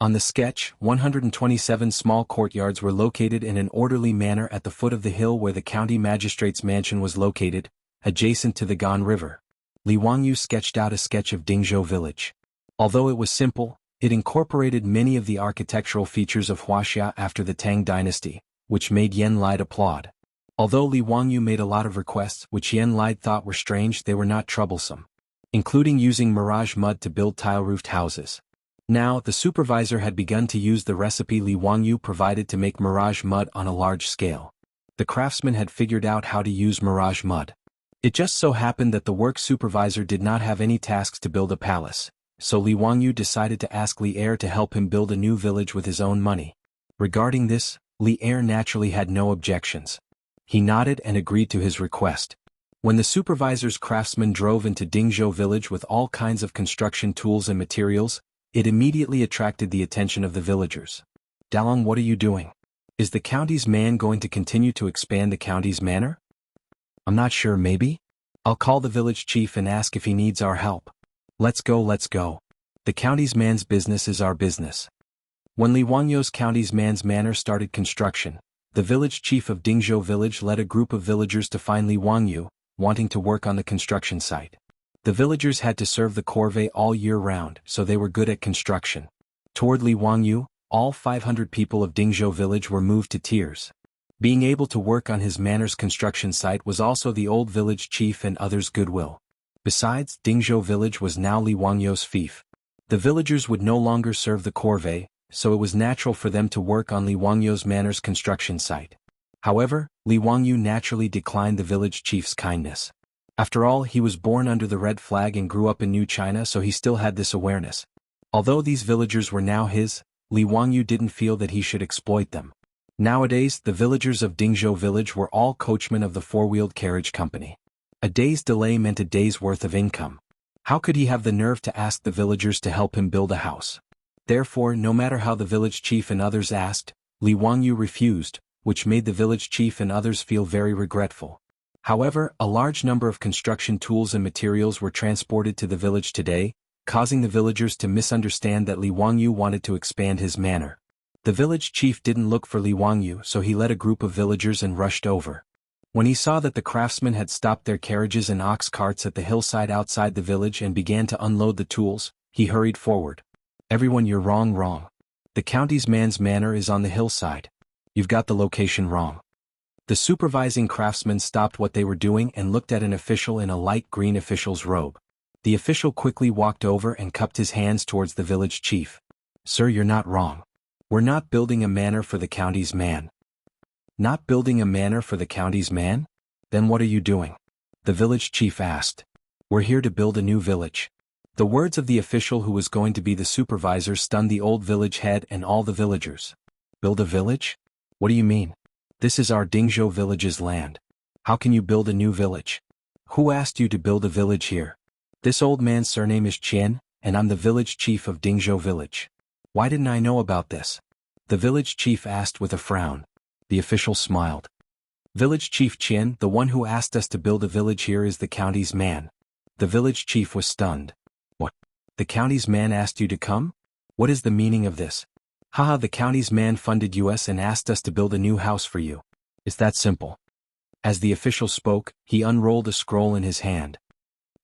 On the sketch, 127 small courtyards were located in an orderly manner at the foot of the hill where the county magistrate's mansion was located, adjacent to the Gan River. Li Wangyu sketched out a sketch of Dingzhou village. Although it was simple, it incorporated many of the architectural features of Wuxia after the Tang dynasty, which made Yan Lide applaud. Although Li Wangyu made a lot of requests which Yan Lide thought were strange, they were not troublesome, including using mirage mud to build tile-roofed houses. Now, the supervisor had begun to use the recipe Li Wangyu provided to make mirage mud on a large scale. The craftsman had figured out how to use mirage mud. It just so happened that the work supervisor did not have any tasks to build a palace, so Li Wangyu decided to ask Li Er to help him build a new village with his own money. Regarding this, Li Er naturally had no objections. He nodded and agreed to his request. When the supervisor's craftsman drove into Dingzhou village with all kinds of construction tools and materials, it immediately attracted the attention of the villagers. "Dalong, what are you doing? Is the county's man going to continue to expand the county's manor?" "I'm not sure, maybe? I'll call the village chief and ask if he needs our help." Let's go. The county's man's business is our business." When Li Wangyu's county's man's manor started construction, the village chief of Dingzhou village led a group of villagers to find Li Wangyu, wanting to work on the construction site. The villagers had to serve the corvée all year round, so they were good at construction. Toward Li Wangyu, all 500 people of Dingzhou village were moved to tears. Being able to work on his manor's construction site was also the old village chief and others' goodwill. Besides, Dingzhou village was now Li Wangyu's fief. The villagers would no longer serve the corvée, so it was natural for them to work on Li Wangyu's manor's construction site. However, Li Wangyu naturally declined the village chief's kindness. After all, he was born under the red flag and grew up in New China, so he still had this awareness. Although these villagers were now his, Li Wangyu didn't feel that he should exploit them. Nowadays, the villagers of Dingzhou village were all coachmen of the four-wheeled carriage company. A day's delay meant a day's worth of income. How could he have the nerve to ask the villagers to help him build a house? Therefore, no matter how the village chief and others asked, Li Wangyu refused, which made the village chief and others feel very regretful. However, a large number of construction tools and materials were transported to the village today, causing the villagers to misunderstand that Li Wangyu wanted to expand his manor. The village chief didn't look for Li Wangyu, so he led a group of villagers and rushed over. When he saw that the craftsmen had stopped their carriages and ox carts at the hillside outside the village and began to unload the tools, he hurried forward. "Everyone, you're wrong. The county's man's manor is on the hillside. You've got the location wrong." The supervising craftsmen stopped what they were doing and looked at an official in a light green official's robe. The official quickly walked over and cupped his hands towards the village chief. "Sir, you're not wrong. We're not building a manor for the county's man." "Not building a manor for the county's man? Then what are you doing?" the village chief asked. "We're here to build a new village." The words of the official who was going to be the supervisor stunned the old village head and all the villagers. "Build a village? What do you mean? This is our Dingzhou village's land. How can you build a new village? Who asked you to build a village here? This old man's surname is Qian, and I'm the village chief of Dingzhou village. Why didn't I know about this?" the village chief asked with a frown. The official smiled. "Village Chief Qian, the one who asked us to build a village here, is the county's man." The village chief was stunned. "What? The county's man asked you to come? What is the meaning of this?" "Haha, the county's man funded us and asked us to build a new house for you. It's that simple." As the official spoke, he unrolled a scroll in his hand.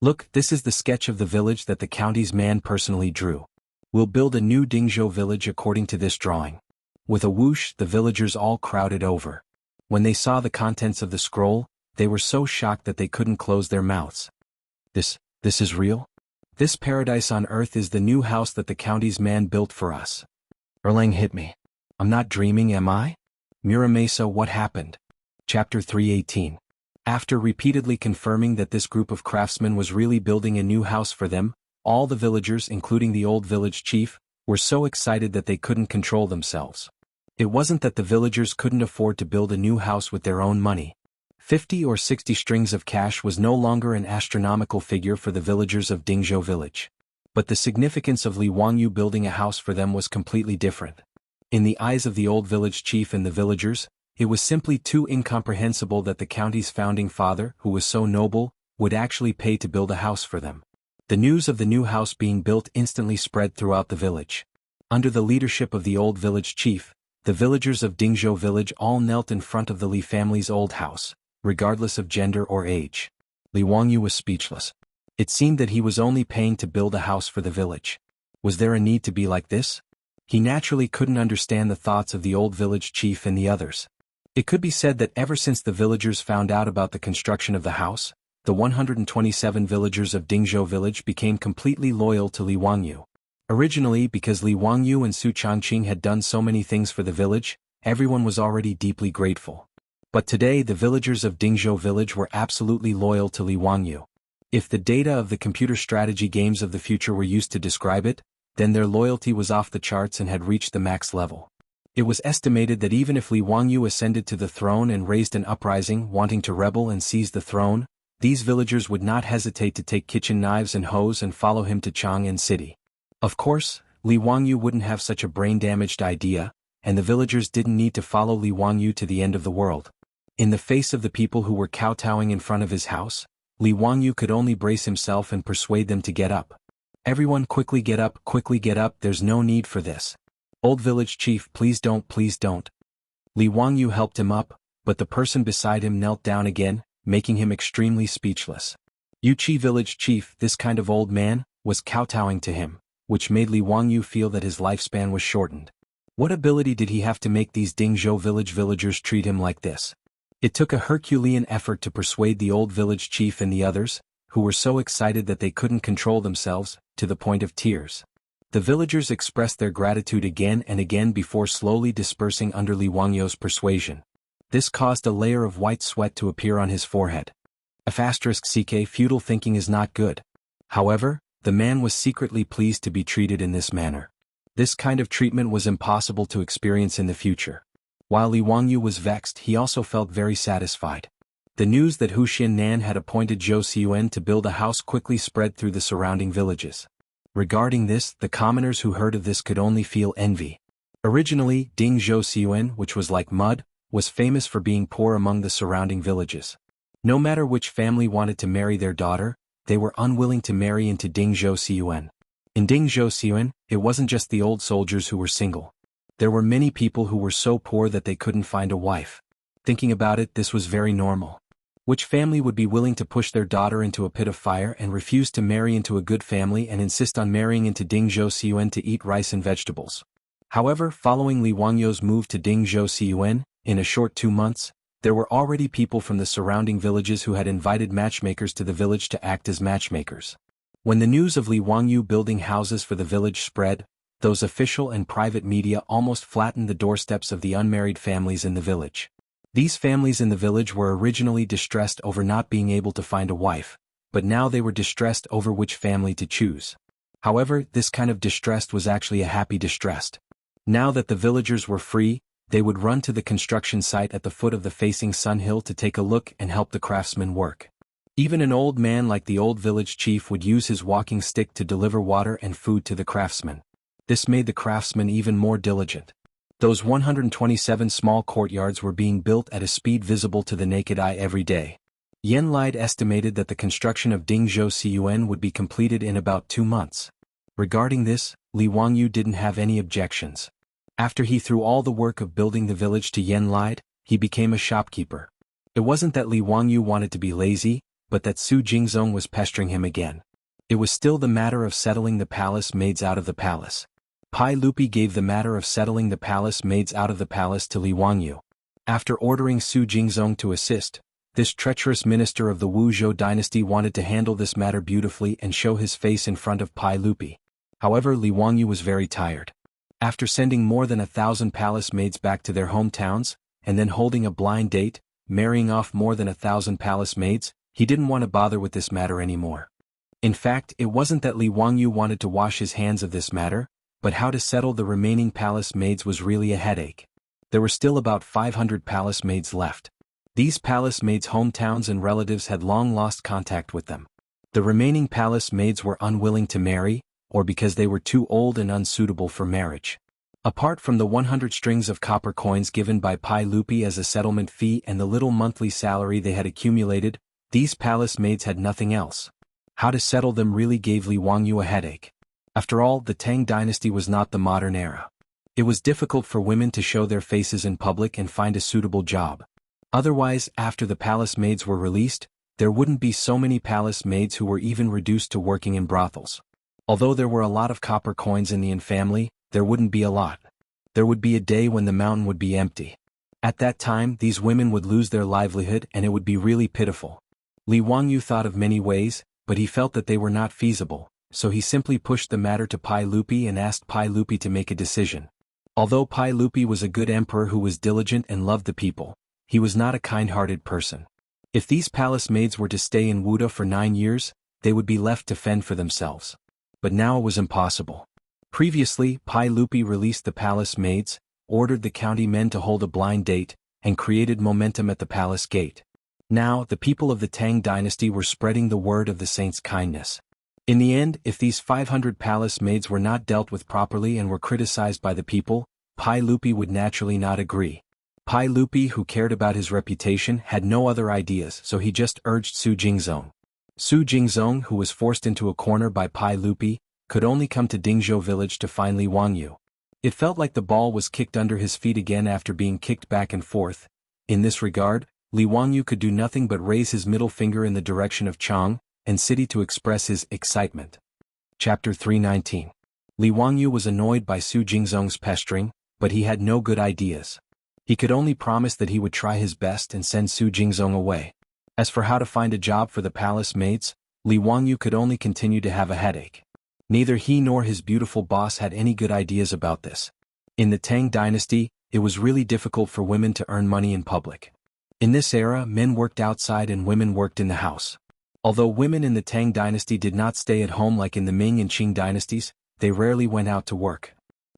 "Look, this is the sketch of the village that the county's man personally drew. We'll build a new Dingzhou village according to this drawing." With a whoosh, the villagers all crowded over. When they saw the contents of the scroll, they were so shocked that they couldn't close their mouths. This is real? This paradise on earth is the new house that the county's man built for us. Erlang hit me. I'm not dreaming, am I? Muramesa, what happened? Chapter 318. After repeatedly confirming that this group of craftsmen was really building a new house for them, all the villagers, including the old village chief, were so excited that they couldn't control themselves. It wasn't that the villagers couldn't afford to build a new house with their own money. 50 or 60 strings of cash was no longer an astronomical figure for the villagers of Dingzhou village. But the significance of Li Wangyu building a house for them was completely different. In the eyes of the old village chief and the villagers, it was simply too incomprehensible that the county's founding father, who was so noble, would actually pay to build a house for them. The news of the new house being built instantly spread throughout the village. Under the leadership of the old village chief, the villagers of Dingzhou village all knelt in front of the Li family's old house, regardless of gender or age. Li Wangyu was speechless. It seemed that he was only paying to build a house for the village. Was there a need to be like this? He naturally couldn't understand the thoughts of the old village chief and the others. It could be said that ever since the villagers found out about the construction of the house, the 127 villagers of Dingzhou village became completely loyal to Li Wangyu. Originally, because Li Wangyu and Su Changqing had done so many things for the village, everyone was already deeply grateful. But today the villagers of Dingzhou village were absolutely loyal to Li Wangyu. If the data of the computer strategy games of the future were used to describe it, then their loyalty was off the charts and had reached the max level. It was estimated that even if Li Wangyu ascended to the throne and raised an uprising wanting to rebel and seize the throne, these villagers would not hesitate to take kitchen knives and hoes and follow him to Chang'an City. Of course, Li Wangyu wouldn't have such a brain-damaged idea, and the villagers didn't need to follow Li Wangyu to the end of the world. In the face of the people who were kowtowing in front of his house, Li Wangyu could only brace himself and persuade them to get up. "Everyone quickly get up, there's no need for this. Old village chief, please don't. Li Wangyu helped him up, but the person beside him knelt down again, making him extremely speechless. Yuqi village chief, this kind of old man, was kowtowing to him, which made Li Wangyu feel that his lifespan was shortened. What ability did he have to make these Dingzhou village villagers treat him like this? It took a Herculean effort to persuade the old village chief and the others, who were so excited that they couldn't control themselves, to the point of tears. The villagers expressed their gratitude again and again before slowly dispersing under Li Wangyu's persuasion. This caused a layer of white sweat to appear on his forehead. *CK Feudal thinking is not good. However, the man was secretly pleased to be treated in this manner. This kind of treatment was impossible to experience in the future. While Li Wangyu was vexed, he also felt very satisfied. The news that Hu Xinnan had appointed Zhou Xiyuan to build a house quickly spread through the surrounding villages. Regarding this, the commoners who heard of this could only feel envy. Originally, Dingzhou Xiyuan, which was like mud, was famous for being poor among the surrounding villages. No matter which family wanted to marry their daughter, they were unwilling to marry into Dingzhou Xiyuan. In Dingzhou Xiyuan, it wasn't just the old soldiers who were single. There were many people who were so poor that they couldn't find a wife. Thinking about it, this was very normal. Which family would be willing to push their daughter into a pit of fire and refuse to marry into a good family and insist on marrying into Dingzhou Xiyuan to eat rice and vegetables? However, following Li Wangyu's move to Dingzhou Xiyuan, in a short 2 months, there were already people from the surrounding villages who had invited matchmakers to the village to act as matchmakers. When the news of Li Wangyu building houses for the village spread, those official and private media almost flattened the doorsteps of the unmarried families in the village. These families in the village were originally distressed over not being able to find a wife, but now they were distressed over which family to choose. However, this kind of distress was actually a happy distress. Now that the villagers were free, they would run to the construction site at the foot of the facing sun hill to take a look and help the craftsmen work. Even an old man like the old village chief would use his walking stick to deliver water and food to the craftsmen. This made the craftsmen even more diligent. Those 127 small courtyards were being built at a speed visible to the naked eye every day. Yen Lide estimated that the construction of Dingzhou Xiyuan would be completed in about 2 months. Regarding this, Li Wangyu didn't have any objections. After he threw all the work of building the village to Yen Lide, he became a shopkeeper. It wasn't that Li Wangyu wanted to be lazy, but that Su Jingzong was pestering him again. It was still the matter of settling the palace maids out of the palace. Pai Lupi gave the matter of settling the palace maids out of the palace to Li Wangyu. After ordering Su Jingzong to assist, this treacherous minister of the Wu Zhou dynasty wanted to handle this matter beautifully and show his face in front of Pai Lupi. However, Li Wangyu was very tired. After sending more than 1,000 palace maids back to their hometowns, and then holding a blind date, marrying off more than 1,000 palace maids, he didn't want to bother with this matter anymore. In fact, it wasn't that Li Wangyu wanted to wash his hands of this matter, but how to settle the remaining palace maids was really a headache. There were still about 500 palace maids left. These palace maids' hometowns and relatives had long lost contact with them. The remaining palace maids were unwilling to marry, or because they were too old and unsuitable for marriage. Apart from the 100 strings of copper coins given by Pai Lupi as a settlement fee and the little monthly salary they had accumulated, these palace maids had nothing else. How to settle them really gave Li Wangyu a headache. After all, the Tang dynasty was not the modern era. It was difficult for women to show their faces in public and find a suitable job. Otherwise, after the palace maids were released, there wouldn't be so many palace maids who were even reduced to working in brothels. Although there were a lot of copper coins in the Yin family, there wouldn't be a lot. There would be a day when the mountain would be empty. At that time, these women would lose their livelihood and it would be really pitiful. Li Wangyu thought of many ways, but he felt that they were not feasible, so he simply pushed the matter to Pai Lupi and asked Pai Lupi to make a decision. Although Pai Lupi was a good emperor who was diligent and loved the people, he was not a kind-hearted person. If these palace maids were to stay in Wuda for 9 years, they would be left to fend for themselves. But now it was impossible. Previously, Pai Lupi released the palace maids, ordered the county men to hold a blind date, and created momentum at the palace gate. Now, the people of the Tang dynasty were spreading the word of the saint's kindness. In the end, if these 500 palace maids were not dealt with properly and were criticized by the people, Pai Lupi would naturally not agree. Pai Lupi, who cared about his reputation, had no other ideas, so he just urged Su Jingzong. Su Jingzong, who was forced into a corner by Pai Lupi, could only come to Dingzhou village to find Li Wangyu. It felt like the ball was kicked under his feet again after being kicked back and forth. In this regard, Li Wangyu could do nothing but raise his middle finger in the direction of Chang and city to express his excitement. Chapter 319. Li Wangyu was annoyed by Su Jingzong's pestering, but he had no good ideas. He could only promise that he would try his best and send Su Jingzong away. As for how to find a job for the palace maids, Li Wangyu could only continue to have a headache. Neither he nor his beautiful boss had any good ideas about this. In the Tang dynasty, it was really difficult for women to earn money in public. In this era, men worked outside and women worked in the house. Although women in the Tang dynasty did not stay at home like in the Ming and Qing dynasties, they rarely went out to work.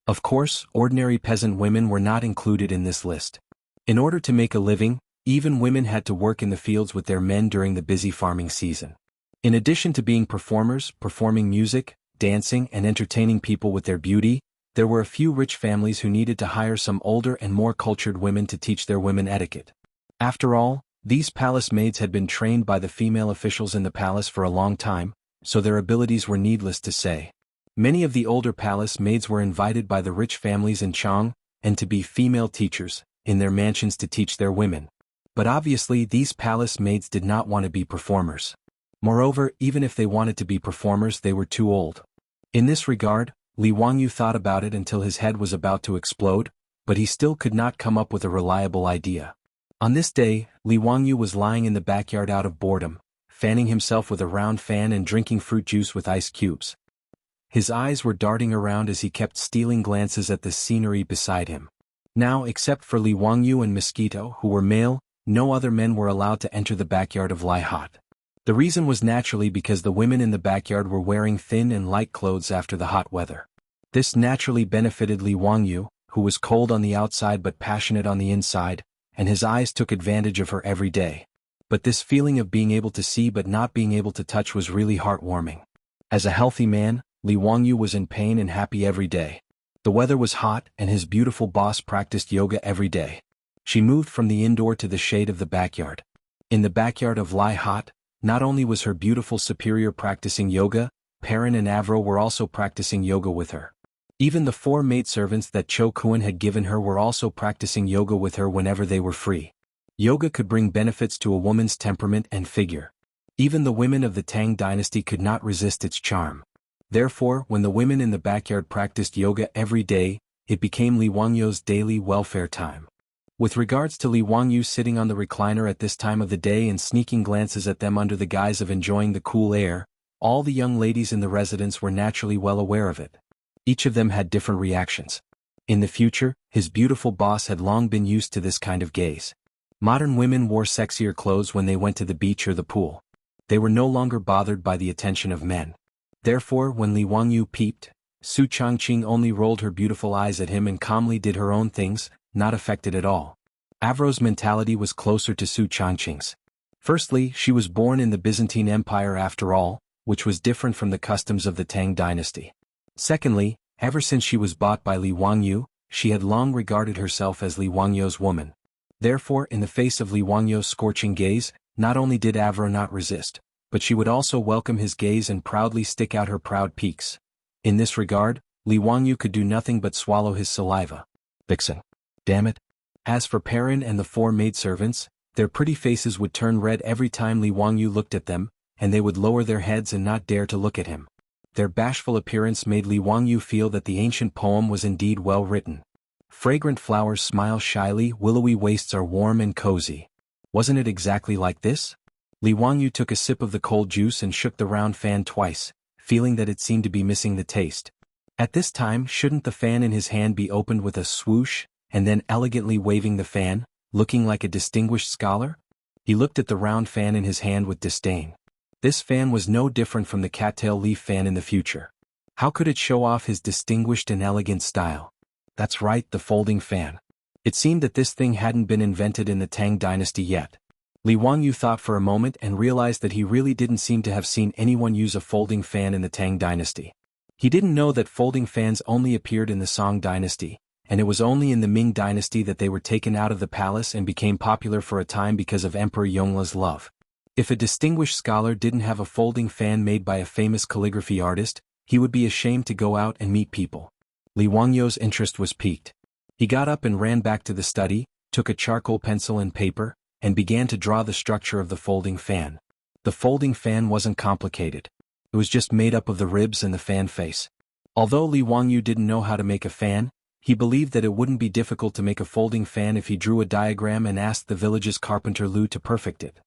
Of course, ordinary peasant women were not included in this list. In order to make a living, even women had to work in the fields with their men during the busy farming season. In addition to being performers, performing music, dancing and entertaining people with their beauty, there were a few rich families who needed to hire some older and more cultured women to teach their women etiquette. After all, these palace maids had been trained by the female officials in the palace for a long time, so their abilities were needless to say. Many of the older palace maids were invited by the rich families in Chang, and to be female teachers, in their mansions to teach their women. But obviously these palace maids did not want to be performers. Moreover, even if they wanted to be performers, they were too old. In this regard, Li Wangyu thought about it until his head was about to explode, but he still could not come up with a reliable idea. On this day, Li Wangyu was lying in the backyard out of boredom, fanning himself with a round fan and drinking fruit juice with ice cubes. His eyes were darting around as he kept stealing glances at the scenery beside him. Now, except for Li Wangyu and Mosquito, who were male, no other men were allowed to enter the backyard of Lai Hot. The reason was naturally because the women in the backyard were wearing thin and light clothes after the hot weather. This naturally benefited Li Wangyu, who was cold on the outside but passionate on the inside, and his eyes took advantage of her every day. But this feeling of being able to see but not being able to touch was really heartwarming. As a healthy man, Li Wangyu was in pain and happy every day. The weather was hot and his beautiful boss practiced yoga every day. She moved from the indoor to the shade of the backyard. In the backyard of Lai Hot, not only was her beautiful superior practicing yoga, Perrin and Avro were also practicing yoga with her. Even the 4 maidservants that Cho Kuan had given her were also practicing yoga with her whenever they were free. Yoga could bring benefits to a woman's temperament and figure. Even the women of the Tang dynasty could not resist its charm. Therefore, when the women in the backyard practiced yoga every day, it became Li Wangyu's daily welfare time. With regards to Li Wangyu sitting on the recliner at this time of the day and sneaking glances at them under the guise of enjoying the cool air, all the young ladies in the residence were naturally well aware of it. Each of them had different reactions. In the future, his beautiful boss had long been used to this kind of gaze. Modern women wore sexier clothes when they went to the beach or the pool. They were no longer bothered by the attention of men. Therefore, when Li Wangyu peeped, Su Changqing only rolled her beautiful eyes at him and calmly did her own things, not affected at all. Avro's mentality was closer to Su Changqing's. Firstly, she was born in the Byzantine Empire after all, which was different from the customs of the Tang dynasty. Secondly, ever since she was bought by Li Wangyu, she had long regarded herself as Li Wangyu's woman. Therefore, in the face of Li Wangyu's scorching gaze, not only did Avro not resist, but she would also welcome his gaze and proudly stick out her proud peaks. In this regard, Li Wangyu could do nothing but swallow his saliva. Vixen. Damn it. As for Perrin and the 4 maidservants, their pretty faces would turn red every time Li Wangyu looked at them, and they would lower their heads and not dare to look at him. Their bashful appearance made Li Wangyu feel that the ancient poem was indeed well written. Fragrant flowers smile shyly, willowy wastes are warm and cozy. Wasn't it exactly like this? Li Wangyu took a sip of the cold juice and shook the round fan twice, feeling that it seemed to be missing the taste. At this time, shouldn't the fan in his hand be opened with a swoosh, and then elegantly waving the fan, looking like a distinguished scholar? He looked at the round fan in his hand with disdain. This fan was no different from the cattail leaf fan in the future. How could it show off his distinguished and elegant style? That's right, the folding fan. It seemed that this thing hadn't been invented in the Tang dynasty yet. Li Wangyu thought for a moment and realized that he really didn't seem to have seen anyone use a folding fan in the Tang dynasty. He didn't know that folding fans only appeared in the Song dynasty, and it was only in the Ming dynasty that they were taken out of the palace and became popular for a time because of Emperor Yongl's love. If a distinguished scholar didn't have a folding fan made by a famous calligraphy artist, he would be ashamed to go out and meet people. Li Wangyu's interest was piqued. He got up and ran back to the study, took a charcoal pencil and paper, and began to draw the structure of the folding fan. The folding fan wasn't complicated. It was just made up of the ribs and the fan face. Although Li Wangyu didn't know how to make a fan, he believed that it wouldn't be difficult to make a folding fan if he drew a diagram and asked the village's carpenter Lu to perfect it.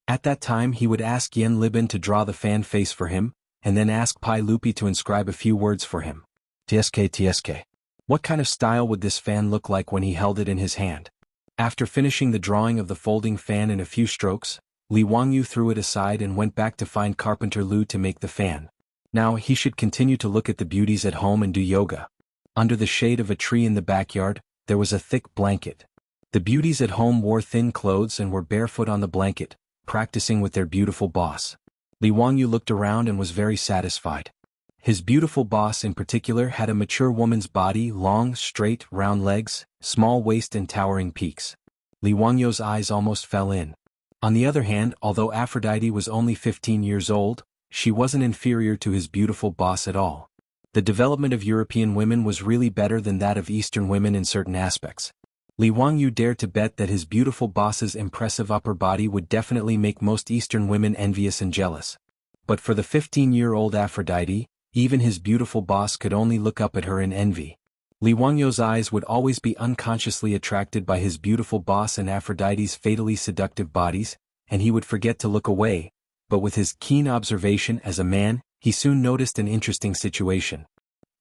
At that time he would ask Yen Libin to draw the fan face for him, and then ask Pai Lupi to inscribe a few words for him. TSK. What kind of style would this fan look like when he held it in his hand? After finishing the drawing of the folding fan in a few strokes, Li Wangyu threw it aside and went back to find Carpenter Lu to make the fan. Now he should continue to look at the beauties at home and do yoga. Under the shade of a tree in the backyard, there was a thick blanket. The beauties at home wore thin clothes and were barefoot on the blanket, practicing with their beautiful boss. Li Wangyu looked around and was very satisfied. His beautiful boss in particular had a mature woman's body, long, straight, round legs, small waist and towering peaks. Li Wangyu's eyes almost fell in. On the other hand, although Aphrodite was only 15 years old, she wasn't inferior to his beautiful boss at all. The development of European women was really better than that of Eastern women in certain aspects. Li Wangyu dared to bet that his beautiful boss's impressive upper body would definitely make most Eastern women envious and jealous. But for the 15-year-old Aphrodite, even his beautiful boss could only look up at her in envy. Li Wangyu's eyes would always be unconsciously attracted by his beautiful boss and Aphrodite's fatally seductive bodies, and he would forget to look away, but with his keen observation as a man, he soon noticed an interesting situation.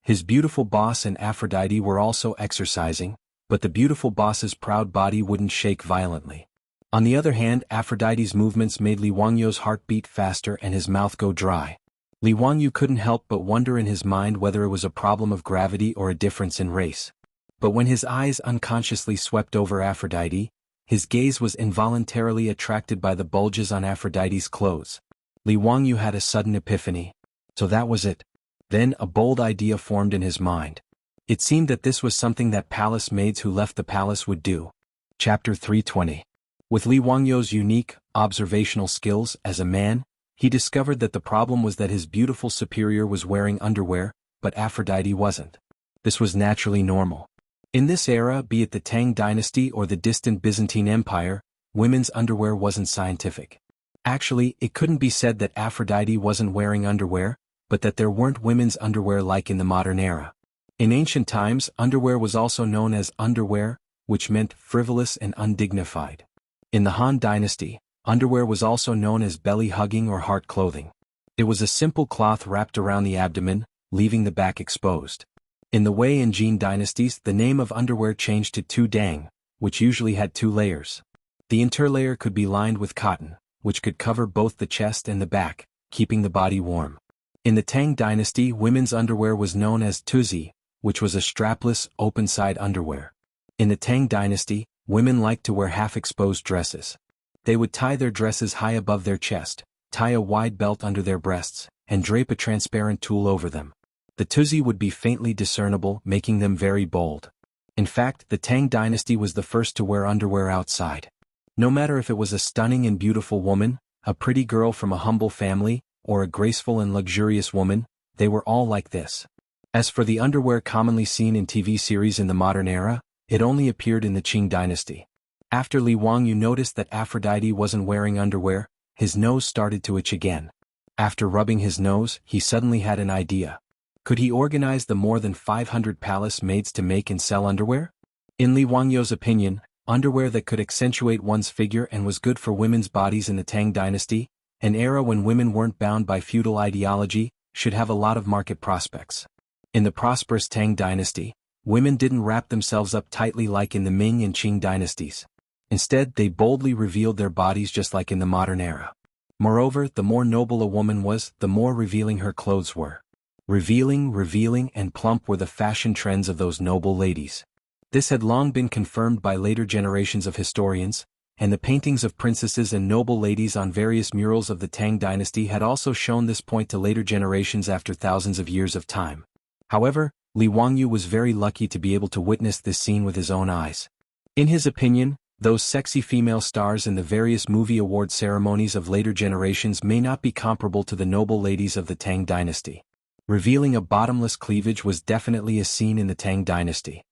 His beautiful boss and Aphrodite were also exercising, but the beautiful boss's proud body wouldn't shake violently. On the other hand, Aphrodite's movements made Li Wangyu's heart beat faster and his mouth go dry. Li Wangyu couldn't help but wonder in his mind whether it was a problem of gravity or a difference in race. But when his eyes unconsciously swept over Aphrodite, his gaze was involuntarily attracted by the bulges on Aphrodite's clothes. Li Wangyu had a sudden epiphany. So that was it. Then a bold idea formed in his mind. It seemed that this was something that palace maids who left the palace would do. Chapter 320. With Li Wangyu's unique, observational skills as a man, he discovered that the problem was that his beautiful superior was wearing underwear, but Aphrodite wasn't. This was naturally normal. In this era, be it the Tang dynasty or the distant Byzantine Empire, women's underwear wasn't scientific. Actually, it couldn't be said that Aphrodite wasn't wearing underwear, but that there weren't women's underwear like in the modern era. In ancient times, underwear was also known as underwear, which meant frivolous and undignified. In the Han Dynasty, underwear was also known as belly-hugging or heart clothing. It was a simple cloth wrapped around the abdomen, leaving the back exposed. In the Wei and Jin dynasties, the name of underwear changed to Dang, which usually had 2 layers. The interlayer could be lined with cotton, which could cover both the chest and the back, keeping the body warm. In the Tang dynasty, women's underwear was known as tuzi, which was a strapless, open-side underwear. In the Tang dynasty, women liked to wear half-exposed dresses. They would tie their dresses high above their chest, tie a wide belt under their breasts, and drape a transparent tulle over them. The tuzi would be faintly discernible, making them very bold. In fact, the Tang dynasty was the first to wear underwear outside. No matter if it was a stunning and beautiful woman, a pretty girl from a humble family, or a graceful and luxurious woman, they were all like this. As for the underwear commonly seen in TV series in the modern era, it only appeared in the Qing dynasty. After Li Wangyu noticed that Aphrodite wasn't wearing underwear, his nose started to itch again. After rubbing his nose, he suddenly had an idea. Could he organize the more than 500 palace maids to make and sell underwear? In Li Wangyu's opinion, underwear that could accentuate one's figure and was good for women's bodies in the Tang dynasty, an era when women weren't bound by feudal ideology, should have a lot of market prospects. In the prosperous Tang dynasty, women didn't wrap themselves up tightly like in the Ming and Qing dynasties. Instead, they boldly revealed their bodies just like in the modern era. Moreover, the more noble a woman was, the more revealing her clothes were. Revealing, and plump were the fashion trends of those noble ladies. This had long been confirmed by later generations of historians, and the paintings of princesses and noble ladies on various murals of the Tang dynasty had also shown this point to later generations after thousands of years of time. However, Li Wangyu was very lucky to be able to witness this scene with his own eyes. In his opinion, those sexy female stars in the various movie award ceremonies of later generations may not be comparable to the noble ladies of the Tang dynasty. Revealing a bottomless cleavage was definitely a scene in the Tang dynasty.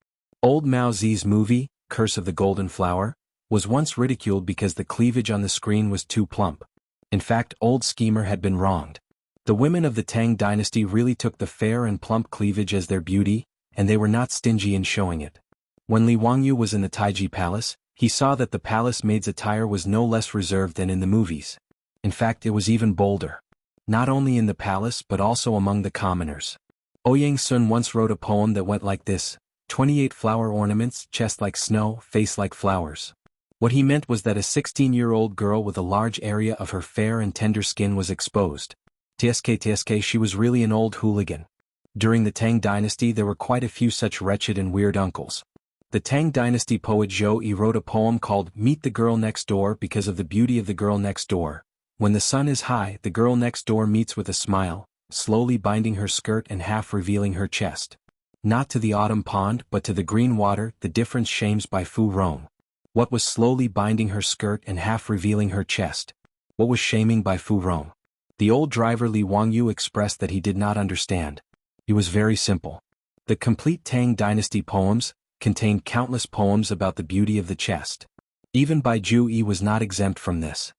Old Mao Zi's movie, Curse of the Golden Flower, was once ridiculed because the cleavage on the screen was too plump. In fact, old Schemer had been wronged. The women of the Tang dynasty really took the fair and plump cleavage as their beauty, and they were not stingy in showing it. When Li Wangyu was in the Taiji Palace, he saw that the palace maid's attire was no less reserved than in the movies. In fact, it was even bolder. Not only in the palace but also among the commoners. Ouyang Sun once wrote a poem that went like this: 28 flower ornaments, chest like snow, face like flowers. What he meant was that a 16-year-old girl with a large area of her fair and tender skin was exposed. TSK, she was really an old hooligan. During the Tang dynasty there were quite a few such wretched and weird uncles. The Tang dynasty poet Zhou Yi wrote a poem called Meet the Girl Next Door because of the beauty of the girl next door. When the sun is high, the girl next door meets with a smile, slowly binding her skirt and half revealing her chest. Not to the autumn pond but to the green water, the difference shames by Fu Rong. What was slowly binding her skirt and half revealing her chest? What was shaming by Fu Rong? The old driver Li Wangyu expressed that he did not understand. It was very simple. The complete Tang dynasty poems contained countless poems about the beauty of the chest. Even Bai Ju Yi was not exempt from this.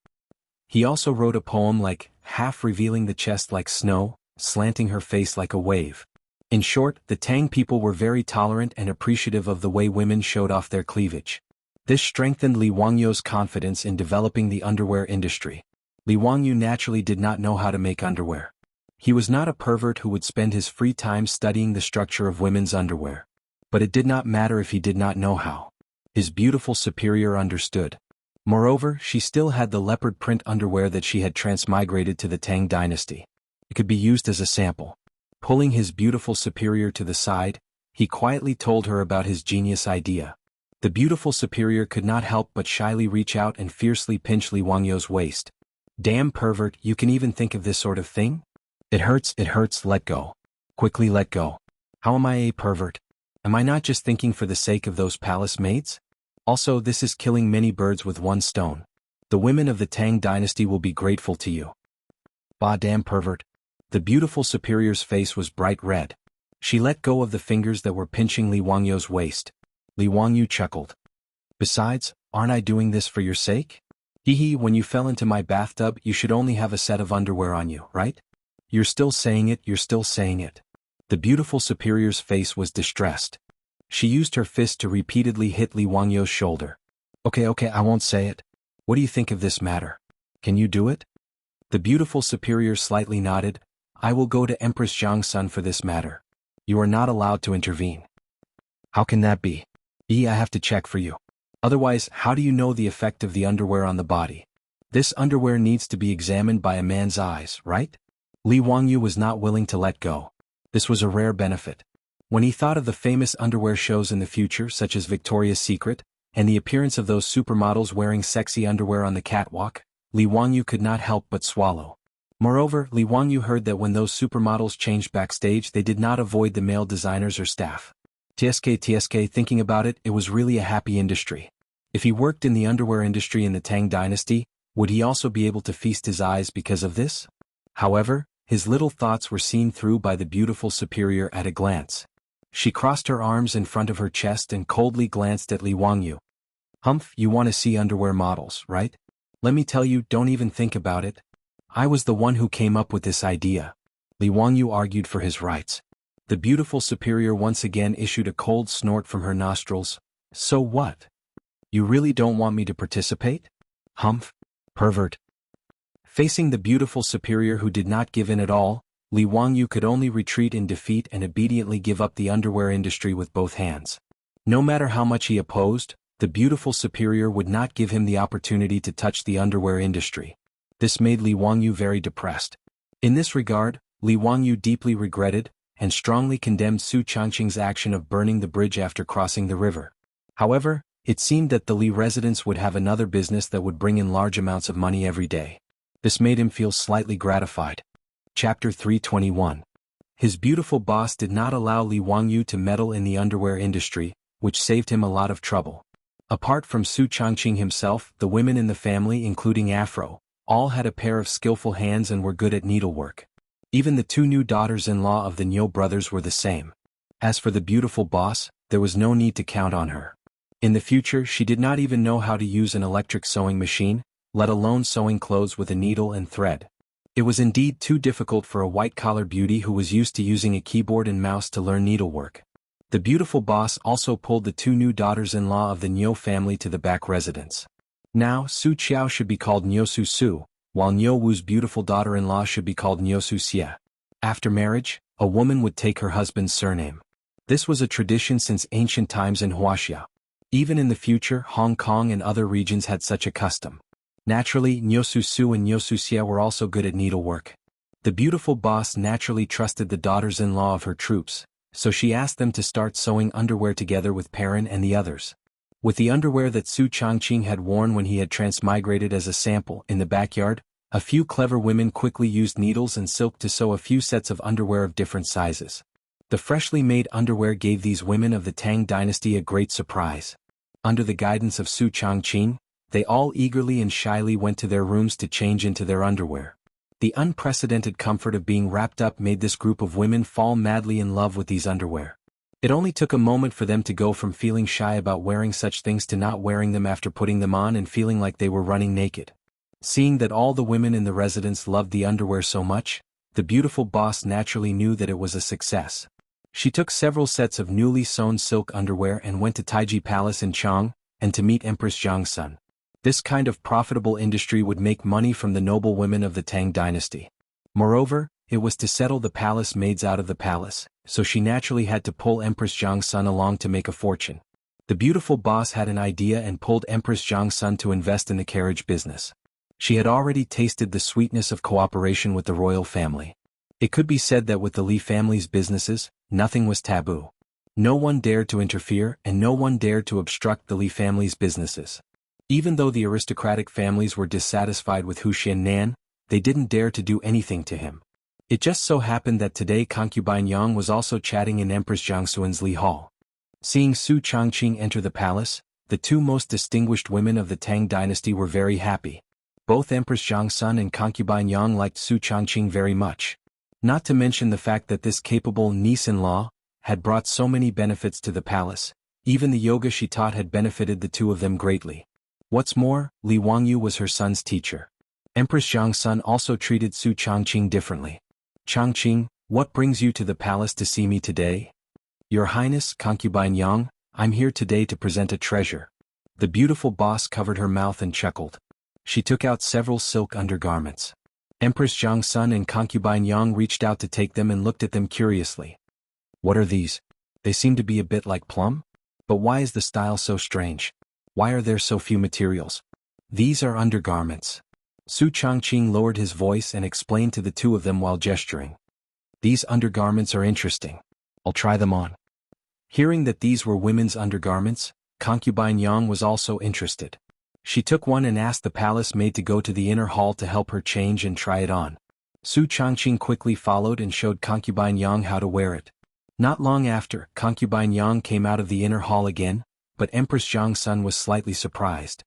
He also wrote a poem like, half revealing the chest like snow, slanting her face like a wave. In short, the Tang people were very tolerant and appreciative of the way women showed off their cleavage. This strengthened Li Wangyu's confidence in developing the underwear industry. Li Wangyu naturally did not know how to make underwear. He was not a pervert who would spend his free time studying the structure of women's underwear. But it did not matter if he did not know how. His beautiful superior understood. Moreover, she still had the leopard print underwear that she had transmigrated to the Tang dynasty. It could be used as a sample. Pulling his beautiful superior to the side, he quietly told her about his genius idea. The beautiful superior could not help but shyly reach out and fiercely pinch Li Wangyu's waist. Damn pervert, you can even think of this sort of thing? It hurts, let go. Quickly let go. How am I a pervert? Am I not just thinking for the sake of those palace maids? Also, this is killing many birds with one stone. The women of the Tang dynasty will be grateful to you. Bah damn pervert. The beautiful superior's face was bright red. She let go of the fingers that were pinching Li Wangyu's waist. Li Wangyu chuckled. Besides, Aren't I doing this for your sake? Hee hee, when you fell into my bathtub you should only have a set of underwear on you, right? You're still saying it, you're still saying it. The beautiful superior's face was distressed. She used her fist to repeatedly hit Li Wangyu's shoulder. Okay, I won't say it. What do you think of this matter? Can you do it? The beautiful superior slightly nodded. I will go to Empress Jiangsun for this matter. You are not allowed to intervene. How can that be? I have to check for you. Otherwise, how do you know the effect of the underwear on the body? This underwear needs to be examined by a man's eyes, right? Li Wangyu was not willing to let go. This was a rare benefit. When he thought of the famous underwear shows in the future, such as Victoria's Secret, and the appearance of those supermodels wearing sexy underwear on the catwalk, Li Wangyu could not help but swallow. Moreover, Li Wangyu heard that when those supermodels changed backstage they did not avoid the male designers or staff. TSK, thinking about it, it was really a happy industry. If he worked in the underwear industry in the Tang dynasty, would he also be able to feast his eyes because of this? However, his little thoughts were seen through by the beautiful superior at a glance. She crossed her arms in front of her chest and coldly glanced at Li Wangyu. Humph, you want to see underwear models, right? Let me tell you, don't even think about it. I was the one who came up with this idea. Li Wangyu argued for his rights. The beautiful superior once again issued a cold snort from her nostrils. So what? You really don't want me to participate? Humph, pervert. Facing the beautiful superior who did not give in at all, Li Wangyu could only retreat in defeat and obediently give up the underwear industry with both hands. No matter how much he opposed, the beautiful superior would not give him the opportunity to touch the underwear industry. This made Li Wangyu very depressed. In this regard, Li Wangyu deeply regretted and strongly condemned Su Changqing's action of burning the bridge after crossing the river. However, it seemed that the Li residents would have another business that would bring in large amounts of money every day. This made him feel slightly gratified. Chapter 321. His beautiful boss did not allow Li Wangyu to meddle in the underwear industry, which saved him a lot of trouble. Apart from Su Changqing himself, the women in the family, including Afro, all had a pair of skillful hands and were good at needlework. Even the two new daughters-in-law of the Niu brothers were the same. As for the beautiful boss, there was no need to count on her. In the future, she did not even know how to use an electric sewing machine, let alone sewing clothes with a needle and thread. It was indeed too difficult for a white-collar beauty who was used to using a keyboard and mouse to learn needlework. The beautiful boss also pulled the two new daughters-in-law of the Niu family to the back residence. Now, Su Qiao should be called Niu Su Su, while Niu Wu's beautiful daughter-in-law should be called Niu Su Xie. After marriage, a woman would take her husband's surname. This was a tradition since ancient times in Wuxia. Even in the future, Hong Kong and other regions had such a custom. Naturally, Niu Su Su and Niu Su Xie were also good at needlework. The beautiful boss naturally trusted the daughters-in-law of her troops, so she asked them to start sewing underwear together with Perrin and the others. With the underwear that Su Changqing had worn when he had transmigrated as a sample in the backyard, a few clever women quickly used needles and silk to sew a few sets of underwear of different sizes. The freshly made underwear gave these women of the Tang dynasty a great surprise. Under the guidance of Su Changqing, they all eagerly and shyly went to their rooms to change into their underwear. The unprecedented comfort of being wrapped up made this group of women fall madly in love with these underwear. It only took a moment for them to go from feeling shy about wearing such things to not wearing them after putting them on and feeling like they were running naked. Seeing that all the women in the residence loved the underwear so much, the beautiful boss naturally knew that it was a success. She took several sets of newly sewn silk underwear and went to Taiji Palace in Chang, and to meet Empress Jiangsun. This kind of profitable industry would make money from the noble women of the Tang dynasty. Moreover, it was to settle the palace maids out of the palace, so she naturally had to pull Empress Jiangsun along to make a fortune. The beautiful boss had an idea and pulled Empress Jiangsun to invest in the carriage business. She had already tasted the sweetness of cooperation with the royal family. It could be said that with the Li family's businesses, nothing was taboo. No one dared to interfere and no one dared to obstruct the Li family's businesses. Even though the aristocratic families were dissatisfied with Hu Xiannan, they didn't dare to do anything to him. It just so happened that today concubine Yang was also chatting in Empress Jiangsun's Li Hall. Seeing Su Changqing enter the palace, the two most distinguished women of the Tang dynasty were very happy. Both Empress Jiangsun and concubine Yang liked Su Changqing very much. Not to mention the fact that this capable niece-in-law had brought so many benefits to the palace. Even the yoga she taught had benefited the two of them greatly. What's more, Li Wangyu was her son's teacher. Empress Zhang's son also treated Su Changqing differently. Changqing, what brings you to the palace to see me today? Your Highness, concubine Yang, I'm here today to present a treasure. The beautiful boss covered her mouth and chuckled. She took out several silk undergarments. Empress Zhang's son and concubine Yang reached out to take them and looked at them curiously. What are these? They seem to be a bit like plum? But why is the style so strange? Why are there so few materials? These are undergarments. Su Changqing lowered his voice and explained to the two of them while gesturing. These undergarments are interesting. I'll try them on. Hearing that these were women's undergarments, concubine Yang was also interested. She took one and asked the palace maid to go to the inner hall to help her change and try it on. Su Changqing quickly followed and showed concubine Yang how to wear it. Not long after, concubine Yang came out of the inner hall again, but Empress Zhang's son was slightly surprised.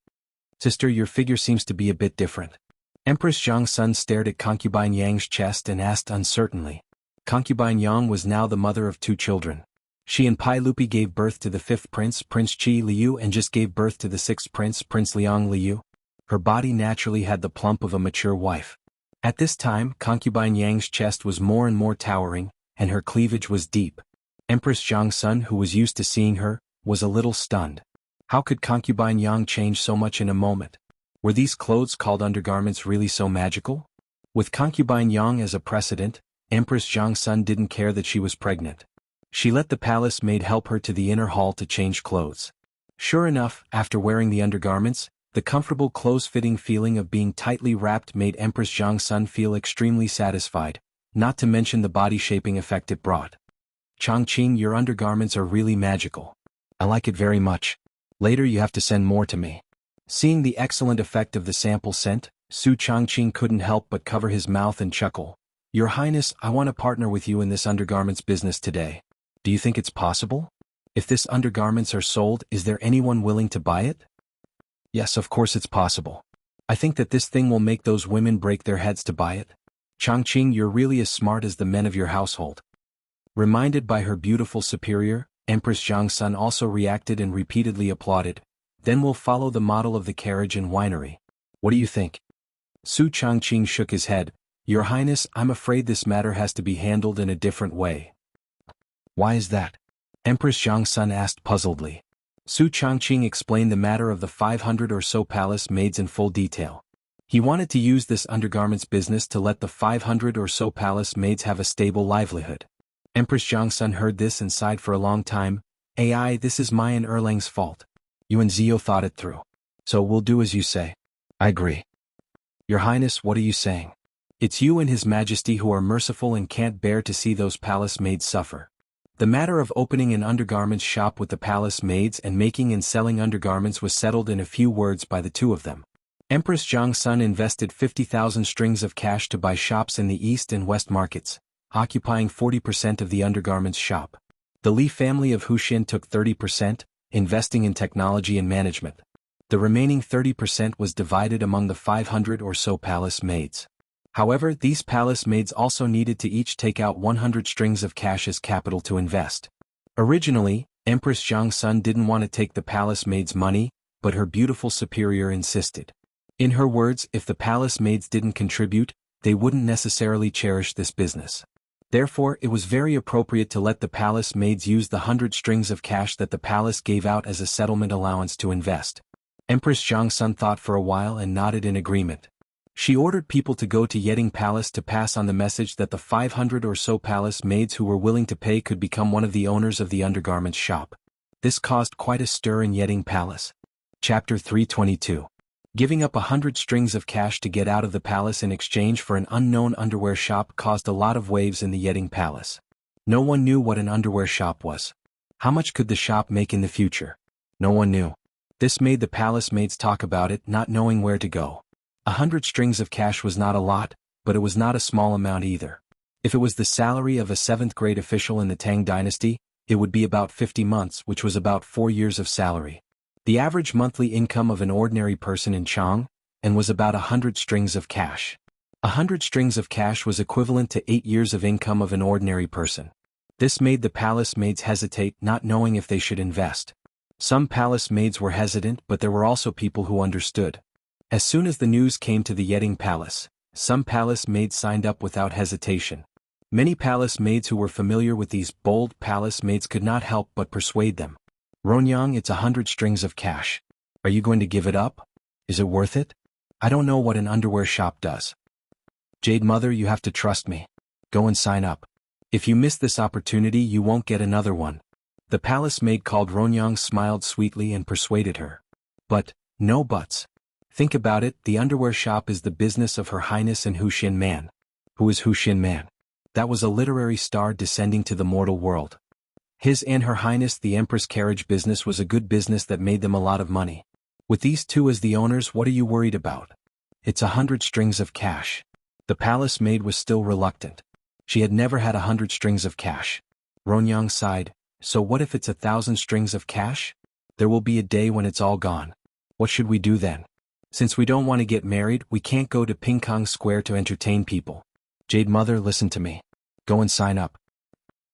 Sister, your figure seems to be a bit different. Empress Zhang's son stared at concubine Yang's chest and asked uncertainly. Concubine Yang was now the mother of 2 children. She and Pai Lupi gave birth to the 5th prince, Prince Qi Liu, and just gave birth to the 6th prince, Prince Liang Liu. Her body naturally had the plump of a mature wife. At this time, concubine Yang's chest was more and more towering, and her cleavage was deep. Empress Zhang's son, who was used to seeing her, was a little stunned. How could concubine Yang change so much in a moment? Were these clothes called undergarments really so magical? With concubine Yang as a precedent, Empress Zhang's son didn't care that she was pregnant. She let the palace maid help her to the inner hall to change clothes. Sure enough, after wearing the undergarments, the comfortable close-fitting feeling of being tightly wrapped made Empress Zhang's son feel extremely satisfied, not to mention the body-shaping effect it brought. Changqing, your undergarments are really magical. I like it very much. Later you have to send more to me. Seeing the excellent effect of the sample sent, Su Changqing couldn't help but cover his mouth and chuckle. Your Highness, I want to partner with you in this undergarments business today. Do you think it's possible? If this undergarments are sold, is there anyone willing to buy it? Yes, of course it's possible. I think that this thing will make those women break their heads to buy it. Changqing, you're really as smart as the men of your household. Reminded by her beautiful superior, Empress Zhang's son also reacted and repeatedly applauded. Then we'll follow the model of the carriage and winery. What do you think? Su Changqing shook his head. Your Highness, I'm afraid this matter has to be handled in a different way. Why is that? Empress Zhang's son asked puzzledly. Su Changqing explained the matter of the 500 or so palace maids in full detail. He wanted to use this undergarments business to let the 500 or so palace maids have a stable livelihood. Empress Zhang's son heard this and sighed for a long time. AI, this is my and Erlang's fault. You and Zio thought it through. So we'll do as you say. I agree. Your Highness, what are you saying? It's you and His Majesty who are merciful and can't bear to see those palace maids suffer. The matter of opening an undergarments shop with the palace maids and making and selling undergarments was settled in a few words by the two of them. Empress Zhang's son invested 50,000 strings of cash to buy shops in the east and west markets, occupying 40% of the undergarments shop. The Li family of Huxin took 30%, investing in technology and management. The remaining 30% was divided among the 500 or so palace maids. However, these palace maids also needed to each take out 100 strings of cash as capital to invest. Originally, Empress Zhang's son didn't want to take the palace maids' money, but her beautiful superior insisted. In her words, if the palace maids didn't contribute, they wouldn't necessarily cherish this business. Therefore, it was very appropriate to let the palace maids use the 100 strings of cash that the palace gave out as a settlement allowance to invest. Empress Zhang's son thought for a while and nodded in agreement. She ordered people to go to Yeding Palace to pass on the message that the 500 or so palace maids who were willing to pay could become one of the owners of the undergarments shop. This caused quite a stir in Yeding Palace. Chapter 322. Giving up 100 strings of cash to get out of the palace in exchange for an unknown underwear shop caused a lot of waves in the Yeding Palace. No one knew what an underwear shop was. How much could the shop make in the future? No one knew. This made the palace maids talk about it, not knowing where to go. 100 strings of cash was not a lot, but it was not a small amount either. If it was the salary of a 7th grade official in the Tang dynasty, it would be about 50 months, which was about 4 years of salary. The average monthly income of an ordinary person in Chang, and was about 100 strings of cash. 100 strings of cash was equivalent to 8 years of income of an ordinary person. This made the palace maids hesitate, not knowing if they should invest. Some palace maids were hesitant, but there were also people who understood. As soon as the news came to the Yeting Palace, some palace maids signed up without hesitation. Many palace maids who were familiar with these bold palace maids could not help but persuade them. Ronyang, it's 100 strings of cash. Are you going to give it up? Is it worth it? I don't know what an underwear shop does. Jade Mother, you have to trust me. Go and sign up. If you miss this opportunity, you won't get another one. The palace maid called Ronyang smiled sweetly and persuaded her. But, no buts. Think about it, the underwear shop is the business of Her Highness and Hu Xin Man. Who is Hu Xin Man? That was a literary star descending to the mortal world. His and Her Highness the Empress carriage business was a good business that made them a lot of money. With these two as the owners, what are you worried about? It's 100 strings of cash. The palace maid was still reluctant. She had never had 100 strings of cash. Ronyang sighed, so what if it's 1,000 strings of cash? There will be a day when it's all gone. What should we do then? Since we don't want to get married, we can't go to Pingkong Square to entertain people. Jade Mother, listen to me. Go and sign up.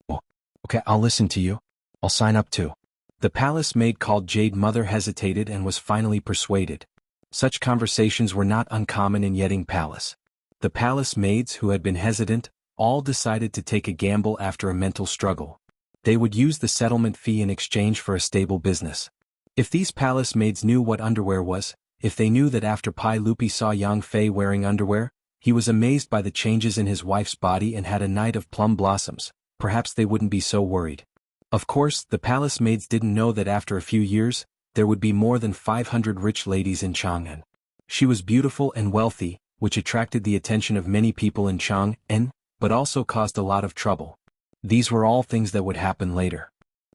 Oh, okay, I'll listen to you. I'll sign up too. The palace maid called Jade Mother hesitated and was finally persuaded. Such conversations were not uncommon in Yeting Palace. The palace maids who had been hesitant, all decided to take a gamble after a mental struggle. They would use the settlement fee in exchange for a stable business. If these palace maids knew what underwear was, if they knew that after Pai Lupi saw Yang Fei wearing underwear, he was amazed by the changes in his wife's body and had a night of plum blossoms, perhaps they wouldn't be so worried. Of course, the palace maids didn't know that after a few years, there would be more than 500 rich ladies in Chang'an. She was beautiful and wealthy, which attracted the attention of many people in Chang'an, but also caused a lot of trouble. These were all things that would happen later.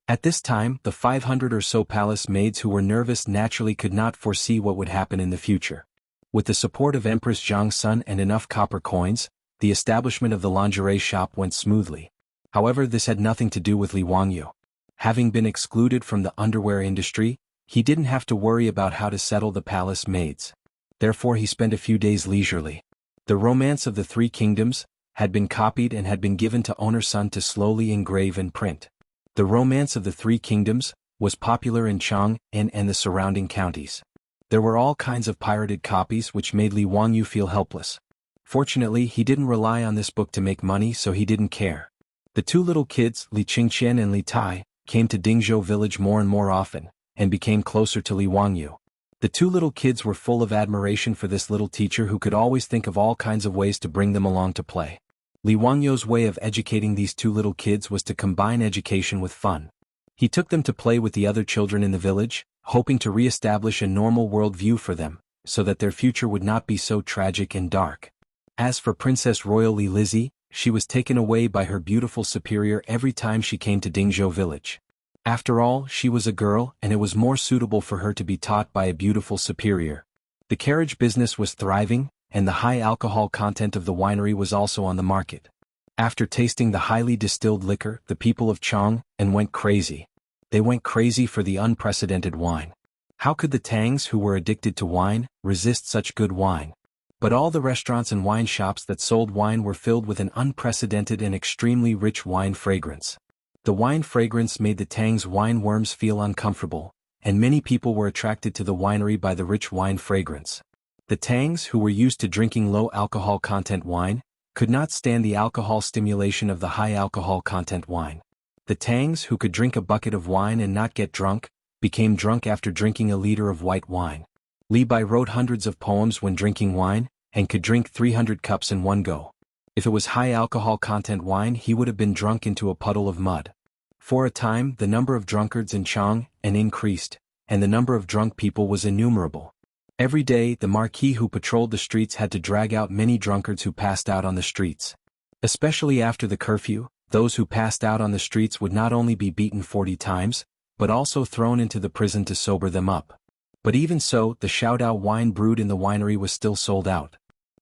At this time, the 500 or so palace maids who were nervous naturally could not foresee what would happen in the future. With the support of Empress Jiangsun and enough copper coins, the establishment of the lingerie shop went smoothly. However, this had nothing to do with Li Wangyu. Having been excluded from the underwear industry, he didn't have to worry about how to settle the palace maids. Therefore he spent a few days leisurely. The Romance of the Three Kingdoms had been copied and had been given to owner Sun to slowly engrave and print. The Romance of the Three Kingdoms was popular in Chang'an and the surrounding counties. There were all kinds of pirated copies which made Li Wangyu feel helpless. Fortunately, he didn't rely on this book to make money, so he didn't care. The two little kids, Li Qingqian and Li Tai, came to Dingzhou village more and more often, and became closer to Li Wangyu. The two little kids were full of admiration for this little teacher who could always think of all kinds of ways to bring them along to play. Li Wangyu's way of educating these two little kids was to combine education with fun. He took them to play with the other children in the village, hoping to re-establish a normal world view for them, so that their future would not be so tragic and dark. As for Princess Royal Li Lizzie, she was taken away by her beautiful superior every time she came to Dingzhou village. After all, she was a girl, and it was more suitable for her to be taught by a beautiful superior. The carriage business was thriving, and the high alcohol content of the winery was also on the market. After tasting the highly distilled liquor, the people of Chang'an went crazy. They went crazy for the unprecedented wine. How could the Tangs who were addicted to wine resist such good wine? But all the restaurants and wine shops that sold wine were filled with an unprecedented and extremely rich wine fragrance. The wine fragrance made the Tang's wine worms feel uncomfortable, and many people were attracted to the winery by the rich wine fragrance. The Tangs, who were used to drinking low alcohol content wine, could not stand the alcohol stimulation of the high alcohol content wine. The Tangs, who could drink a bucket of wine and not get drunk, became drunk after drinking a liter of white wine. Li Bai wrote hundreds of poems when drinking wine, and could drink 300 cups in one go. If it was high alcohol content wine, he would have been drunk into a puddle of mud. For a time, the number of drunkards in Chang'an increased, and the number of drunk people was innumerable. Every day, the Marquis who patrolled the streets had to drag out many drunkards who passed out on the streets. Especially after the curfew, those who passed out on the streets would not only be beaten 40 times, but also thrown into the prison to sober them up. But even so, the Xiaodao wine brewed in the winery was still sold out.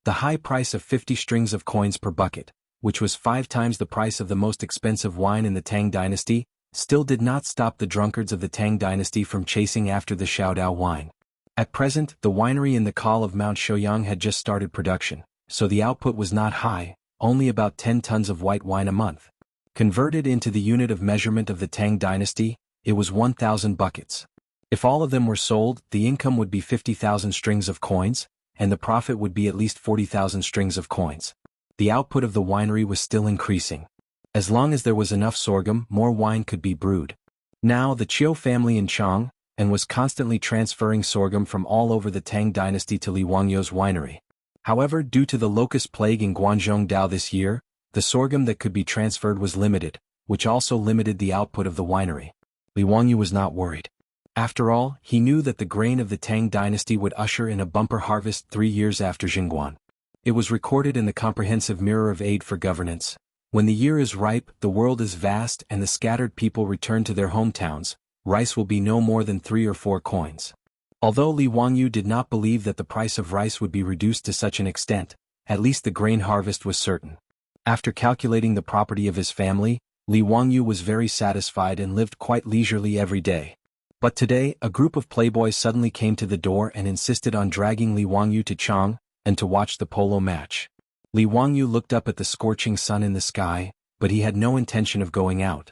The high price of 50 strings of coins per bucket, which was 5 times the price of the most expensive wine in the Tang dynasty, still did not stop the drunkards of the Tang dynasty from chasing after the Xiaodao wine. At present, the winery in the Col of Mount Shouyang had just started production, so the output was not high, only about 10 tons of white wine a month. Converted into the unit of measurement of the Tang dynasty, it was 1,000 buckets. If all of them were sold, the income would be 50,000 strings of coins, and the profit would be at least 40,000 strings of coins. The output of the winery was still increasing. As long as there was enough sorghum, more wine could be brewed. Now the Qiu family in Chang, and was constantly transferring sorghum from all over the Tang dynasty to Li Wangyu's winery. However, due to the locust plague in Guangzhou this year, the sorghum that could be transferred was limited, which also limited the output of the winery. Li Wangyu was not worried. After all, he knew that the grain of the Tang dynasty would usher in a bumper harvest 3 years after Jingguan. It was recorded in the comprehensive mirror of aid for governance. When the year is ripe, the world is vast and the scattered people return to their hometowns, rice will be no more than 3 or 4 coins. Although Li Wangyu did not believe that the price of rice would be reduced to such an extent, at least the grain harvest was certain. After calculating the property of his family, Li Wangyu was very satisfied and lived quite leisurely every day. But today, a group of playboys suddenly came to the door and insisted on dragging Li Wangyu to Chang, and to watch the polo match. Li Wangyu looked up at the scorching sun in the sky, but he had no intention of going out.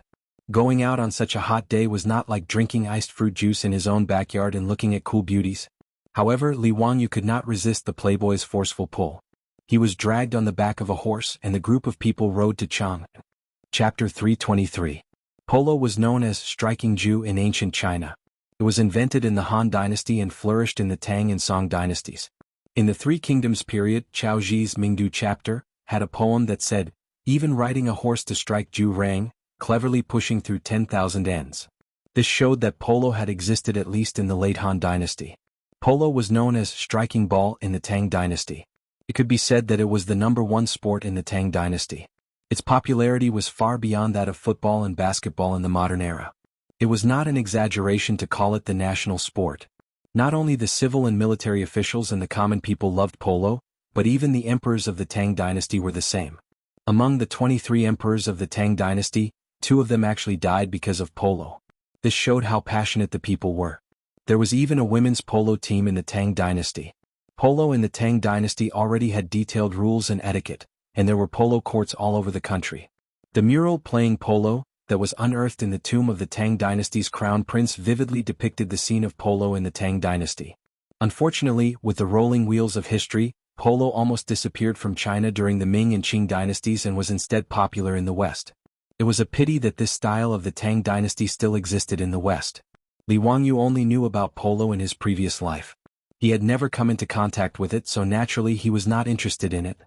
Going out on such a hot day was not like drinking iced fruit juice in his own backyard and looking at cool beauties. However, Li Wangyu could not resist the playboy's forceful pull. He was dragged on the back of a horse and the group of people rode to Chang. Chapter 323. Polo was known as striking Ju in ancient China. It was invented in the Han dynasty and flourished in the Tang and Song dynasties. In the Three Kingdoms period, Chao Zhi's Mingdu chapter had a poem that said, "Even riding a horse to strike Ju rang, cleverly pushing through 10,000 ends." This showed that polo had existed at least in the late Han dynasty. Polo was known as striking ball in the Tang dynasty. It could be said that it was the #1 sport in the Tang dynasty. Its popularity was far beyond that of football and basketball in the modern era. It was not an exaggeration to call it the national sport. Not only the civil and military officials and the common people loved polo, but even the emperors of the Tang dynasty were the same. Among the 23 emperors of the Tang dynasty, 2 of them actually died because of polo. This showed how passionate the people were. There was even a women's polo team in the Tang dynasty. Polo in the Tang dynasty already had detailed rules and etiquette, and there were polo courts all over the country. The mural playing polo, that was unearthed in the tomb of the Tang dynasty's crown prince vividly depicted the scene of polo in the Tang dynasty. Unfortunately, with the rolling wheels of history, polo almost disappeared from China during the Ming and Qing dynasties and was instead popular in the West. It was a pity that this style of the Tang dynasty still existed in the West. Li Wangyu only knew about polo in his previous life. He had never come into contact with it, so naturally he was not interested in it.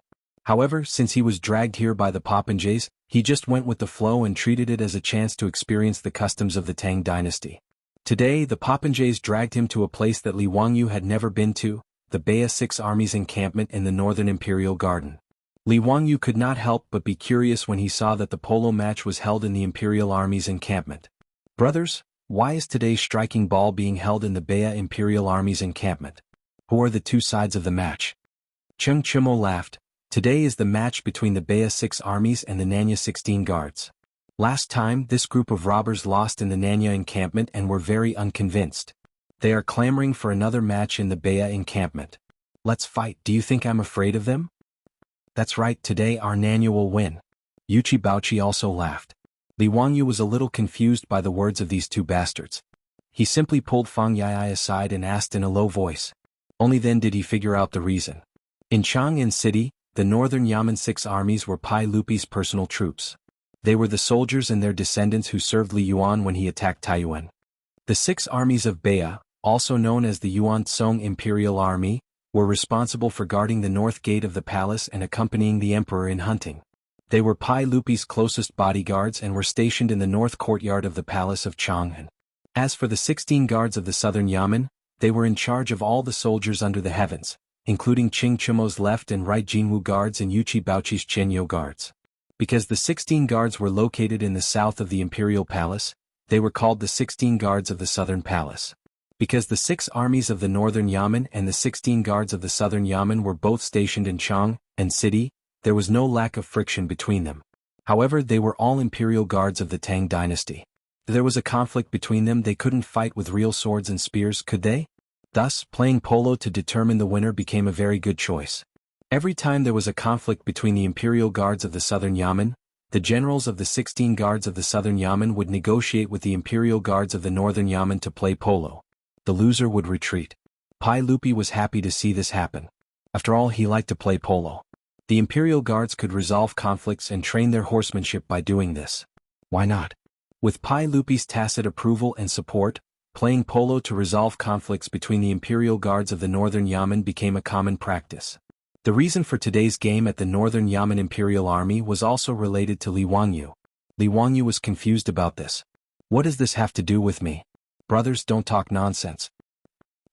However, since he was dragged here by the popinjays, he just went with the flow and treated it as a chance to experience the customs of the Tang dynasty. Today, the popinjays dragged him to a place that Li Wangyu had never been to, the Beia 6 Army's encampment in the northern imperial garden. Li Wangyu could not help but be curious when he saw that the polo match was held in the imperial army's encampment. "Brothers, why is today's striking ball being held in the Beia imperial army's encampment? Who are the 2 sides of the match?" Cheng Chimo laughed. "Today is the match between the Beia 6 armies and the Nanya 16 guards. Last time, this group of robbers lost in the Nanya encampment and were very unconvinced. They are clamoring for another match in the Beia encampment. Let's fight. Do you think I'm afraid of them?" "That's right, today our Nanya will win." Yuchi Baochi also laughed. Li Wangyu was a little confused by the words of these 2 bastards. He simply pulled Fang Yai aside and asked in a low voice. Only then did he figure out the reason. In Chang'an City, the northern Yamen 6 armies were Pai Lupi's personal troops. They were the soldiers and their descendants who served Li Yuan when he attacked Taiyuan. The 6 armies of Beia, also known as the Yuan Tsong Imperial Army, were responsible for guarding the north gate of the palace and accompanying the emperor in hunting. They were Pai Lupi's closest bodyguards and were stationed in the north courtyard of the palace of Chang'an. As for the 16 guards of the southern Yamen, they were in charge of all the soldiers under the heavens, including Ching Chimo's left and right Jinwu guards and Yuchi Baochi's Chenyo guards. Because the 16 guards were located in the south of the imperial palace, they were called the 16 guards of the southern palace. Because the 6 armies of the northern Yamen and the 16 guards of the southern Yamen were both stationed in Chang'an City, there was no lack of friction between them. However, they were all imperial guards of the Tang dynasty. If there was a conflict between them, they couldn't fight with real swords and spears, could they? Thus, playing polo to determine the winner became a very good choice. Every time there was a conflict between the imperial guards of the southern Yamen, the generals of the 16 guards of the southern Yamen would negotiate with the imperial guards of the northern Yamen to play polo. the loser would retreat. Pai Lupi was happy to see this happen. After all, he liked to play polo. The Imperial Guards could resolve conflicts and train their horsemanship by doing this. Why not? With Pai Lupi's tacit approval and support, playing polo to resolve conflicts between the Imperial Guards of the Northern Yamen became a common practice. The reason for today's game at the Northern Yamen Imperial Army was also related to Li Wangyu. Li Wangyu was confused about this. What does this have to do with me? Brothers, don't talk nonsense.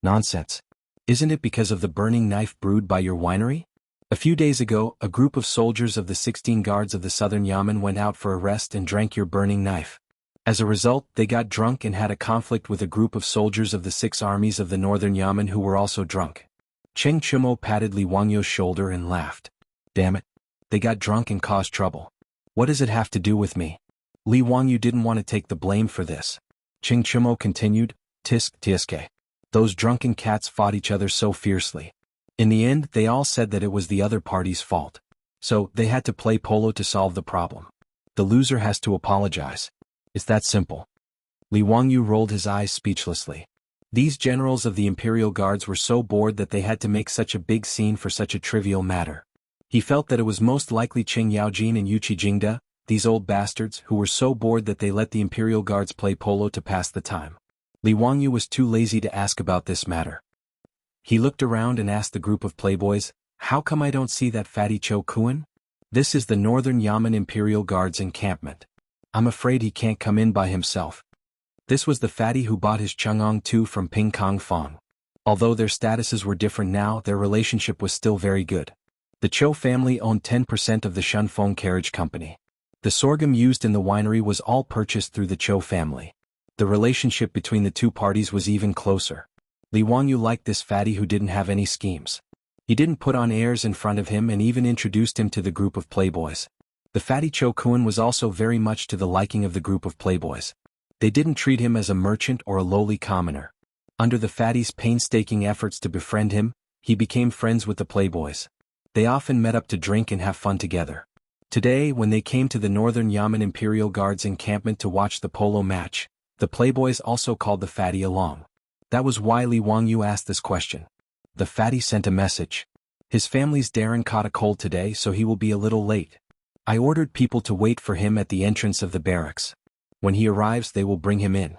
Nonsense. Isn't it because of the burning knife brewed by your winery? A few days ago, a group of soldiers of the 16 guards of the Southern Yamen went out for a rest and drank your burning knife. As a result, they got drunk and had a conflict with a group of soldiers of the 6 armies of the Northern Yamen who were also drunk. Cheng Chumo patted Li Wangyu's shoulder and laughed. Damn it. They got drunk and caused trouble. What does it have to do with me? Li Wangyu didn't want to take the blame for this. Cheng Chumo continued, Tisk Tiske. Those drunken cats fought each other so fiercely. In the end, they all said that it was the other party's fault. So, they had to play polo to solve the problem. The loser has to apologize. It's that simple. Li Wangyu rolled his eyes speechlessly. These generals of the Imperial Guards were so bored that they had to make such a big scene for such a trivial matter. He felt that it was most likely Qing Yaojin and Yuqi Jingda, these old bastards, who were so bored that they let the Imperial Guards play polo to pass the time. Li Wangyu was too lazy to ask about this matter. He looked around and asked the group of playboys, how come I don't see that fatty Cho Kuan? This is the Northern Yamen Imperial Guards encampment. I'm afraid he can't come in by himself. This was the fatty who bought his Chang'ong Tu from Ping Kong Fong. Although their statuses were different now, their relationship was still very good. The Cho family owned 10% of the Shunfeng Carriage Company. The sorghum used in the winery was all purchased through the Cho family. The relationship between the two parties was even closer. Li Wangyu liked this fatty who didn't have any schemes. He didn't put on airs in front of him and even introduced him to the group of playboys. The fatty Cho Kuan was also very much to the liking of the group of playboys. They didn't treat him as a merchant or a lowly commoner. Under the fatty's painstaking efforts to befriend him, he became friends with the playboys. They often met up to drink and have fun together. Today, when they came to the Northern Yamen Imperial Guards encampment to watch the polo match, the playboys also called the fatty along. That was why Li Wangyu asked this question. The fatty sent a message. His family's Darren caught a cold today, so he will be a little late. I ordered people to wait for him at the entrance of the barracks. When he arrives, they will bring him in.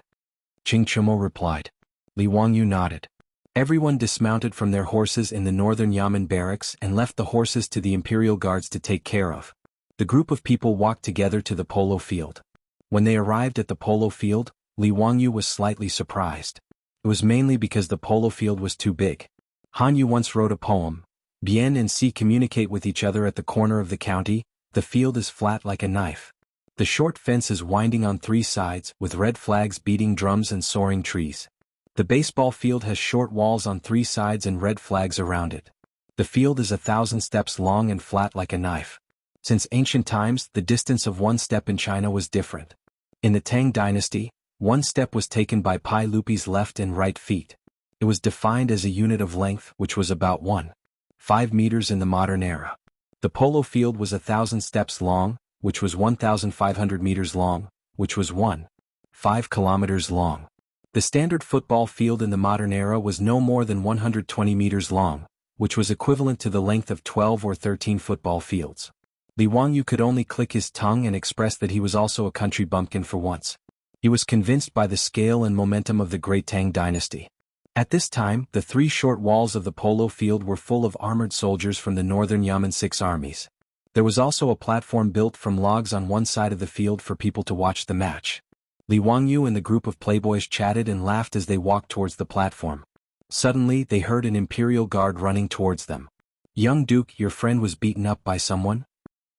Ching Chumo replied. Li Wangyu nodded. Everyone dismounted from their horses in the Northern Yamen barracks and left the horses to the Imperial Guards to take care of. The group of people walked together to the polo field. When they arrived at the polo field, Li Wangyu was slightly surprised. It was mainly because the polo field was too big. Han Yu once wrote a poem. Bien and Si communicate with each other at the corner of the county, the field is flat like a knife. The short fence is winding on 3 sides, with red flags beating drums and soaring trees. The baseball field has short walls on 3 sides and red flags around it. The field is 1,000 steps long and flat like a knife. Since ancient times, the distance of 1 step in China was different. In the Tang dynasty, 1 step was taken by Pai Lupi's left and right feet. It was defined as a unit of length, which was about 1.5 meters in the modern era. The polo field was 1,000 steps long, which was 1,500 meters long, which was 1.5 kilometers long. The standard football field in the modern era was no more than 120 meters long, which was equivalent to the length of 12 or 13 football fields. Li Wangyu could only click his tongue and express that he was also a country bumpkin for once. He was convinced by the scale and momentum of the great Tang dynasty. At this time, the 3 short walls of the polo field were full of armored soldiers from the Northern Yamen 6 armies. There was also a platform built from logs on one side of the field for people to watch the match. Li Wangyu and the group of playboys chatted and laughed as they walked towards the platform. Suddenly, they heard an Imperial Guard running towards them. Young Duke, your friend was beaten up by someone?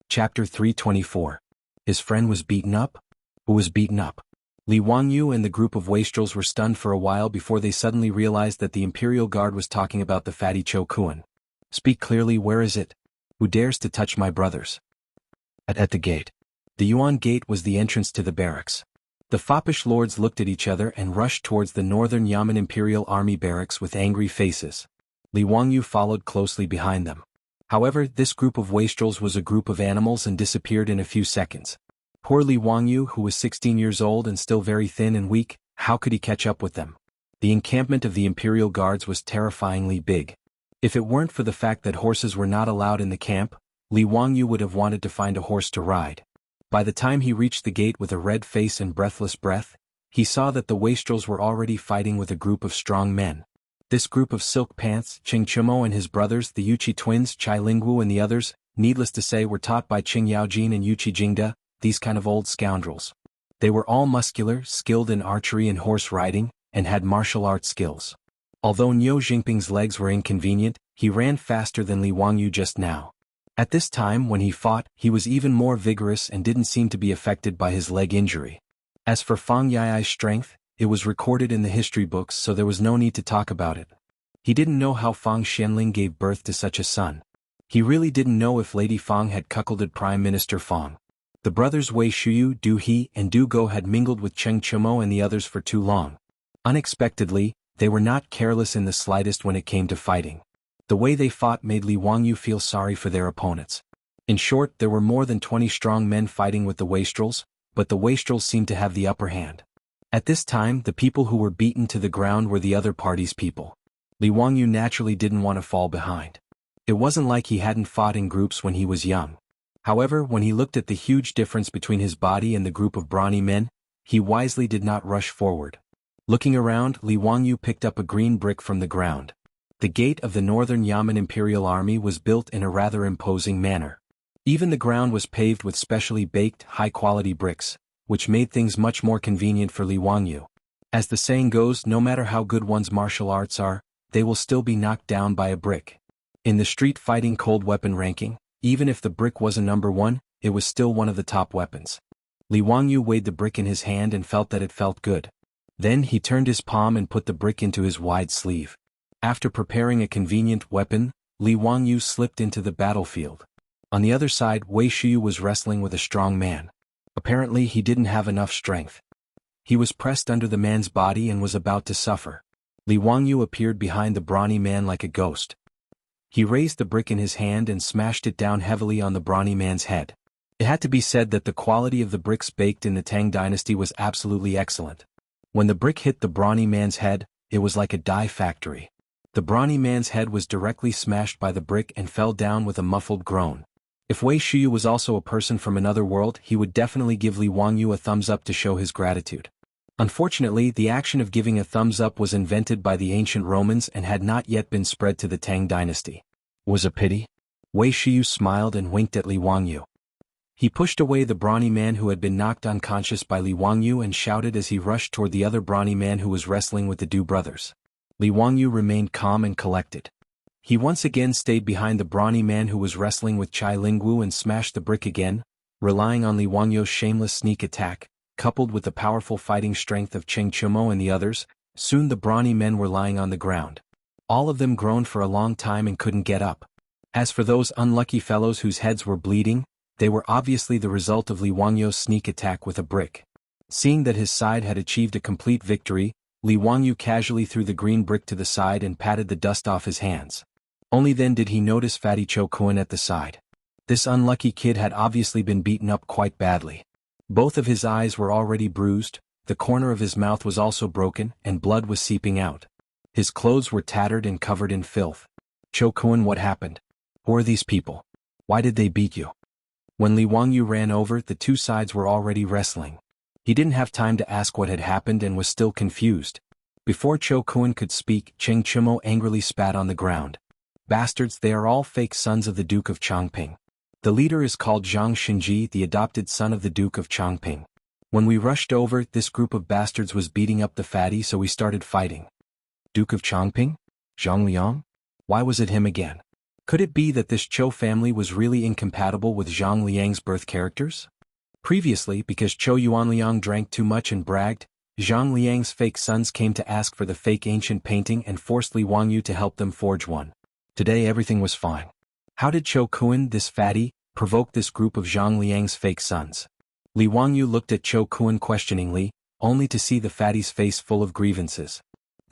Chapter 324. His friend was beaten up? Who was beaten up? Li Wangyu and the group of wastrels were stunned for a while before they suddenly realized that the Imperial Guard was talking about the fatty Cho Kuan. Speak clearly, where is it? Who dares to touch my brothers? At the gate. The Yuan Gate was the entrance to the barracks. The foppish lords looked at each other and rushed towards the Northern Yamen Imperial Army barracks with angry faces. Li Wangyu followed closely behind them. However, this group of wastrels was a group of animals and disappeared in a few seconds. Poor Li Wangyu, who was 16 years old and still very thin and weak, how could he catch up with them? The encampment of the Imperial Guards was terrifyingly big. If it weren't for the fact that horses were not allowed in the camp, Li Wangyu would have wanted to find a horse to ride. By the time he reached the gate with a red face and breathless breath, he saw that the wastrels were already fighting with a group of strong men. This group of Silk Pants, Qing Chumo and his brothers, the Yuqi twins, Chai Lingwu and the others, needless to say were taught by Qing Yaojin and Yuqi Jingda, these kind of old scoundrels. They were all muscular, skilled in archery and horse riding, and had martial arts skills. Although Niu Jingping's legs were inconvenient, he ran faster than Li Wangyu just now. At this time when he fought, he was even more vigorous and didn't seem to be affected by his leg injury. As for Fang Yai's strength, it was recorded in the history books so there was no need to talk about it. He didn't know how Fang Xianling gave birth to such a son. He really didn't know if Lady Fang had cuckolded Prime Minister Fang. The brothers Wei Shuyu, Du He, and Du Go had mingled with Cheng Chumo and the others for too long. Unexpectedly, they were not careless in the slightest when it came to fighting. The way they fought made Li Wangyu feel sorry for their opponents. In short, there were more than 20 strong men fighting with the wastrels, but the wastrels seemed to have the upper hand. At this time, the people who were beaten to the ground were the other party's people. Li Wangyu naturally didn't want to fall behind. It wasn't like he hadn't fought in groups when he was young. However, when he looked at the huge difference between his body and the group of brawny men, he wisely did not rush forward. Looking around, Li Wangyu picked up a green brick from the ground. The gate of the Northern Yamen Imperial Army was built in a rather imposing manner. Even the ground was paved with specially baked, high-quality bricks, which made things much more convenient for Li Wangyu. As the saying goes, no matter how good one's martial arts are, they will still be knocked down by a brick. In the street fighting cold weapon ranking, even if the brick wasn't number 1, it was still one of the top weapons. Li Wangyu weighed the brick in his hand and felt that it felt good. Then he turned his palm and put the brick into his wide sleeve. After preparing a convenient weapon, Li Wangyu slipped into the battlefield. On the other side, Wei Shuyu was wrestling with a strong man. Apparently he didn't have enough strength. He was pressed under the man's body and was about to suffer. Li Wangyu appeared behind the brawny man like a ghost. He raised the brick in his hand and smashed it down heavily on the brawny man's head. It had to be said that the quality of the bricks baked in the Tang dynasty was absolutely excellent. When the brick hit the brawny man's head, it was like a die factory. The brawny man's head was directly smashed by the brick and fell down with a muffled groan. If Wei Shuyu was also a person from another world, he would definitely give Li Wangyu a thumbs up to show his gratitude. Unfortunately, the action of giving a thumbs up was invented by the ancient Romans and had not yet been spread to the Tang dynasty. Was a pity? Wei Shuyu smiled and winked at Li Wangyu. He pushed away the brawny man who had been knocked unconscious by Li Wangyu and shouted as he rushed toward the other brawny man who was wrestling with the Du brothers. Li Wangyu remained calm and collected. He once again stayed behind the brawny man who was wrestling with Chai Lingwu and smashed the brick again, relying on Li Wangyu's shameless sneak attack, coupled with the powerful fighting strength of Cheng Chumo and the others. Soon the brawny men were lying on the ground. All of them groaned for a long time and couldn't get up. As for those unlucky fellows whose heads were bleeding, they were obviously the result of Li Wangyu's sneak attack with a brick. Seeing that his side had achieved a complete victory, Li Wangyu casually threw the green brick to the side and patted the dust off his hands. Only then did he notice Fatty Cho Kun at the side. This unlucky kid had obviously been beaten up quite badly. Both of his eyes were already bruised, the corner of his mouth was also broken, and blood was seeping out. His clothes were tattered and covered in filth. Cho Kun, what happened? Who are these people? Why did they beat you? When Li Wangyu ran over, the two sides were already wrestling. He didn't have time to ask what had happened and was still confused. Before Cho Kun could speak, Cheng Chumo angrily spat on the ground. Bastards, they are all fake sons of the Duke of Chongping. The leader is called Zhang Xinji, the adopted son of the Duke of Chongping. When we rushed over, this group of bastards was beating up the fatty, so we started fighting. Duke of Chongping? Zhang Liang? Why was it him again? Could it be that this Cho family was really incompatible with Zhang Liang's birth characters? Previously, because Cho Yuanliang drank too much and bragged, Zhang Liang's fake sons came to ask for the fake ancient painting and forced Li Wangyu to help them forge one. Today everything was fine. How did Cho Kun, this fatty, provoke this group of Zhang Liang's fake sons? Li Wangyu looked at Cho Kun questioningly, only to see the fatty's face full of grievances.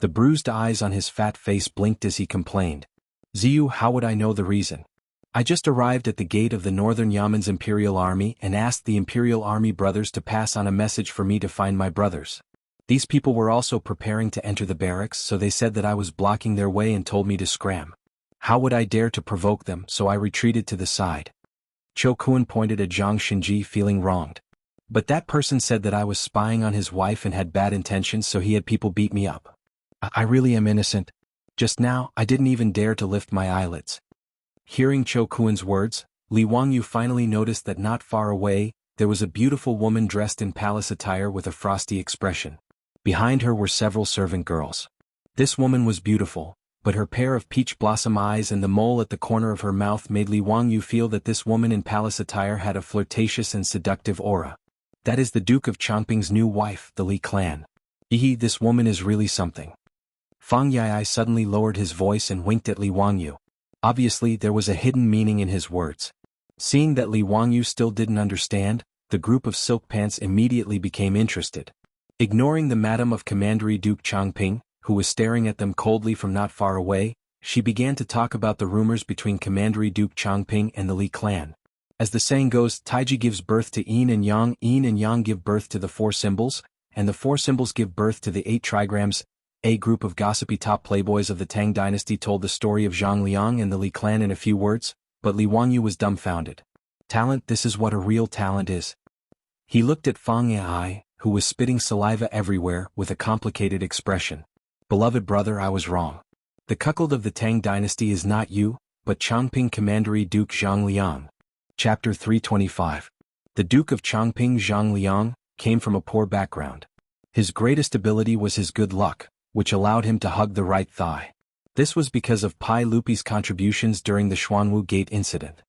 The bruised eyes on his fat face blinked as he complained. Ziyu, how would I know the reason? I just arrived at the gate of the Northern Yamen's Imperial Army and asked the Imperial Army brothers to pass on a message for me to find my brothers. These people were also preparing to enter the barracks, so they said that I was blocking their way and told me to scram. How would I dare to provoke them, so I retreated to the side. Cho Kun pointed at Zhang Xinji, feeling wronged. But that person said that I was spying on his wife and had bad intentions, so he had people beat me up. I really am innocent. Just now, I didn't even dare to lift my eyelids. Hearing Cho Kun's words, Li Wangyu finally noticed that not far away, there was a beautiful woman dressed in palace attire with a frosty expression. Behind her were several servant girls. This woman was beautiful, but her pair of peach blossom eyes and the mole at the corner of her mouth made Li Wangyu feel that this woman in palace attire had a flirtatious and seductive aura. That is the Duke of Changping's new wife, the Li clan. This woman is really something. Fang Yai suddenly lowered his voice and winked at Li Wangyu. Obviously, there was a hidden meaning in his words. Seeing that Li Wangyu still didn't understand, the group of silk pants immediately became interested. Ignoring the madam of Commandery Duke Changping, who was staring at them coldly from not far away, she began to talk about the rumors between Commandery Duke Changping and the Li clan. As the saying goes, Taiji gives birth to yin and yang give birth to the four symbols, and the four symbols give birth to the 8 trigrams. A group of gossipy top playboys of the Tang dynasty told the story of Zhang Liang and the Li clan in a few words, but Li Wangyu was dumbfounded. Talent, this is what a real talent is. He looked at Fang Yai, who was spitting saliva everywhere, with a complicated expression. Beloved brother, I was wrong. The cuckold of the Tang dynasty is not you, but Changping Commandery Duke Zhang Liang. Chapter 325. The Duke of Changping Zhang Liang came from a poor background. His greatest ability was his good luck, which allowed him to hug the right thigh. This was because of Pai Lupi's contributions during the Xuanwu Gate incident.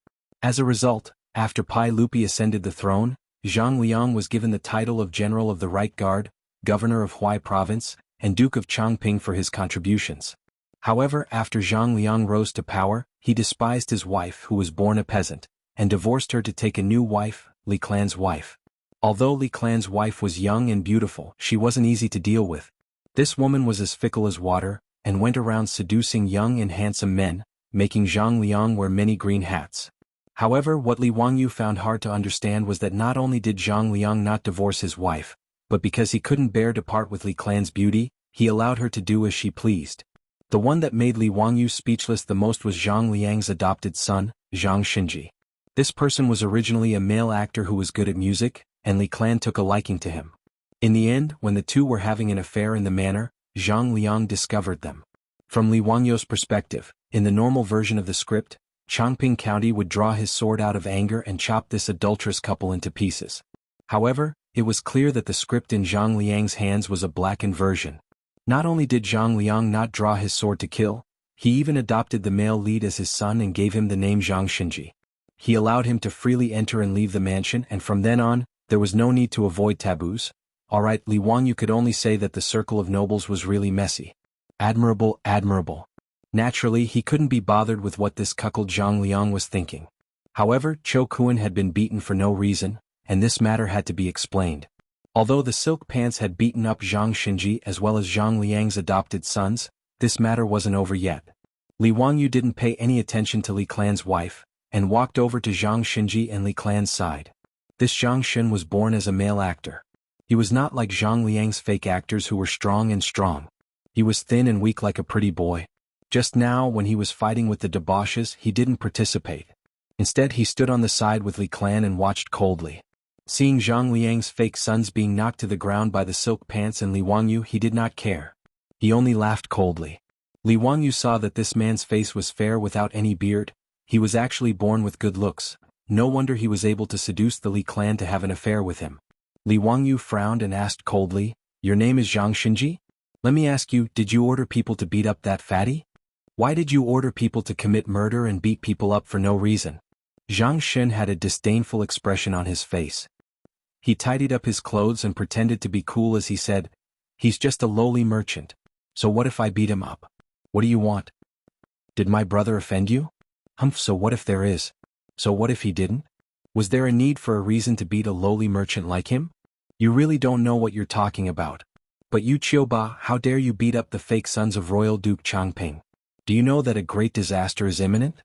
As a result, after Pai Lupi ascended the throne, Zhang Liang was given the title of General of the Right Guard, Governor of Huai Province, and Duke of Changping for his contributions. However, after Zhang Liang rose to power, he despised his wife, who was born a peasant, and divorced her to take a new wife, Li clan's wife. Although Li clan's wife was young and beautiful, she wasn't easy to deal with. This woman was as fickle as water, and went around seducing young and handsome men, making Zhang Liang wear many green hats. However, what Li Wangyu found hard to understand was that not only did Zhang Liang not divorce his wife, but because he couldn't bear to part with Li clan's beauty, he allowed her to do as she pleased. The one that made Li Wangyu speechless the most was Zhang Liang's adopted son, Zhang Xinji. This person was originally a male actor who was good at music, and Li clan took a liking to him. In the end, when the two were having an affair in the manor, Zhang Liang discovered them. From Li Wangyu's perspective, in the normal version of the script, Changping County would draw his sword out of anger and chop this adulterous couple into pieces. However, it was clear that the script in Zhang Liang's hands was a blackened version. Not only did Zhang Liang not draw his sword to kill, he even adopted the male lead as his son and gave him the name Zhang Xinji. He allowed him to freely enter and leave the mansion, and from then on, there was no need to avoid taboos. Alright, Li Wangyu could only say that the circle of nobles was really messy. Admirable, admirable. Naturally, he couldn't be bothered with what this cuckold Zhang Liang was thinking. However, Cho Kun had been beaten for no reason, and this matter had to be explained. Although the silk pants had beaten up Zhang Xinji as well as Zhang Liang's adopted sons, this matter wasn't over yet. Li Wangyu didn't pay any attention to Li clan's wife, and walked over to Zhang Xinji and Li clan's side. This Zhang Xin was born as a male actor. He was not like Zhang Liang's fake actors who were strong and strong. He was thin and weak like a pretty boy. Just now, when he was fighting with the debauches, he didn't participate. Instead, he stood on the side with Li clan and watched coldly. Seeing Zhang Liang's fake sons being knocked to the ground by the silk pants and Li Wangyu, he did not care. He only laughed coldly. Li Wangyu saw that this man's face was fair without any beard. He was actually born with good looks. No wonder he was able to seduce the Li clan to have an affair with him. Li Wangyu frowned and asked coldly, "Your name is Zhang Xinji? Let me ask you, did you order people to beat up that fatty? Why did you order people to commit murder and beat people up for no reason?" Zhang Xin had a disdainful expression on his face. He tidied up his clothes and pretended to be cool as he said, "He's just a lowly merchant. So what if I beat him up? What do you want? Did my brother offend you? Humph, so what if there is? So what if he didn't? Was there a need for a reason to beat a lowly merchant like him? You really don't know what you're talking about. But you Qiuba, how dare you beat up the fake sons of Royal Duke Changping? Do you know that a great disaster is imminent?"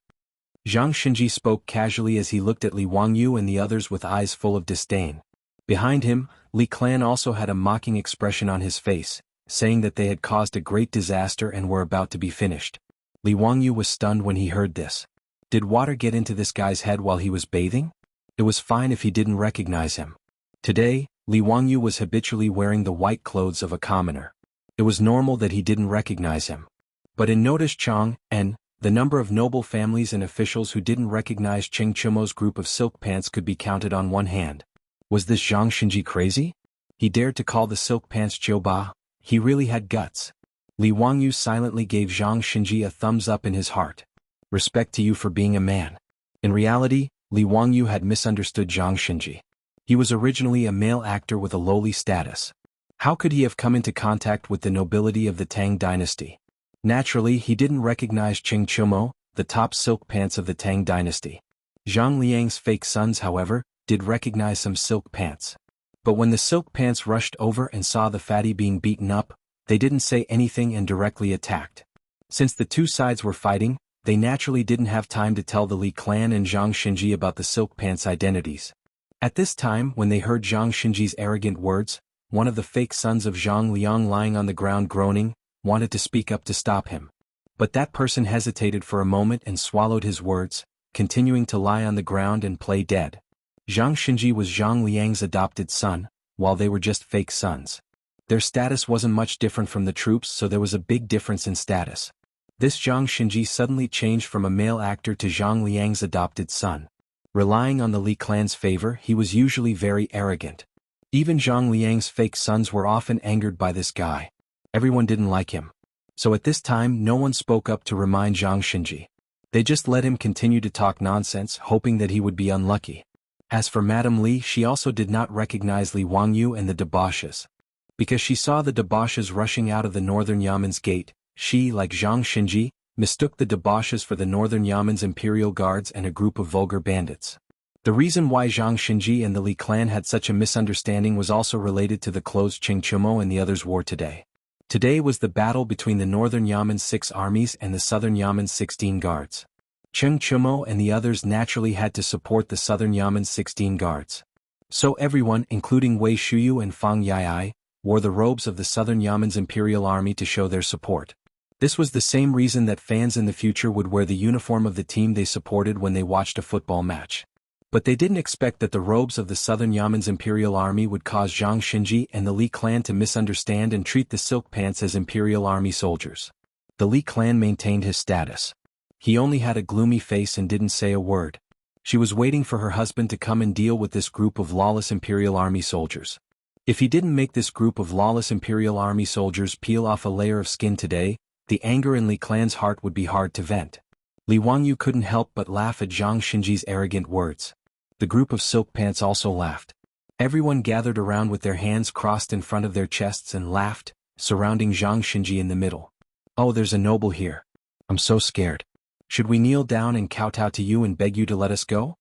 Zhang Xinji spoke casually as he looked at Li Wangyu and the others with eyes full of disdain. Behind him, Li Clan also had a mocking expression on his face, saying that they had caused a great disaster and were about to be finished. Li Wangyu was stunned when he heard this. Did water get into this guy's head while he was bathing? It was fine if he didn't recognize him. Today, Li Wangyu was habitually wearing the white clothes of a commoner. It was normal that he didn't recognize him. But in notice Chang, and the number of noble families and officials who didn't recognize Cheng Chumo's group of silk pants could be counted on one hand. Was this Zhang Xinji crazy? He dared to call the silk pants Ba. He really had guts. Li Wangyu silently gave Zhang Xinji a thumbs up in his heart. Respect to you for being a man. In reality, Li Wangyu had misunderstood Zhang Xinji. He was originally a male actor with a lowly status. How could he have come into contact with the nobility of the Tang dynasty? Naturally, he didn't recognize Cheng Chumo, the top silk pants of the Tang dynasty. Zhang Liang's fake sons, however, did recognize some silk pants. But when the silk pants rushed over and saw the fatty being beaten up, they didn't say anything and directly attacked. Since the two sides were fighting, they naturally didn't have time to tell the Li clan and Zhang Xinji about the silk pants' identities. At this time, when they heard Zhang Xinji's arrogant words, one of the fake sons of Zhang Liang lying on the ground groaning, wanted to speak up to stop him. But that person hesitated for a moment and swallowed his words, continuing to lie on the ground and play dead. Zhang Xinji was Zhang Liang's adopted son, while they were just fake sons. Their status wasn't much different from the troops, so there was a big difference in status. This Zhang Xinji suddenly changed from a male actor to Zhang Liang's adopted son. Relying on the Li clan's favor, he was usually very arrogant. Even Zhang Liang's fake sons were often angered by this guy. Everyone didn't like him. So at this time no one spoke up to remind Zhang Xinji. They just let him continue to talk nonsense, hoping that he would be unlucky. As for Madame Li, she also did not recognize Li Wangyu and the debauches. Because she saw the debauches rushing out of the northern Yaman's gate, she, like Zhang Xinji, mistook the debauches for the northern Yaman's imperial guards and a group of vulgar bandits. The reason why Zhang Xinji and the Li clan had such a misunderstanding was also related to the clothes Cheng Chumo and the others wore today. Today was the battle between the northern Yaman's 6 armies and the southern Yaman's 16 guards. Cheng Chumo and the others naturally had to support the southern Yaman's 16 guards. So everyone, including Wei Shuyu and Fang Yai, wore the robes of the southern Yaman's imperial army to show their support. This was the same reason that fans in the future would wear the uniform of the team they supported when they watched a football match. But they didn't expect that the robes of the southern Yaman's imperial army would cause Zhang Xinji and the Li clan to misunderstand and treat the silk pants as imperial army soldiers. The Li clan maintained his status. He only had a gloomy face and didn't say a word. She was waiting for her husband to come and deal with this group of lawless imperial army soldiers. If he didn't make this group of lawless imperial army soldiers peel off a layer of skin today, the anger in Li clan's heart would be hard to vent. Li Wangyu couldn't help but laugh at Zhang Xinji's arrogant words. The group of silk pants also laughed. Everyone gathered around with their hands crossed in front of their chests and laughed, surrounding Zhang Xinji in the middle. Oh, there's a noble here. I'm so scared. Should we kneel down and kowtow to you and beg you to let us go?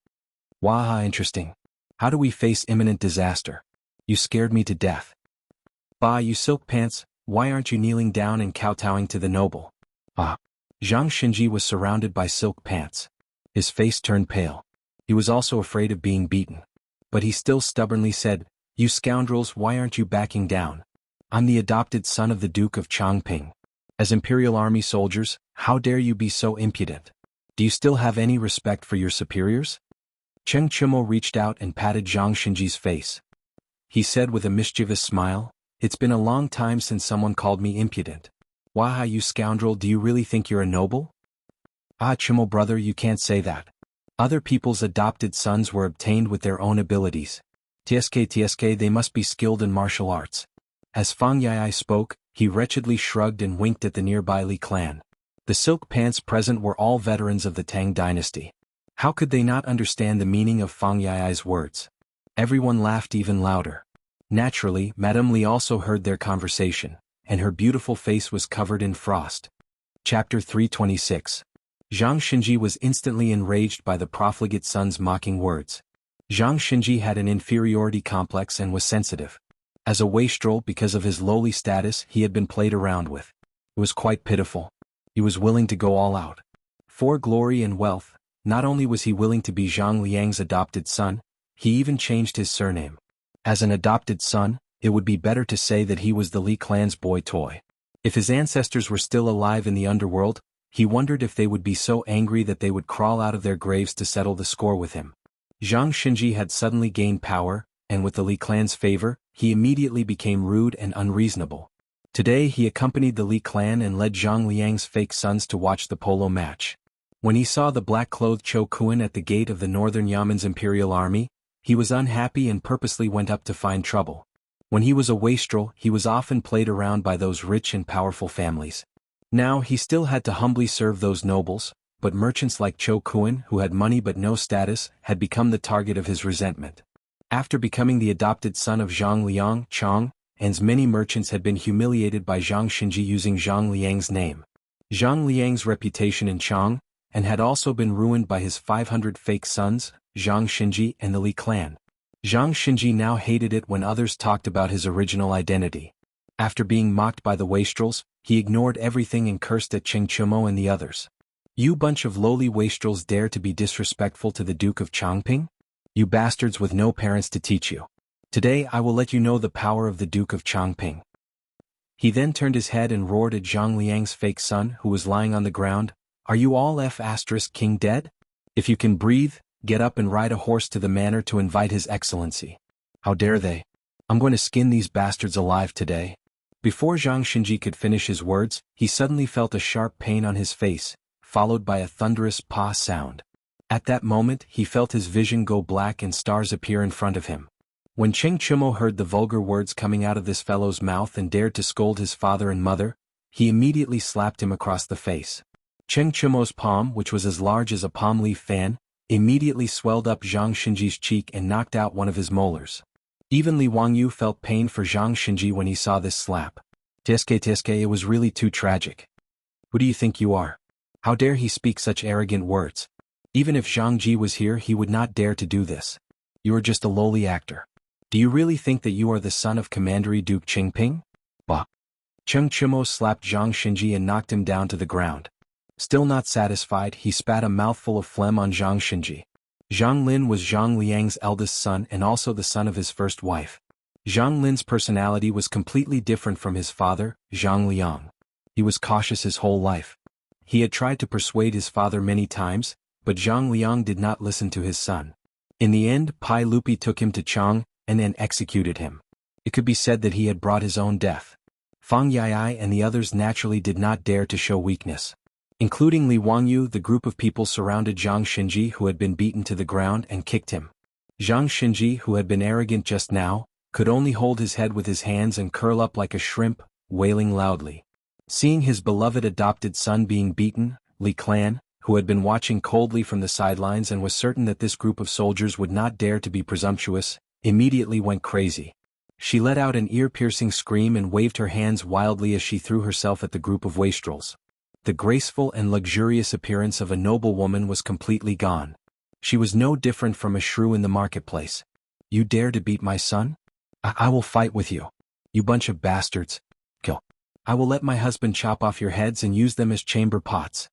Waha, interesting. How do we face imminent disaster? You scared me to death. Bah, you silk pants, why aren't you kneeling down and kowtowing to the noble? Ah. Zhang Xinji was surrounded by silk pants. His face turned pale. He was also afraid of being beaten. But he still stubbornly said, "You scoundrels, why aren't you backing down? I'm the adopted son of the Duke of Changping. As Imperial Army soldiers, how dare you be so impudent? Do you still have any respect for your superiors?" Cheng Chumo reached out and patted Zhang Xinji's face. He said with a mischievous smile, "It's been a long time since someone called me impudent. Waha, you scoundrel, do you really think you're a noble?" "Ah, Chumo brother, you can't say that. Other people's adopted sons were obtained with their own abilities. TSK, they must be skilled in martial arts." As Fang Yai spoke, he wretchedly shrugged and winked at the nearby Li clan. The silk pants present were all veterans of the Tang dynasty. How could they not understand the meaning of Fang Yai's words? Everyone laughed even louder. Naturally, Madame Li also heard their conversation, and her beautiful face was covered in frost. Chapter 326. Zhang Xinji was instantly enraged by the profligate son's mocking words. Zhang Xinji had an inferiority complex and was sensitive. As a wastrel, because of his lowly status, he had been played around with. It was quite pitiful. He was willing to go all out. For glory and wealth, not only was he willing to be Zhang Liang's adopted son, he even changed his surname. As an adopted son, it would be better to say that he was the Li clan's boy toy. If his ancestors were still alive in the underworld, he wondered if they would be so angry that they would crawl out of their graves to settle the score with him. Zhang Xinji had suddenly gained power, and with the Li clan's favor, he immediately became rude and unreasonable. Today he accompanied the Li clan and led Zhang Liang's fake sons to watch the polo match. When he saw the black-clothed Cho Kuan at the gate of the northern Yamen's imperial army, he was unhappy and purposely went up to find trouble. When he was a wastrel, he was often played around by those rich and powerful families. Now he still had to humbly serve those nobles, but merchants like Cho Kuan, who had money but no status, had become the target of his resentment. After becoming the adopted son of Zhang Liang, Chang, and many merchants had been humiliated by Zhang Xinji using Zhang Liang's name. Zhang Liang's reputation in Chang, and had also been ruined by his 500 fake sons, Zhang Xinji and the Li clan. Zhang Xinji now hated it when others talked about his original identity. After being mocked by the wastrels, he ignored everything and cursed at Cheng Chumo and the others. "You bunch of lowly wastrels dare to be disrespectful to the Duke of Changping? You bastards with no parents to teach you. Today I will let you know the power of the Duke of Changping." He then turned his head and roared at Zhang Liang's fake son who was lying on the ground. "Are you all King dead? If you can breathe, get up and ride a horse to the manor to invite his excellency. How dare they? I'm going to skin these bastards alive today." Before Zhang Xinji could finish his words, he suddenly felt a sharp pain on his face, followed by a thunderous "pa" sound. At that moment he felt his vision go black and stars appear in front of him. When Cheng Chumo heard the vulgar words coming out of this fellow's mouth and dared to scold his father and mother, he immediately slapped him across the face. Cheng Chumo's palm, which was as large as a palm leaf fan, immediately swelled up Zhang Xinji's cheek and knocked out one of his molars. Even Li Wangyu felt pain for Zhang Xinji when he saw this slap. Tiske, it was really too tragic. Who do you think you are? How dare he speak such arrogant words? Even if Zhang Ji was here he would not dare to do this. You are just a lowly actor. Do you really think that you are the son of Commandery Duke Qingping? Bah! Cheng Chumo slapped Zhang Xinji and knocked him down to the ground. Still not satisfied, he spat a mouthful of phlegm on Zhang Xinji. Zhang Lin was Zhang Liang's eldest son and also the son of his first wife. Zhang Lin's personality was completely different from his father, Zhang Liang. He was cautious his whole life. He had tried to persuade his father many times, but Zhang Liang did not listen to his son. In the end, Pai Lupi took him to Chang, and then executed him. It could be said that he had brought his own death. Fang Yai and the others naturally did not dare to show weakness. Including Li Wangyu, the group of people surrounded Zhang Xinji who had been beaten to the ground and kicked him. Zhang Xinji, who had been arrogant just now, could only hold his head with his hands and curl up like a shrimp, wailing loudly. Seeing his beloved adopted son being beaten, Li Clan, who had been watching coldly from the sidelines and was certain that this group of soldiers would not dare to be presumptuous, immediately went crazy. She let out an ear-piercing scream and waved her hands wildly as she threw herself at the group of wastrels. The graceful and luxurious appearance of a noble woman was completely gone. She was no different from a shrew in the marketplace. "You dare to beat my son? I will fight with you. You bunch of bastards. Kill. I will let my husband chop off your heads and use them as chamber pots."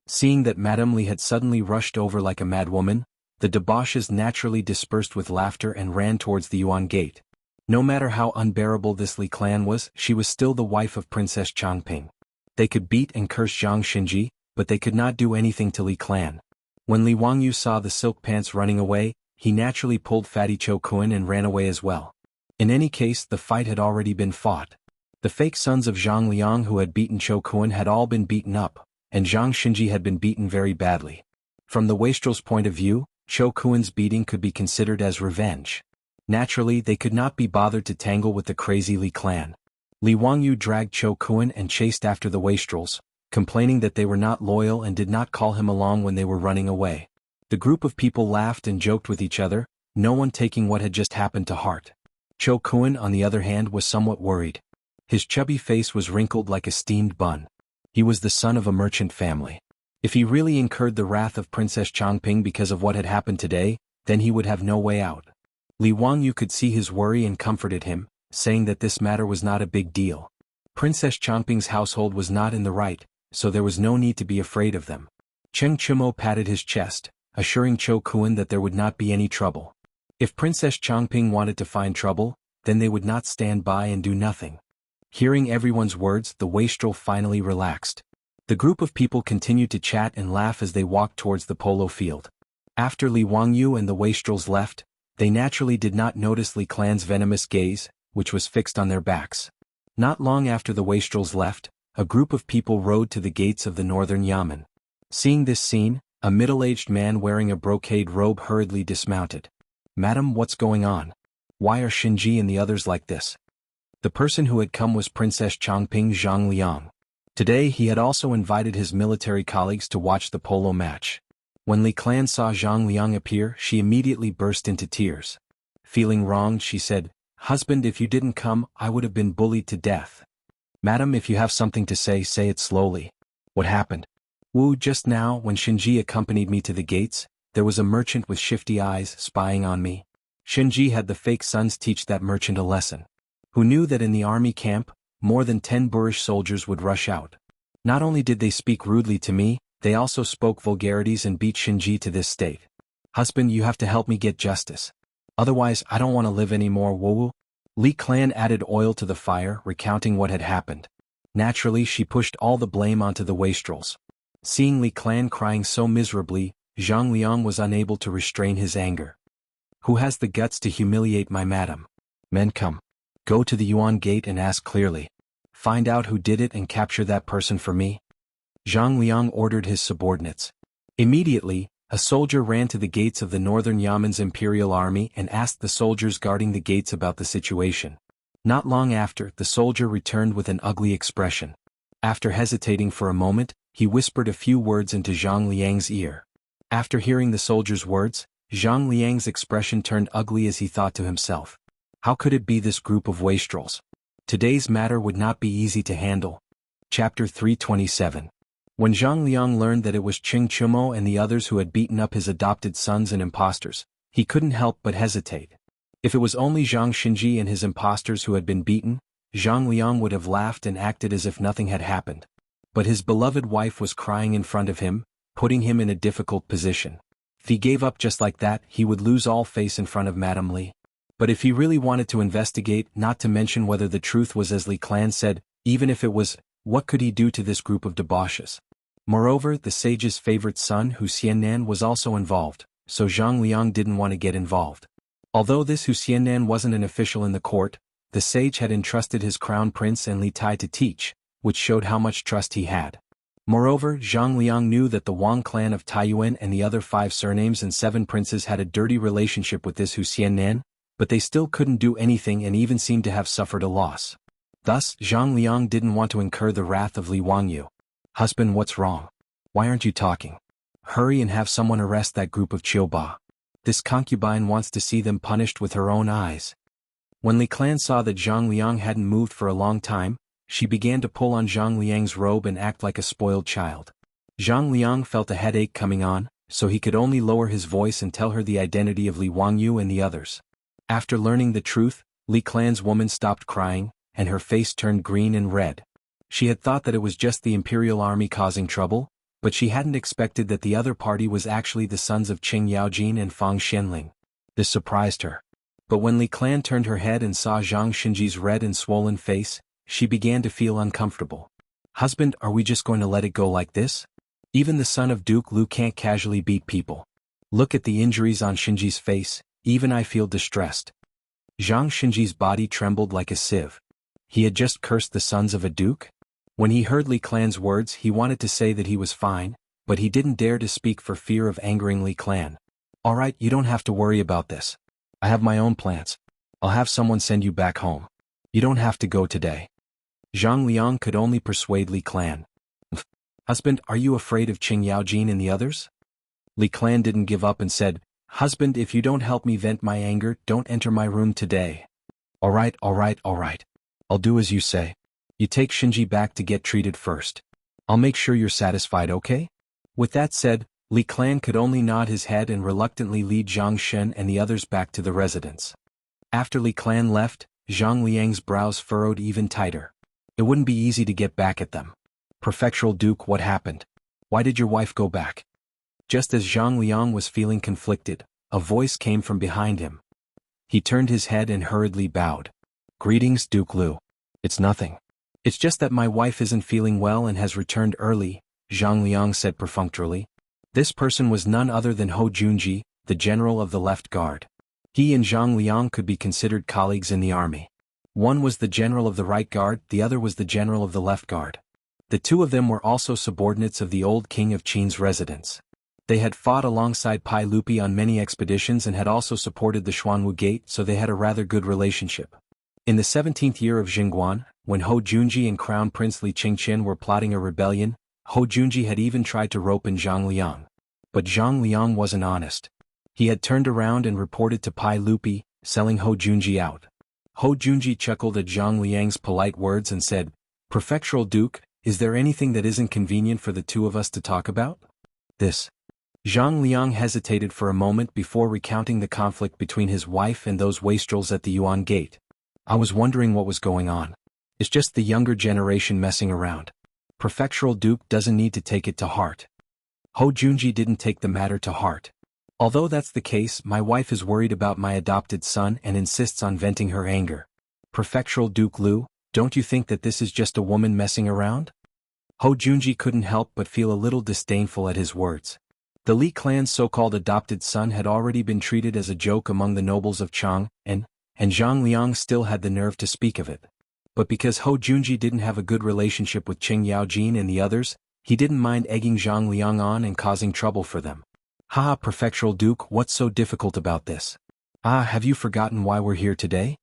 Seeing that Madame Li had suddenly rushed over like a madwoman, the debauches naturally dispersed with laughter and ran towards the Yuan gate. No matter how unbearable this Li clan was, she was still the wife of Princess Changping. They could beat and curse Zhang Xinji, but they could not do anything to Li clan. When Li Wangyu saw the silk pants running away, he naturally pulled Fatty Cho Kuan and ran away as well. In any case, the fight had already been fought. The fake sons of Zhang Liang who had beaten Cho Kuan had all been beaten up, and Zhang Xinji had been beaten very badly. From the wastrel's point of view, Cho Kuan's beating could be considered as revenge. Naturally, they could not be bothered to tangle with the crazy Li clan. Li Wangyu dragged Cho Kuan and chased after the wastrels, complaining that they were not loyal and did not call him along when they were running away. The group of people laughed and joked with each other, no one taking what had just happened to heart. Cho Kuan, on the other hand, was somewhat worried. His chubby face was wrinkled like a steamed bun. He was the son of a merchant family. If he really incurred the wrath of Princess Changping because of what had happened today, then he would have no way out. Li Wangyu could see his worry and comforted him, saying that this matter was not a big deal. Princess Changping's household was not in the right, so there was no need to be afraid of them. Cheng Chumo patted his chest, assuring Cho Kuan that there would not be any trouble. If Princess Changping wanted to find trouble, then they would not stand by and do nothing. Hearing everyone's words, the wastrel finally relaxed. The group of people continued to chat and laugh as they walked towards the polo field. After Li Wangyu and the wastrels left, they naturally did not notice Li Clan's venomous gaze, which was fixed on their backs. Not long after the wastrels left, a group of people rode to the gates of the northern yamen. Seeing this scene, a middle-aged man wearing a brocade robe hurriedly dismounted. "Madam, what's going on? Why are Xinji and the others like this?" The person who had come was Princess Changping Zhang Liang. Today he had also invited his military colleagues to watch the polo match. When Li Clan saw Zhang Liang appear, she immediately burst into tears. Feeling wronged, she said, "Husband, if you didn't come, I would have been bullied to death." "Madam, if you have something to say it slowly. What happened?" "Wu, just now, when Xinji accompanied me to the gates, there was a merchant with shifty eyes spying on me. Xinji had the fake sons teach that merchant a lesson. Who knew that in the army camp, more than 10 boorish soldiers would rush out. Not only did they speak rudely to me, they also spoke vulgarities and beat Xinji to this state. Husband, you have to help me get justice. Otherwise, I don't want to live anymore, Wu." Li Clan added oil to the fire, recounting what had happened. Naturally, she pushed all the blame onto the wastrels. Seeing Li Clan crying so miserably, Zhang Liang was unable to restrain his anger. "Who has the guts to humiliate my madam? Men, come. Go to the Yuan gate and ask clearly. Find out who did it and capture that person for me." Zhang Liang ordered his subordinates. Immediately, a soldier ran to the gates of the northern Yamen's imperial army and asked the soldiers guarding the gates about the situation. Not long after, the soldier returned with an ugly expression. After hesitating for a moment, he whispered a few words into Zhang Liang's ear. After hearing the soldier's words, Zhang Liang's expression turned ugly as he thought to himself. How could it be this group of wastrels? Today's matter would not be easy to handle. Chapter 327. When Zhang Liang learned that it was Qing Chumo and the others who had beaten up his adopted sons and impostors, he couldn't help but hesitate. If it was only Zhang Xinji and his impostors who had been beaten, Zhang Liang would have laughed and acted as if nothing had happened. But his beloved wife was crying in front of him, putting him in a difficult position. If he gave up just like that, he would lose all face in front of Madame Li. But if he really wanted to investigate, not to mention whether the truth was as Li Clan said, even if it was, what could he do to this group of debauches? Moreover, the sage's favorite son Hu Xiannan was also involved, so Zhang Liang didn't want to get involved. Although this Hu Xiannan wasn't an official in the court, the sage had entrusted his crown prince and Li Tai to teach, which showed how much trust he had. Moreover, Zhang Liang knew that the Wang clan of Taiyuan and the other 5 surnames and 7 princes had a dirty relationship with this Hu Xiannan, but they still couldn't do anything and even seemed to have suffered a loss. Thus, Zhang Liang didn't want to incur the wrath of Li Wangyu. "Husband, what's wrong? Why aren't you talking? Hurry and have someone arrest that group of Chiuba. This concubine wants to see them punished with her own eyes." When Li Clan saw that Zhang Liang hadn't moved for a long time, she began to pull on Zhang Liang's robe and act like a spoiled child. Zhang Liang felt a headache coming on, so he could only lower his voice and tell her the identity of Li Wangyu and the others. After learning the truth, Li Clan's woman stopped crying, and her face turned green and red. She had thought that it was just the imperial army causing trouble, but she hadn't expected that the other party was actually the sons of Qing Yaojin and Fang Xianling. This surprised her. But when Li Clan turned her head and saw Zhang Xinji's red and swollen face, she began to feel uncomfortable. "Husband, are we just going to let it go like this? Even the son of Duke Lu can't casually beat people. Look at the injuries on Xinji's face, even I feel distressed." Zhang Xinji's body trembled like a sieve. He had just cursed the sons of a duke? When he heard Li Clan's words, he wanted to say that he was fine, but he didn't dare to speak for fear of angering Li Clan. "All right, you don't have to worry about this. I have my own plans. I'll have someone send you back home. You don't have to go today." Zhang Liang could only persuade Li Clan. "Husband, are you afraid of Qing Yaojin and the others?" Li Clan didn't give up and said, "Husband, if you don't help me vent my anger, don't enter my room today." All right. I'll do as you say. You take Xinji back to get treated first. I'll make sure you're satisfied, okay?" With that said, Li Clan could only nod his head and reluctantly lead Zhang Shen and the others back to the residence. After Li Clan left, Zhang Liang's brows furrowed even tighter. It wouldn't be easy to get back at them. "Prefectural Duke, what happened? Why did your wife go back?" Just as Zhang Liang was feeling conflicted, a voice came from behind him. He turned his head and hurriedly bowed. Greetings, Duke Lu. It's nothing. It's just that my wife isn't feeling well and has returned early, Zhang Liang said perfunctorily. This person was none other than Hou Junji, the general of the left guard. He and Zhang Liang could be considered colleagues in the army. One was the general of the right guard, the other was the general of the left guard. The two of them were also subordinates of the old king of Qin's residence. They had fought alongside Pai Lupi on many expeditions and had also supported the Xuanwu Gate, so they had a rather good relationship. In the 17th year of Jingguan, when Hou Junji and Crown Prince Li Qingqian were plotting a rebellion, Hou Junji had even tried to rope in Zhang Liang. But Zhang Liang wasn't honest. He had turned around and reported to Pai Lupi, selling Hou Junji out. Hou Junji chuckled at Zhang Liang's polite words and said, "Prefectural Duke, is there anything that isn't convenient for the two of us to talk about?" This. Zhang Liang hesitated for a moment before recounting the conflict between his wife and those wastrels at the Yuan Gate. "I was wondering what was going on. It's just the younger generation messing around. Prefectural Duke doesn't need to take it to heart." Hou Junji didn't take the matter to heart. "Although that's the case, my wife is worried about my adopted son and insists on venting her anger. Prefectural Duke Lu, don't you think that this is just a woman messing around?" Hou Junji couldn't help but feel a little disdainful at his words. The Li clan's so-called adopted son had already been treated as a joke among the nobles of Chang, and Zhang Liang still had the nerve to speak of it. But because Hou Junji didn't have a good relationship with Qing Yaojin and the others, he didn't mind egging Zhang Liang on and causing trouble for them. "Haha, Prefectural Duke, what's so difficult about this? Have you forgotten why we're here today?"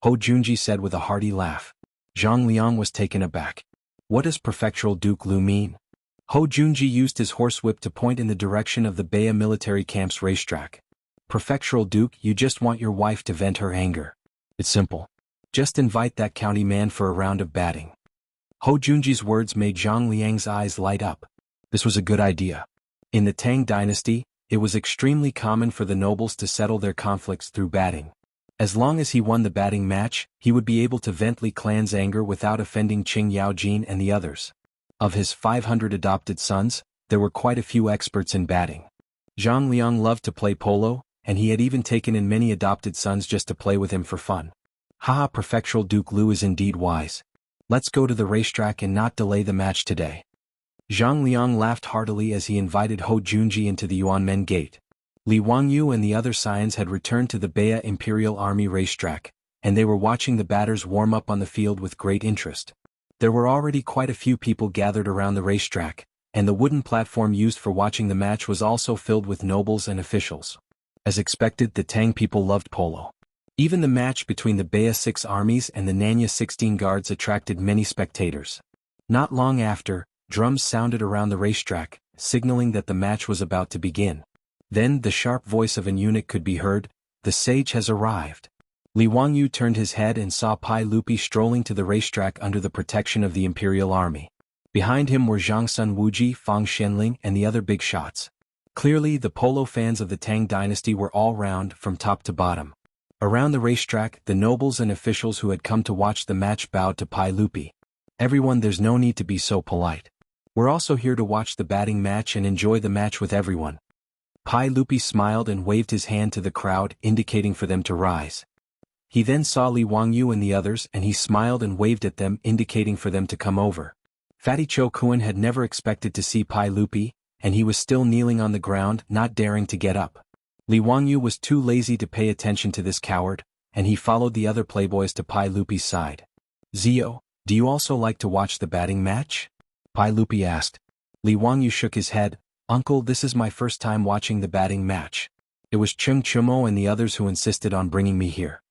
Hou Junji said with a hearty laugh. Zhang Liang was taken aback. "What does Prefectural Duke Lu mean?" Hou Junji used his horsewhip to point in the direction of the Baya military camp's racetrack. "Prefectural Duke, you just want your wife to vent her anger. It's simple. Just invite that county man for a round of batting." Hou Junji's words made Zhang Liang's eyes light up. This was a good idea. In the Tang dynasty, it was extremely common for the nobles to settle their conflicts through batting. As long as he won the batting match, he would be able to vent Li clan's anger without offending Qing Yaojin and the others. Of his 500 adopted sons, there were quite a few experts in batting. Zhang Liang loved to play polo, and he had even taken in many adopted sons just to play with him for fun. "Haha, Prefectural Duke Lu is indeed wise. Let's go to the racetrack and not delay the match today." Zhang Liang laughed heartily as he invited Hou Junji into the Yuanmen Gate. Li Wangyu and the other scions had returned to the Baya Imperial Army racetrack, and they were watching the batters warm up on the field with great interest. There were already quite a few people gathered around the racetrack, and the wooden platform used for watching the match was also filled with nobles and officials. As expected, the Tang people loved polo. Even the match between the Baya 6 armies and the Nanya 16 guards attracted many spectators. Not long after, drums sounded around the racetrack, signaling that the match was about to begin. Then the sharp voice of an eunuch could be heard, "The sage has arrived." Li Wangyu turned his head and saw Pai Lupi strolling to the racetrack under the protection of the Imperial Army. Behind him were Zhang Sun Wuji, Fang Xianling and the other big shots. Clearly the polo fans of the Tang dynasty were all round, from top to bottom. Around the racetrack, the nobles and officials who had come to watch the match bowed to Pai Lupi. "Everyone, there's no need to be so polite. We're also here to watch the batting match and enjoy the match with everyone." Pai Lupi smiled and waved his hand to the crowd, indicating for them to rise. He then saw Li Wangyu and the others and he smiled and waved at them, indicating for them to come over. Fatty Cho Kuan had never expected to see Pai Lupi, and he was still kneeling on the ground, not daring to get up. Li Wangyu was too lazy to pay attention to this coward, and he followed the other playboys to Pai Lupi's side. "Zio, do you also like to watch the batting match?" Pai Lupi asked. Li Wangyu shook his head. "Uncle, this is my first time watching the batting match. It was Chung Chumo and the others who insisted on bringing me here."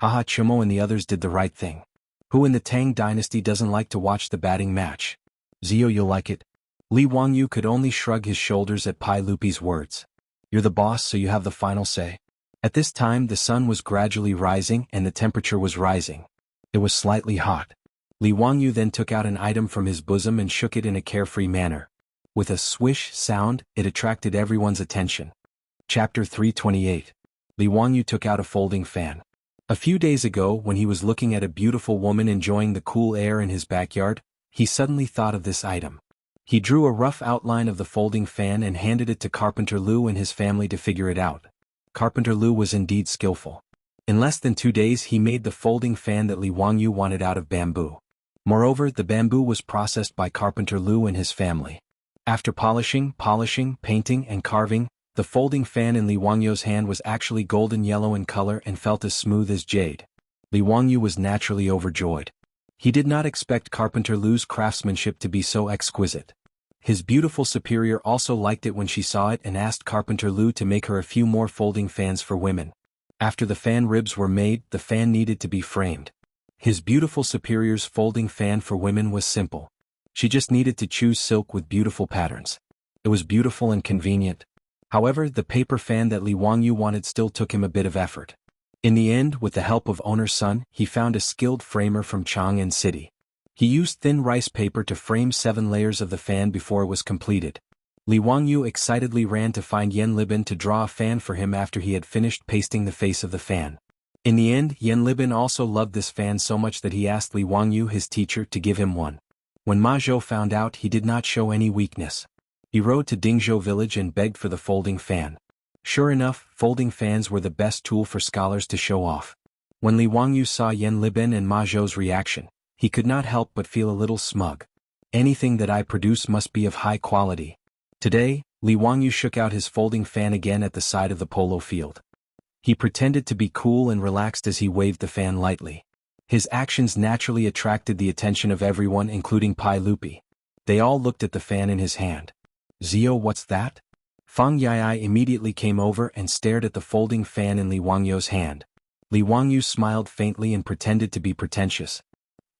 "Haha, Chumo and the others did the right thing. Who in the Tang dynasty doesn't like to watch the batting match? Zio, you'll like it." Li Wangyu could only shrug his shoulders at Pai Lupi's words. "You're the boss, so you have the final say." At this time the sun was gradually rising and the temperature was rising. It was slightly hot. Li Wangyu then took out an item from his bosom and shook it in a carefree manner. With a swish sound, it attracted everyone's attention. Chapter 328. Li Wangyu took out a folding fan. A few days ago, when he was looking at a beautiful woman enjoying the cool air in his backyard, he suddenly thought of this item. He drew a rough outline of the folding fan and handed it to Carpenter Lu and his family to figure it out. Carpenter Lu was indeed skillful. In less than 2 days he made the folding fan that Li Wangyu wanted out of bamboo. Moreover, the bamboo was processed by Carpenter Lu and his family. After polishing, painting and carving, the folding fan in Li Wangyu's hand was actually golden yellow in color and felt as smooth as jade. Li Wangyu was naturally overjoyed. He did not expect Carpenter Lu's craftsmanship to be so exquisite. His beautiful superior also liked it when she saw it and asked Carpenter Lu to make her a few more folding fans for women. After the fan ribs were made, the fan needed to be framed. His beautiful superior's folding fan for women was simple. She just needed to choose silk with beautiful patterns. It was beautiful and convenient. However, the paper fan that Li Wangyu wanted still took him a bit of effort. In the end, with the help of owner's son, he found a skilled framer from Chang'an City. He used thin rice paper to frame 7 layers of the fan before it was completed. Li Wangyu excitedly ran to find Yan Libin to draw a fan for him after he had finished pasting the face of the fan. In the end, Yan Libin also loved this fan so much that he asked Li Wangyu, his teacher, to give him one. When Ma Zhou found out, he did not show any weakness. He rode to Dingzhou village and begged for the folding fan. Sure enough, folding fans were the best tool for scholars to show off. When Li Wangyu saw Yan Libin and Ma Zhou's reaction, he could not help but feel a little smug. Anything that I produce must be of high quality. Today, Li Wangyu shook out his folding fan again at the side of the polo field. He pretended to be cool and relaxed as he waved the fan lightly. His actions naturally attracted the attention of everyone, including Pai Lupi. They all looked at the fan in his hand. "Zio, what's that?" Fang Yai immediately came over and stared at the folding fan in Li Wangyu's hand. Li Wangyu smiled faintly and pretended to be pretentious.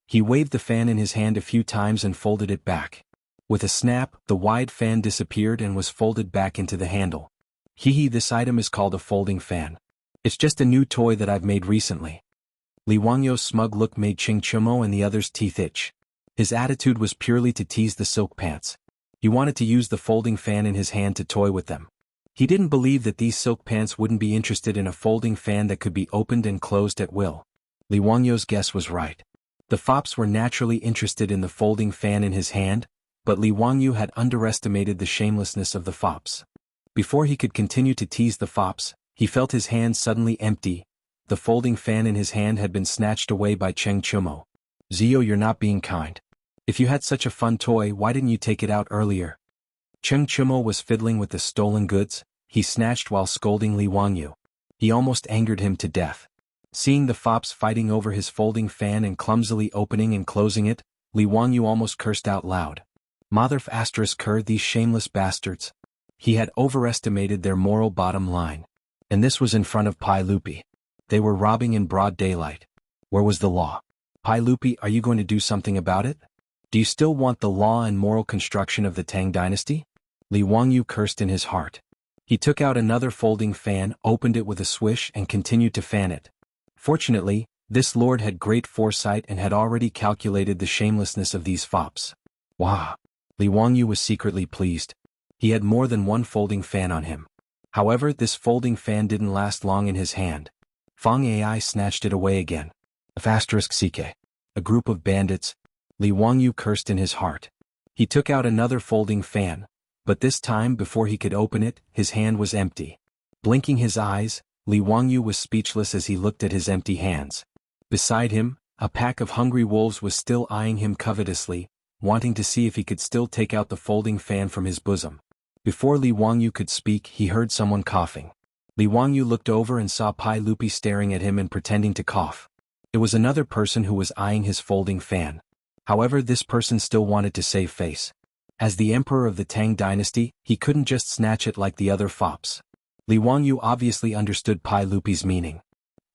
He waved the fan in his hand a few times and folded it back. With a snap, the wide fan disappeared and was folded back into the handle. "Hee, this item is called a folding fan. It's just a new toy that I've made recently." Li Wangyu's smug look made Ching Chumo and the others' teeth itch. His attitude was purely to tease the silk pants. He wanted to use the folding fan in his hand to toy with them. He didn't believe that these silk pants wouldn't be interested in a folding fan that could be opened and closed at will. Li Wangyu's guess was right. The fops were naturally interested in the folding fan in his hand, but Li Wangyu had underestimated the shamelessness of the fops. Before he could continue to tease the fops, he felt his hand suddenly empty. The folding fan in his hand had been snatched away by Cheng Chumo. "Zio, you're not being kind. If you had such a fun toy, why didn't you take it out earlier?" Cheng Chumo was fiddling with the stolen goods. He snatched while scolding Li Wangyu. He almost angered him to death. Seeing the fops fighting over his folding fan and clumsily opening and closing it, Li Wangyu almost cursed out loud. Motherf ***, these shameless bastards. He had overestimated their moral bottom line. And this was in front of Pai Lupi. They were robbing in broad daylight. Where was the law? Pai Lupi, are you going to do something about it? Do you still want the law and moral construction of the Tang dynasty? Li Wangyu cursed in his heart. He took out another folding fan, opened it with a swish and continued to fan it. Fortunately, this lord had great foresight and had already calculated the shamelessness of these fops. Wah! Li Wangyu was secretly pleased. He had more than one folding fan on him. However, this folding fan didn't last long in his hand. Fang Ai snatched it away again. ***CK. A group of bandits. Li Wangyu cursed in his heart. He took out another folding fan, but this time before he could open it, his hand was empty. Blinking his eyes, Li Wangyu was speechless as he looked at his empty hands. Beside him, a pack of hungry wolves was still eyeing him covetously, wanting to see if he could still take out the folding fan from his bosom. Before Li Wangyu could speak, he heard someone coughing. Li Wangyu looked over and saw Pai Lupi staring at him and pretending to cough. It was another person who was eyeing his folding fan. However, this person still wanted to save face. As the emperor of the Tang dynasty, he couldn't just snatch it like the other fops. Li Wangyu obviously understood Pai Lupi's meaning.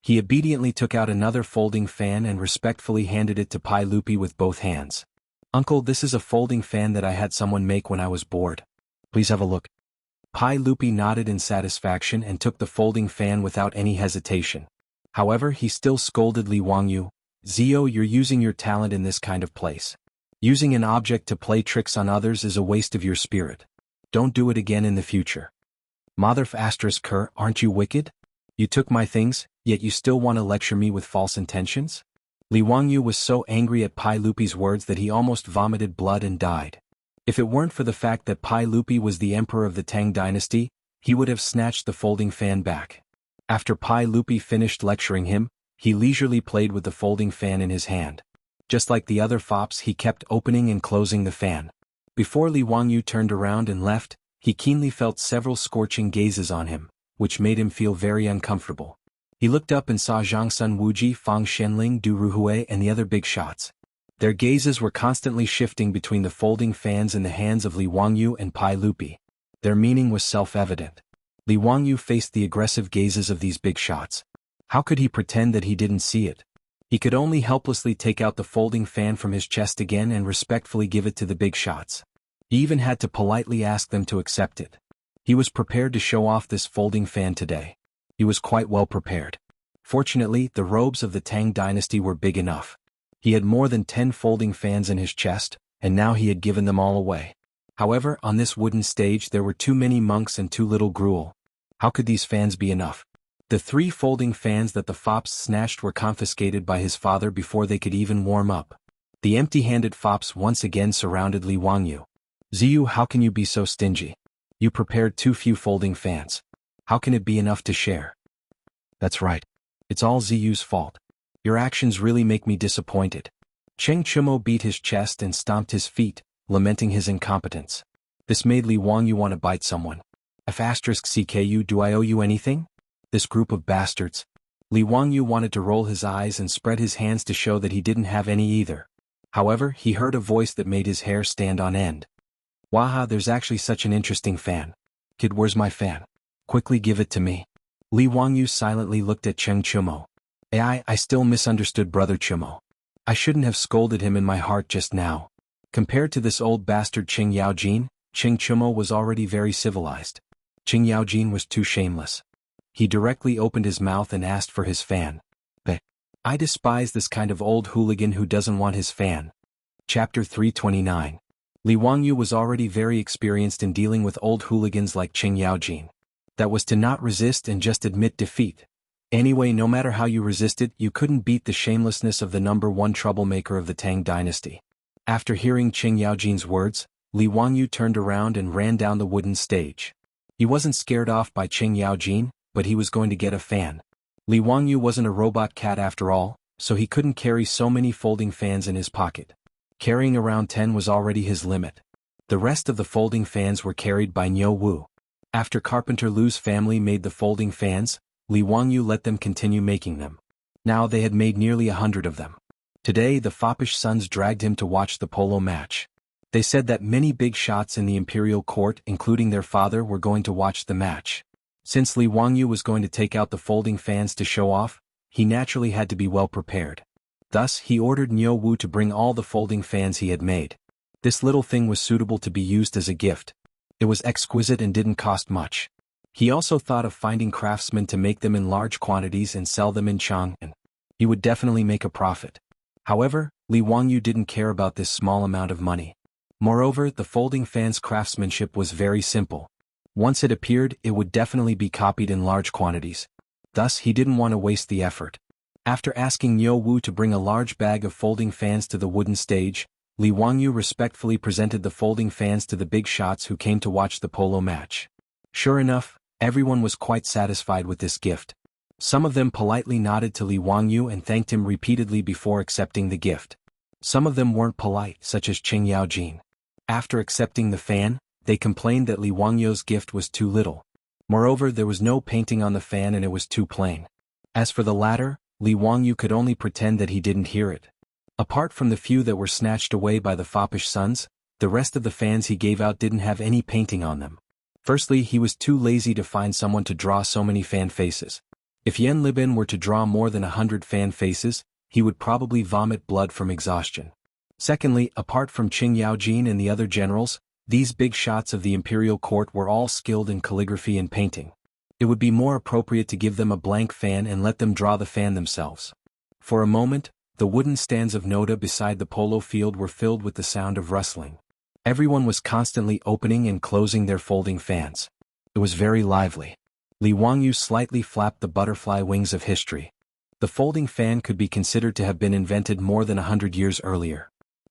He obediently took out another folding fan and respectfully handed it to Pai Lupi with both hands. "Uncle, this is a folding fan that I had someone make when I was bored. Please have a look." Pai Lupi nodded in satisfaction and took the folding fan without any hesitation. However, he still scolded Li Wangyu. "Zio, you're using your talent in this kind of place. Using an object to play tricks on others is a waste of your spirit. Don't do it again in the future." "Motherf ***, aren't you wicked? You took my things, yet you still want to lecture me with false intentions?" Li Wangyu was so angry at Pai Lupi's words that he almost vomited blood and died. If it weren't for the fact that Pai Lupi was the emperor of the Tang dynasty, he would have snatched the folding fan back. After Pai Lupi finished lecturing him, he leisurely played with the folding fan in his hand. Just like the other fops, he kept opening and closing the fan. Before Li Wangyu turned around and left, he keenly felt several scorching gazes on him, which made him feel very uncomfortable. He looked up and saw Zhang Sun Wuji, Fang Shenling, Du Ruhui and the other big shots. Their gazes were constantly shifting between the folding fans in the hands of Li Wangyu and Pai Lupi. Their meaning was self-evident. Li Wangyu faced the aggressive gazes of these big shots. How could he pretend that he didn't see it? He could only helplessly take out the folding fan from his chest again and respectfully give it to the big shots. He even had to politely ask them to accept it. He was prepared to show off this folding fan today. He was quite well prepared. Fortunately, the robes of the Tang dynasty were big enough. He had more than 10 folding fans in his chest, and now he had given them all away. However, on this wooden stage there were too many monks and too little gruel. How could these fans be enough? The 3 folding fans that the fops snatched were confiscated by his father before they could even warm up. The empty-handed fops once again surrounded Li Wangyu. Ziyu, how can you be so stingy? You prepared too few folding fans. How can it be enough to share? That's right. It's all Ziyu's fault. Your actions really make me disappointed. Cheng Chumo beat his chest and stomped his feet, lamenting his incompetence. This made Li Wangyu want to bite someone. F***CKU, do I owe you anything? This group of bastards. Li Wangyu wanted to roll his eyes and spread his hands to show that he didn't have any either. However, he heard a voice that made his hair stand on end. Waha, there's actually such an interesting fan. Kid, where's my fan? Quickly give it to me. Li Wangyu silently looked at Cheng Chumo. I still misunderstood Brother Chumo. I shouldn't have scolded him in my heart just now. Compared to this old bastard Qing Yaojin, Cheng Chumo was already very civilized. Qing Yaojin was too shameless. He directly opened his mouth and asked for his fan. I despise this kind of old hooligan who doesn't want his fan. Chapter 329. Li Wangyu was already very experienced in dealing with old hooligans like Qing Yaojin. That was to not resist and just admit defeat. Anyway, no matter how you resisted, you couldn't beat the shamelessness of the #1 troublemaker of the Tang dynasty. After hearing Qing Yaojin's words, Li Wangyu turned around and ran down the wooden stage. He wasn't scared off by Qing Yaojin, but he was going to get a fan. Li Wangyu wasn't a robot cat after all, so he couldn't carry so many folding fans in his pocket. Carrying around 10 was already his limit. The rest of the folding fans were carried by Niu Wu. After Carpenter Lu's family made the folding fans, Li Wangyu let them continue making them. Now they had made nearly 100 of them. Today the foppish sons dragged him to watch the polo match. They said that many big shots in the imperial court, including their father, were going to watch the match. Since Li Wangyu was going to take out the folding fans to show off, he naturally had to be well prepared. Thus, he ordered Niu Wu to bring all the folding fans he had made. This little thing was suitable to be used as a gift. It was exquisite and didn't cost much. He also thought of finding craftsmen to make them in large quantities and sell them in Chang'an. He would definitely make a profit. However, Li Wangyu didn't care about this small amount of money. Moreover, the folding fans' craftsmanship was very simple. Once it appeared, it would definitely be copied in large quantities. Thus, he didn't want to waste the effort. After asking Niu Wu to bring a large bag of folding fans to the wooden stage, Li Wangyu respectfully presented the folding fans to the big shots who came to watch the polo match. Sure enough, everyone was quite satisfied with this gift. Some of them politely nodded to Li Wangyu and thanked him repeatedly before accepting the gift. Some of them weren't polite, such as Qing Yaojin. After accepting the fan, they complained that Li Wangyu's gift was too little. Moreover, there was no painting on the fan and it was too plain. As for the latter, Li Wangyu could only pretend that he didn't hear it. Apart from the few that were snatched away by the foppish sons, the rest of the fans he gave out didn't have any painting on them. Firstly, he was too lazy to find someone to draw so many fan faces. If Yan Libin were to draw more than 100 fan faces, he would probably vomit blood from exhaustion. Secondly, apart from Qing Yaojin and the other generals, these big shots of the imperial court were all skilled in calligraphy and painting. It would be more appropriate to give them a blank fan and let them draw the fan themselves. For a moment, the wooden stands of Noda beside the polo field were filled with the sound of rustling. Everyone was constantly opening and closing their folding fans. It was very lively. Li Wangyu slightly flapped the butterfly wings of history. The folding fan could be considered to have been invented more than 100 years earlier.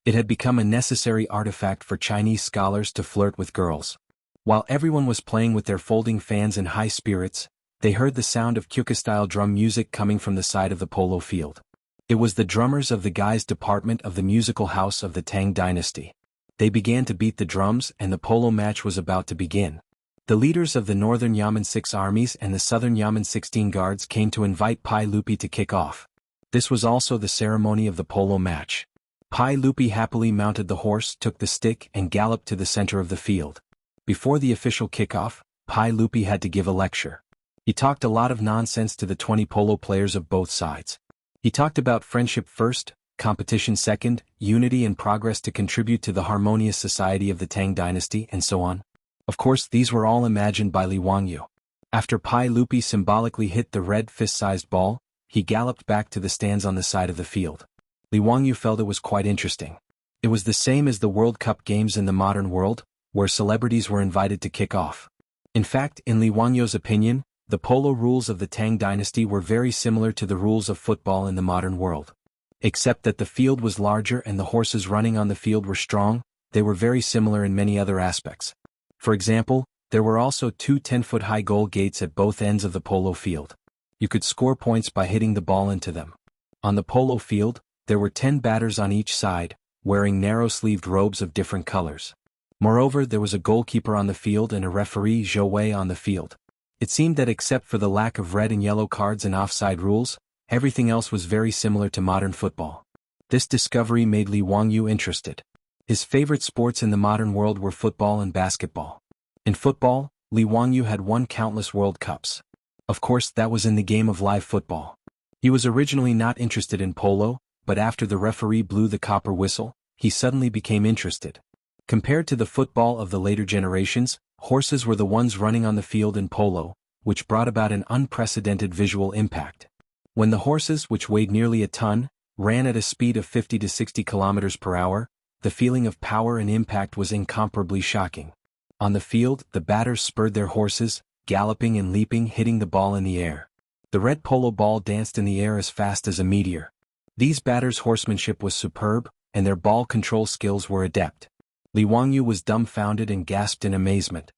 It had become a necessary artifact for Chinese scholars to flirt with girls. While everyone was playing with their folding fans in high spirits, They heard the sound of Kyuka-style drum music coming from the side of the polo field. It was the drummers of the Gai's department of the musical house of the Tang dynasty. They began to beat the drums and the polo match was about to begin. The leaders of the Northern Yamen 6 armies and the Southern Yamen 16 guards came to invite Pai Lupi to kick off. This was also the ceremony of the polo match. Pai Lupi happily mounted the horse, took the stick and galloped to the center of the field. Before the official kickoff, Pai Lupi had to give a lecture. He talked a lot of nonsense to the 20 polo players of both sides. He talked about friendship first, competition second, unity and progress to contribute to the harmonious society of the Tang dynasty, and so on. Of course, these were all imagined by Li Wangyu. After Pai Lupi symbolically hit the red fist-sized ball, he galloped back to the stands on the side of the field. Li Wangyu felt it was quite interesting. It was the same as the World Cup games in the modern world, where celebrities were invited to kick off. In fact, in Li Wangyu's opinion, the polo rules of the Tang dynasty were very similar to the rules of football in the modern world. Except that the field was larger and the horses running on the field were strong, they were very similar in many other aspects. For example, there were also 2 10-foot-high goal gates at both ends of the polo field. You could score points by hitting the ball into them. On the polo field, there were 10 batters on each side, wearing narrow-sleeved robes of different colors. Moreover, there was a goalkeeper on the field and a referee Zhou Wei on the field. It seemed that except for the lack of red and yellow cards and offside rules, everything else was very similar to modern football. This discovery made Li Wangyu interested. His favorite sports in the modern world were football and basketball. In football, Li Wangyu had won countless World Cups. Of course, that was in the game of live football. He was originally not interested in polo, but after the referee blew the copper whistle, he suddenly became interested. Compared to the football of the later generations, horses were the ones running on the field in polo, which brought about an unprecedented visual impact. When the horses, which weighed nearly a ton, ran at a speed of 50 to 60 kilometers per hour, the feeling of power and impact was incomparably shocking. On the field, the batters spurred their horses, galloping and leaping, hitting the ball in the air. The red polo ball danced in the air as fast as a meteor. These batters' horsemanship was superb, and their ball control skills were adept. Li Wangyu was dumbfounded and gasped in amazement.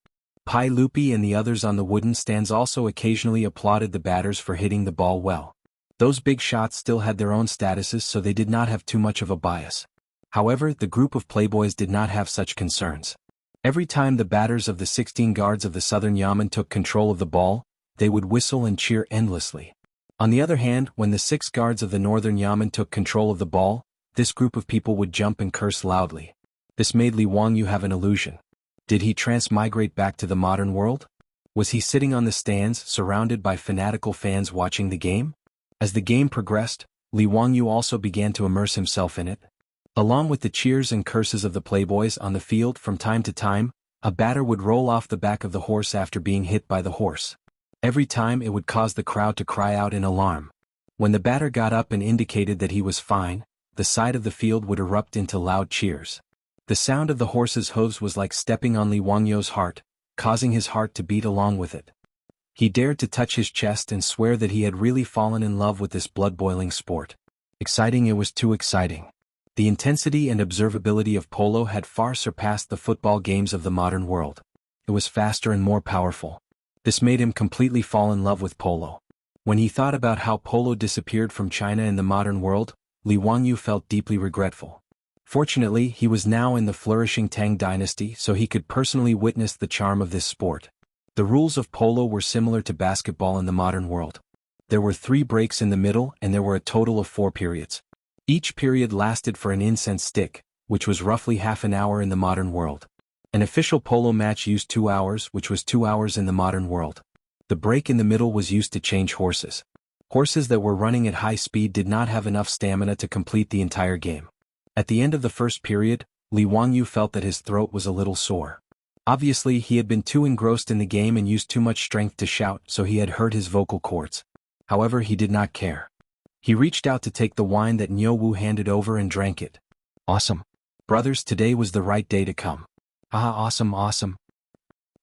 Pai Lupi and the others on the wooden stands also occasionally applauded the batters for hitting the ball well. Those big shots still had their own statuses, so they did not have too much of a bias. However, the group of playboys did not have such concerns. Every time the batters of the 16 guards of the Southern Yamen took control of the ball, they would whistle and cheer endlessly. On the other hand, when the 6 guards of the Northern Yamen took control of the ball, this group of people would jump and curse loudly. This made Li Wangyu have an illusion. Did he transmigrate back to the modern world? Was he sitting on the stands, surrounded by fanatical fans watching the game? As the game progressed, Li Wangyu also began to immerse himself in it. Along with the cheers and curses of the playboys on the field, from time to time, a batter would roll off the back of the horse after being hit by the horse. Every time it would cause the crowd to cry out in alarm. When the batter got up and indicated that he was fine, the side of the field would erupt into loud cheers. The sound of the horse's hooves was like stepping on Li Wangyu's heart, causing his heart to beat along with it. He dared to touch his chest and swear that he had really fallen in love with this blood-boiling sport. Exciting, it was too exciting. The intensity and observability of polo had far surpassed the football games of the modern world. It was faster and more powerful. This made him completely fall in love with polo. When he thought about how polo disappeared from China in the modern world, Li Wangyu felt deeply regretful. Fortunately, he was now in the flourishing Tang dynasty, so he could personally witness the charm of this sport. The rules of polo were similar to basketball in the modern world. There were 3 breaks in the middle and there were a total of 4 periods. Each period lasted for an incense stick, which was roughly half an hour in the modern world. An official polo match used 2 hours, which was 2 hours in the modern world. The break in the middle was used to change horses. Horses that were running at high speed did not have enough stamina to complete the entire game. At the end of the first period, Li Wangyu felt that his throat was a little sore. Obviously, he had been too engrossed in the game and used too much strength to shout, so he had hurt his vocal cords. However, he did not care. He reached out to take the wine that Niu Wu handed over and drank it. Awesome. Brothers, today was the right day to come. Aha, awesome, awesome.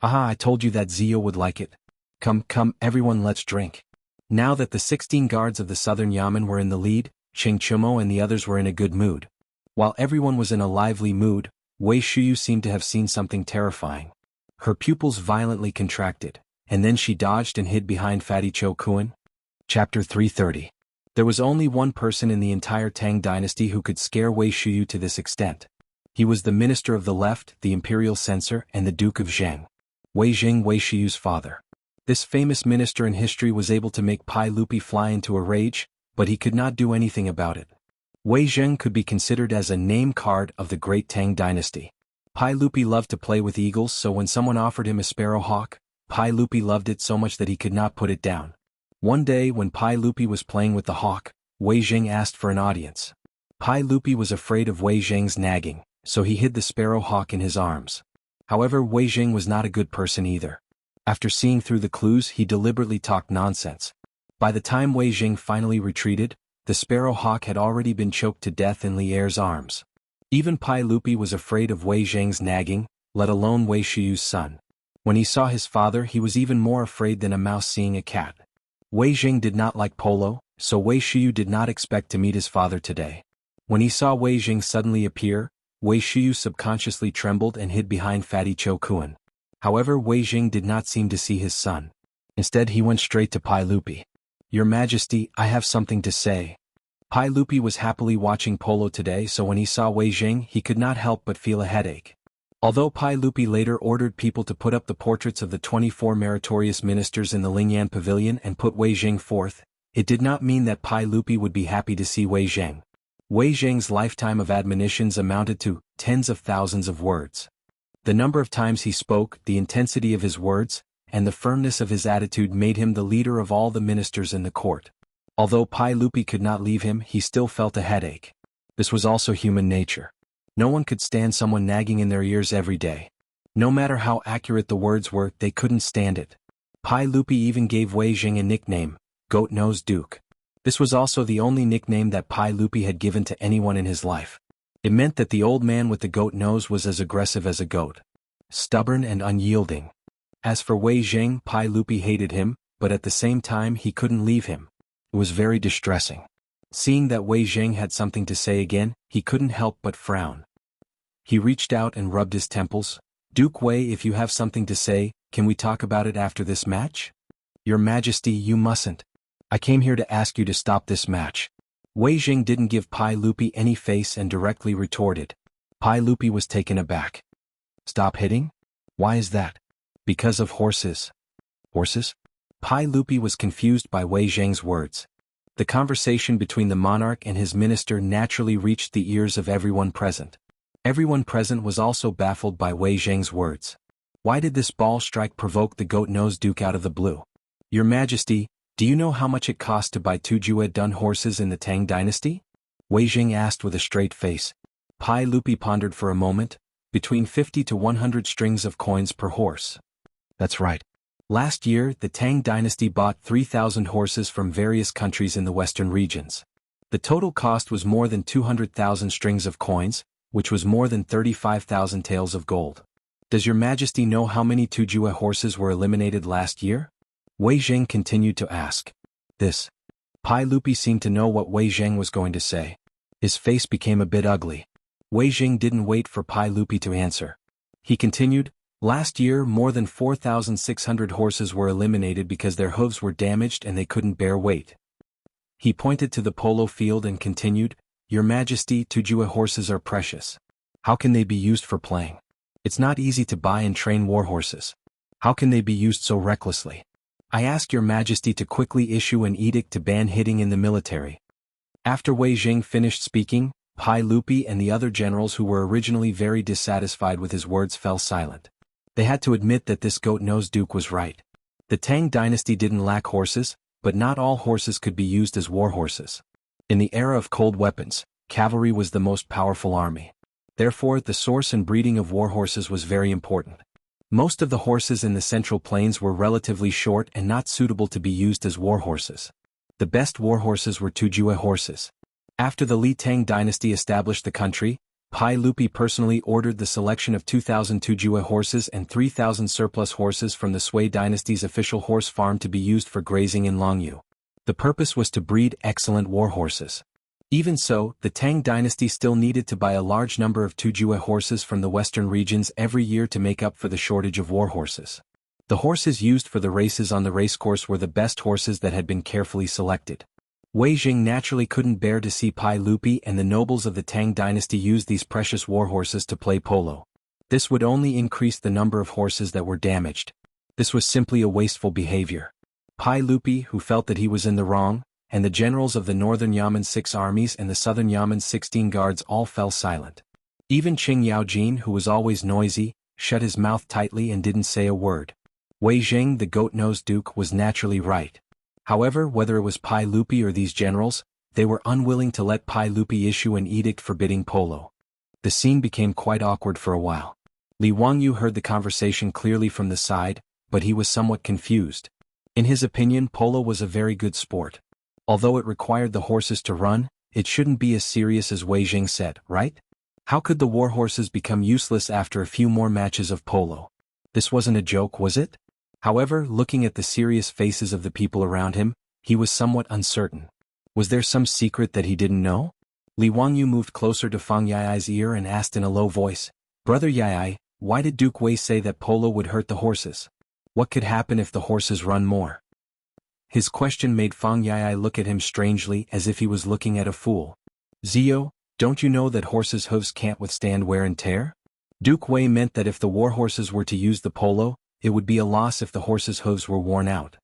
Aha, I told you that Zio would like it. Come, everyone, let's drink. Now that the 16 guards of the Southern Yamen were in the lead, Cheng Chumo and the others were in a good mood. While everyone was in a lively mood, Wei Shuyu seemed to have seen something terrifying. Her pupils violently contracted, and then she dodged and hid behind Fatty Cho Kuan? Chapter 330. There was only one person in the entire Tang dynasty who could scare Wei Shiyu to this extent. He was the minister of the left, the imperial censor, and the Duke of Zheng. Wei Jing, Wei Shiyu's father. This famous minister in history was able to make Pai Lupi fly into a rage, but he could not do anything about it. Wei Zheng could be considered as a name card of the great Tang dynasty. Pai Lupi loved to play with eagles, so when someone offered him a sparrow hawk, Pai Lupi loved it so much that he could not put it down. One day when Pai Lupi was playing with the hawk, Wei Zheng asked for an audience. Pai Lupi was afraid of Wei Zheng's nagging, so he hid the sparrow hawk in his arms. However, Wei Zheng was not a good person either. After seeing through the clues, he deliberately talked nonsense. By the time Wei Zheng finally retreated, the sparrow hawk had already been choked to death in Li Er's arms. Even Pai Lupi was afraid of Wei Zheng's nagging, let alone Wei Shiyu's son. When he saw his father, he was even more afraid than a mouse seeing a cat. Wei Zheng did not like polo, so Wei Shiyu did not expect to meet his father today. When he saw Wei Zheng suddenly appear, Wei Shiyu subconsciously trembled and hid behind Fatty Cho Kuan. However, Wei Zheng did not seem to see his son. Instead, he went straight to Pai Lupi. "Your Majesty, I have something to say." Pai Lupi was happily watching polo today, so when he saw Wei Zheng, he could not help but feel a headache. Although Pai Lupi later ordered people to put up the portraits of the 24 meritorious ministers in the Lingyan Pavilion and put Wei Zheng forth, it did not mean that Pai Lupi would be happy to see Wei Zheng. Wei Zheng's lifetime of admonitions amounted to tens of thousands of words. The number of times he spoke, the intensity of his words, and the firmness of his attitude made him the leader of all the ministers in the court. Although Pai Lupi could not leave him, he still felt a headache. This was also human nature. No one could stand someone nagging in their ears every day. No matter how accurate the words were, they couldn't stand it. Pai Lupi even gave Wei Zheng a nickname, Goat-Nosed Duke. This was also the only nickname that Pai Lupi had given to anyone in his life. It meant that the old man with the goat nose was as aggressive as a goat. Stubborn and unyielding. As for Wei Zheng, Pai Lupi hated him, but at the same time he couldn't leave him. It was very distressing. Seeing that Wei Zheng had something to say again, he couldn't help but frown. He reached out and rubbed his temples. "Duke Wei, if you have something to say, can we talk about it after this match?" "Your Majesty, you mustn't. I came here to ask you to stop this match." Wei Zheng didn't give Pai Lupi any face and directly retorted. Pai Lupi was taken aback. "Stop hitting? Why is that?" "Because of horses." "Horses?" Pai Lupi was confused by Wei Zheng's words. The conversation between the monarch and his minister naturally reached the ears of everyone present. Everyone present was also baffled by Wei Zheng's words. Why did this ball strike provoke the goat-nosed duke out of the blue? "Your Majesty, do you know how much it cost to buy 2 Jue-dun horses in the Tang dynasty?" Wei Zheng asked with a straight face. Pai Lupi pondered for a moment. "Between 50 to 100 strings of coins per horse." "That's right. Last year, the Tang dynasty bought 3,000 horses from various countries in the western regions. The total cost was more than 200,000 strings of coins, which was more than 35,000 taels of gold. Does your Majesty know how many Tujue horses were eliminated last year?" Wei Zheng continued to ask. This. Pai Lupi seemed to know what Wei Zheng was going to say. His face became a bit ugly. Wei Zheng didn't wait for Pai Lupi to answer. He continued, "Last year, more than 4,600 horses were eliminated because their hooves were damaged and they couldn't bear weight." He pointed to the polo field and continued, "Your Majesty, Tujue horses are precious. How can they be used for playing? It's not easy to buy and train war horses. How can they be used so recklessly? I ask your Majesty to quickly issue an edict to ban hitting in the military." After Wei Zheng finished speaking, Pai Lupi and the other generals who were originally very dissatisfied with his words fell silent. They had to admit that this goat-nosed duke was right. The Tang dynasty didn't lack horses, but not all horses could be used as war horses. In the era of cold weapons, cavalry was the most powerful army. Therefore, the source and breeding of war horses was very important. Most of the horses in the Central Plains were relatively short and not suitable to be used as war horses. The best war horses were Tujue horses. After the Li Tang dynasty established the country, Pai Lupi personally ordered the selection of 2,000 Tujue horses and 3,000 surplus horses from the Sui dynasty's official horse farm to be used for grazing in Longyu. The purpose was to breed excellent war horses. Even so, the Tang dynasty still needed to buy a large number of Tujue horses from the western regions every year to make up for the shortage of war horses. The horses used for the races on the racecourse were the best horses that had been carefully selected. Wei Jing naturally couldn't bear to see Pai Lupi and the nobles of the Tang dynasty use these precious war horses to play polo. This would only increase the number of horses that were damaged. This was simply a wasteful behavior. Pai Lupi, who felt that he was in the wrong, and the generals of the northern Yamen's 6 armies and the southern Yamen's 16 guards all fell silent. Even Qing Yaojin, who was always noisy, shut his mouth tightly and didn't say a word. Wei Jing, the goat-nosed duke, was naturally right. However, whether it was Pai Lupi or these generals, they were unwilling to let Pai Lupi issue an edict forbidding polo. The scene became quite awkward for a while. Li Wangyu heard the conversation clearly from the side, but he was somewhat confused. In his opinion, polo was a very good sport. Although it required the horses to run, it shouldn't be as serious as Wei Jing said, right? How could the war horses become useless after a few more matches of polo? This wasn't a joke, was it? However, looking at the serious faces of the people around him, he was somewhat uncertain. Was there some secret that he didn't know? Li Wangyu moved closer to Fang Yai's ear and asked in a low voice, "Brother Yai, why did Duke Wei say that polo would hurt the horses? What could happen if the horses run more?" His question made Fang Yai look at him strangely as if he was looking at a fool. "Zio, don't you know that horses' hooves can't withstand wear and tear?" Duke Wei meant that if the war horses were to use the polo, it would be a loss if the horses' hooves were worn out.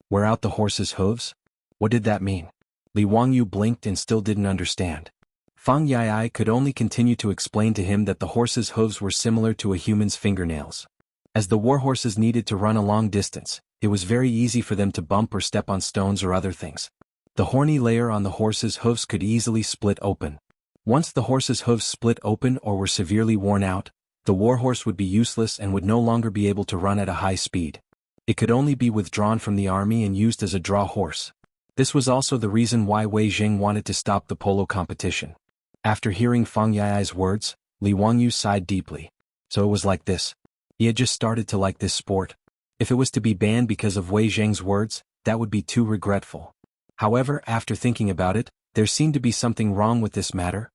Wear out the horses' hooves? What did that mean? Li Wangyu blinked and still didn't understand. Fang Yai could only continue to explain to him that the horses' hooves were similar to a human's fingernails. As the war horses needed to run a long distance, it was very easy for them to bump or step on stones or other things. The horny layer on the horse's hooves could easily split open. Once the horse's hooves split open or were severely worn out, the warhorse would be useless and would no longer be able to run at a high speed. It could only be withdrawn from the army and used as a draw horse. This was also the reason why Wei Jing wanted to stop the polo competition. After hearing Fang Yai's words, Li Wangyu sighed deeply. So it was like this. He had just started to like this sport. If it was to be banned because of Wei Jing's words, that would be too regretful. However, after thinking about it, there seemed to be something wrong with this matter.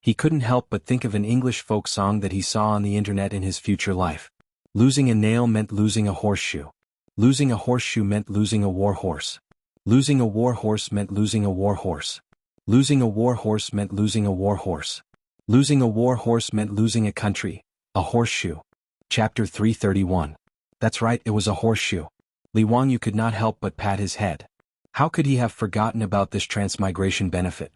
He couldn't help but think of an English folk song that he saw on the internet in his future life. Losing a nail meant losing a horseshoe. Losing a horseshoe meant losing a war horse. Losing a war horse meant losing a war horse. Losing a war horse meant losing a war horse. Losing a war horse meant losing a country, a horseshoe. Chapter 331. That's right, it was a horseshoe. Li Wangyu could not help but pat his head. How could he have forgotten about this transmigration benefit?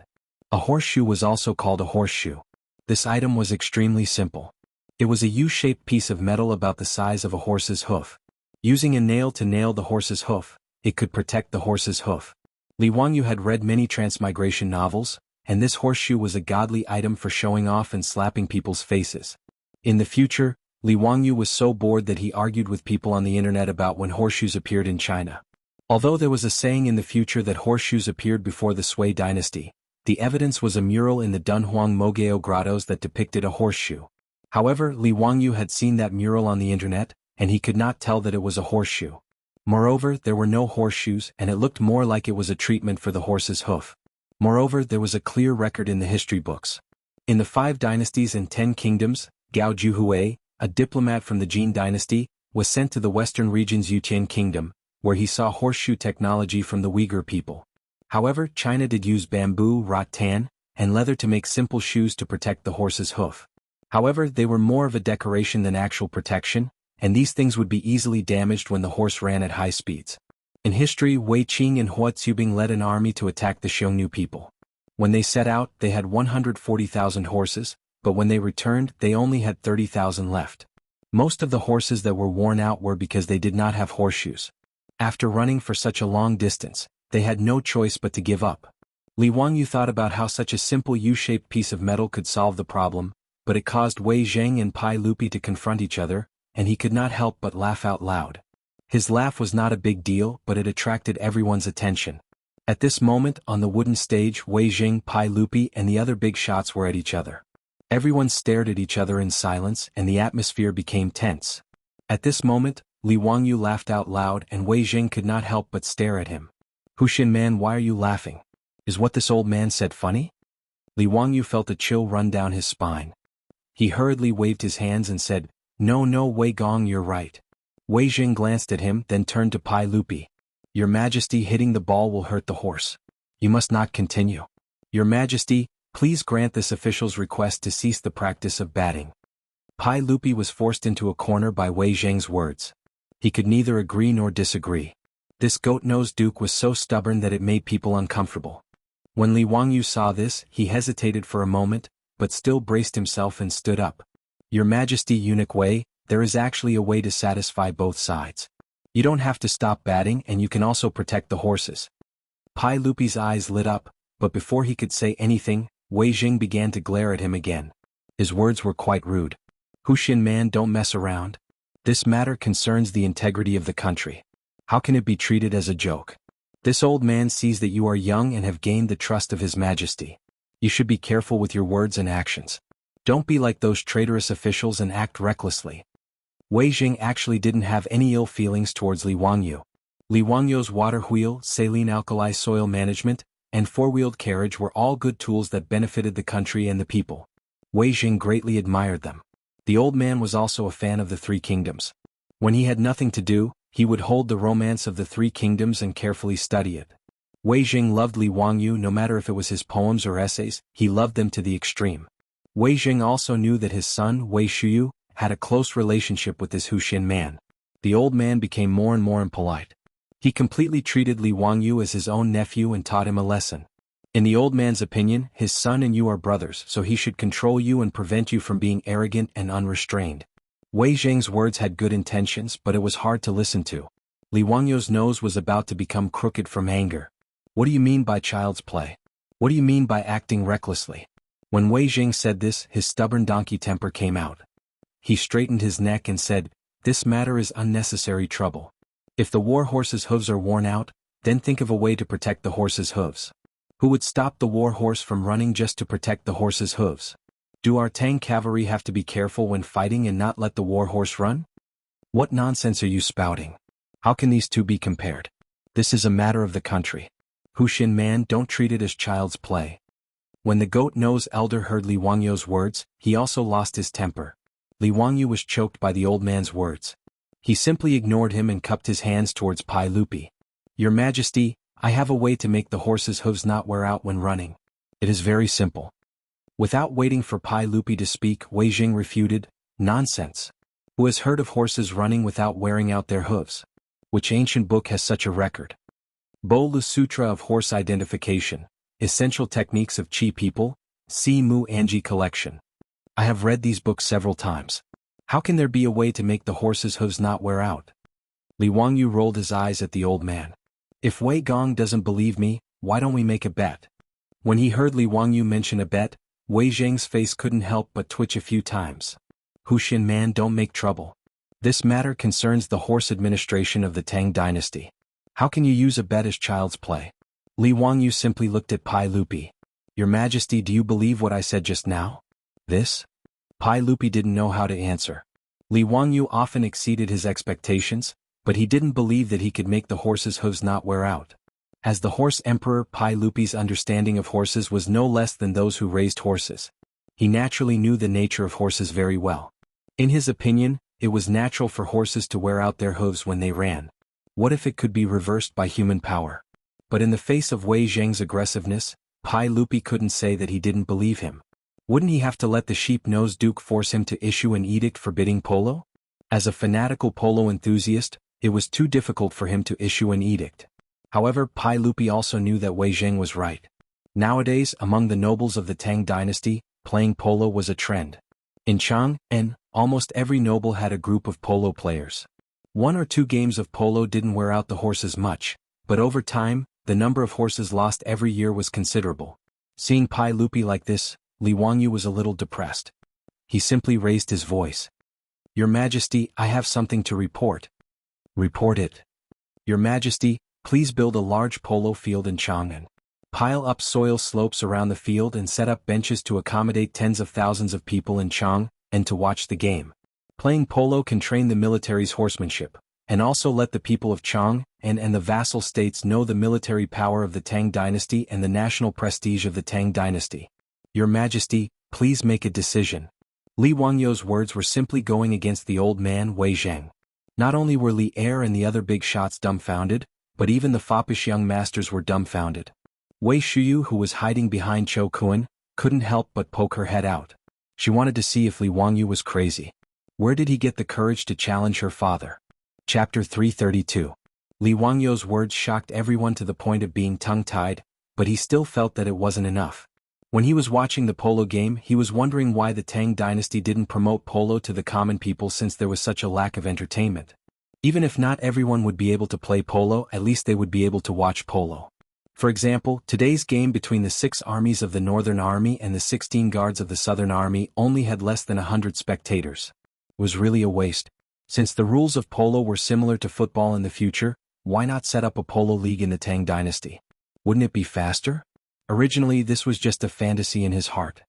A horseshoe was also called a horseshoe. This item was extremely simple. It was a U-shaped piece of metal about the size of a horse's hoof. Using a nail to nail the horse's hoof, it could protect the horse's hoof. Li Wangyu had read many transmigration novels, and this horseshoe was a godly item for showing off and slapping people's faces. In the future, Li Wangyu was so bored that he argued with people on the internet about when horseshoes appeared in China. Although there was a saying in the future that horseshoes appeared before the Sui dynasty, the evidence was a mural in the Dunhuang Mogao grottos that depicted a horseshoe. However, Li Wangyu had seen that mural on the internet, and he could not tell that it was a horseshoe. Moreover, there were no horseshoes and it looked more like it was a treatment for the horse's hoof. Moreover, there was a clear record in the history books. In the 5 dynasties and 10 kingdoms, Gao Zhuhui, a diplomat from the Jin dynasty, was sent to the western region's Yutian kingdom, where he saw horseshoe technology from the Uyghur people. However, China did use bamboo, rattan, and leather to make simple shoes to protect the horse's hoof. However, they were more of a decoration than actual protection, and these things would be easily damaged when the horse ran at high speeds. In history, Wei Qing and Hua Zubing led an army to attack the Xiongnu people. When they set out, they had 140,000 horses, but when they returned, they only had 30,000 left. Most of the horses that were worn out were because they did not have horseshoes. After running for such a long distance, they had no choice but to give up. Li Wangyu thought about how such a simple U-shaped piece of metal could solve the problem, but it caused Wei Zheng and Pai Lupi to confront each other, and he could not help but laugh out loud. His laugh was not a big deal, but it attracted everyone's attention. At this moment, on the wooden stage, Wei Zheng, Pai Lupi, and the other big shots were at each other. Everyone stared at each other in silence, and the atmosphere became tense. At this moment, Li Wangyu laughed out loud, and Wei Zheng could not help but stare at him. "Hushin man, why are you laughing? Is what this old man said funny?" Li Wangyu felt a chill run down his spine. He hurriedly waved his hands and said, No, Wei Gong, you're right. Wei Jing glanced at him, then turned to Pai Lupi. Your Majesty, hitting the ball will hurt the horse. You must not continue. Your Majesty, please grant this official's request to cease the practice of batting. Pai Lupi was forced into a corner by Wei Jing's words. He could neither agree nor disagree. This goat-nosed duke was so stubborn that it made people uncomfortable. When Li Wangyu saw this, he hesitated for a moment, but still braced himself and stood up. Your Majesty, eunuch Wei, there is actually a way to satisfy both sides. You don't have to stop batting, and you can also protect the horses. Pai Lupi's eyes lit up, but before he could say anything, Wei Jing began to glare at him again. His words were quite rude. Wuxia man, don't mess around. This matter concerns the integrity of the country. How can it be treated as a joke? This old man sees that you are young and have gained the trust of His Majesty. You should be careful with your words and actions. Don't be like those traitorous officials and act recklessly. Wei Jing actually didn't have any ill feelings towards Li Wangyu. Li Wangyu's water wheel, saline alkali soil management, and four-wheeled carriage were all good tools that benefited the country and the people. Wei Jing greatly admired them. The old man was also a fan of the Three Kingdoms. When he had nothing to do, he would hold the romance of the Three Kingdoms and carefully study it. Wei Jing loved Li Wangyu no matter if it was his poems or essays, he loved them to the extreme. Wei Jing also knew that his son, Wei Shuyu, had a close relationship with this Wuxia man. The old man became more and more impolite. He completely treated Li Wangyu as his own nephew and taught him a lesson. In the old man's opinion, his son and you are brothers, so he should control you and prevent you from being arrogant and unrestrained. Wei Jing's words had good intentions, but it was hard to listen to. Li Wangyu's nose was about to become crooked from anger. What do you mean by child's play? What do you mean by acting recklessly? When Wei Jing said this, his stubborn donkey temper came out. He straightened his neck and said, "This matter is unnecessary trouble. If the war horse's hooves are worn out, then think of a way to protect the horse's hooves. Who would stop the war horse from running just to protect the horse's hooves? Do our Tang cavalry have to be careful when fighting and not let the war horse run? What nonsense are you spouting? How can these two be compared? This is a matter of the country. Wuxia man, don't treat it as child's play." When the goat-nosed elder heard Li Wangyu's words, he also lost his temper. Li Wangyu was choked by the old man's words. He simply ignored him and cupped his hands towards Pai Lupi. Your Majesty, I have a way to make the horse's hooves not wear out when running. It is very simple. Without waiting for Pai Lupi to speak, Wei Jing refuted, "Nonsense. Who has heard of horses running without wearing out their hooves? Which ancient book has such a record? Bo Lu Sutra of Horse Identification, Essential Techniques of Qi People, See Mu Anji Collection. I have read these books several times. How can there be a way to make the horse's hooves not wear out?" Li Wangyu rolled his eyes at the old man. "If Wei Gong doesn't believe me, why don't we make a bet?" When he heard Li Wangyu mention a bet, Wei Jing's face couldn't help but twitch a few times. "Wuxia man, don't make trouble. This matter concerns the horse administration of the Tang dynasty. How can you use a bet as child's play?" Li Wangyu simply looked at Pai Lupi. "Your Majesty, do you believe what I said just now?" "This?" Pai Lupi didn't know how to answer. Li Wangyu often exceeded his expectations, but he didn't believe that he could make the horse's hooves not wear out. As the horse emperor, Pai Lupi's understanding of horses was no less than those who raised horses. He naturally knew the nature of horses very well. In his opinion, it was natural for horses to wear out their hooves when they ran. What if it could be reversed by human power? But in the face of Wei Jing's aggressiveness, Pai Lupi couldn't say that he didn't believe him. Wouldn't he have to let the sheep-nosed duke force him to issue an edict forbidding polo? As a fanatical polo enthusiast, it was too difficult for him to issue an edict. However, Pai Lupi also knew that Wei Jing was right. Nowadays, among the nobles of the Tang dynasty, playing polo was a trend. In Jianghu, almost every noble had a group of polo players. 1 or 2 games of polo didn't wear out the horses much, but over time, the number of horses lost every year was considerable. Seeing Pai Lupi like this, Li Wangyu was a little depressed. He simply raised his voice. "Your Majesty, I have something to report." "Report it." "Your Majesty, please build a large polo field in Jianghu. Pile up soil slopes around the field and set up benches to accommodate tens of thousands of people in Jianghu, and to watch the game. Playing polo can train the military's horsemanship, and also let the people of Jianghu and the vassal states know the military power of the Tang dynasty and the national prestige of the Tang dynasty. Your Majesty, please make a decision." Li Wangyu's words were simply going against the old man Wei Jing. Not only were Li Er and the other big shots dumbfounded, but even the foppish young masters were dumbfounded. Wei Shuyu, who was hiding behind Cho Kuan, couldn't help but poke her head out. She wanted to see if Li Wangyu was crazy. Where did he get the courage to challenge her father? Chapter 332. Li Wangyu's words shocked everyone to the point of being tongue-tied, but he still felt that it wasn't enough. When he was watching the polo game, he was wondering why the Tang dynasty didn't promote polo to the common people since there was such a lack of entertainment. Even if not everyone would be able to play polo, at least they would be able to watch polo. For example, today's game between the 6 armies of the Northern Army and the 16 guards of the Southern Army only had less than 100 spectators. It was really a waste. Since the rules of polo were similar to football in the future, why not set up a polo league in the Tang dynasty? Wouldn't it be faster? Originally this was just a fantasy in his heart.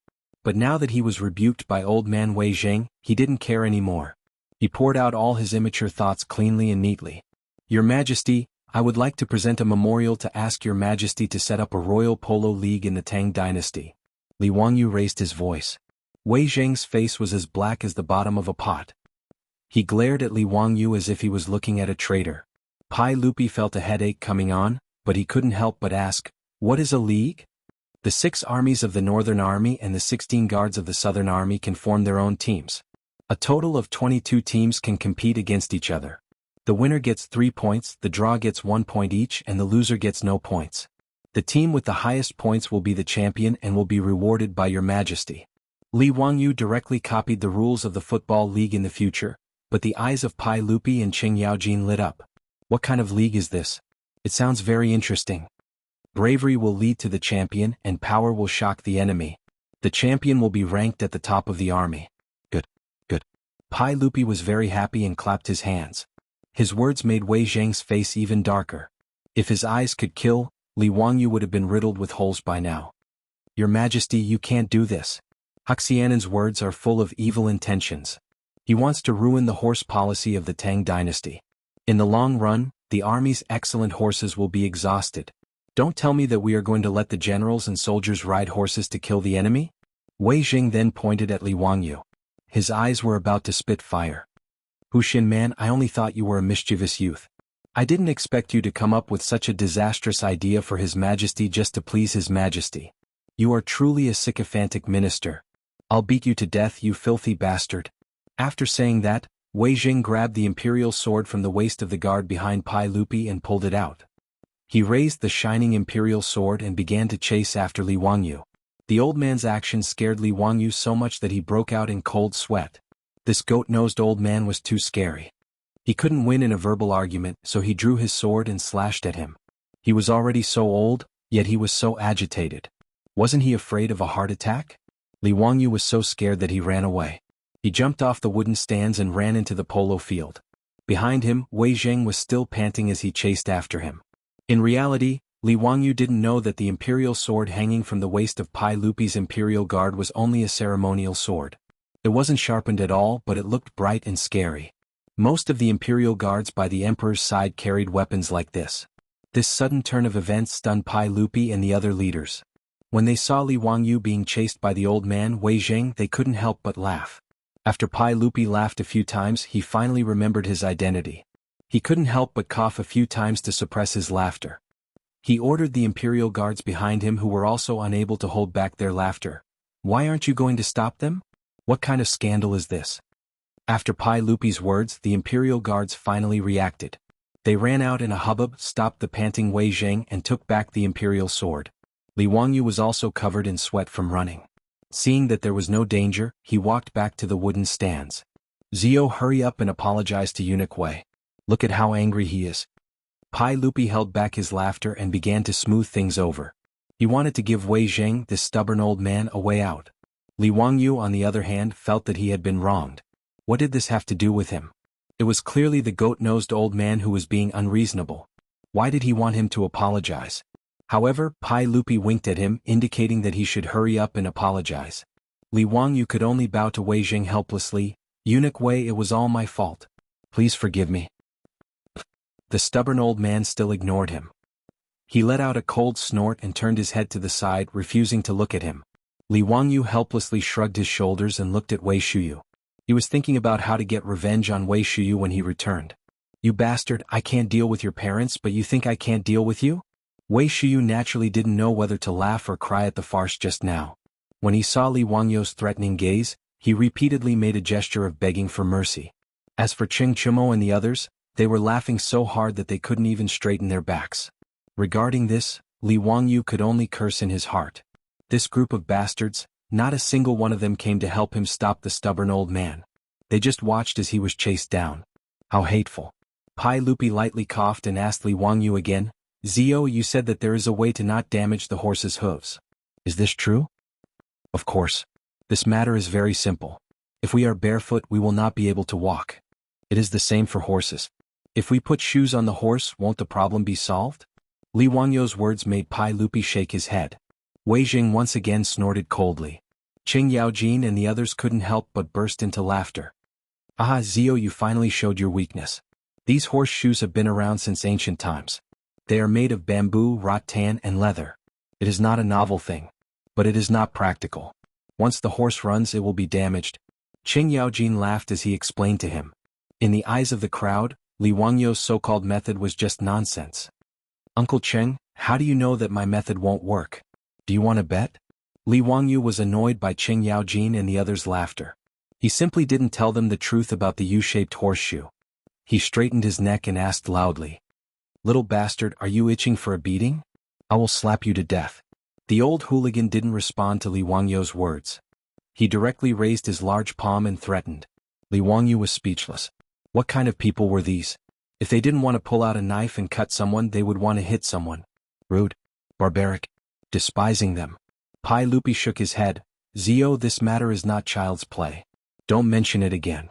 But now that he was rebuked by old man Wei Zheng, he didn't care anymore. He poured out all his immature thoughts cleanly and neatly. Your Majesty, I would like to present a memorial to ask Your Majesty to set up a royal polo league in the Tang dynasty. Li Wangyu raised his voice. Wei Zheng's face was as black as the bottom of a pot. He glared at Li Wangyu as if he was looking at a traitor. Pai Lupi felt a headache coming on, but he couldn't help but ask, what is a league? The 6 armies of the Northern Army and the 16 guards of the Southern Army can form their own teams. A total of 22 teams can compete against each other. The winner gets 3 points, the draw gets 1 point each, and the loser gets no points. The team with the highest points will be the champion and will be rewarded by Your Majesty. Li Wangyu directly copied the rules of the football league in the future, but the eyes of Pai Lupi and Qing Yaojin lit up. What kind of league is this? It sounds very interesting. Bravery will lead to the champion and power will shock the enemy. The champion will be ranked at the top of the army. Good. Pai Lupi was very happy and clapped his hands. His words made Wei Zheng's face even darker. If his eyes could kill, Li Wangyu would have been riddled with holes by now. Your Majesty, you can't do this. Huxianen's words are full of evil intentions. He wants to ruin the horse policy of the Tang dynasty. In the long run, the army's excellent horses will be exhausted. Don't tell me that we are going to let the generals and soldiers ride horses to kill the enemy? Wei Zheng then pointed at Li Wangyu. His eyes were about to spit fire. Huxin man, I only thought you were a mischievous youth. I didn't expect you to come up with such a disastrous idea for His Majesty just to please His Majesty. You are truly a sycophantic minister. I'll beat you to death, you filthy bastard. After saying that, Wei Zheng grabbed the imperial sword from the waist of the guard behind Pai Lupi and pulled it out. He raised the shining imperial sword and began to chase after Li Wangyu. The old man's action scared Li Wangyu so much that he broke out in cold sweat. This goat-nosed old man was too scary. He couldn't win in a verbal argument, so he drew his sword and slashed at him. He was already so old, yet he was so agitated. Wasn't he afraid of a heart attack? Li Wangyu was so scared that he ran away. He jumped off the wooden stands and ran into the polo field. Behind him, Wei Zheng was still panting as he chased after him. In reality, Li Wangyu didn't know that the imperial sword hanging from the waist of Pai Lupi's imperial guard was only a ceremonial sword. It wasn't sharpened at all, but it looked bright and scary. Most of the imperial guards by the emperor's side carried weapons like this. This sudden turn of events stunned Pai Lupi and the other leaders. When they saw Li Wangyu being chased by the old man Wei Zheng, they couldn't help but laugh. After Pai Lupi laughed a few times, he finally remembered his identity. He couldn't help but cough a few times to suppress his laughter. He ordered the imperial guards behind him, who were also unable to hold back their laughter. Why aren't you going to stop them? What kind of scandal is this? After Pai Lupi's words, the imperial guards finally reacted. They ran out in a hubbub, stopped the panting Wei Zheng, and took back the imperial sword. Li Wangyu was also covered in sweat from running. Seeing that there was no danger, he walked back to the wooden stands. Zio, hurry up and apologize to Eunuch Wei. Look at how angry he is. Pai Lupi held back his laughter and began to smooth things over. He wanted to give Wei Zheng, this stubborn old man, a way out. Li Wangyu, on the other hand, felt that he had been wronged. What did this have to do with him? It was clearly the goat-nosed old man who was being unreasonable. Why did he want him to apologize? However, Pai Lupi winked at him, indicating that he should hurry up and apologize. Li Wangyu could only bow to Wei Zheng helplessly. Eunuch Wei, it was all my fault. Please forgive me. The stubborn old man still ignored him. He let out a cold snort and turned his head to the side, refusing to look at him. Li Wangyu helplessly shrugged his shoulders and looked at Wei Shuyu. He was thinking about how to get revenge on Wei Shuyu when he returned. You bastard, I can't deal with your parents, but you think I can't deal with you? Wei Shuyu naturally didn't know whether to laugh or cry at the farce just now. When he saw Li Wangyou's threatening gaze, he repeatedly made a gesture of begging for mercy. As for Ching Chumo and the others, they were laughing so hard that they couldn't even straighten their backs. Regarding this, Li Wangyu could only curse in his heart. This group of bastards, not a single one of them came to help him stop the stubborn old man. They just watched as he was chased down. How hateful. Pai Lupi lightly coughed and asked Li Wangyu again, Zio, you said that there is a way to not damage the horse's hooves. Is this true? Of course. This matter is very simple. If we are barefoot, we will not be able to walk. It is the same for horses. If we put shoes on the horse, won't the problem be solved? Li Wangyou's words made Pai Lupi shake his head. Wei Jing once again snorted coldly. Qing Yaojin and the others couldn't help but burst into laughter. Ah, Zio, you finally showed your weakness. These horseshoes have been around since ancient times. They are made of bamboo, rattan, and leather. It is not a novel thing. But it is not practical. Once the horse runs, it will be damaged. Qing Yaojin laughed as he explained to him. In the eyes of the crowd, Li Wangyou's so-called method was just nonsense. Uncle Cheng, how do you know that my method won't work? Do you want to bet? Li Wangyou was annoyed by Qing Yaojin and the others' laughter. He simply didn't tell them the truth about the U-shaped horseshoe. He straightened his neck and asked loudly. Little bastard, are you itching for a beating? I will slap you to death. The old hooligan didn't respond to Li Wangyou's words. He directly raised his large palm and threatened. Li Wangyou was speechless. What kind of people were these? If they didn't want to pull out a knife and cut someone, they would want to hit someone. Rude. Barbaric. Despising them. Pai Lupi shook his head. Zio, this matter is not child's play. Don't mention it again.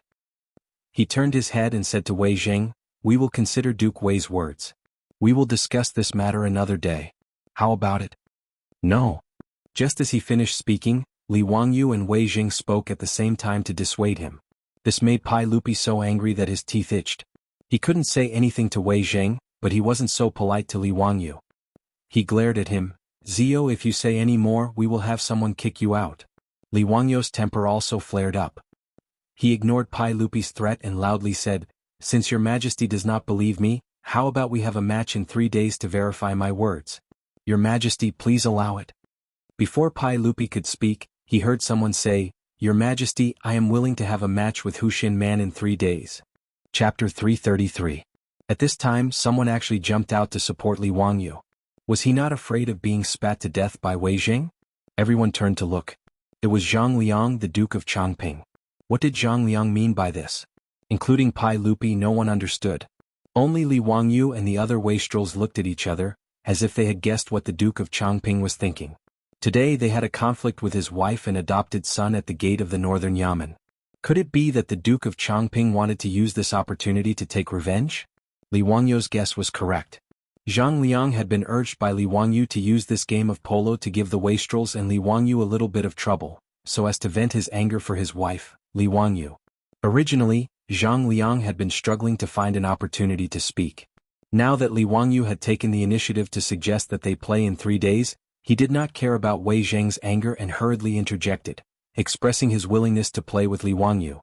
He turned his head and said to Wei Jing, we will consider Duke Wei's words. We will discuss this matter another day. How about it? No. Just as he finished speaking, Li Wangyu and Wei Jing spoke at the same time to dissuade him. This made Pai Lupi so angry that his teeth itched. He couldn't say anything to Wei Jing, but he wasn't so polite to Li Wangyu. He glared at him. Zio, if you say any more, we will have someone kick you out. Li Wangyou's temper also flared up. He ignored Pai Lupi's threat and loudly said, Since your majesty does not believe me, how about we have a match in 3 days to verify my words? Your majesty, please allow it. Before Pai Lupi could speak, he heard someone say, Your majesty, I am willing to have a match with Hushin Man in 3 days. Chapter 333. At this time, someone actually jumped out to support Li Wangyu. Was he not afraid of being spat to death by Wei Jing? Everyone turned to look. It was Zhang Liang, the Duke of Chongping. What did Zhang Liang mean by this? Including Pai Lupi, no one understood. Only Li Wangyu and the other wastrels looked at each other, as if they had guessed what the Duke of Chongping was thinking. Today they had a conflict with his wife and adopted son at the gate of the northern Yamen. Could it be that the Duke of Chongping wanted to use this opportunity to take revenge? Li Wangyou's guess was correct. Zhang Liang had been urged by Li Wangyu to use this game of polo to give the wastrels and Li Wangyu a little bit of trouble, so as to vent his anger for his wife, Li Wangyu. Originally, Zhang Liang had been struggling to find an opportunity to speak. Now that Li Wangyu had taken the initiative to suggest that they play in 3 days, he did not care about Wei Zheng's anger and hurriedly interjected, expressing his willingness to play with Li Wangyu.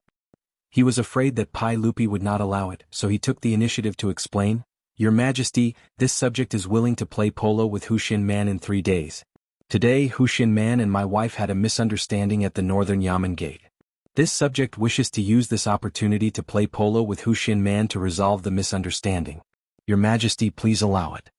He was afraid that Pai Lupi would not allow it, so he took the initiative to explain, Your Majesty, this subject is willing to play polo with Hushin Man in 3 days. Today Hushin Man and my wife had a misunderstanding at the northern Yamen gate. This subject wishes to use this opportunity to play polo with Hushin Man to resolve the misunderstanding. Your Majesty, please allow it.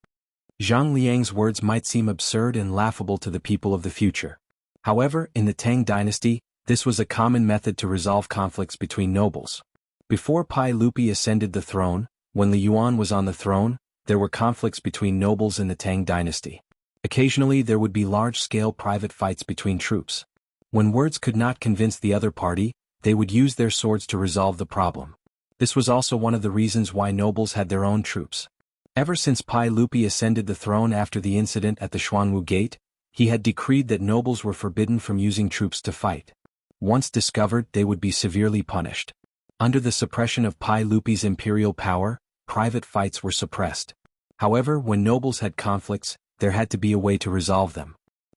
Zhang Liang's words might seem absurd and laughable to the people of the future. However, in the Tang dynasty, this was a common method to resolve conflicts between nobles. Before Pai Lupi ascended the throne, when Li Yuan was on the throne, there were conflicts between nobles in the Tang dynasty. Occasionally there would be large-scale private fights between troops. When words could not convince the other party, they would use their swords to resolve the problem. This was also one of the reasons why nobles had their own troops. Ever since Pai Lupi ascended the throne after the incident at the Xuanwu Gate, he had decreed that nobles were forbidden from using troops to fight. Once discovered, they would be severely punished. Under the suppression of Pai Lupi's imperial power, private fights were suppressed. However, when nobles had conflicts, there had to be a way to resolve them.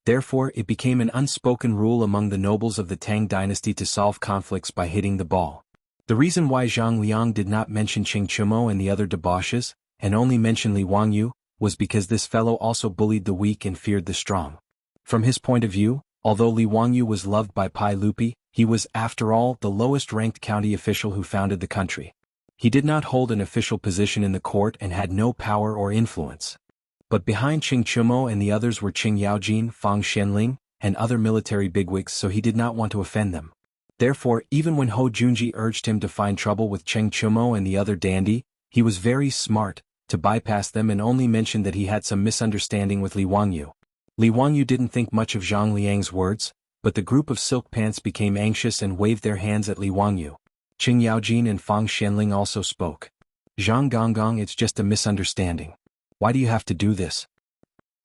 Therefore, it became an unspoken rule among the nobles of the Tang dynasty to solve conflicts by hitting the ball. The reason why Zhang Liang did not mention Qing Chumo and the other debauches, and only mention Li Wangyu, was because this fellow also bullied the weak and feared the strong. From his point of view, although Li Wangyu was loved by Pai Lupi, he was, after all, the lowest-ranked county official who founded the country. He did not hold an official position in the court and had no power or influence. But behind Qing Chumo and the others were Qing Yaojin, Fang Xianling, and other military bigwigs, so he did not want to offend them. Therefore, even when Hou Junji urged him to find trouble with Qing Chumo and the other dandy, he was very smart to bypass them and only mentioned that he had some misunderstanding with Li Wangyu. Li Wangyu didn't think much of Zhang Liang's words, but the group of silk pants became anxious and waved their hands at Li Wangyu. Qing Yaojin and Fang Xianling also spoke. Zhang Gonggong, it's just a misunderstanding. Why do you have to do this?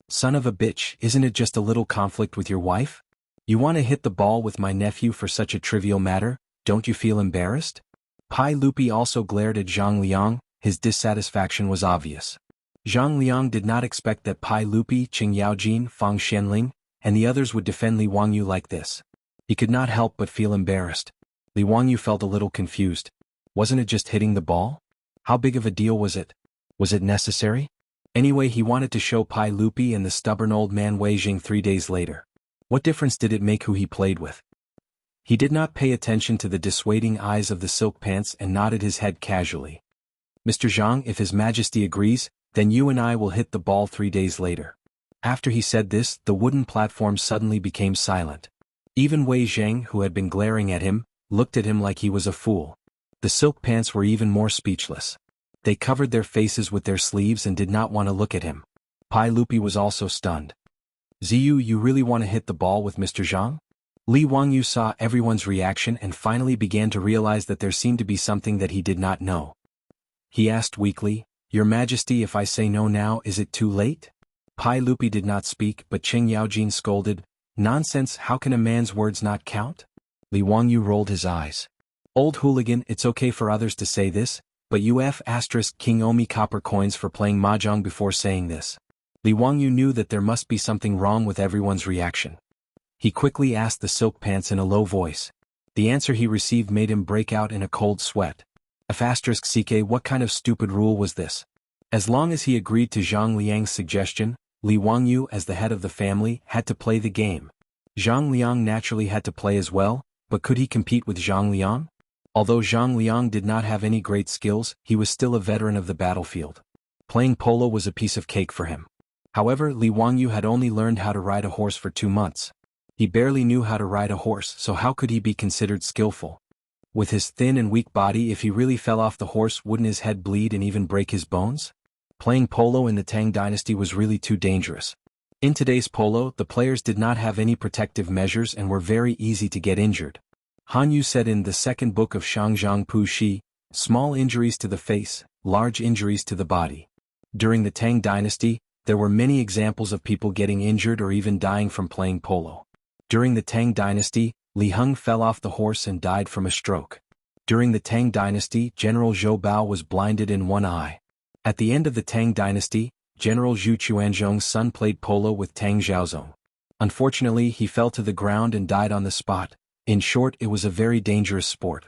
Son of a bitch, isn't it just a little conflict with your wife? You want to hit the ball with my nephew for such a trivial matter, don't you feel embarrassed? Pai Lupi also glared at Zhang Liang, his dissatisfaction was obvious. Zhang Liang did not expect that Pai Lupi, Qing Yaojin, Fang Xianling, and the others would defend Li Wangyu like this. He could not help but feel embarrassed. Li Wangyu felt a little confused. Wasn't it just hitting the ball? How big of a deal was it? Was it necessary? Anyway, he wanted to show Pai Lupi and the stubborn old man Wei Jing 3 days later. What difference did it make who he played with? He did not pay attention to the dissuading eyes of the silk pants and nodded his head casually. Mr. Zhang, if His Majesty agrees, then you and I will hit the ball 3 days later. After he said this, the wooden platform suddenly became silent. Even Wei Zhang, who had been glaring at him, looked at him like he was a fool. The silk pants were even more speechless. They covered their faces with their sleeves and did not want to look at him. Pai Lupi was also stunned. Ziyu, you really want to hit the ball with Mr. Zhang? Li Wangyu saw everyone's reaction and finally began to realize that there seemed to be something that he did not know. He asked weakly, Your Majesty, if I say no now, is it too late? Pai Lupi did not speak, but Qing Yaojin scolded, Nonsense, how can a man's words not count? Li Wangyu rolled his eyes. Old hooligan, it's okay for others to say this, but you King owe me copper coins for playing mahjong before saying this. Li Wangyu knew that there must be something wrong with everyone's reaction. He quickly asked the silk pants in a low voice. The answer he received made him break out in a cold sweat. CK, what kind of stupid rule was this? As long as he agreed to Zhang Liang's suggestion, Li Wangyu, as the head of the family, had to play the game. Zhang Liang naturally had to play as well, but could he compete with Zhang Liang? Although Zhang Liang did not have any great skills, he was still a veteran of the battlefield. Playing polo was a piece of cake for him. However, Li Wangyu had only learned how to ride a horse for 2 months. He barely knew how to ride a horse, so how could he be considered skillful? With his thin and weak body, if he really fell off the horse, wouldn't his head bleed and even break his bones? Playing polo in the Tang dynasty was really too dangerous. In today's polo, the players did not have any protective measures and were very easy to get injured. Han Yu said in the second book of Shangjiang Pu Shi, small injuries to the face, large injuries to the body. During the Tang dynasty, there were many examples of people getting injured or even dying from playing polo. During the Tang dynasty, Li Heng fell off the horse and died from a stroke. During the Tang dynasty, General Zhou Bao was blinded in one eye. At the end of the Tang dynasty, General Zhu Chuanzhong's son played polo with Tang Xiaozong. Unfortunately, he fell to the ground and died on the spot. In short, it was a very dangerous sport.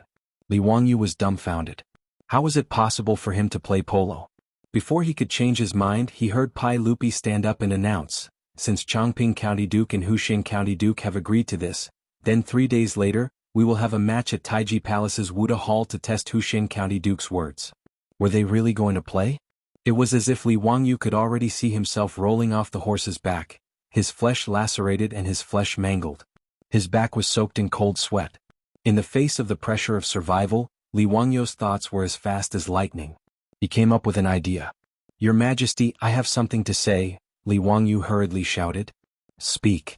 Li Wangyu was dumbfounded. How was it possible for him to play polo? Before he could change his mind, he heard Pai Lupi stand up and announce, since Chongping County Duke and Huxing County Duke have agreed to this, then 3 days later, we will have a match at Taiji Palace's Wuda Hall to test Huxing County Duke's words. Were they really going to play? It was as if Li Wangyu could already see himself rolling off the horse's back, his flesh lacerated and his flesh mangled. His back was soaked in cold sweat. In the face of the pressure of survival, Li Wangyu's thoughts were as fast as lightning. He came up with an idea. Your Majesty, I have something to say, Li Wangyu hurriedly shouted. Speak.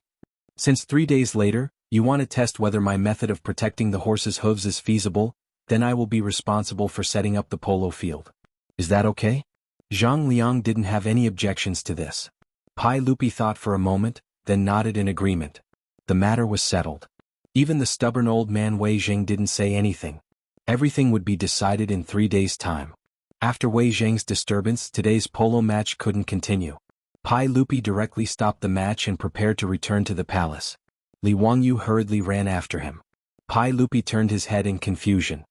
Since 3 days later, you want to test whether my method of protecting the horse's hooves is feasible, then I will be responsible for setting up the polo field. Is that okay? Zhang Liang didn't have any objections to this. Pai Lupi thought for a moment, then nodded in agreement. The matter was settled. Even the stubborn old man Wei Jing didn't say anything. Everything would be decided in 3 days' time. After Wei Jing's disturbance, today's polo match couldn't continue. Pai Lupi directly stopped the match and prepared to return to the palace. Li Wangyu hurriedly ran after him. Pai Lupi turned his head in confusion.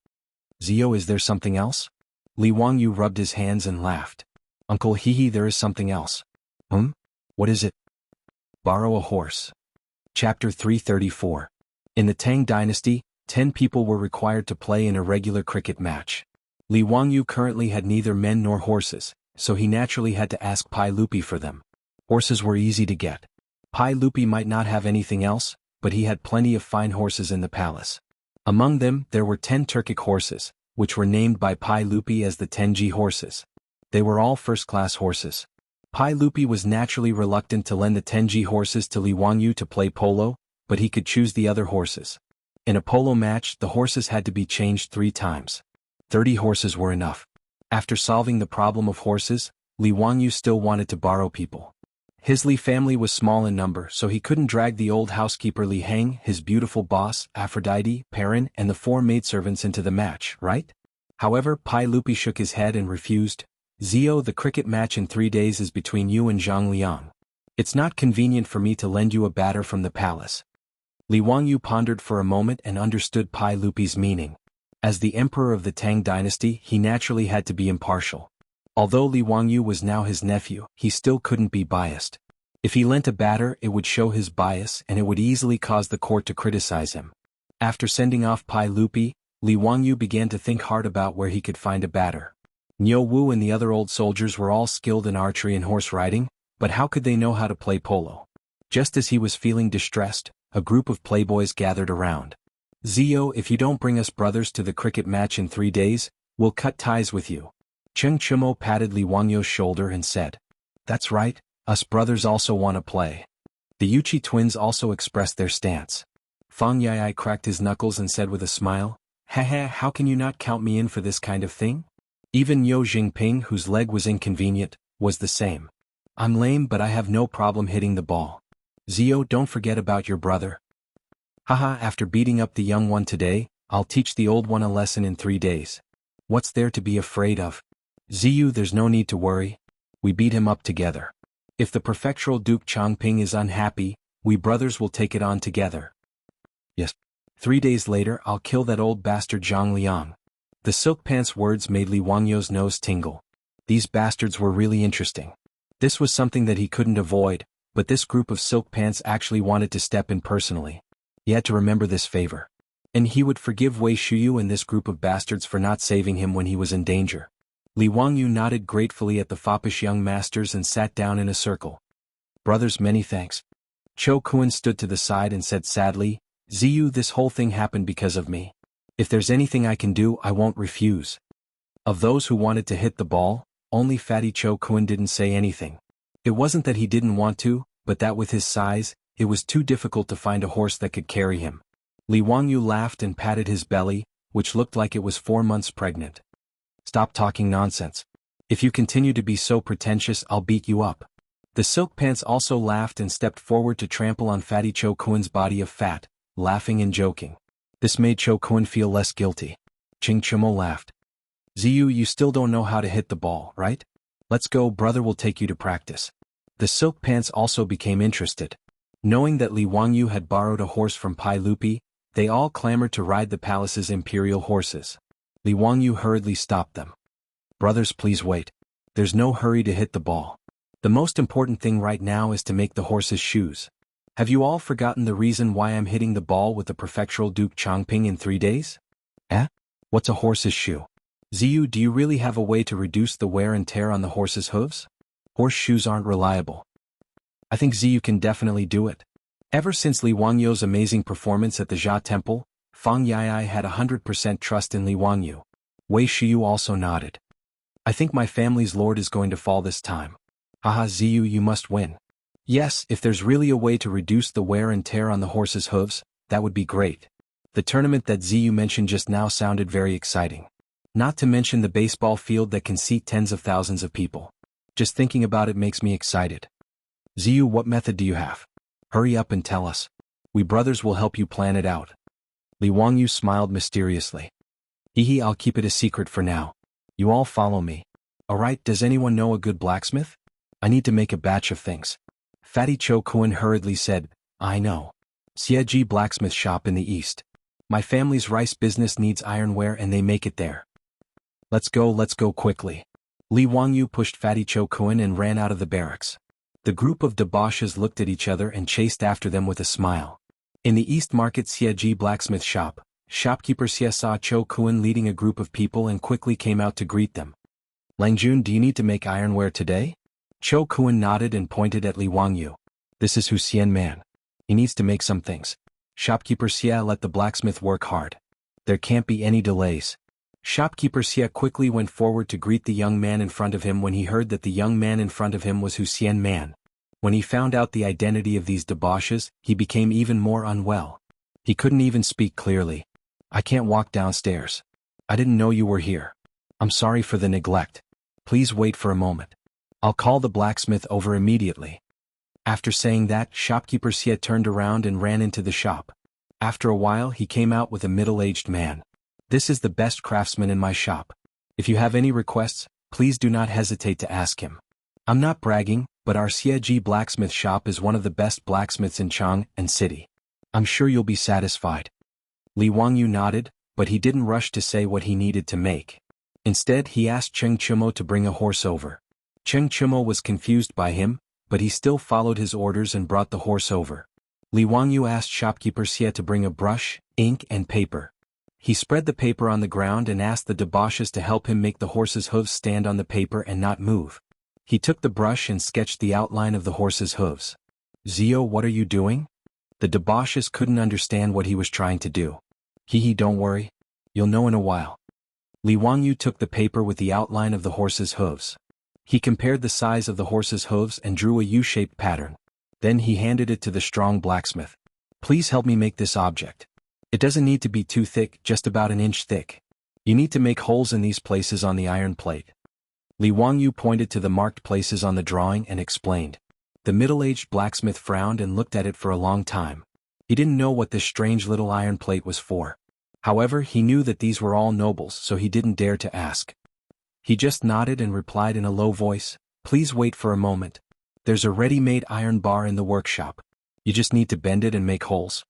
Zio, is there something else? Li Wangyu rubbed his hands and laughed. Uncle Hehe, there is something else. What is it? Borrow a horse. Chapter 334. In the Tang dynasty, 10 people were required to play in a regular cricket match. Li Wangyu currently had neither men nor horses, so he naturally had to ask Pai Lupi for them. Horses were easy to get. Pai Lupi might not have anything else, but he had plenty of fine horses in the palace. Among them, there were 10 Turkic horses, which were named by Pai Lupi as the Tenji horses. They were all first-class horses. Pai Lupi was naturally reluctant to lend the Tenji horses to Li Wangyu to play polo, but he could choose the other horses. In a polo match, the horses had to be changed 3 times. 30 horses were enough. After solving the problem of horses, Li Wangyu still wanted to borrow people. His Li family was small in number, so he couldn't drag the old housekeeper Li Heng, his beautiful boss, Aphrodite, Perrin, and the 4 maidservants into the match, right? However, Pai Lupi shook his head and refused. Zio, the cricket match in 3 days is between you and Zhang Liang. It's not convenient for me to lend you a batter from the palace. Li Wangyu pondered for a moment and understood Pai Lupi's meaning. As the emperor of the Tang dynasty, he naturally had to be impartial. Although Li Wangyu was now his nephew, he still couldn't be biased. If he lent a batter, it would show his bias and it would easily cause the court to criticize him. After sending off Pai Lupi, Li Wangyu began to think hard about where he could find a batter. Niu Wu and the other old soldiers were all skilled in archery and horse riding, but how could they know how to play polo? Just as he was feeling distressed, a group of playboys gathered around. Zio, if you don't bring us brothers to the cricket match in 3 days, we'll cut ties with you. Cheng Chumo patted Li Wangyu's shoulder and said, That's right, us brothers also want to play. The Yuchi twins also expressed their stance. Fang Yai cracked his knuckles and said with a smile, Haha, how can you not count me in for this kind of thing? Even Yo Jingping, whose leg was inconvenient, was the same. I'm lame but I have no problem hitting the ball. Zio, don't forget about your brother. Haha, after beating up the young one today, I'll teach the old one a lesson in 3 days. What's there to be afraid of? Ziyu, there's no need to worry. We beat him up together. If the prefectural Duke Changping is unhappy, we brothers will take it on together. Yes. 3 days later I'll kill that old bastard Zhang Liang. The silk pants words made Li Wangyu's nose tingle. These bastards were really interesting. This was something that he couldn't avoid, but this group of silk pants actually wanted to step in personally. He had to remember this favor. And he would forgive Wei Shuyu and this group of bastards for not saving him when he was in danger. Li Wangyu nodded gratefully at the foppish young masters and sat down in a circle. Brothers, many thanks. Cho Kuan stood to the side and said sadly, Ziyu, this whole thing happened because of me. If there's anything I can do, I won't refuse. Of those who wanted to hit the ball, only Fatty Cho Kuan didn't say anything. It wasn't that he didn't want to, but that with his size, it was too difficult to find a horse that could carry him. Li Wangyu laughed and patted his belly, which looked like it was 4 months pregnant. Stop talking nonsense. If you continue to be so pretentious, I'll beat you up. The silk pants also laughed and stepped forward to trample on Fatty Cho Kuan's body of fat, laughing and joking. This made Cho Kuan feel less guilty. Ching Chumo laughed. Ziyu, you still don't know how to hit the ball, right? Let's go, brother will take you to practice. The silk pants also became interested. Knowing that Li Wangyu had borrowed a horse from Pai Lupi, they all clamored to ride the palace's imperial horses. Li Wangyu hurriedly stopped them. Brothers, please wait. There's no hurry to hit the ball. The most important thing right now is to make the horses' shoes. Have you all forgotten the reason why I'm hitting the ball with the prefectural Duke Changping in 3 days? What's a horse's shoe? Ziyu, do you really have a way to reduce the wear and tear on the horse's hooves? Horse shoes aren't reliable. I think Ziyu can definitely do it. Ever since Li Wangyu's amazing performance at the Jia Temple, Fang Yai had 100% trust in Li Wangyu. Wei Shiyu also nodded. I think my family's lord is going to fall this time. Haha, Ziyu, you must win. Yes, if there's really a way to reduce the wear and tear on the horse's hooves, that would be great. The tournament that Ziyu mentioned just now sounded very exciting. Not to mention the baseball field that can seat tens of thousands of people. Just thinking about it makes me excited. Ziyu, what method do you have? Hurry up and tell us. We brothers will help you plan it out. Li Wangyu smiled mysteriously. Hehe, I'll keep it a secret for now. You all follow me. Alright, does anyone know a good blacksmith? I need to make a batch of things. Fatty Cho Kun hurriedly said, I know. Xieji blacksmith shop in the east. My family's rice business needs ironware and they make it there. Let's go quickly. Li Wangyu pushed Fatty Cho Kun and ran out of the barracks. The group of debauches looked at each other and chased after them with a smile. In the East Market Xieji blacksmith shop, shopkeeper Xie saw Cho Kun leading a group of people and quickly came out to greet them. Langjun, do you need to make ironware today? Cho Kun nodded and pointed at Li Wangyu. This is Hu Xian man. He needs to make some things. Shopkeeper Xie let the blacksmith work hard. There can't be any delays. Shopkeeper Xie quickly went forward to greet the young man in front of him when he heard that the young man in front of him was Hu Xian man. When he found out the identity of these debauches, he became even more unwell. He couldn't even speak clearly. I can't walk downstairs. I didn't know you were here. I'm sorry for the neglect. Please wait for a moment. I'll call the blacksmith over immediately. After saying that, shopkeeper Xie turned around and ran into the shop. After a while he came out with a middle-aged man. This is the best craftsman in my shop. If you have any requests, please do not hesitate to ask him. I'm not bragging, but our Xieji blacksmith shop is one of the best blacksmiths in Chang'an City. I'm sure you'll be satisfied. Li Wangyu nodded, but he didn't rush to say what he needed to make. Instead he asked Cheng Chumo to bring a horse over. Cheng Chumo was confused by him, but he still followed his orders and brought the horse over. Li Wangyu asked shopkeeper Xie to bring a brush, ink and paper. He spread the paper on the ground and asked the debauches to help him make the horse's hooves stand on the paper and not move. He took the brush and sketched the outline of the horse's hooves. Zio, what are you doing? The debauches couldn't understand what he was trying to do. Don't worry. You'll know in a while. Li Wangyu took the paper with the outline of the horse's hooves. He compared the size of the horse's hooves and drew a U-shaped pattern. Then he handed it to the strong blacksmith. Please help me make this object. It doesn't need to be too thick, just about an inch thick. You need to make holes in these places on the iron plate. Li Wangyu pointed to the marked places on the drawing and explained. The middle-aged blacksmith frowned and looked at it for a long time. He didn't know what this strange little iron plate was for. However, he knew that these were all nobles, so he didn't dare to ask. He just nodded and replied in a low voice, please wait for a moment. There's a ready-made iron bar in the workshop. You just need to bend it and make holes.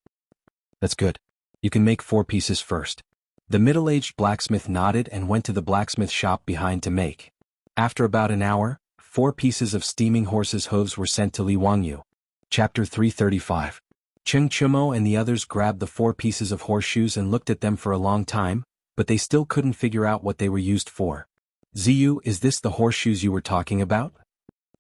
That's good. You can make 4 pieces first. The middle-aged blacksmith nodded and went to the blacksmith shop behind to make. After about an hour, 4 pieces of steaming horse's hooves were sent to Li Wangyu. Chapter 335. Cheng Chumo and the others grabbed the 4 pieces of horseshoes and looked at them for a long time, but they still couldn't figure out what they were used for. Ziyu, is this the horseshoes you were talking about?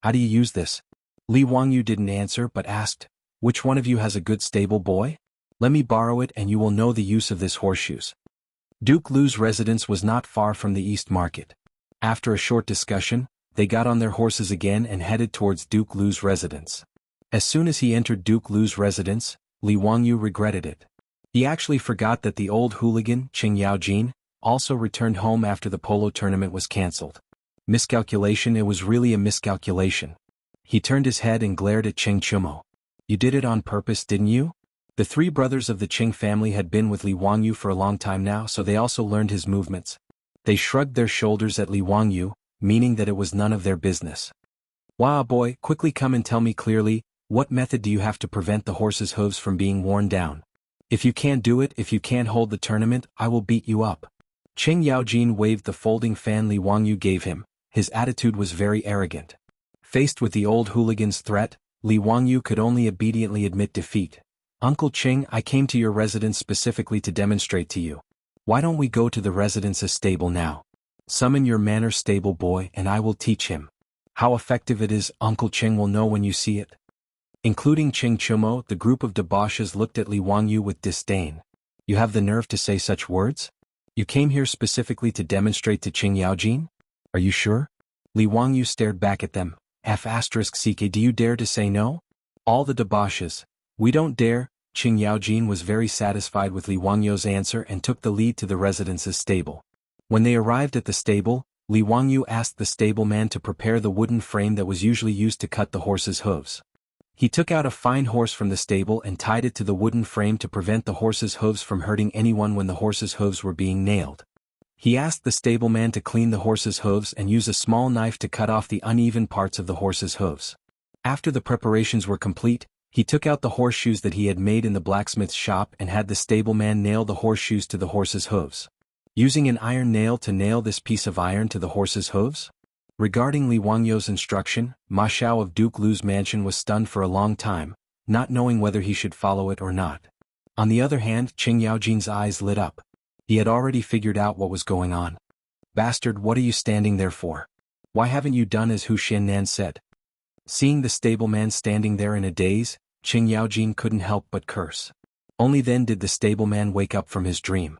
How do you use this? Li Wangyu didn't answer but asked, which one of you has a good stable boy? Let me borrow it and you will know the use of this horseshoes. Duke Lu's residence was not far from the East Market. After a short discussion, they got on their horses again and headed towards Duke Lu's residence. As soon as he entered Duke Lu's residence, Li Wangyu regretted it. He actually forgot that the old hooligan, Qing Yaojin, also returned home after the polo tournament was cancelled. Miscalculation, it was really a miscalculation. He turned his head and glared at Cheng Chumo. You did it on purpose, didn't you? The 3 brothers of the Qing family had been with Li Wangyu for a long time now, so they also learned his movements. They shrugged their shoulders at Li Wangyu, meaning that it was none of their business. Wah boy, quickly come and tell me clearly, what method do you have to prevent the horse's hooves from being worn down? If you can't do it, if you can't hold the tournament, I will beat you up. Qing Yaojin waved the folding fan Li Wangyu gave him. His attitude was very arrogant. Faced with the old hooligan's threat, Li Wangyu could only obediently admit defeat. Uncle Qing, I came to your residence specifically to demonstrate to you. Why don't we go to the residence's stable now? Summon your manor stable boy and I will teach him. How effective it is, Uncle Qing will know when you see it. Including Cheng Chumo, the group of debauches looked at Li Wangyu with disdain. You have the nerve to say such words? You came here specifically to demonstrate to Qing Yaojin? Are you sure? Li Wangyu stared back at them. F***ck, do you dare to say no? All the debauches. We don't dare. Qing Yaojin was very satisfied with Li Wangyu's answer and took the lead to the residence's stable. When they arrived at the stable, Li Wangyu asked the stableman to prepare the wooden frame that was usually used to cut the horse's hooves. He took out a fine horse from the stable and tied it to the wooden frame to prevent the horse's hooves from hurting anyone when the horse's hooves were being nailed. He asked the stableman to clean the horse's hooves and use a small knife to cut off the uneven parts of the horse's hooves. After the preparations were complete, he took out the horseshoes that he had made in the blacksmith's shop and had the stableman nail the horseshoes to the horse's hooves. Using an iron nail to nail this piece of iron to the horse's hooves? Regarding Li Wangyu's instruction, Ma Xiao of Duke Lu's mansion was stunned for a long time, not knowing whether he should follow it or not. On the other hand, Qing Yaojin's eyes lit up. He had already figured out what was going on. Bastard, what are you standing there for? Why haven't you done as Hu Xiannan said? Seeing the stableman standing there in a daze, Qing Yaojin couldn't help but curse. Only then did the stableman wake up from his dream.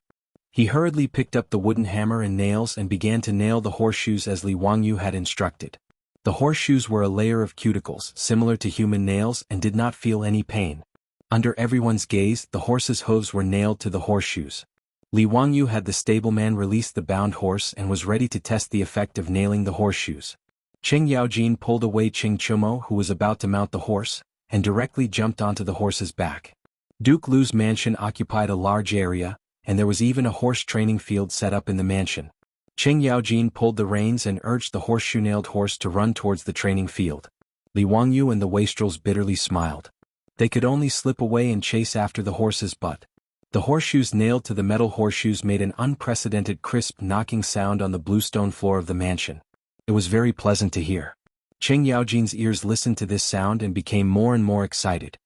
He hurriedly picked up the wooden hammer and nails and began to nail the horseshoes as Li Wangyu had instructed. The horseshoes were a layer of cuticles similar to human nails and did not feel any pain. Under everyone's gaze, the horse's hooves were nailed to the horseshoes. Li Wangyu had the stableman release the bound horse and was ready to test the effect of nailing the horseshoes. Qing Yaojin pulled away Qing Chumo, who was about to mount the horse, and directly jumped onto the horse's back. Duke Lu's mansion occupied a large area, and there was even a horse training field set up in the mansion. Qing Yaojin pulled the reins and urged the horseshoe-nailed horse to run towards the training field. Li Wangyu and the wastrels bitterly smiled. They could only slip away and chase after the horse's butt. The horseshoes nailed to the metal horseshoes made an unprecedented crisp knocking sound on the bluestone floor of the mansion. It was very pleasant to hear. Qing Yaojin's ears listened to this sound and became more and more excited.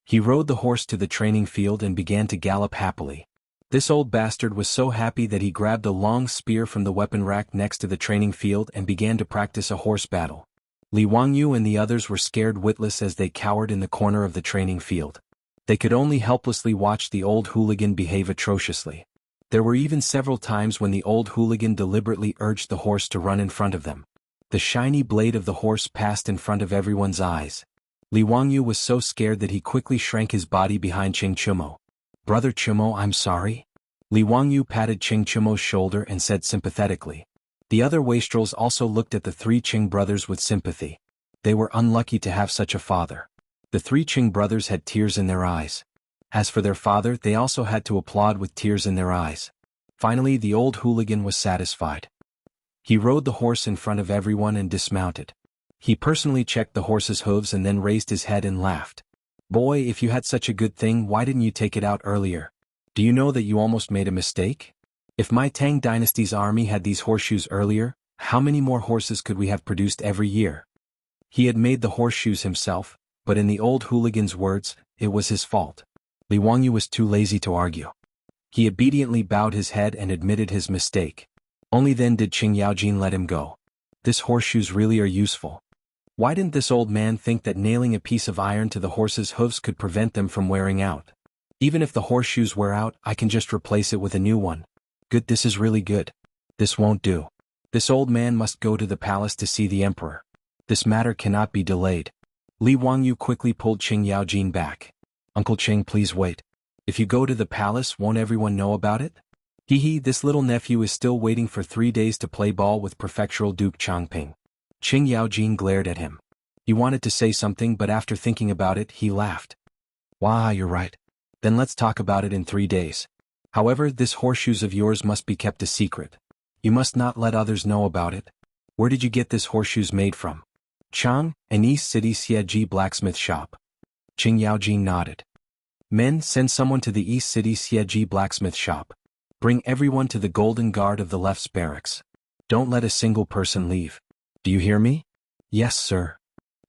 He rode the horse to the training field and began to gallop happily. This old bastard was so happy that he grabbed a long spear from the weapon rack next to the training field and began to practice a horse battle. Li Wangyu and the others were scared witless as they cowered in the corner of the training field. They could only helplessly watch the old hooligan behave atrociously. There were even several times when the old hooligan deliberately urged the horse to run in front of them. The shiny blade of the horse passed in front of everyone's eyes. Li Wangyu was so scared that he quickly shrank his body behind Qing Chumo. "Brother Chumo, I'm sorry." Li Wangyu patted Qing Chumo's shoulder and said sympathetically. The other wastrels also looked at the three Qing brothers with sympathy. They were unlucky to have such a father. The three Qing brothers had tears in their eyes. As for their father, they also had to applaud with tears in their eyes. Finally, the old hooligan was satisfied. He rode the horse in front of everyone and dismounted. He personally checked the horse's hooves and then raised his head and laughed. "Boy, if you had such a good thing, why didn't you take it out earlier? Do you know that you almost made a mistake? If my Tang dynasty's army had these horseshoes earlier, how many more horses could we have produced every year?" He had made the horseshoes himself, but in the old hooligan's words, it was his fault. Li Wangyu was too lazy to argue. He obediently bowed his head and admitted his mistake. Only then did Qing Yaojin let him go. This horseshoes really are useful. Why didn't this old man think that nailing a piece of iron to the horse's hooves could prevent them from wearing out? Even if the horseshoes wear out, I can just replace it with a new one. Good, this is really good. This won't do. This old man must go to the palace to see the emperor. This matter cannot be delayed. Li Wangyu quickly pulled Qing Yaojin back. "Uncle Qing, please wait. If you go to the palace, won't everyone know about it? This little nephew is still waiting for 3 days to play ball with Prefectural Duke Changping." Qing Yaojin glared at him. He wanted to say something, but after thinking about it, he laughed. "Wah, you're right. Then let's talk about it in 3 days. However, this horseshoes of yours must be kept a secret. You must not let others know about it. Where did you get this horseshoes made from?" "Chang, an East City Xieji blacksmith shop." Qing Yaojin nodded. "Men, send someone to the East City Xieji blacksmith shop. Bring everyone to the Golden Guard of the Left's barracks. Don't let a single person leave. Do you hear me?" "Yes, sir."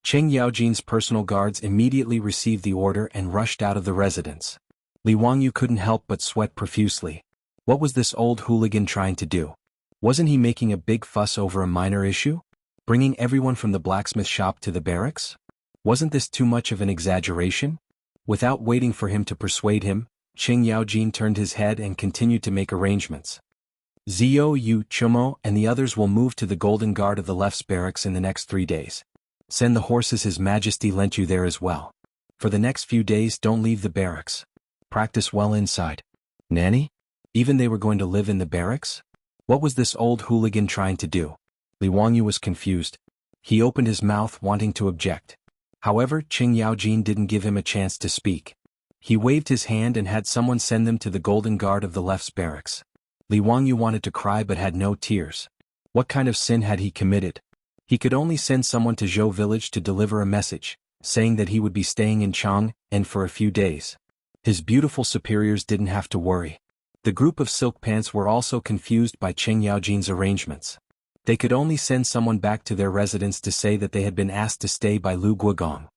Qing Yaojin's personal guards immediately received the order and rushed out of the residence. Li Wangyu couldn't help but sweat profusely. What was this old hooligan trying to do? Wasn't he making a big fuss over a minor issue? Bringing everyone from the blacksmith shop to the barracks? Wasn't this too much of an exaggeration? Without waiting for him to persuade him, Qing Yaojin turned his head and continued to make arrangements. "Zio Yu Chumo and the others will move to the Golden Guard of the Left's barracks in the next 3 days. Send the horses His Majesty lent you there as well. For the next few days, don't leave the barracks. Practice well inside." Nanny? Even they were going to live in the barracks? What was this old hooligan trying to do? Li Wangyu was confused. He opened his mouth wanting to object. However, Qing Yaojin didn't give him a chance to speak. He waved his hand and had someone send them to the Golden Guard of the Left's barracks. Li Wangyu wanted to cry but had no tears. What kind of sin had he committed? He could only send someone to Zhou village to deliver a message, saying that he would be staying in Chang, and for a few days. His beautiful superiors didn't have to worry. The group of silk pants were also confused by Cheng Yaojin's arrangements. They could only send someone back to their residence to say that they had been asked to stay by Lu Guogong.